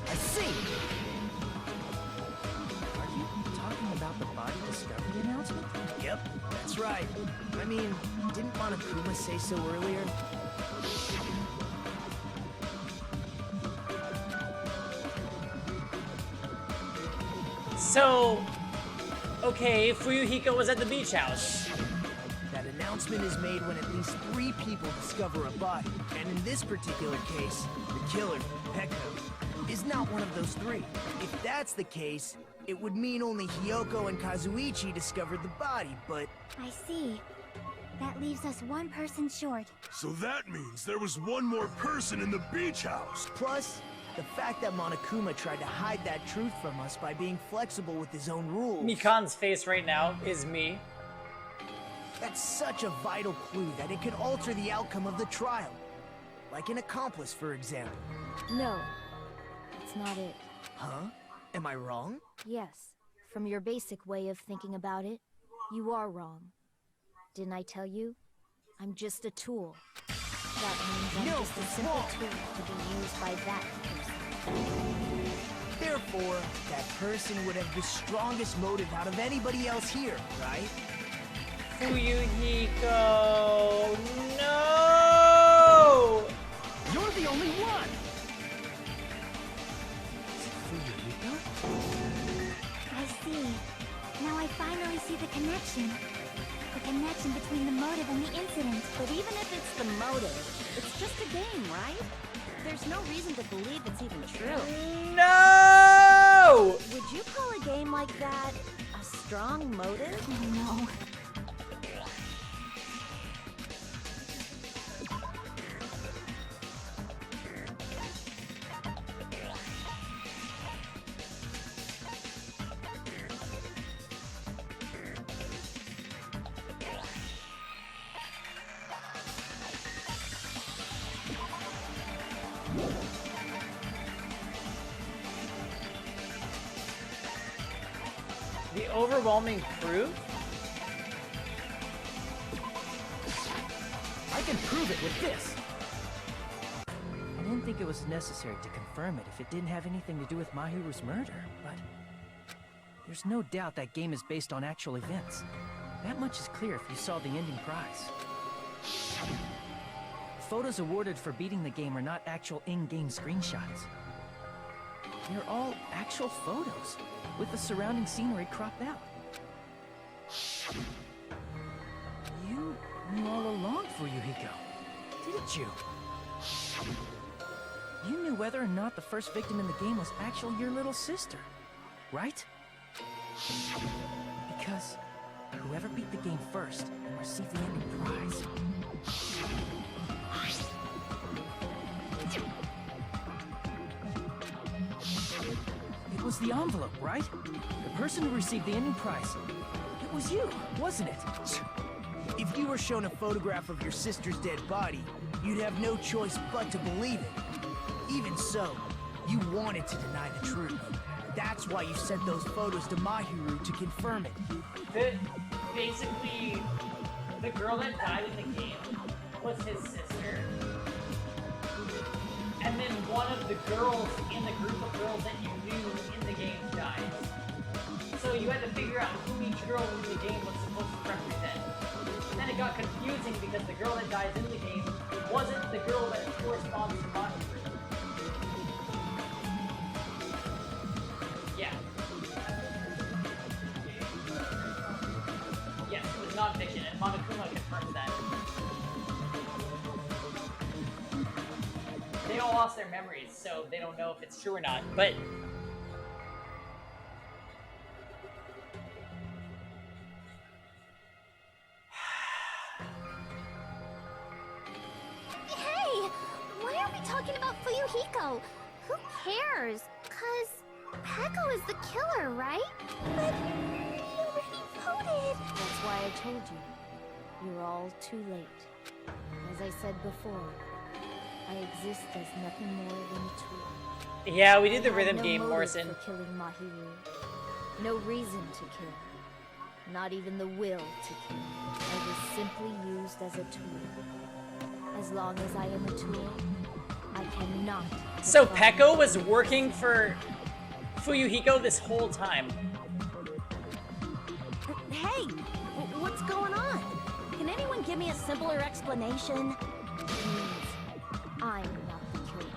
I see! Are you talking about the body discovery announcement? Yep, that's right. I mean, didn't Monokuma say so earlier? So, okay, Fuyuhiko was at the beach house. That announcement is made when at least 3 people discover a body. And in this particular case, the killer, Peko, is not one of those 3. If that's the case, it would mean only Hiyoko and Kazuichi discovered the body, but... I see. That leaves us one person short. So that means there was one more person in the beach house. Plus, the fact that Monokuma tried to hide that truth from us by being flexible with his own rules. Mikan's face right now is me. That's such a vital clue that it could alter the outcome of the trial. Like an accomplice, for example. No, that's not it. Huh? Am I wrong? Yes, from your basic way of thinking about it, you are wrong. Didn't I tell you? I'm just a tool. That means I'm just a simple tool to be used by that person. Therefore, that person would have the strongest motive out of anybody else here, right? Fuyuhiko, no! You're the only one! I see. Now I finally see the connection. The connection between the motive and the incident. But even if it's the motive, it's just a game, right? There's no reason to believe it's even true. No! Would you call a game like that a strong motive? No. The overwhelming proof? I can prove it with this! I didn't think it was necessary to confirm it if it didn't have anything to do with Mahiru's murder, but... there's no doubt that game is based on actual events. That much is clear if you saw the ending prize. Photos awarded for beating the game are not actual in-game screenshots. They're all actual photos, with the surrounding scenery cropped out. You knew all along, Fuyuhiko, didn't you? You knew whether or not the first victim in the game was actually your little sister, right? Because whoever beat the game first received the ending prize. It was the envelope, right? The person who received the ending prize. It was you, wasn't it? If you were shown a photograph of your sister's dead body, you'd have no choice but to believe it. Even so, you wanted to deny the truth. That's why you sent those photos to Mahiru to confirm it. Basically, the girl that died in the game was his sister. And then one of the girls in the group of girls that you knew in the game died. So you had to figure out who each girl in the game was supposed to represent. And then it got confusing because the girl that dies in the game wasn't the girl that corresponds to Mahiru. non-fiction, and Monokuma confirms that. They all lost their memories, so they don't know if it's true or not, but... Hey! Why are we talking about Fuyuhiko? Who cares? 'Cause Peko is the killer, right? But he already voted! That's why I told you. You're all too late. As I said before, I exist as nothing more than a tool. Yeah, we did the I had rhythm no game, motive Morrison. for killing Mahiru. No reason to kill. Not even the will to kill. I was simply used as a tool. As long as I am a tool, I cannot. So define Peko was working for Fuyuhiko this whole time. Hey, what's going on? Can anyone give me a simpler explanation? Please, I'm not the killer.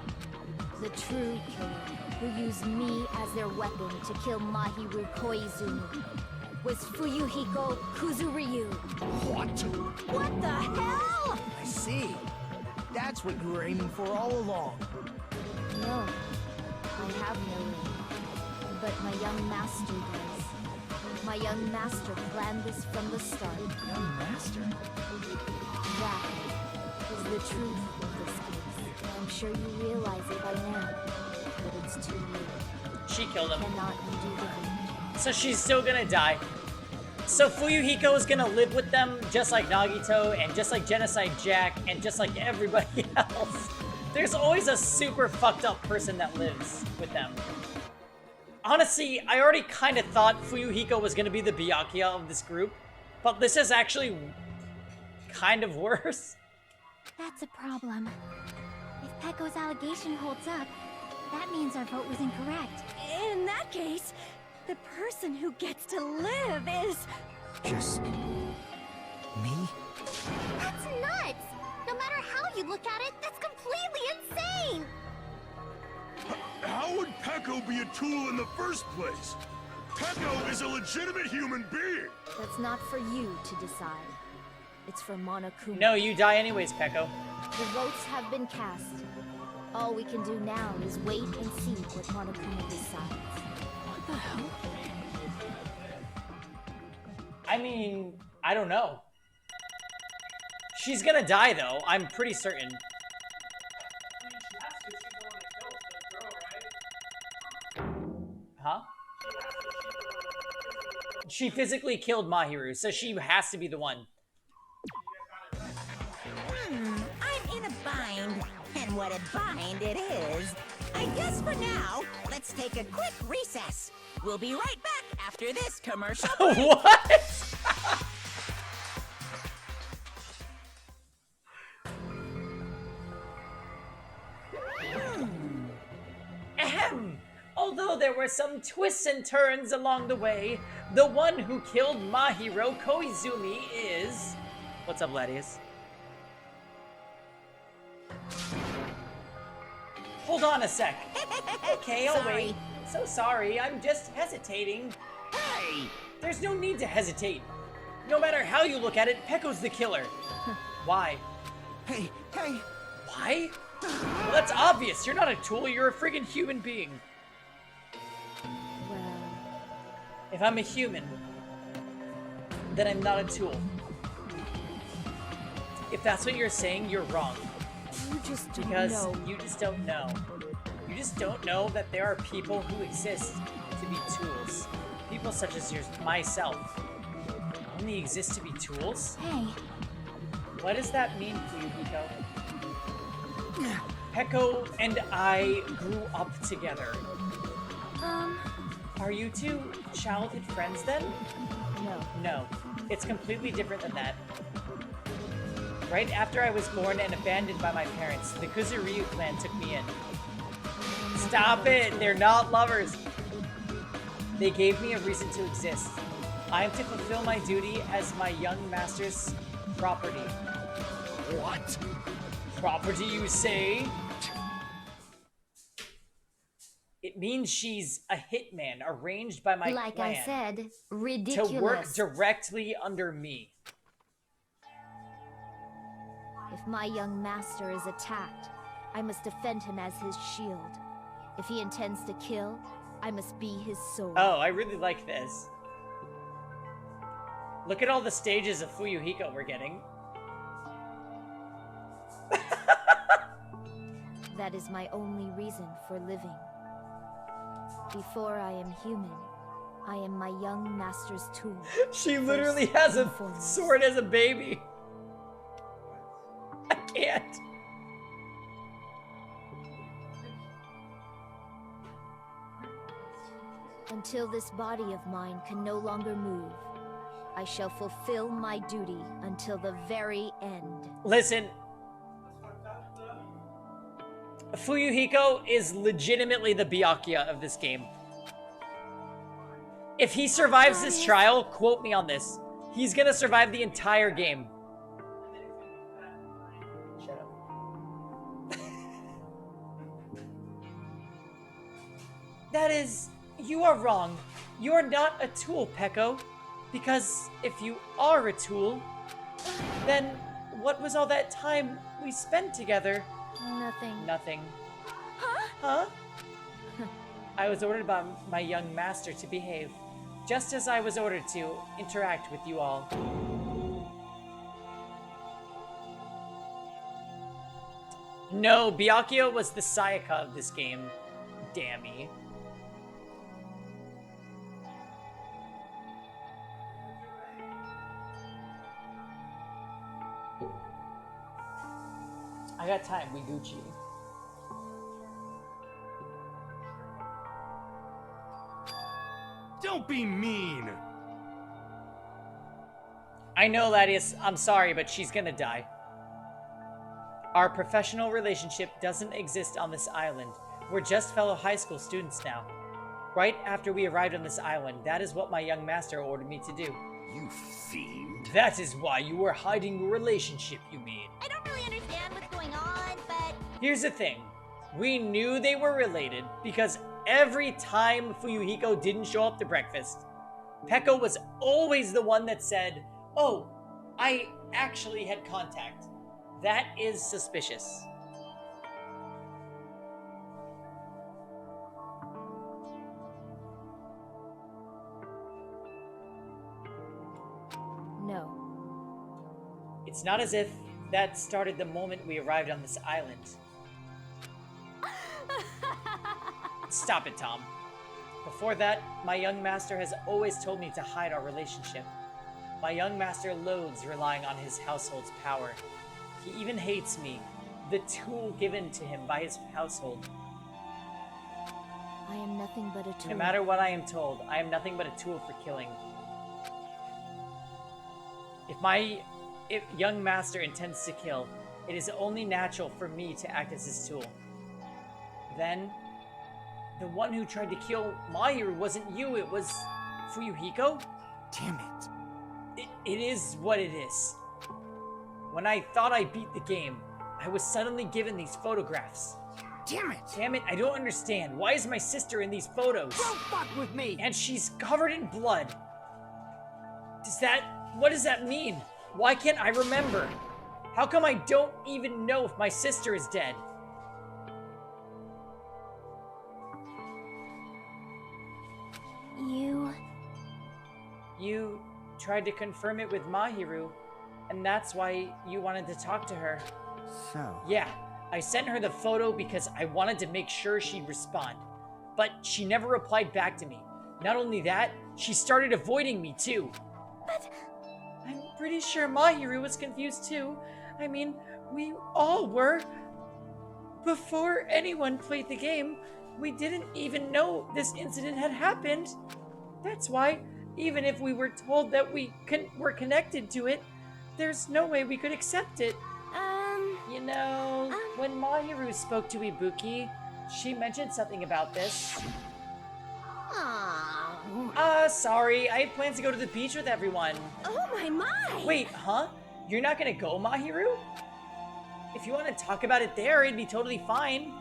The true killer, who used me as their weapon to kill Mahiru Koizumi, was Fuyuhiko Kuzuryu. What? What the hell? I see. That's what you were aiming for all along. No, I have no aim. But my young master does. My young master planned this from the start. Young master? That is the truth of this case. I'm sure you realize it by now, but it's too late. She killed him. Cannot undo the deed. So she's still gonna die. So Fuyuhiko is gonna live with them just like Nagito and just like Genocide Jack and just like everybody else. There's always a super fucked up person that lives with them. Honestly, I already kind of thought Fuyuhiko was gonna be the Byakuya of this group, but this is actually kind of worse. That's a problem. If Peko's allegation holds up, that means our vote was incorrect. In that case, the person who gets to live is... Just... me? That's nuts! No matter how you look at it, that's completely insane! How would Peko be a tool in the first place? Peko is a legitimate human being! That's not for you to decide. It's for Monokuma. No, you die anyways, Peko. The votes have been cast. All we can do now is wait and see what Monokuma decides. What the hell? I mean, I don't know. She's gonna die though, I'm pretty certain. Huh? She physically killed Mahiru, so she has to be the one. I'm in a bind, and what a bind it is. I guess for now, let's take a quick recess. We'll be right back after this commercial break. What? Ahem. Although there were some twists and turns along the way, the one who killed Mahiro Koizumi is... What's up, Ladius? Hold on a sec. Okay, I'll wait. So sorry, I'm just hesitating. Hey! There's no need to hesitate. No matter how you look at it, Peko's the killer. Why? Hey! Why? Well, that's obvious. You're not a tool, you're a friggin' human being. Well... If I'm a human, then I'm not a tool. If that's what you're saying, you're wrong. You just don't Because know. you just don't know. You just don't know that there are people who exist to be tools. People such as myself. Only exist to be tools? Hey. What does that mean for you, Hiko? Peko and I grew up together. Are you two childhood friends then? No. No. It's completely different than that. Right after I was born and abandoned by my parents, the Kuzuryu clan took me in. Stop it! They're not lovers! They gave me a reason to exist. I am to fulfill my duty as my young master's property. What? Property, you say? means she's a hitman arranged by my Like clan I said, to ridiculous. work directly under me. If my young master is attacked, I must defend him as his shield. If he intends to kill, I must be his sword. Oh, I really like this. Look at all the stages of Fuyuhiko we're getting. That is my only reason for living. Before I am human, I am my young master's tool. She literally has a sword as a baby. I can't. Until this body of mine can no longer move, I shall fulfill my duty until the very end. Listen. Fuyuhiko is legitimately the Byakuya of this game. If he survives this trial, quote me on this, he's gonna survive the entire game. Shut up. That is... You are wrong. You are not a tool, Peko. Because if you are a tool, then what was all that time we spent together? Nothing. Nothing. Huh? I was ordered by my young master to behave, just as I was ordered to interact with you all. No, Byakuya was the Sayaka of this game. Dammy. I got time, we Gucci. Don't be mean! I know, Ladius, I'm sorry, but she's gonna die. Our professional relationship doesn't exist on this island. We're just fellow high school students now. Right after we arrived on this island, that is what my young master ordered me to do. You fiend. That is why you were hiding your relationship, you mean? I don't really understand what's going on, but... Here's the thing. We knew they were related because every time Fuyuhiko didn't show up to breakfast, Peko was always the one that said, "Oh, I actually had contact." That is suspicious. No. It's not as if that started the moment we arrived on this island. Stop it, Tom. Before that, my young master has always told me to hide our relationship. My young master loathes relying on his household's power. He even hates me, the tool given to him by his household. I am nothing but a tool. No matter what I am told, I am nothing but a tool for killing. If my young master intends to kill, it is only natural for me to act as his tool. Then, the one who tried to kill Mahiru wasn't you, it was Fuyuhiko? Damn it. It is what it is. When I thought I beat the game, I was suddenly given these photographs. Damn it! Damn it, I don't understand. Why is my sister in these photos? Don't fuck with me! And she's covered in blood. What does that mean? Why can't I remember? How come I don't even know if my sister is dead? You tried to confirm it with Mahiru, and that's why you wanted to talk to her. So? Yeah, I sent her the photo because I wanted to make sure she'd respond. But she never replied back to me. Not only that, she started avoiding me too. But... I'm pretty sure Mahiru was confused too. I mean, we all were. Before anyone played the game, we didn't even know this incident had happened. That's why, even if we were told that we were connected to it, there's no way we could accept it. You know, when Mahiru spoke to Ibuki, she mentioned something about this. Sorry, I had plans to go to the beach with everyone. Oh my! Wait, huh? You're not gonna go, Mahiru? If you want to talk about it there, it'd be totally fine.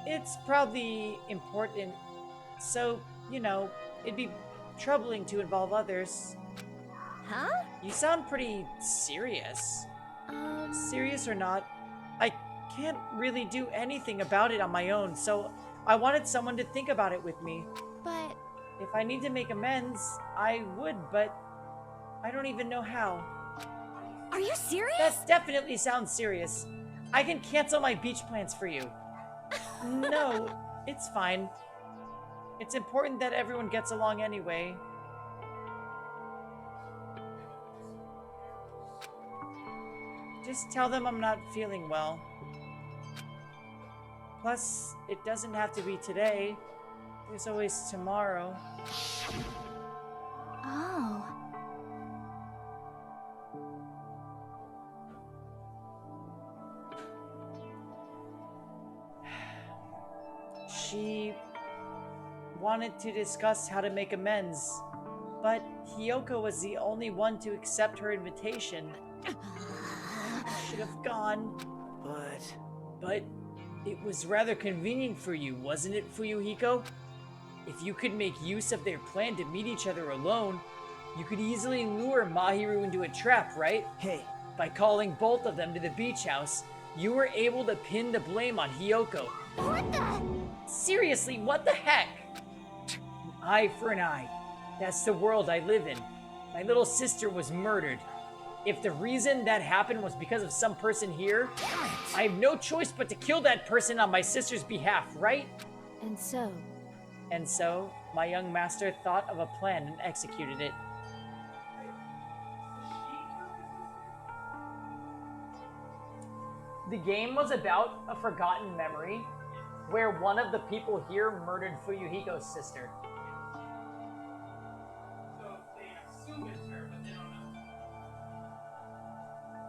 it's probably important. So, you know, it'd be troubling to involve others. Huh? You sound pretty serious. Serious or not, I can't really do anything about it on my own, so I wanted someone to think about it with me. But... If I need to make amends, I would, but I don't even know how. Are you serious? That definitely sounds serious. I can cancel my beach plans for you. No, it's fine. It's important that everyone gets along anyway. Just tell them I'm not feeling well. Plus, it doesn't have to be today. There's always tomorrow. Oh. She wanted to discuss how to make amends, but Hiyoko was the only one to accept her invitation. I should have gone. But it was rather convenient for you, wasn't it, Fuyuhiko? If you could make use of their plan to meet each other alone, you could easily lure Mahiru into a trap, right? Hey. By calling both of them to the beach house, you were able to pin the blame on Hiyoko. What the? Seriously, what the heck? An eye for an eye. That's the world I live in. My little sister was murdered. If the reason that happened was because of some person here, I have no choice but to kill that person on my sister's behalf, right? And so? And so, my young master thought of a plan and executed it. The game was about a forgotten memory where one of the people here murdered Fuyuhiko's sister. So they assume it's her, but they don't know.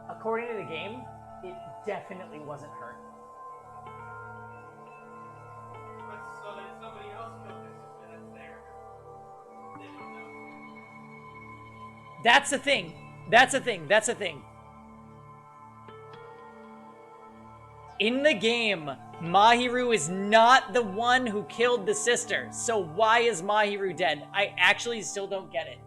According to the game, it definitely wasn't her. So then somebody else killed their sister that's there. They don't know. That's the thing. That's the thing. That's the thing. In the game, Mahiru is not the one who killed the sister. So why is Mahiru dead? I actually still don't get it.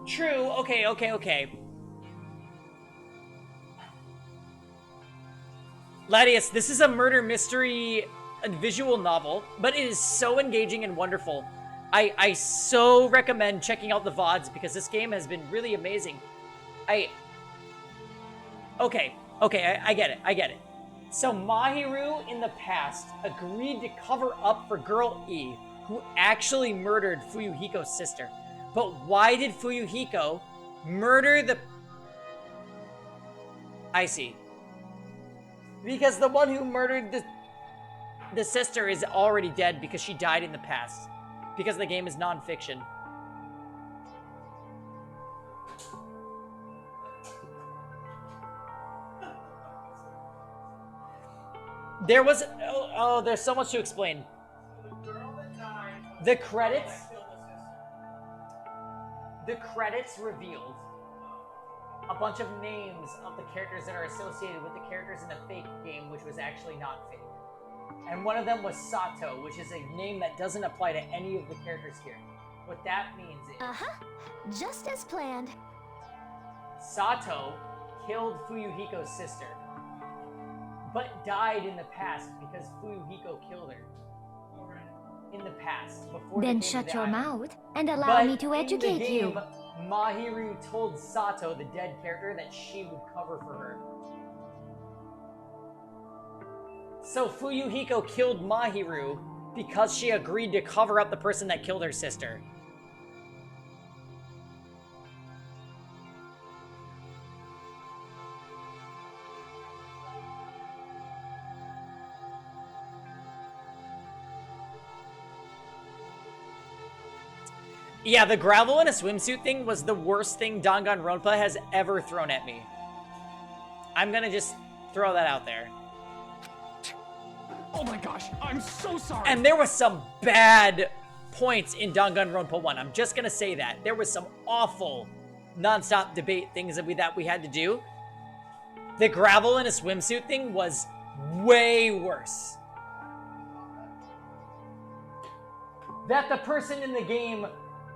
True. Okay. Ladius, this is a murder mystery visual novel, but it is so engaging and wonderful. I so recommend checking out the VODs because this game has been really amazing. Okay, I get it. So Mahiru in the past agreed to cover up for Girl E, who actually murdered Fuyuhiko's sister. But why did Fuyuhiko murder the... I see. Because the one who murdered the sister is already dead because she died in the past. Because the game is non-fiction. There was... Oh, there's so much to explain. The credits revealed a bunch of names of the characters that are associated with the characters in the fake game, which was actually not fake. And one of them was Sato, which is a name that doesn't apply to any of the characters here. What that means is... Just as planned. Sato killed Fuyuhiko's sister, but died in the past because Fuyuhiko killed her. In the past, before Then shut your mouth and allow me to educate you. Mahiru told Sato, the dead character, that she would cover for her. So Fuyuhiko killed Mahiru because she agreed to cover up the person that killed her sister. Yeah, the gravel in a swimsuit thing was the worst thing Danganronpa has ever thrown at me. I'm gonna just throw that out there. Oh my gosh, I'm so sorry. And there was some bad points in Danganronpa 1. I'm just gonna say that. There was some awful non-stop debate things that we had to do. The gravel in a swimsuit thing was way worse. That the person in the game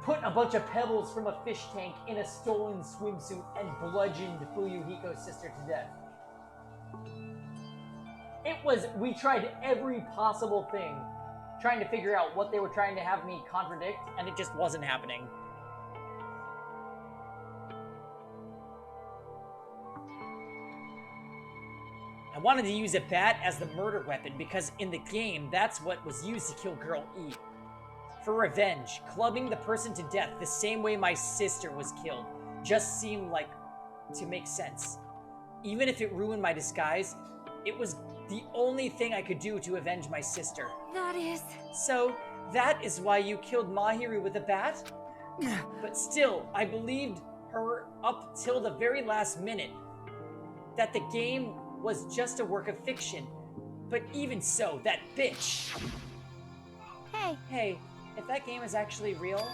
put a bunch of pebbles from a fish tank in a stolen swimsuit and bludgeoned Fuyuhiko's sister to death. We tried every possible thing trying to figure out what they were trying to have me contradict, and it just wasn't happening. I wanted to use a bat as the murder weapon because in the game, that's what was used to kill Girl E. For revenge, clubbing the person to death the same way my sister was killed just seemed like to make sense. Even if it ruined my disguise, it was the only thing I could do to avenge my sister. That is... So, that is why you killed Mahiru with a bat? But still, I believed her up till the very last minute that the game was just a work of fiction. But even so, that bitch... Hey, if that game is actually real,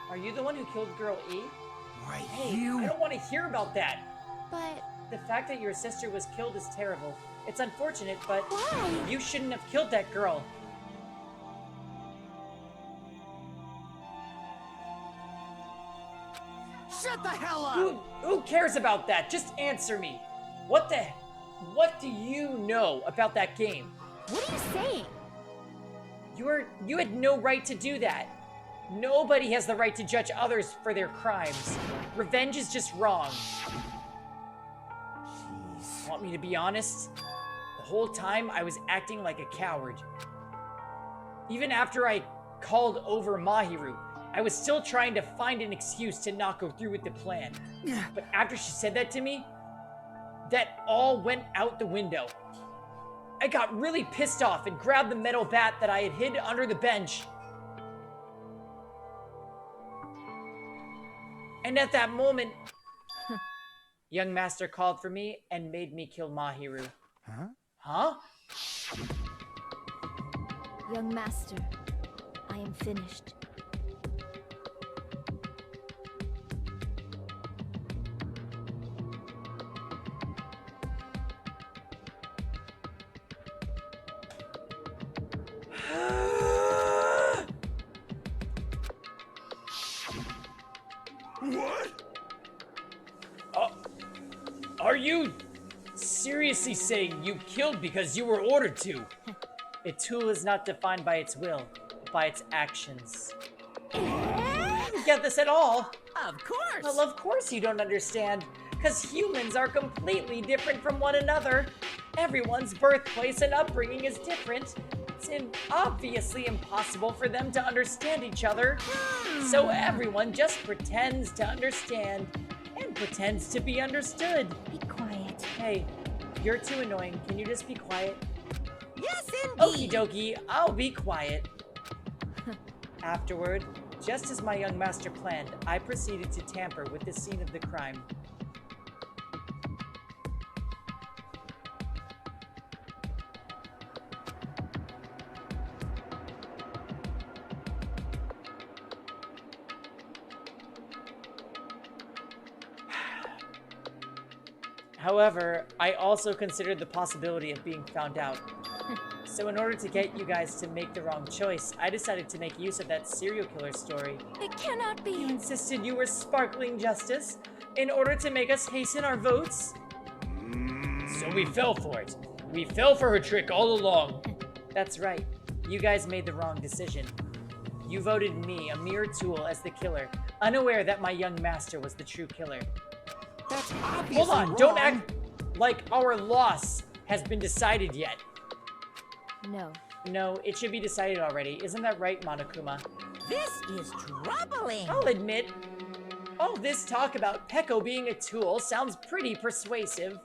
are you the one who killed Girl E? Right, hey, I don't want to hear about that. But... The fact that your sister was killed is terrible. It's unfortunate, but... Why? You shouldn't have killed that girl. Shut the hell up! Who cares about that? Just answer me. What do you know about that game? What are you saying? You had no right to do that. Nobody has the right to judge others for their crimes. Revenge is just wrong. Jeez. Want me to be honest? The whole time I was acting like a coward. Even after I called over Mahiru, I was still trying to find an excuse to not go through with the plan. But after she said that to me, that all went out the window. I got really pissed off and grabbed the metal bat that I had hid under the bench. And at that moment, young master called for me and made me kill Mahiru. Huh? Young master, I am finished. What? Are you seriously saying you killed because you were ordered to? A tool is not defined by its will, but by its actions. You don't get this at all? Of course! Well, of course you don't understand, because humans are completely different from one another. Everyone's birthplace and upbringing is different. It's obviously impossible for them to understand each other. So everyone just pretends to understand and pretends to be understood. Be quiet. Hey, you're too annoying. Can you just be quiet? Yes, Okie indeed! dokie, I'll be quiet. Afterward, just as my young master planned, I proceeded to tamper with the scene of the crime. However, I also considered the possibility of being found out. So in order to get you guys to make the wrong choice, I decided to make use of that serial killer story. It cannot be. You insisted you were sparkling justice in order to make us hasten our votes? So we fell for it. We fell for her trick all along. That's right. You guys made the wrong decision. You voted me, a mere tool, as the killer, unaware that my young master was the true killer. That's obviously Hold on, wrong. don't act like our loss has been decided yet. No. No, it should be decided already. Isn't that right, Monokuma? This is troubling! I'll admit, all this talk about Peko being a tool sounds pretty persuasive.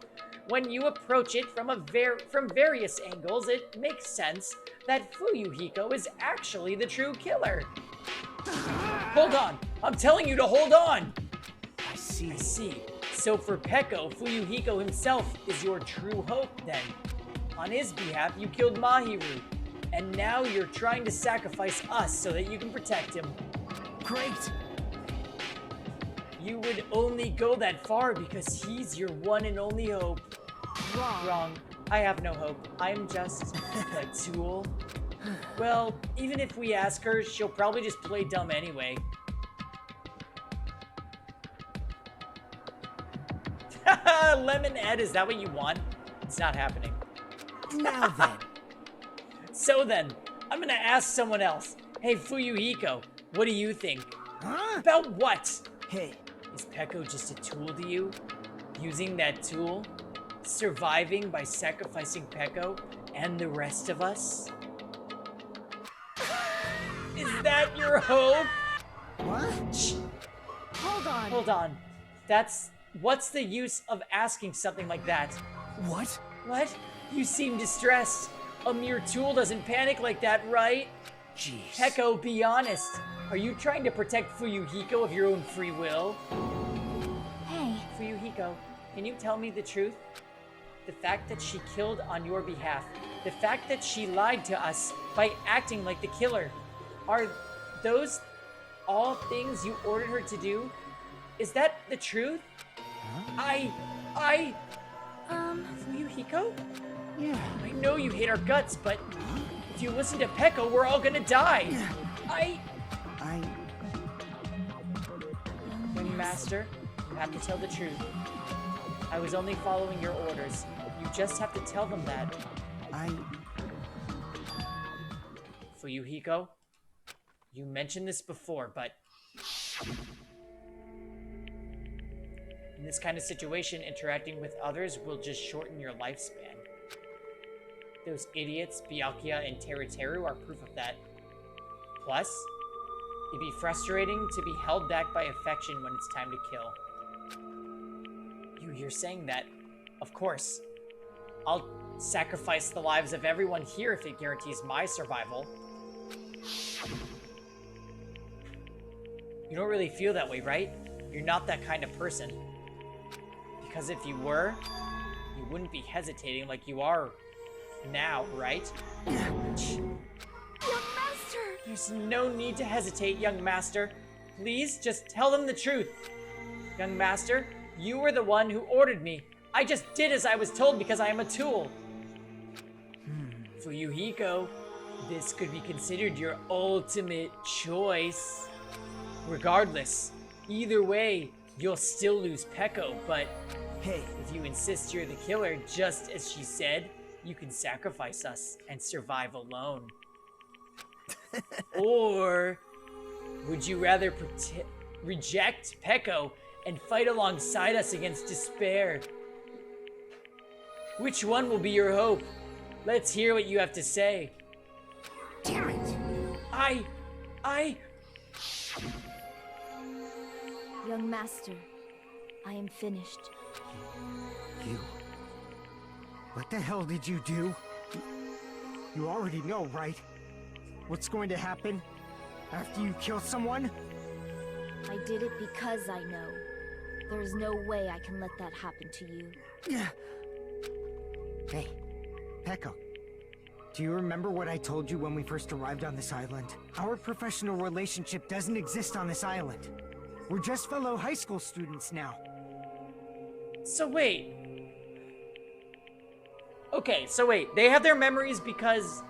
When you approach it from various angles, it makes sense that Fuyuhiko is actually the true killer. Hold on! I'm telling you to hold on! I see. I see. So for Peko, Fuyuhiko himself is your true hope, then. On his behalf, you killed Mahiru. And now you're trying to sacrifice us so that you can protect him. Great! You would only go that far because he's your one and only hope. Wrong. I have no hope. I'm just a tool. Well, even if we ask her, she'll probably just play dumb anyway. Lemon Ed, is that what you want? It's not happening. Now then. So then, I'm gonna ask someone else. Hey, Fuyuhiko, what do you think? Huh? About what? Hey. Is Peko just a tool to you? Using that tool? Surviving by sacrificing Peko and the rest of us? Is that your hope? What? Shh. Hold on. Hold on. What's the use of asking something like that? What? What? You seem distressed. A mere tool doesn't panic like that, right? Jeez. Peko, be honest. Are you trying to protect Fuyuhiko of your own free will? Hey. Fuyuhiko, can you tell me the truth? The fact that she killed on your behalf, the fact that she lied to us by acting like the killer, are those all things you ordered her to do? Is that the truth? Huh? Fuyuhiko? Yeah. I know you hate our guts, but if you listen to Peko, we're all gonna die. Young Master, you have to tell the truth. I was only following your orders. You just have to tell them that. Fuyuhiko, you mentioned this before, but in this kind of situation, interacting with others will just shorten your lifespan. Those idiots, Byakuya and Teruteru, are proof of that. Plus, it'd be frustrating to be held back by affection when it's time to kill. You're saying that. Of course. I'll sacrifice the lives of everyone here if it guarantees my survival. You don't really feel that way, right? You're not that kind of person. Because if you were, you wouldn't be hesitating like you are now, right? Young Master! There's no need to hesitate, young Master. Please, just tell them the truth. Young Master, you were the one who ordered me. I just did as I was told because I am a tool. Fuyuhiko, this could be considered your ultimate choice. Regardless, either way, you'll still lose Peko, but hey, if you insist you're the killer, just as she said, you can sacrifice us and survive alone. Or would you rather reject Peko and fight alongside us against despair? Which one will be your hope? Let's hear what you have to say. Damn it! Young Master, I am finished. You? What the hell did you do? You already know, right? What's going to happen after you kill someone? I did it because I know. There is no way I can let that happen to you. Hey, Peko. Do you remember what I told you when we first arrived on this island? Our professional relationship doesn't exist on this island. We're just fellow high school students now. So wait. Okay, so wait. They have their memories because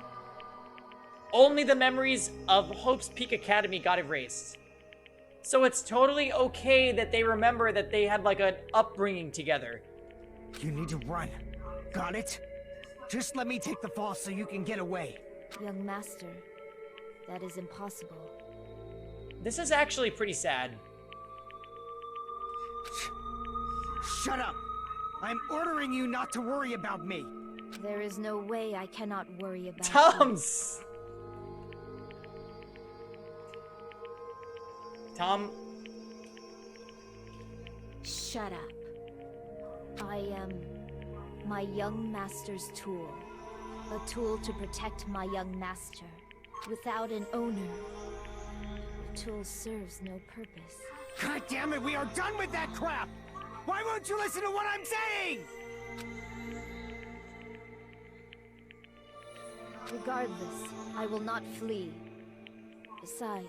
only the memories of Hope's Peak Academy got erased. So it's totally okay that they remember that they had like an upbringing together. You need to run. Got it? Just let me take the fall so you can get away. Young Master, that is impossible. This is actually pretty sad. Shut up! I'm ordering you not to worry about me. There is no way I cannot worry about Tom's. Tom. Shut up. I am my young master's tool. A tool to protect my young master. Without an owner, the tool serves no purpose. God damn it, we are done with that crap! Why won't you listen to what I'm saying? Regardless, I will not flee. Besides,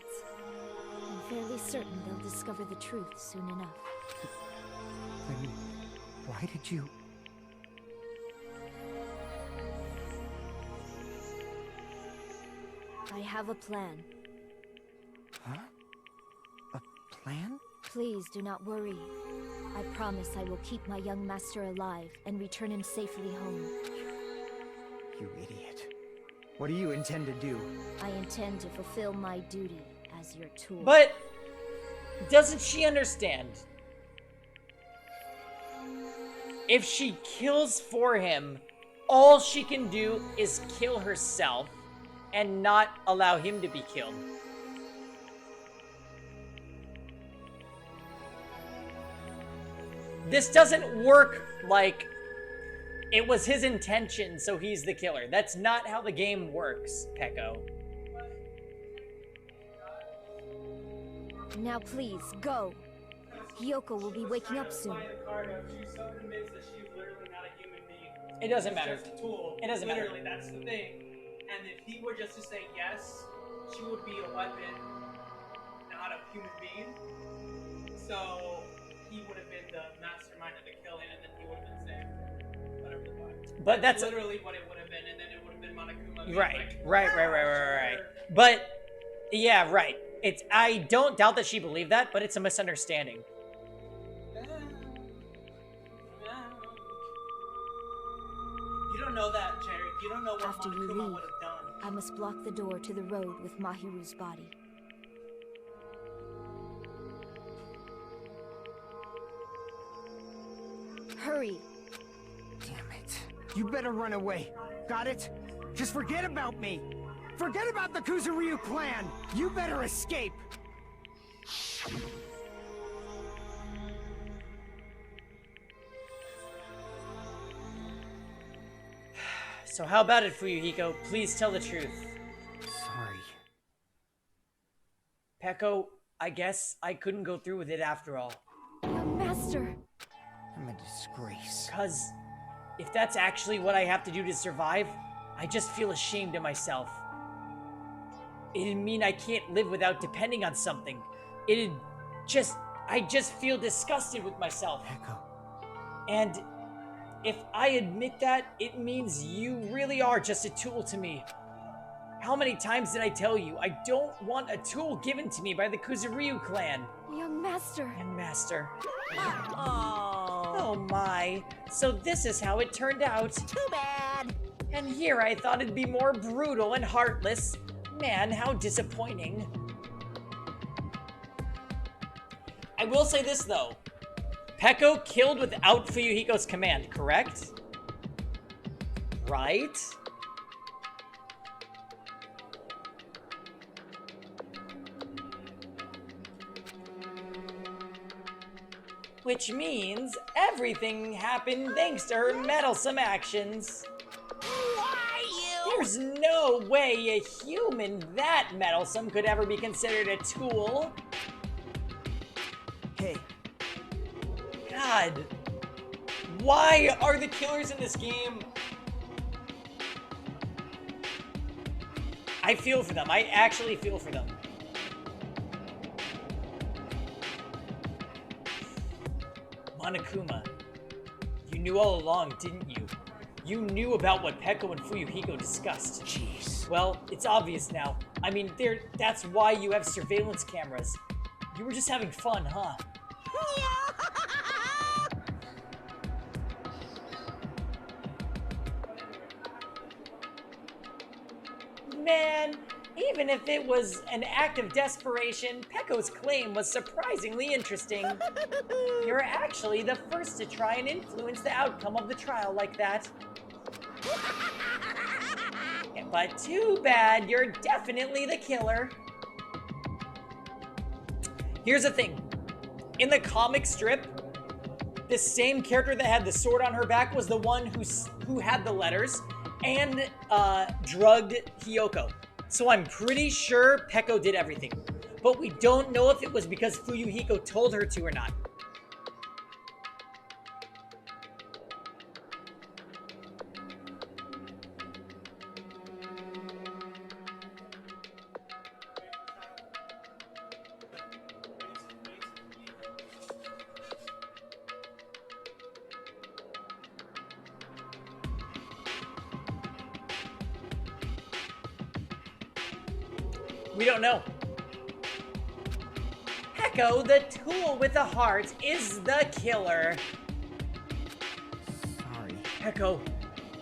I'm fairly certain they'll discover the truth soon enough. Then why did you... I have a plan. Huh? A plan? Please do not worry. I promise I will keep my young master alive and return him safely home. You idiot. What do you intend to do? I intend to fulfill my duty as your tool. But doesn't she understand? If she kills for him, all she can do is kill herself and not allow him to be killed. This doesn't work like it was his intention, so he's the killer. That's not how the game works, Peko. Now please, go. Hiyoko will be waking up soon. It doesn't matter. Just a tool. It doesn't matter. Literally, that's the thing. And if he were just to say yes, she would be a weapon, not a human being. So he would have been the mastermind of the killing, and then he would have been saved. Whatever the fuck. But that's literally what it would have been, and then it would have been Monokuma. being right, like, right. But yeah, right. It's I don't doubt that she believed that, but it's a misunderstanding. You don't know that, Jerry. You don't know what After you Monokuma leave, would have done. I must block the door to the road with Mahiru's body. Hurry! Damn it. You better run away. Got it? Just forget about me. Forget about the Kuzuryu clan. You better escape. So how about it, Fuyuhiko? Please tell the truth. Sorry. Peko, I guess I couldn't go through with it after all. Young master! I'm a disgrace. 'Cause if that's actually what I have to do to survive, I just feel ashamed of myself. It'd mean I can't live without depending on something. I just feel disgusted with myself. Echo. And if I admit that, it means you really are just a tool to me. How many times did I tell you I don't want a tool given to me by the Kuzuryu clan? Young master. Young master. Oh. Oh my. So this is how it turned out. Too bad. And here I thought it'd be more brutal and heartless. Man, how disappointing. I will say this though. Peko killed without Fuyuhiko's command, correct? Right? Which means everything happened thanks to her meddlesome actions. Why you? There's no way a human that meddlesome could ever be considered a tool. Hey. God. Why are the killers in this game? I feel for them. I actually feel for them. Monokuma, you knew all along, didn't you? You knew about what Peko and Fuyuhiko discussed. Jeez. Well, it's obvious now. I mean, that's why you have surveillance cameras. You were just having fun, huh? Man, even if it was an act of desperation, Peko's claim was surprisingly interesting. You're actually the first to try and influence the outcome of the trial like that. But too bad, you're definitely the killer. Here's the thing. In the comic strip, the same character that had the sword on her back was the one who had the letters and drugged Hiyoko. So I'm pretty sure Peko did everything. But we don't know if it was because Fuyuhiko told her to or not. We don't know. Peko, the tool with the heart, is the killer. Sorry. Peko,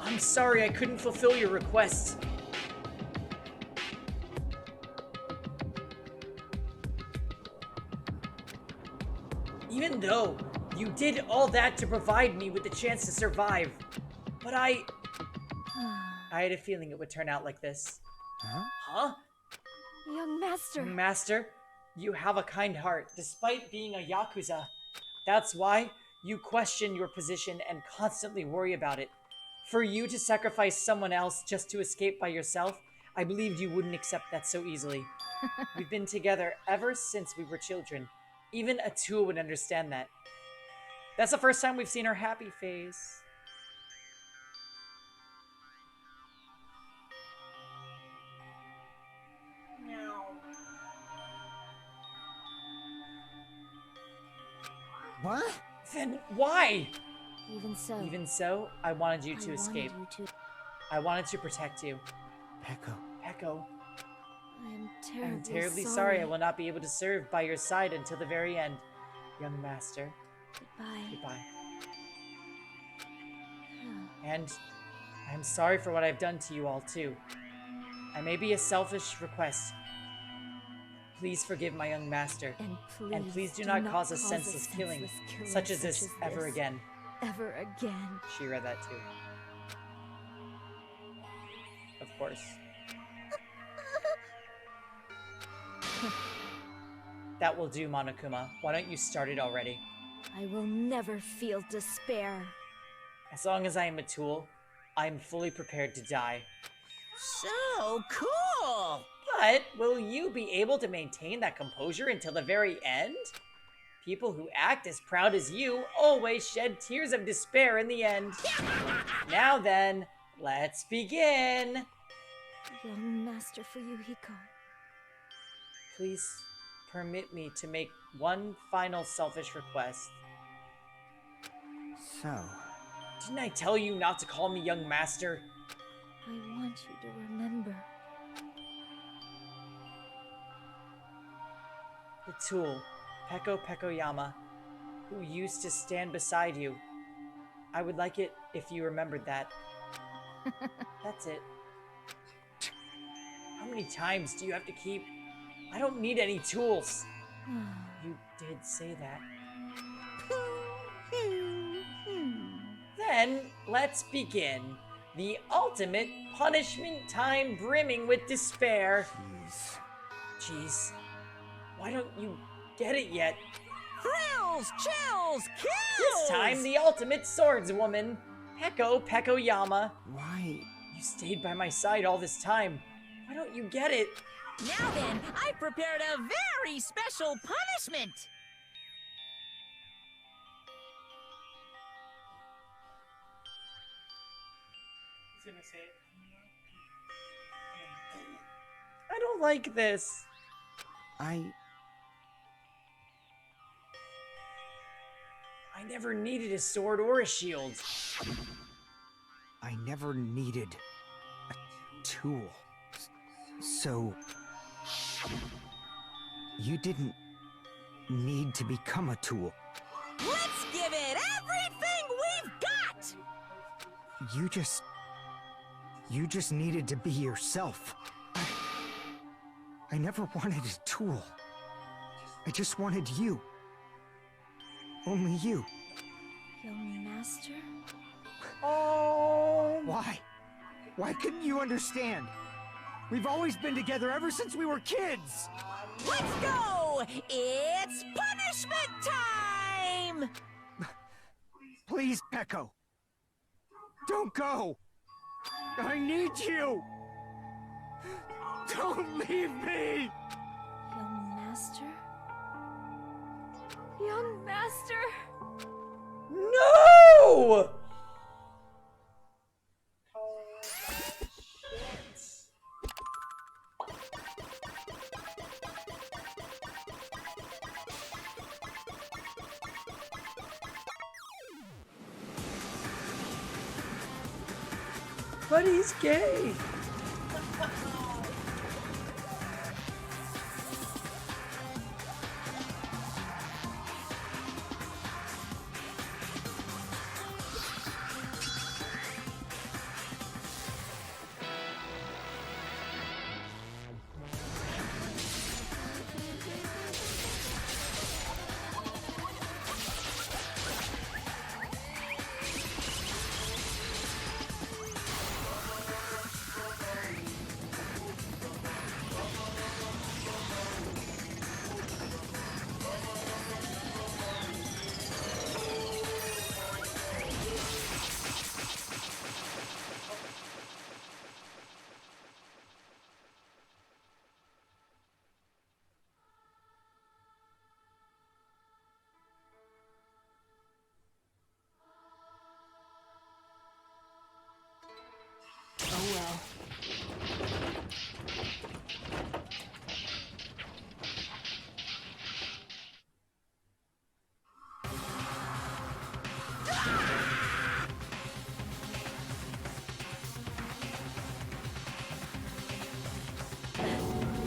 I'm sorry I couldn't fulfill your request. Even though you did all that to provide me with the chance to survive, but I had a feeling it would turn out like this. Huh? Young master. Master, you have a kind heart, despite being a Yakuza. That's why you question your position and constantly worry about it. For you to sacrifice someone else just to escape by yourself, I believed you wouldn't accept that so easily. We've been together ever since we were children. Even a tool would understand that. That's the first time we've seen her happy face. What? Then why? Even so, I wanted you to escape. I wanted to protect you. Peko. I am terribly sorry I will not be able to serve by your side until the very end, young master. Goodbye. And I am sorry for what I've done to you all, too. I may be a selfish request. Please forgive my young master. And please do not cause a senseless killing such as this ever again. Ever again. She read that too. Of course. That will do, Monokuma. Why don't you start it already? I will never feel despair. As long as I am a tool, I am fully prepared to die. So cool! But will you be able to maintain that composure until the very end? People who act as proud as you always shed tears of despair in the end. Now then, let's begin! Young Master Fuyuhiko. Please permit me to make one final selfish request. So... Didn't I tell you not to call me young master? I want you to remember. The tool, Peko Pekoyama, who used to stand beside you. I would like it if you remembered that. That's it. How many times do you have to keep... I don't need any tools. You did say that. Then, let's begin. The ultimate punishment time brimming with despair. Jeez. Why don't you get it yet? Thrills, chills, kills! This time, the ultimate swordswoman, Peko Pekoyama. Why? You stayed by my side all this time. Why don't you get it? Now then, I prepared a very special punishment! He's gonna say it. I don't like this. I never needed a sword or a shield. I never needed a tool. So... You didn't need to become a tool. Let's give it everything we've got! You just needed to be yourself. I never wanted a tool. I just wanted you. Only you. Young Master? Oh! Why? Why couldn't you understand? We've always been together ever since we were kids! Let's go! It's punishment time! Please, Peko. Don't go! I need you! Don't leave me! Young Master? Young Master! No! But he's gay.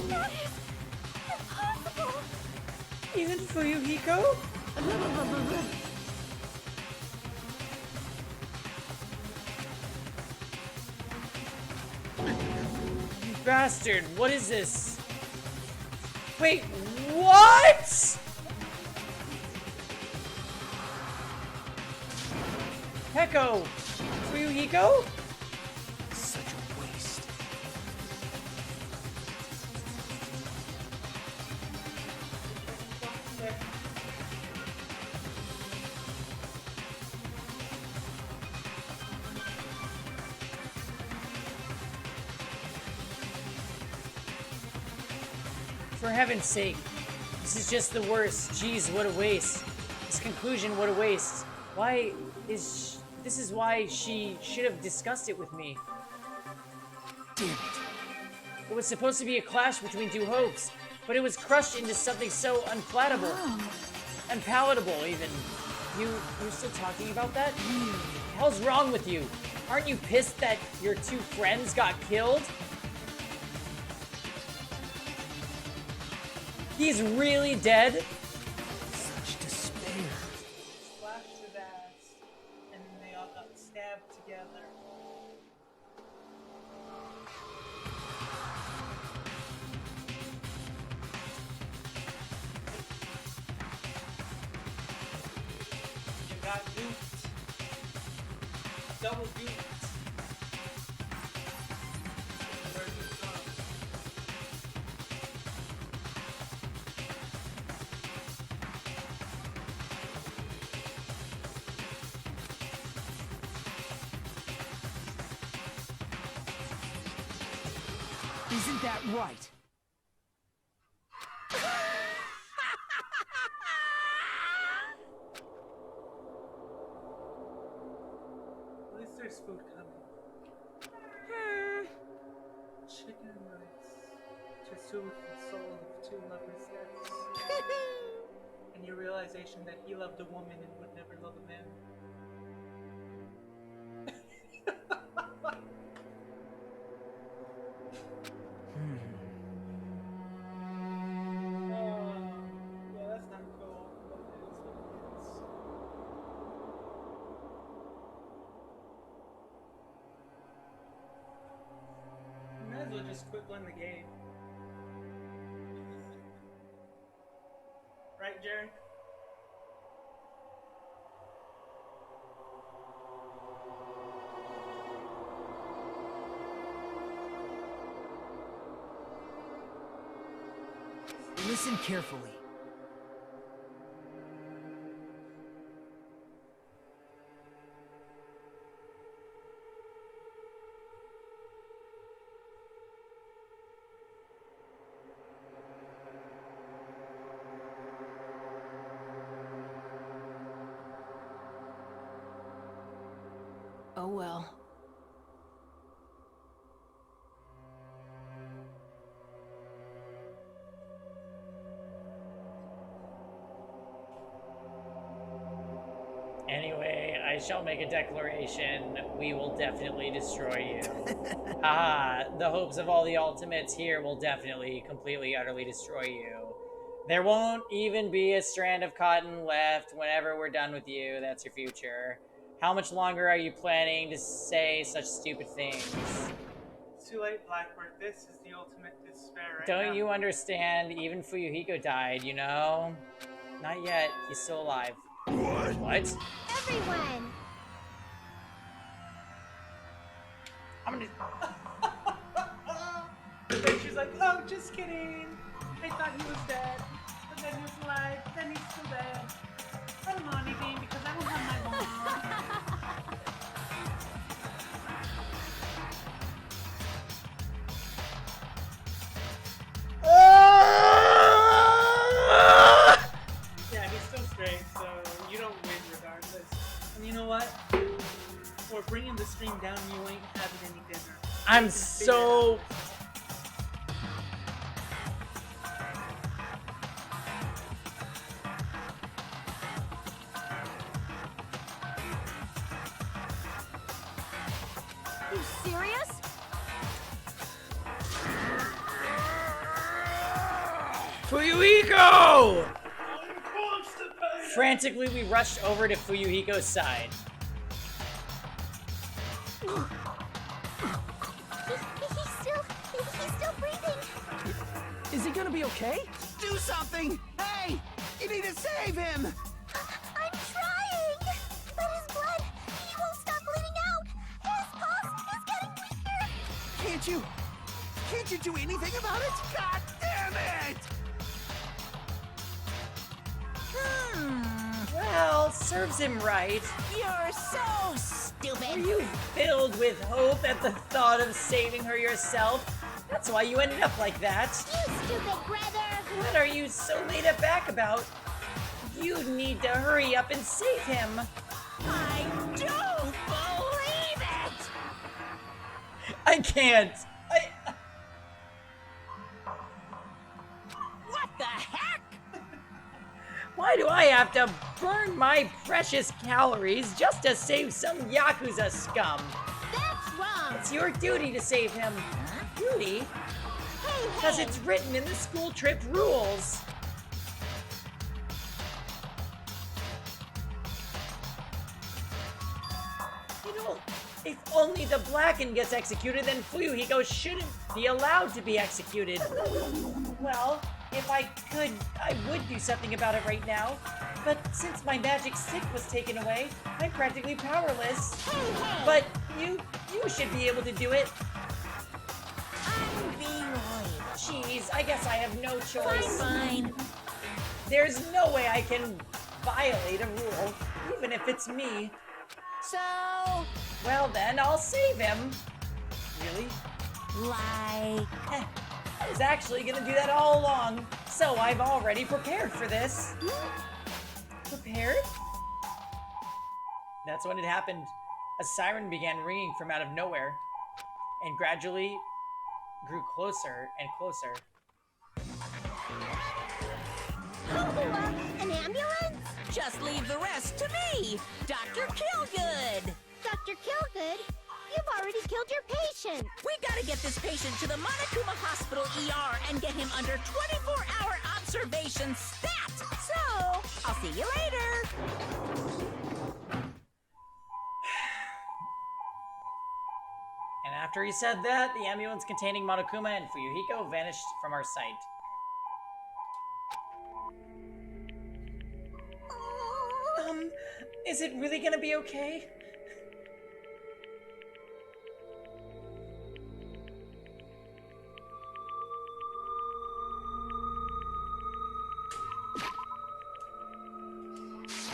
That is impossible! Isn't Fuyuhiko? You bastard, what is this? Wait, what? Heko! Fuyuhiko? Such a waste. For heaven's sake, this is just the worst. Jeez, what a waste. This conclusion, what a waste. Why is this is why she should have discussed it with me. Damn it. It was supposed to be a clash between two hopes, but it was crushed into something so unpalatable. Unpalatable, even. You're still talking about that? What the hell's wrong with you? Aren't you pissed that your two friends got killed? He's really dead? Such despair. Slashed his ass, and then they all got stabbed together. You got duped. Double duped. Where's it from? Isn't that right? At least there's food coming. Chicken and rice to soothe the soul of two lovers' deaths. And your realization that he loved a woman and would never love a man. Yeah, that's not cool. But it is what it is. You might as well just quit playing the game. Right, Jerry? Listen carefully. Oh well. Anyway, I shall make a declaration. We will definitely destroy you. Haha, the hopes of all the ultimates here will definitely, completely, utterly destroy you. There won't even be a strand of cotton left whenever we're done with you. That's your future. How much longer are you planning to say such stupid things? It's too late, Blackbird. This is the ultimate despair right Don't now. you understand? Even Fuyuhiko died, you know? Not yet. He's still alive. What? Everyone! I'm gonna... And she's like, oh, just kidding. I thought he was dead. But then he was alive. Then he's still dead. I don't know anything because I don't have my mom. Yeah, he's still straight, so you don't win regardless. And you know what? For bringing the stream down, you ain't having any dinner. I'm so... You serious? Fuyuhiko! Frantically, we rushed over to Fuyuhiko's side. He's still breathing. Is he gonna be okay? Do something! Hey! You need to save him! I'm trying! But his blood, he won't stop bleeding out! His pulse is getting weaker! Can't you do anything about it? God damn it! Well, serves him right. You're so stupid. Were you filled with hope at the thought of saving her yourself? That's why you ended up like that. You stupid brother! What are you so laid back about? You need to hurry up and save him. I don't believe it! I can't. What the heck? Why do I have to burn my precious calories just to save some Yakuza scum? That's wrong! It's your duty to save him. Duty? Because it's written in the school trip rules. You know, if only the Blacken gets executed, then Fuyuhiko shouldn't be allowed to be executed. Well, if I could, I would do something about it right now. But since my magic stick was taken away, I'm practically powerless. But you should be able to do it. Jeez, I guess I have no choice. Fine. There's no way I can violate a rule, even if it's me. So... Well then, I'll save him. Really? Like... I was actually gonna do that all along, so I've already prepared for this. Prepared? That's when it happened. A siren began ringing from out of nowhere, and gradually grew closer and closer. An ambulance? Just leave the rest to me, Dr. Killgood. Dr. Killgood, you've already killed your patient. We gotta get this patient to the Monokuma Hospital ER and get him under 24-hour observation stat. So, I'll see you later. And after he said that, the ambulance containing Monokuma and Fuyuhiko vanished from our sight. Is it really gonna be okay?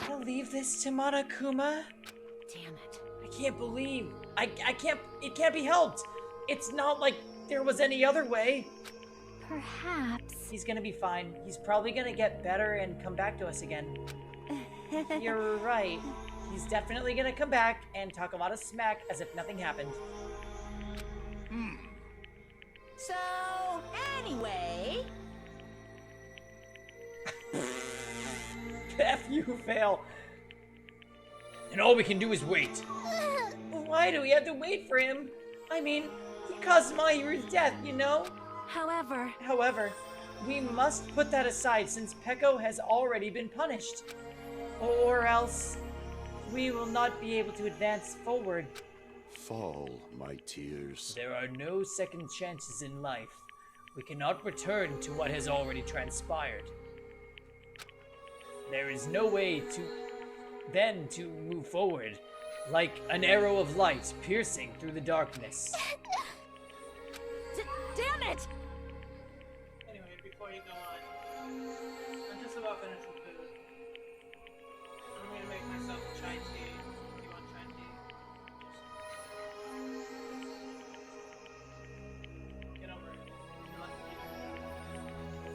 I'll leave this to Monokuma? Damn it. I can't believe. I can't. It can't be helped. It's not like there was any other way. Perhaps. He's gonna be fine. He's probably gonna get better and come back to us again. You're right. He's definitely gonna come back and talk a lot of smack as if nothing happened. So, anyway... F you, fail. And all we can do is wait. Why do we have to wait for him? I mean, he caused Mahiru's death, you know? However, we must put that aside since Peko has already been punished. Or else, we will not be able to advance forward. Fall, my tears. There are no second chances in life. We cannot return to what has already transpired. There is no way to move forward, like an arrow of light piercing through the darkness. Damn it! Anyway, before you go on, I'm just about finished with food. I'm gonna make myself a chai tea. If you want chai tea, just get over it.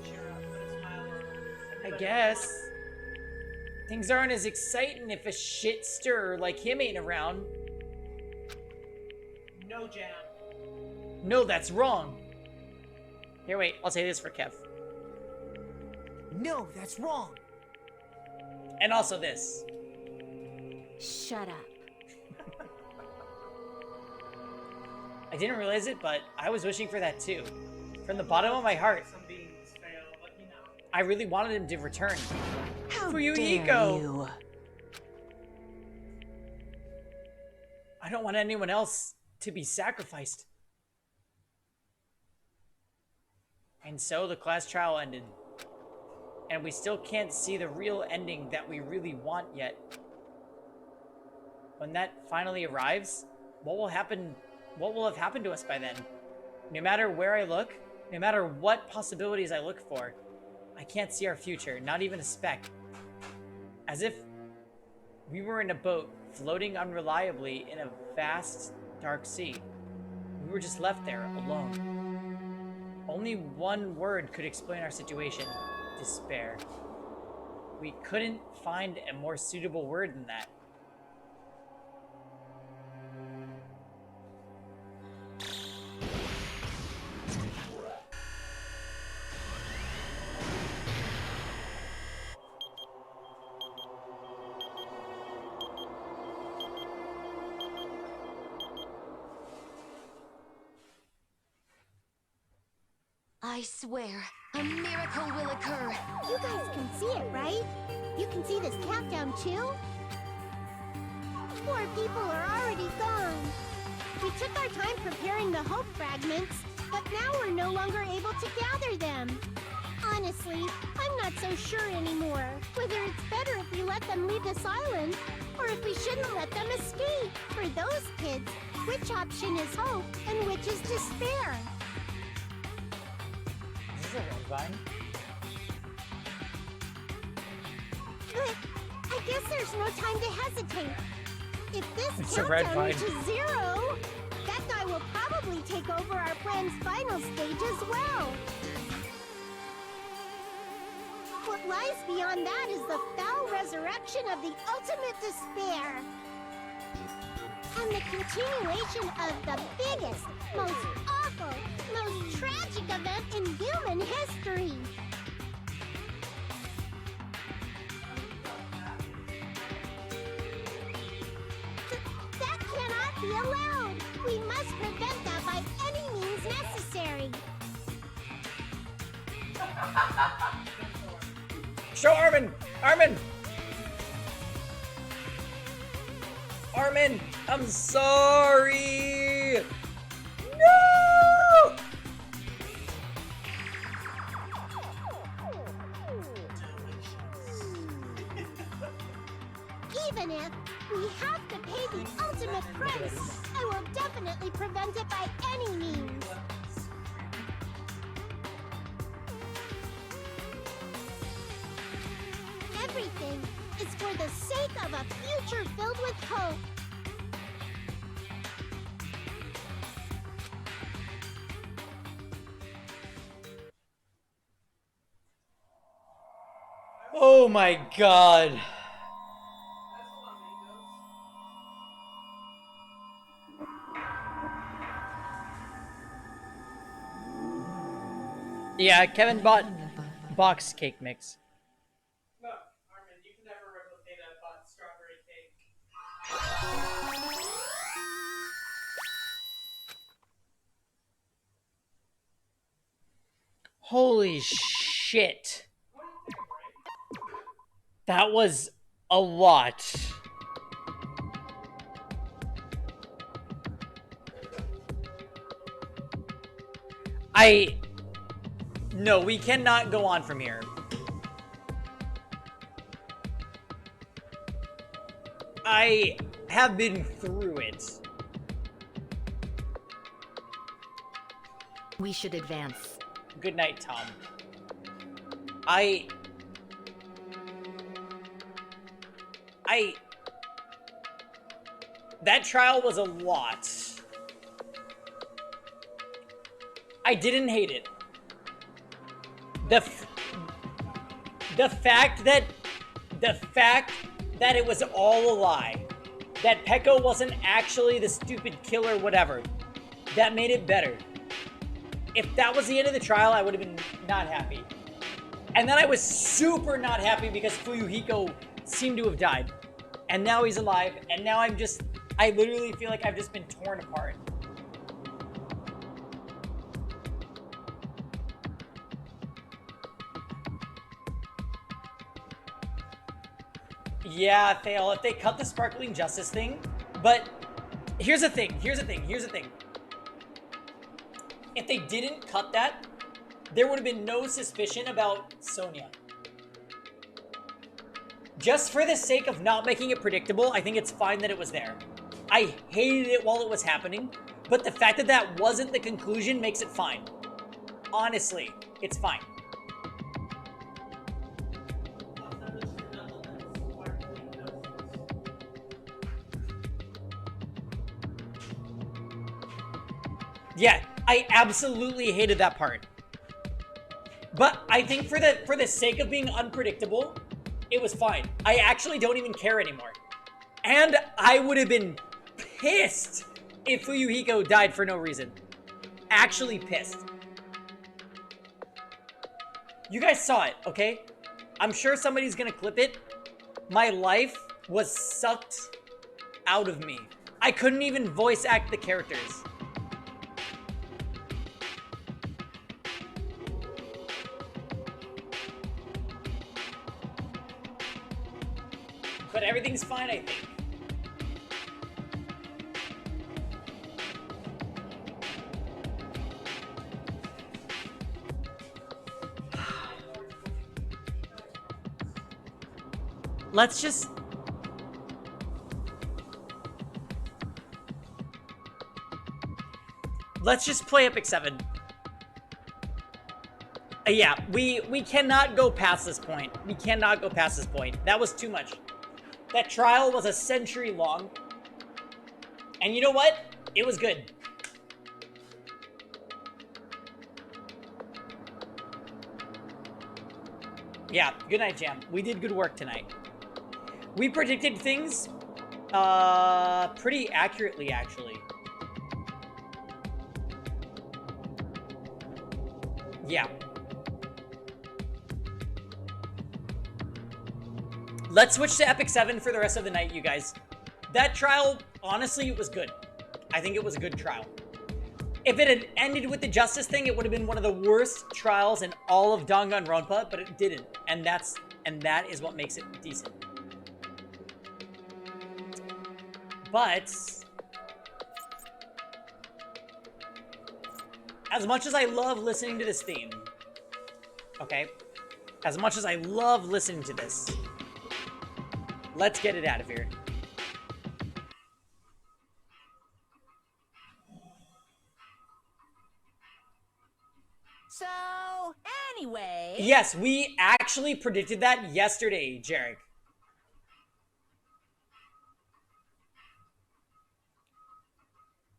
Cheer up, put a smile on. I guess. Things aren't as exciting if a shit stir like him ain't around. No jam. No, that's wrong. Here, wait. I'll say this for Kev. No, that's wrong. And also this. Shut up. I didn't realize it, but I was wishing for that too. From the bottom of my heart. Some beings fail, let me know. I really wanted him to return. How For you, dare Ego. you? I don't want anyone else to be sacrificed. And so the class trial ended. And we still can't see the real ending that we really want yet. When that finally arrives, what will happen? What will have happened to us by then? No matter where I look, no matter what possibilities I look for, I can't see our future, not even a speck. As if we were in a boat floating unreliably in a vast, dark sea. We were just left there, alone. Only one word could explain our situation: despair. We couldn't find a more suitable word than that. I swear, a miracle will occur. You guys can see it, right? You can see this countdown too? Poor people are already gone. We took our time preparing the hope fragments, but now we're no longer able to gather them. Honestly, I'm not so sure anymore whether it's better if we let them leave this island, or if we shouldn't let them escape. For those kids, which option is hope and which is despair? Is this a red vine? But I guess there's no time to hesitate. If this It's a red countdown vine. reaches 0, that guy will probably take over our plan's final stage as well. What lies beyond that is the foul resurrection of the ultimate despair. And the continuation of the biggest, most awful, most tragic event in human history. That cannot be allowed. We must prevent that by any means necessary. Show Armin! Armin! Armin! I'm sorry! No! Even if we have to pay the ultimate price, I will definitely prevent it by any means. Everything is for the sake of a future filled with hope. Oh my god. Yeah, Kevin bought box cake mix. No, Armin, you can never replicate a bought strawberry cake. Holy shit. That was a lot. No, we cannot go on from here. I have been through it. We should advance. Good night, Tom. That trial was a lot. I didn't hate it. The fact that it was all a lie, that Peko wasn't actually the stupid killer, whatever, that made it better. If that was the end of the trial, I would have been not happy. And then I was super not happy because Fuyuhiko seemed to have died. And now he's alive, and now I literally feel like I've just been torn apart. Yeah, Thale, if they cut the Sparkling Justice thing, but here's the thing. If they didn't cut that, there would have been no suspicion about Sonia. Just for the sake of not making it predictable, I think it's fine that it was there. I hated it while it was happening, but the fact that that wasn't the conclusion makes it fine. Honestly, it's fine. Yeah, I absolutely hated that part. But I think for the sake of being unpredictable, it was fine. I actually don't even care anymore. And I would have been pissed if Fuyuhiko died for no reason. Actually pissed. You guys saw it, okay? I'm sure somebody's gonna clip it. My life was sucked out of me. I couldn't even voice act the characters. But everything's fine, I think. Let's just... Let's just play Epic 7. Yeah, we cannot go past this point. We cannot go past this point. That was too much. That trial was a century long. And you know what? It was good. Yeah, good night, Jam. We did good work tonight. We predicted things pretty accurately, actually. Yeah. Let's switch to Epic 7 for the rest of the night, you guys. That trial, honestly, it was good. I think it was a good trial. If it had ended with the justice thing, it would have been one of the worst trials in all of Danganronpa, but it didn't. And that is what makes it decent. But as much as I love listening to this theme, okay? As much as I love listening to this, let's get it out of here. So, anyway... Yes, we actually predicted that yesterday, Jarek.